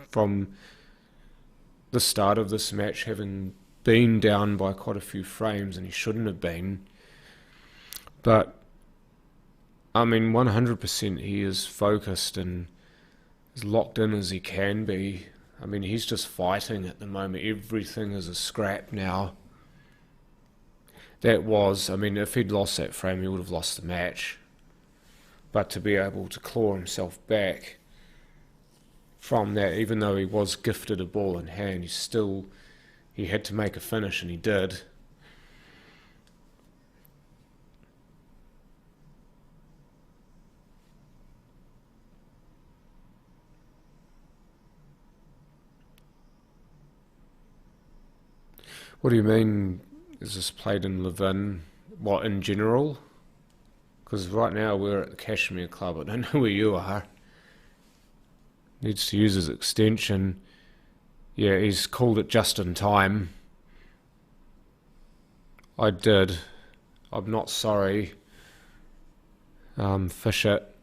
D: from the start of this match, having been down by quite a few frames, and he shouldn't have been. But, I mean, 100% he is focused and as locked in as he can be. I mean, he's just fighting at the moment. Everything is a scrap now. That was, I mean, if he'd lost that frame, he would have lost the match. But to be able to claw himself back from that, even though he was gifted a ball in hand, he had to make a finish, and he did. What do you mean? Is this played in Levin? What, in general? Because right now we're at the Cashmere Club. I don't know where you are. Needs to use his extension. Yeah, he's called it just in time. I did. I'm not sorry. Fish it.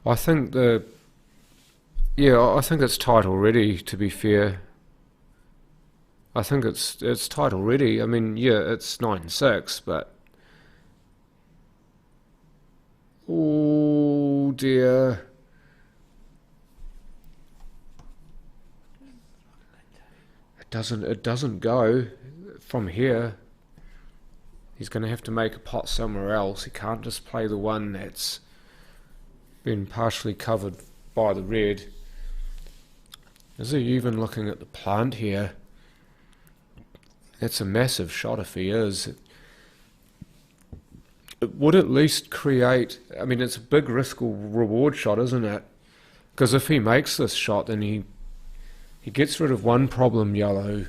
D: I think I think it's tight already, to be fair. I think it's tight already. I mean, yeah, it's 9-6, but dear. It doesn't go from here. He's going to have to make a pot somewhere else. He can't just play the one that's been partially covered by the red. Is he even looking at the plant here? That's a massive shot if he is. It would at least create... I mean, it's a big risk or reward shot, isn't it? Because if he makes this shot, then he gets rid of one problem yellow,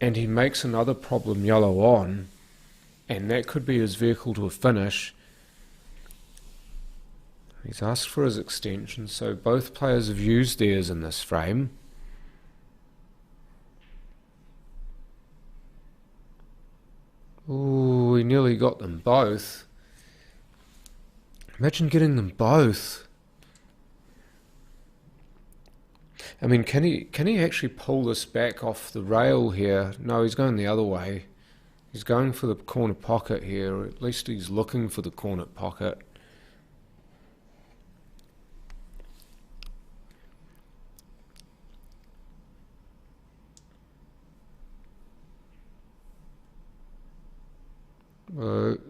D: and he makes another problem yellow on, and that could be his vehicle to a finish. He's asked for his extension, so both players have used theirs in this frame. Ooh, he nearly got them both. Imagine getting them both. I mean, can he actually pull this back off the rail here? No, he's going the other way. He's going for the corner pocket here, or at least he's looking for the corner pocket.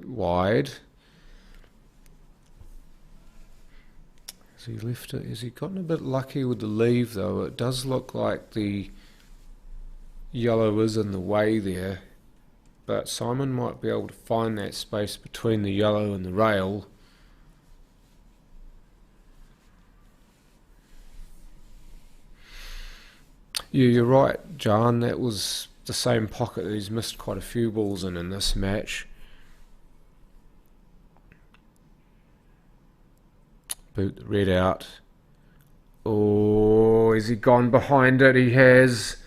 D: Wide. Has he left it? Has he gotten a bit lucky with the leave though? It does look like the yellow is in the way there, but Simon might be able to find that space between the yellow and the rail. Yeah, you're right, John. That was the same pocket that he's missed quite a few balls in this match. Boot the red out. Oh, has he gone behind it? He has.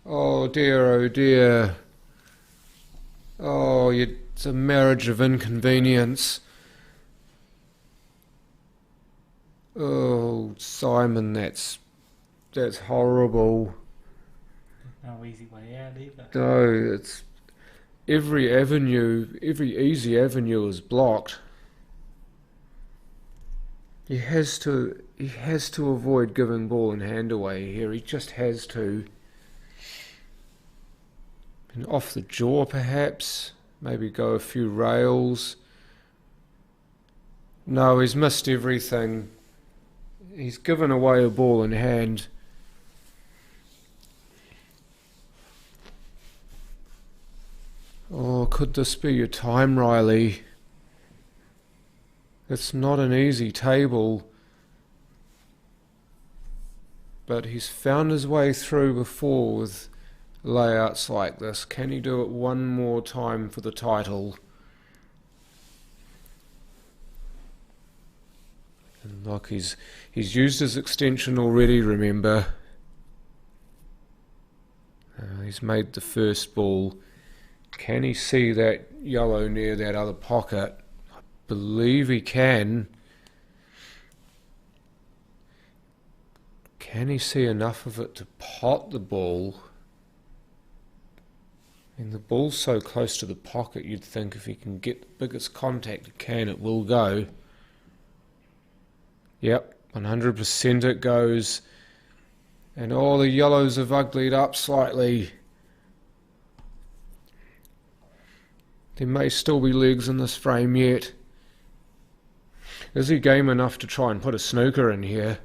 D: Oh dear, oh dear. Oh, it's a marriage of inconvenience. Oh, Simon, that's horrible.
F: No easy way out either.
D: No, it's every easy avenue is blocked. He has to avoid giving ball and hand away here. He just has to. And off the jaw, perhaps. Maybe go a few rails. No, he's missed everything. He's given away a ball in hand. Oh, could this be your time, Riley? It's not an easy table, but he's found his way through before with layouts like this. Can he do it one more time for the title? And look, he's used his extension already, remember. He's made the first ball. Can he see that yellow near that other pocket? Believe he can. Can he see enough of it to pot the ball? And the ball's so close to the pocket, you'd think if he can get the biggest contact it can, it will go. Yep, 100% it goes. And all the yellows have uglied up slightly. There may still be legs in this frame yet. Is he game enough to try and put a snooker in here?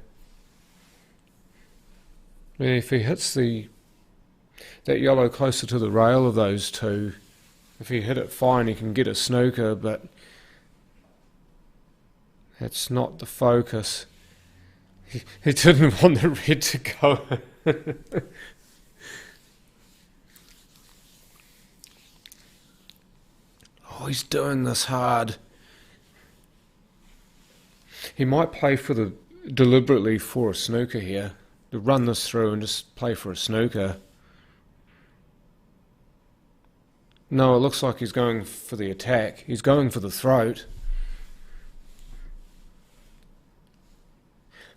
D: I mean, if he hits that yellow closer to the rail of those two, if he hit it fine, he can get a snooker, but that's not the focus. He didn't want the red to go. Oh, he's doing this hard. He might play deliberately for a snooker here. To run this through and just play for a snooker. No, it looks like he's going for the attack. He's going for the throat.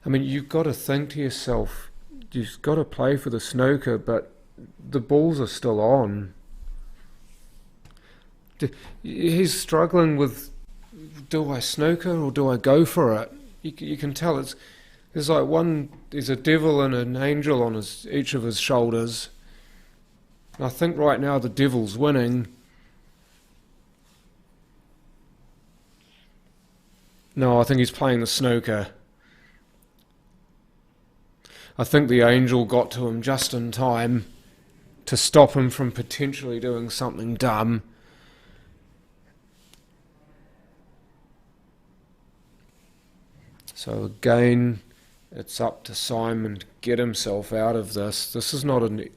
D: I mean, you've got to think to yourself, you've got to play for the snooker, but the balls are still on. He's struggling with do I snooker or do I go for it? You can tell there's like there's a devil and an angel on each of his shoulders. And I think right now the devil's winning. No, I think he's playing the snooker. I think the angel got to him just in time to stop him from potentially doing something dumb. So again, it's up to Simon to get himself out of this. This is not a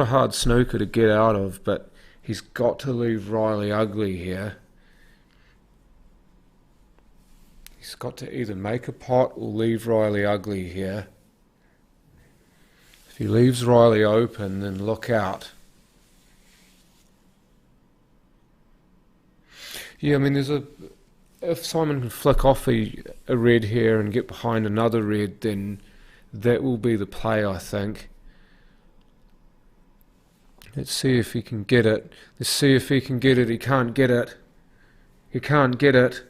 D: hard snooker to get out of, but he's got to leave Riley ugly here. He's got to either make a pot or leave Riley ugly here. If he leaves Riley open, then look out. Yeah, I mean, if Simon can flick off a red here and get behind another red, then that will be the play, I think. Let's see if he can get it. Let's see if he can get it. He can't get it. He can't get it.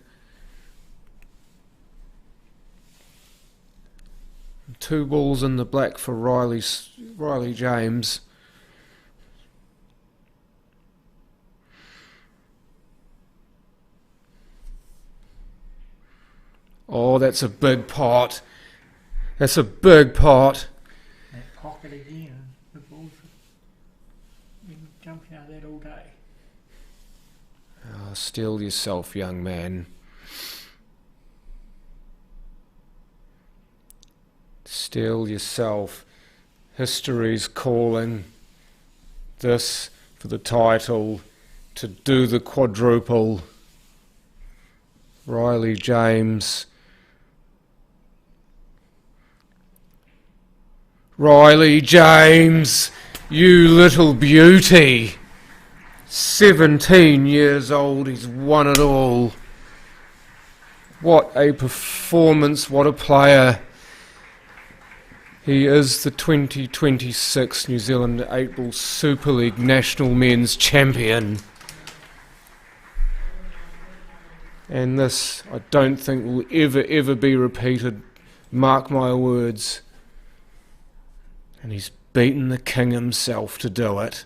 D: 2 balls in the black for Riley James. Oh, that's a big pot. That's a big pot.
F: That pocket again. The balls been jumping out of that all day.
D: Oh, steel yourself, young man. Steel yourself. History's calling. This for the title. To do the quadruple. Riley James. Riley James, you little beauty. 17 years old, he's won it all. What a performance, what a player. He is the 2026 New Zealand 8-ball Superleague National Men's Champion. And this, I don't think, will ever be repeated. Mark my words. And he's beaten the king himself to do it.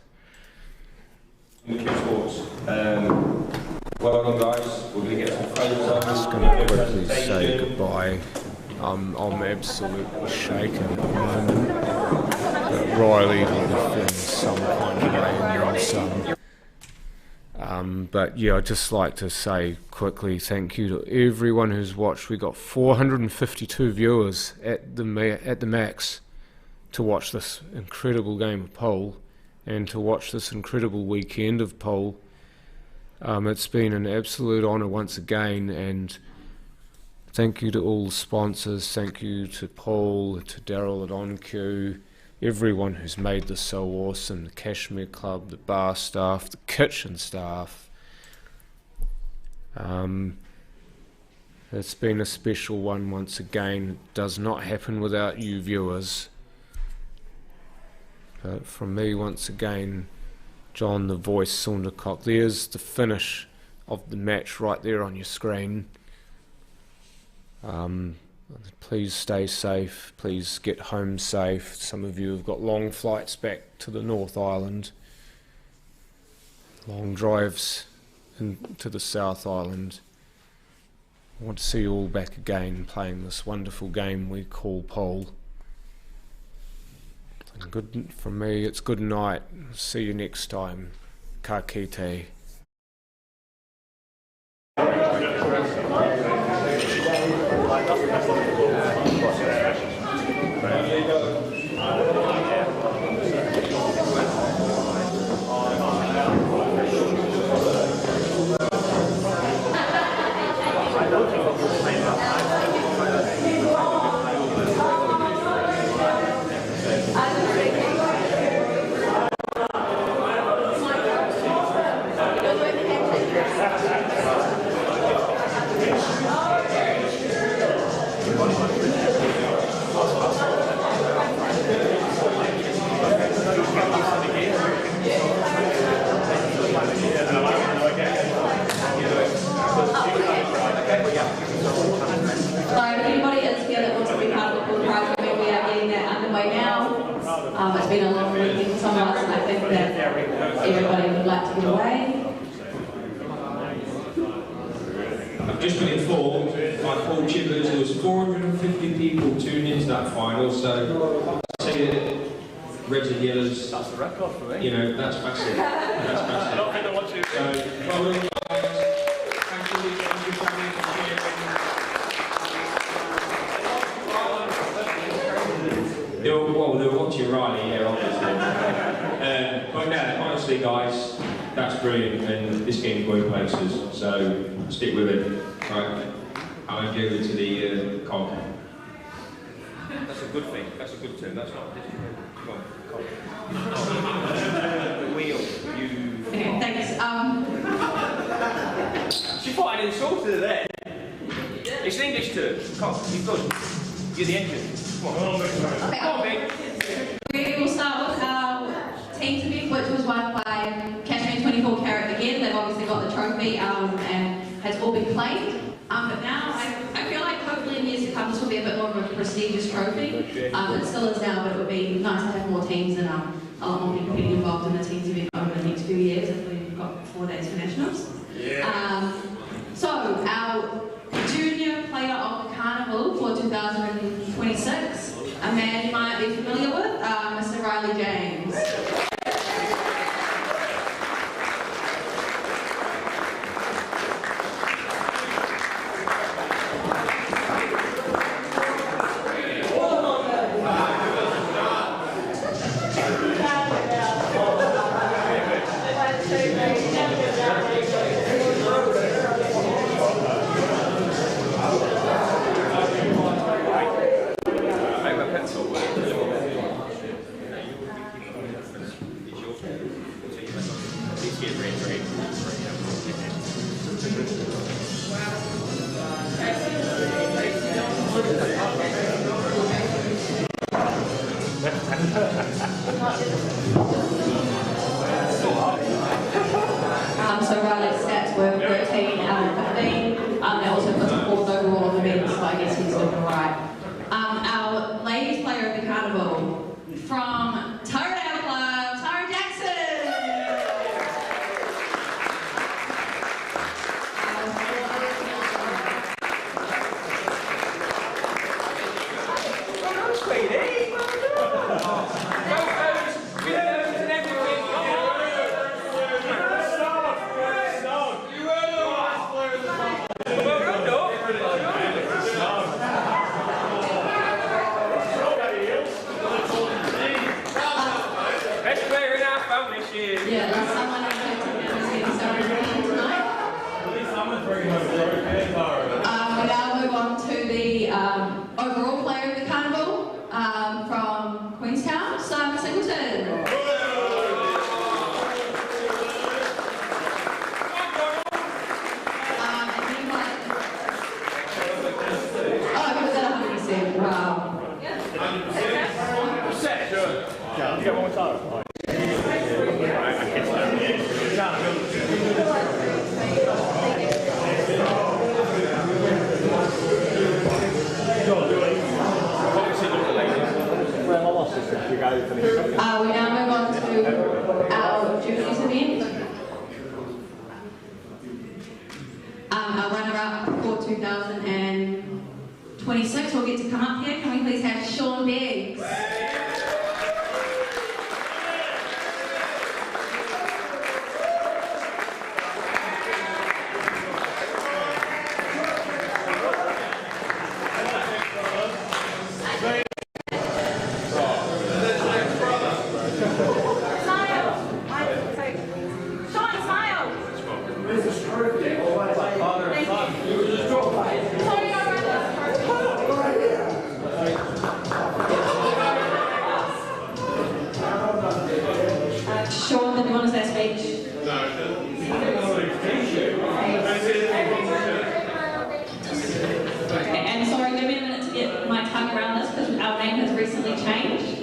E: Well done, guys. We're going to get some photos up.
D: I'm just going to quickly say goodbye. I'm absolutely shaken at the moment. But Riley will defend some kind of way and then some. But yeah, I'd just like to say quickly thank you to everyone who's watched. We got 452 viewers at the max to watch this incredible game of pole and to watch this incredible weekend of pole. It's been an absolute honour once again, and thank you to all the sponsors, thank you to Paul, to Daryl at OnQ, everyone who's made this so awesome, the Cashmere Club, the bar staff, the kitchen staff. It's been a special one once again. It does not happen without you viewers. But from me once again, John the Voice Saundercock, there's the finish of the match right there on your screen. Please stay safe, please get home safe. Some of you have got long flights back to the North Island, long drives into the South Island. I want to see you all back again playing this wonderful game we call pole. Good from me, it's good night. See you next time. Ka kite.
G: everybody would like to get away.
E: I've just been informed by Paul Chivers there was 450 people tuned into that final, so I see that Reds and Yellows. That's the record for me. You know, that's massive. That's massive. I don't think I want to. So, well done, guys. Thank you for coming and cheering. Well, they were watching Riley, yeah, obviously. But no, honestly, guys, that's brilliant, and this game's going places, so stick with it. Right, I'll hand you over to the comp.
H: That's a good thing. That's a good term. That's not come on, comp. The wheel. You.
G: Okay, thanks.
H: She thought I insulted her there. It's an English term. Come on, you're good. You're the engine. Come on.
G: Okay.
H: Come on, babe.
G: We will start with our team's event, which was won by Cashmere 24 Carat again. They've obviously got the trophy and has all been played. But now I feel like hopefully in years to come this will be a bit more of a prestigious trophy. It still is now, but it would be nice to have more teams and a lot more people getting involved in the team's event over the next few years if we've got 4 days for nationals. Yeah. So our junior player of the carnival for 2026, a man you might be familiar with, Mr. Riley James. So Riley's stats were 13 out of 15. They also put the 4th overall on the bench, so I guess he's doing alright. Our ladies player of the carnival from Taradale Club, Tara Jackson. Yeah, there's someone in 13 members getting started tonight. We now move on to the overall player of the carnival from Queenstown, Simon Singleton. Oh, he was at 100%. Wow.
H: Set. Sure. Yeah, you get one more time.
G: We now move on to our juniors event. Our runner-up for 2026 will get to come up here. Can we please have Sean Beggs? Sean, did you want to say a speech? Okay, and sorry, give me a minute to get my tongue around this because our name has recently changed.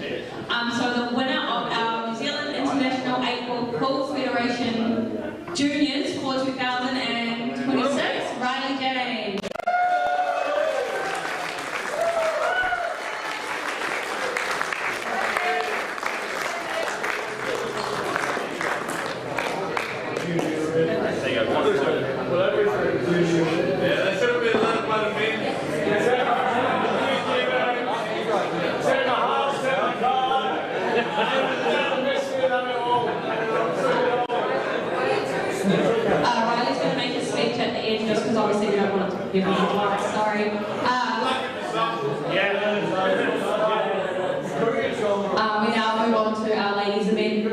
G: So the winner of our New Zealand International 8-Ball Pool Federation Juniors for 2000
H: you go. 1, 2. Yeah, they should have been learned by the men.
G: 7.5. Riley's going to make a speech at the end just because obviously we don't want it to be on the block. Sorry. We now move on to our ladies event.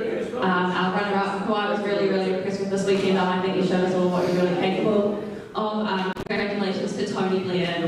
G: Our runner-up, who I was really, really impressed with this weekend. I think he showed us all what you're really capable of. Congratulations to Tony Blair.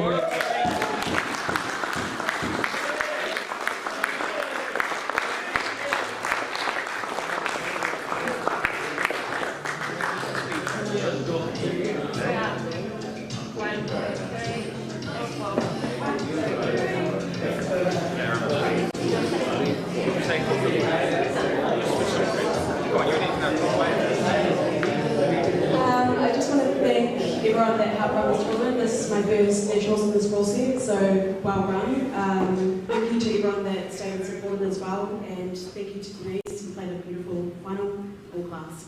I: I just want to thank everyone that helped run this tournament. This is my first nationals in this rule set, so well run. Thank you to everyone that stayed and supported as well, and thank you to Denise who played a beautiful final, all class.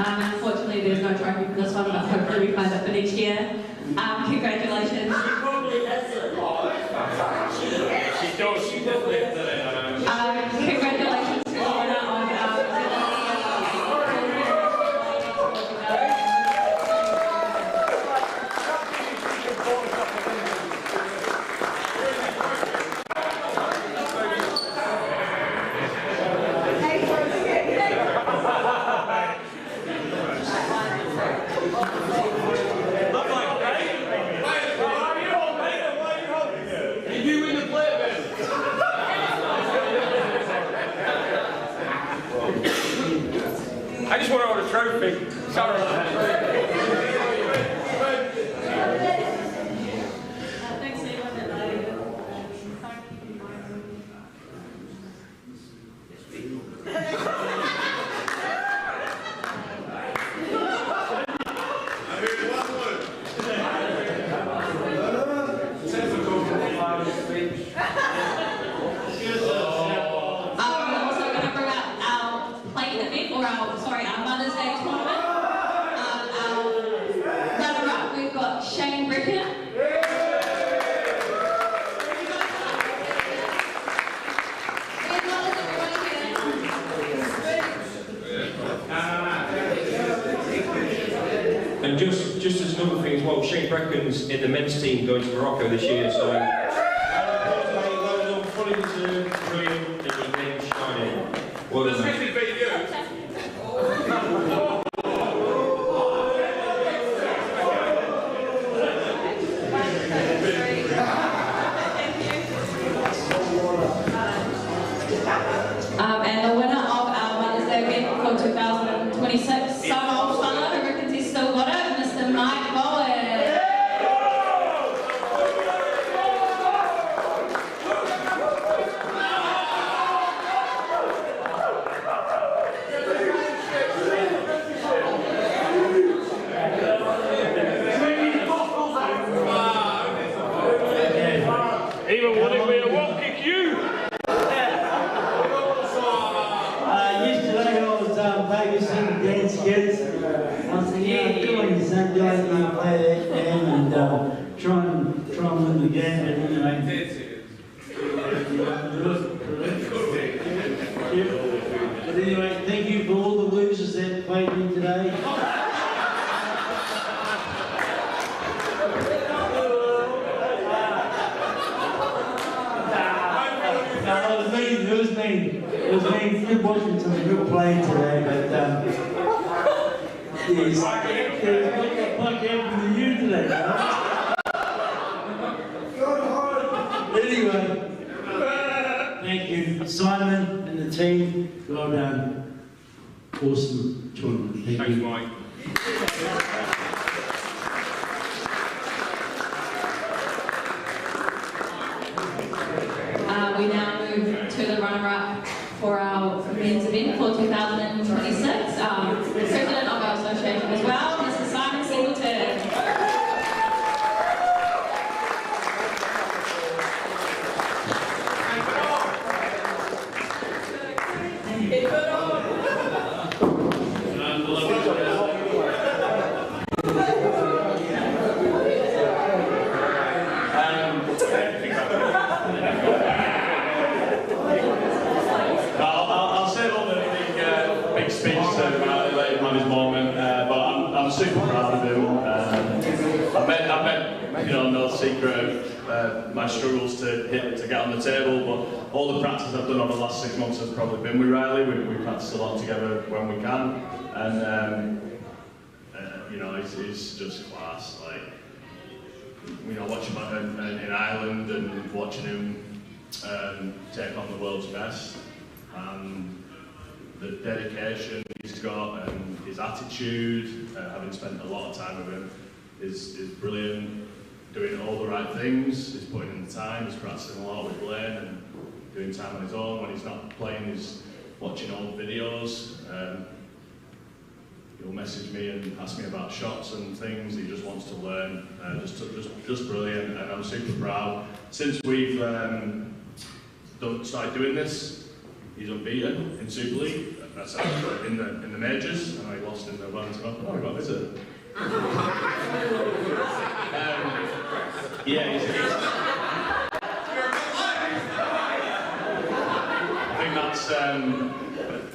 G: Unfortunately, there's no trophy for this one, but hopefully we find it for next year. Congratulations.
H: She probably has it. She does. She just left it.
G: Congratulations to the winner of
H: I just want to order a trophy. Sorry.
G: our Mother's Day tournament. Our runner-up, we've got Shane Bricken.
E: And just as another thing as well, Shane Brecken's in the men's team going to Morocco this year, so fully deserved, brilliant, and your name's shining. Well done, mate.
G: And the winner of our Mother's Day event for 2026, so old fella who reckons he's still got it, Mr. Mike Bowen.
H: Even wanting me to walk kick you.
J: Yesterday I was babysitting Dan's kids. I said, yeah, come on, you son, go out and play that game and try and win the game. But anyway, thank you for all the losers that played me today. It was me. Good watching some good playing today, but yes, like happened to you today, right? Anyway, thank you, Simon and the team. Well done. Awesome tournament. Thank you.
E: Mike.
G: We now move to the runner-up for our men's event for 2026. President of our association as well, Mr. Simon Singleton.
K: super proud of him. I bet, you know, no secret of my struggles to get on the table, but all the practice I've done over the last 6 months has probably been with Riley. We practice a lot together when we can, and you know, he's just class. Like, you know, watching him in Ireland and watching him take on the world's best, and the dedication he's got and his attitude, having spent a lot of time with him, is brilliant. Doing all the right things, he's putting in the time, he's practicing a lot with Blaine and doing time on his own. When he's not playing, he's watching old videos. He'll message me and ask me about shots and things. He just wants to learn. Just brilliant, and I'm super proud. Since we've started doing this, he's unbeaten in Superleague. That's in the majors, and I lost in the Wellington Open. Oh, we got a visitor. Yeah, I think that's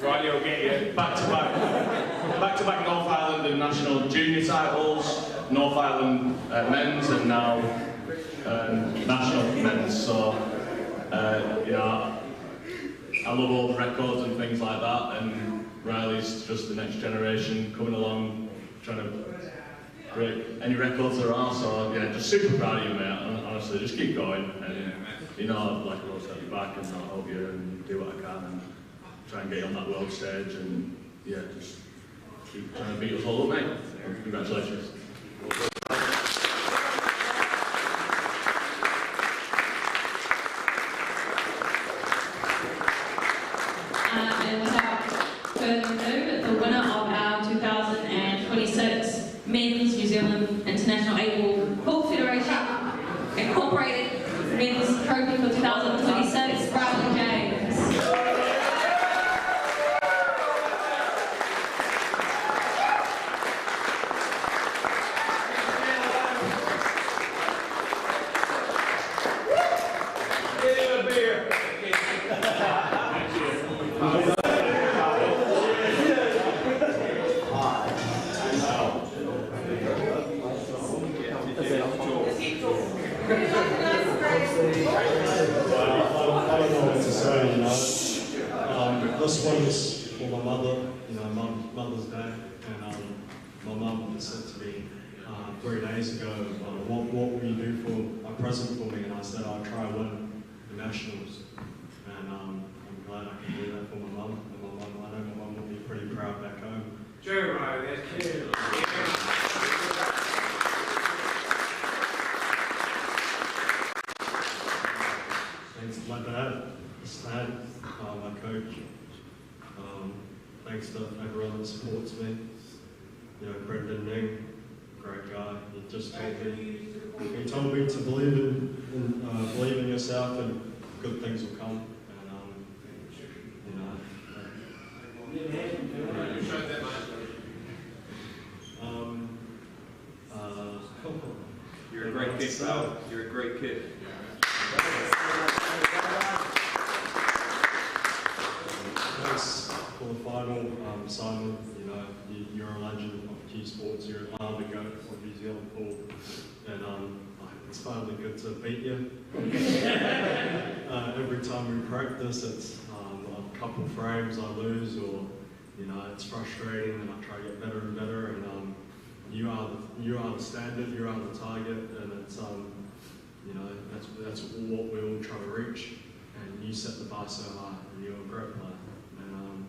K: Riley will get you back-to-back North Island and national junior titles, North Island men's, and now national men's. So you know, I love all the records and things like that, and Riley's just the next generation coming along, trying to break any records there are. So yeah, just super proud of you, mate. Honestly, just keep going, and you know, like I always have you back, and I'll help you and do what I can and try and get you on that world stage, and yeah, just keep trying to beat us all up, mate. Congratulations.
G: And without further ado, the winner of our 2026 Men's New Zealand International Able Pool Federation Incorporated Men's Trophy for 2026, Riley James.
L: This one is for my mother, you know, Mother's Day, and my mum said to me 3 days ago, what will you do for a present for me? And I said I'll try win the Nationals, and I'm glad I can do that for my mum. And I know my mum will be pretty proud back home.
H: Jeremiah, that's cute.
L: Thanks to my dad, my coach. Thanks to everyone that supports me. You know, Brendan Ning, great guy. He told me to believe in yourself, and good things will come. And
H: You're a great kid, pal. You're a great kid.
L: Thanks for the final, Simon. You know, you're a legend of Q Sports. You're a part of the GOAT of New Zealand pool, and it's finally good to beat you. Every time we practice, it's a couple frames I lose, or you know, it's frustrating, and I try to get better and better. And you are the standard, you are the target, and it's you know, that's what we all try to reach. And you set the bar so high, and you're a great player. And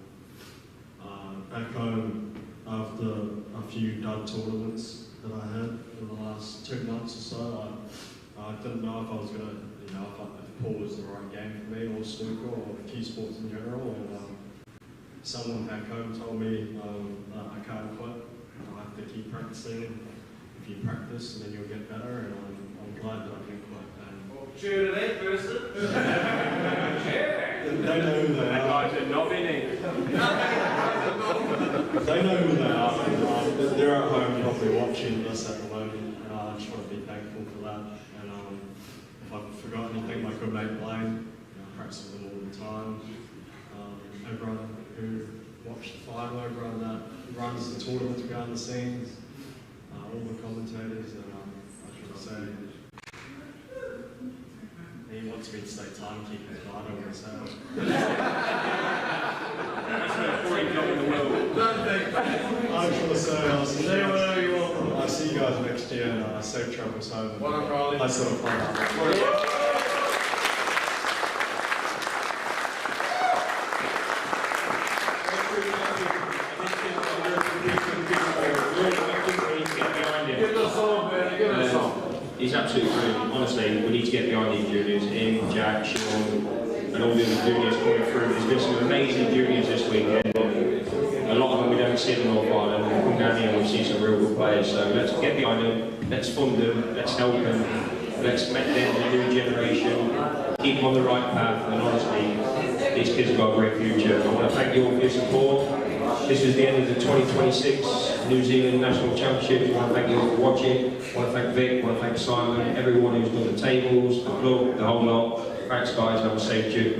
L: back home, after a few dud tournaments that I had in the last 2 months or so, I didn't know if I was going to, you know, if pool was the right game for me, or snooker, or Q Sports in general. And someone back home told me I can't quit. I have to keep practicing. If you practice, then you'll get better. And I'm glad that I didn't quit.
H: Cheer to that person.
L: They know who they are.
H: They know
L: who they are. They're at home probably watching this at the moment, and I just want to be thankful for that. And if I've forgotten anything, my good mate Blaine, I practice with him all the time. Everyone who watched the final, everyone that runs the tournaments behind the scenes, all the commentators, and I should say he wants me to say timekeepers, but I don't want to say it.
H: That's the most boring job in the world.
L: I just want to say I see you guys next year, and safe travels home. I sort of plan out.
E: He's absolutely brilliant. Honestly, we need to get behind these juniors. Him, Jack, Sean, and all the other juniors coming through. There's been some amazing juniors this weekend. A lot of them we don't see in the North Island. We come down here and we see some real good players. So let's get behind them, let's fund them, let's help them, let's make them the new generation, keep them on the right path, and honestly, these kids have got a great future. I want to thank you all for your support. This is the end of the 2026 New Zealand National Championship. I want to thank you all for watching. I want to thank Vic, I want to thank Simon, everyone who's done the tables, the club, the whole lot. Thanks guys, have a safe trip.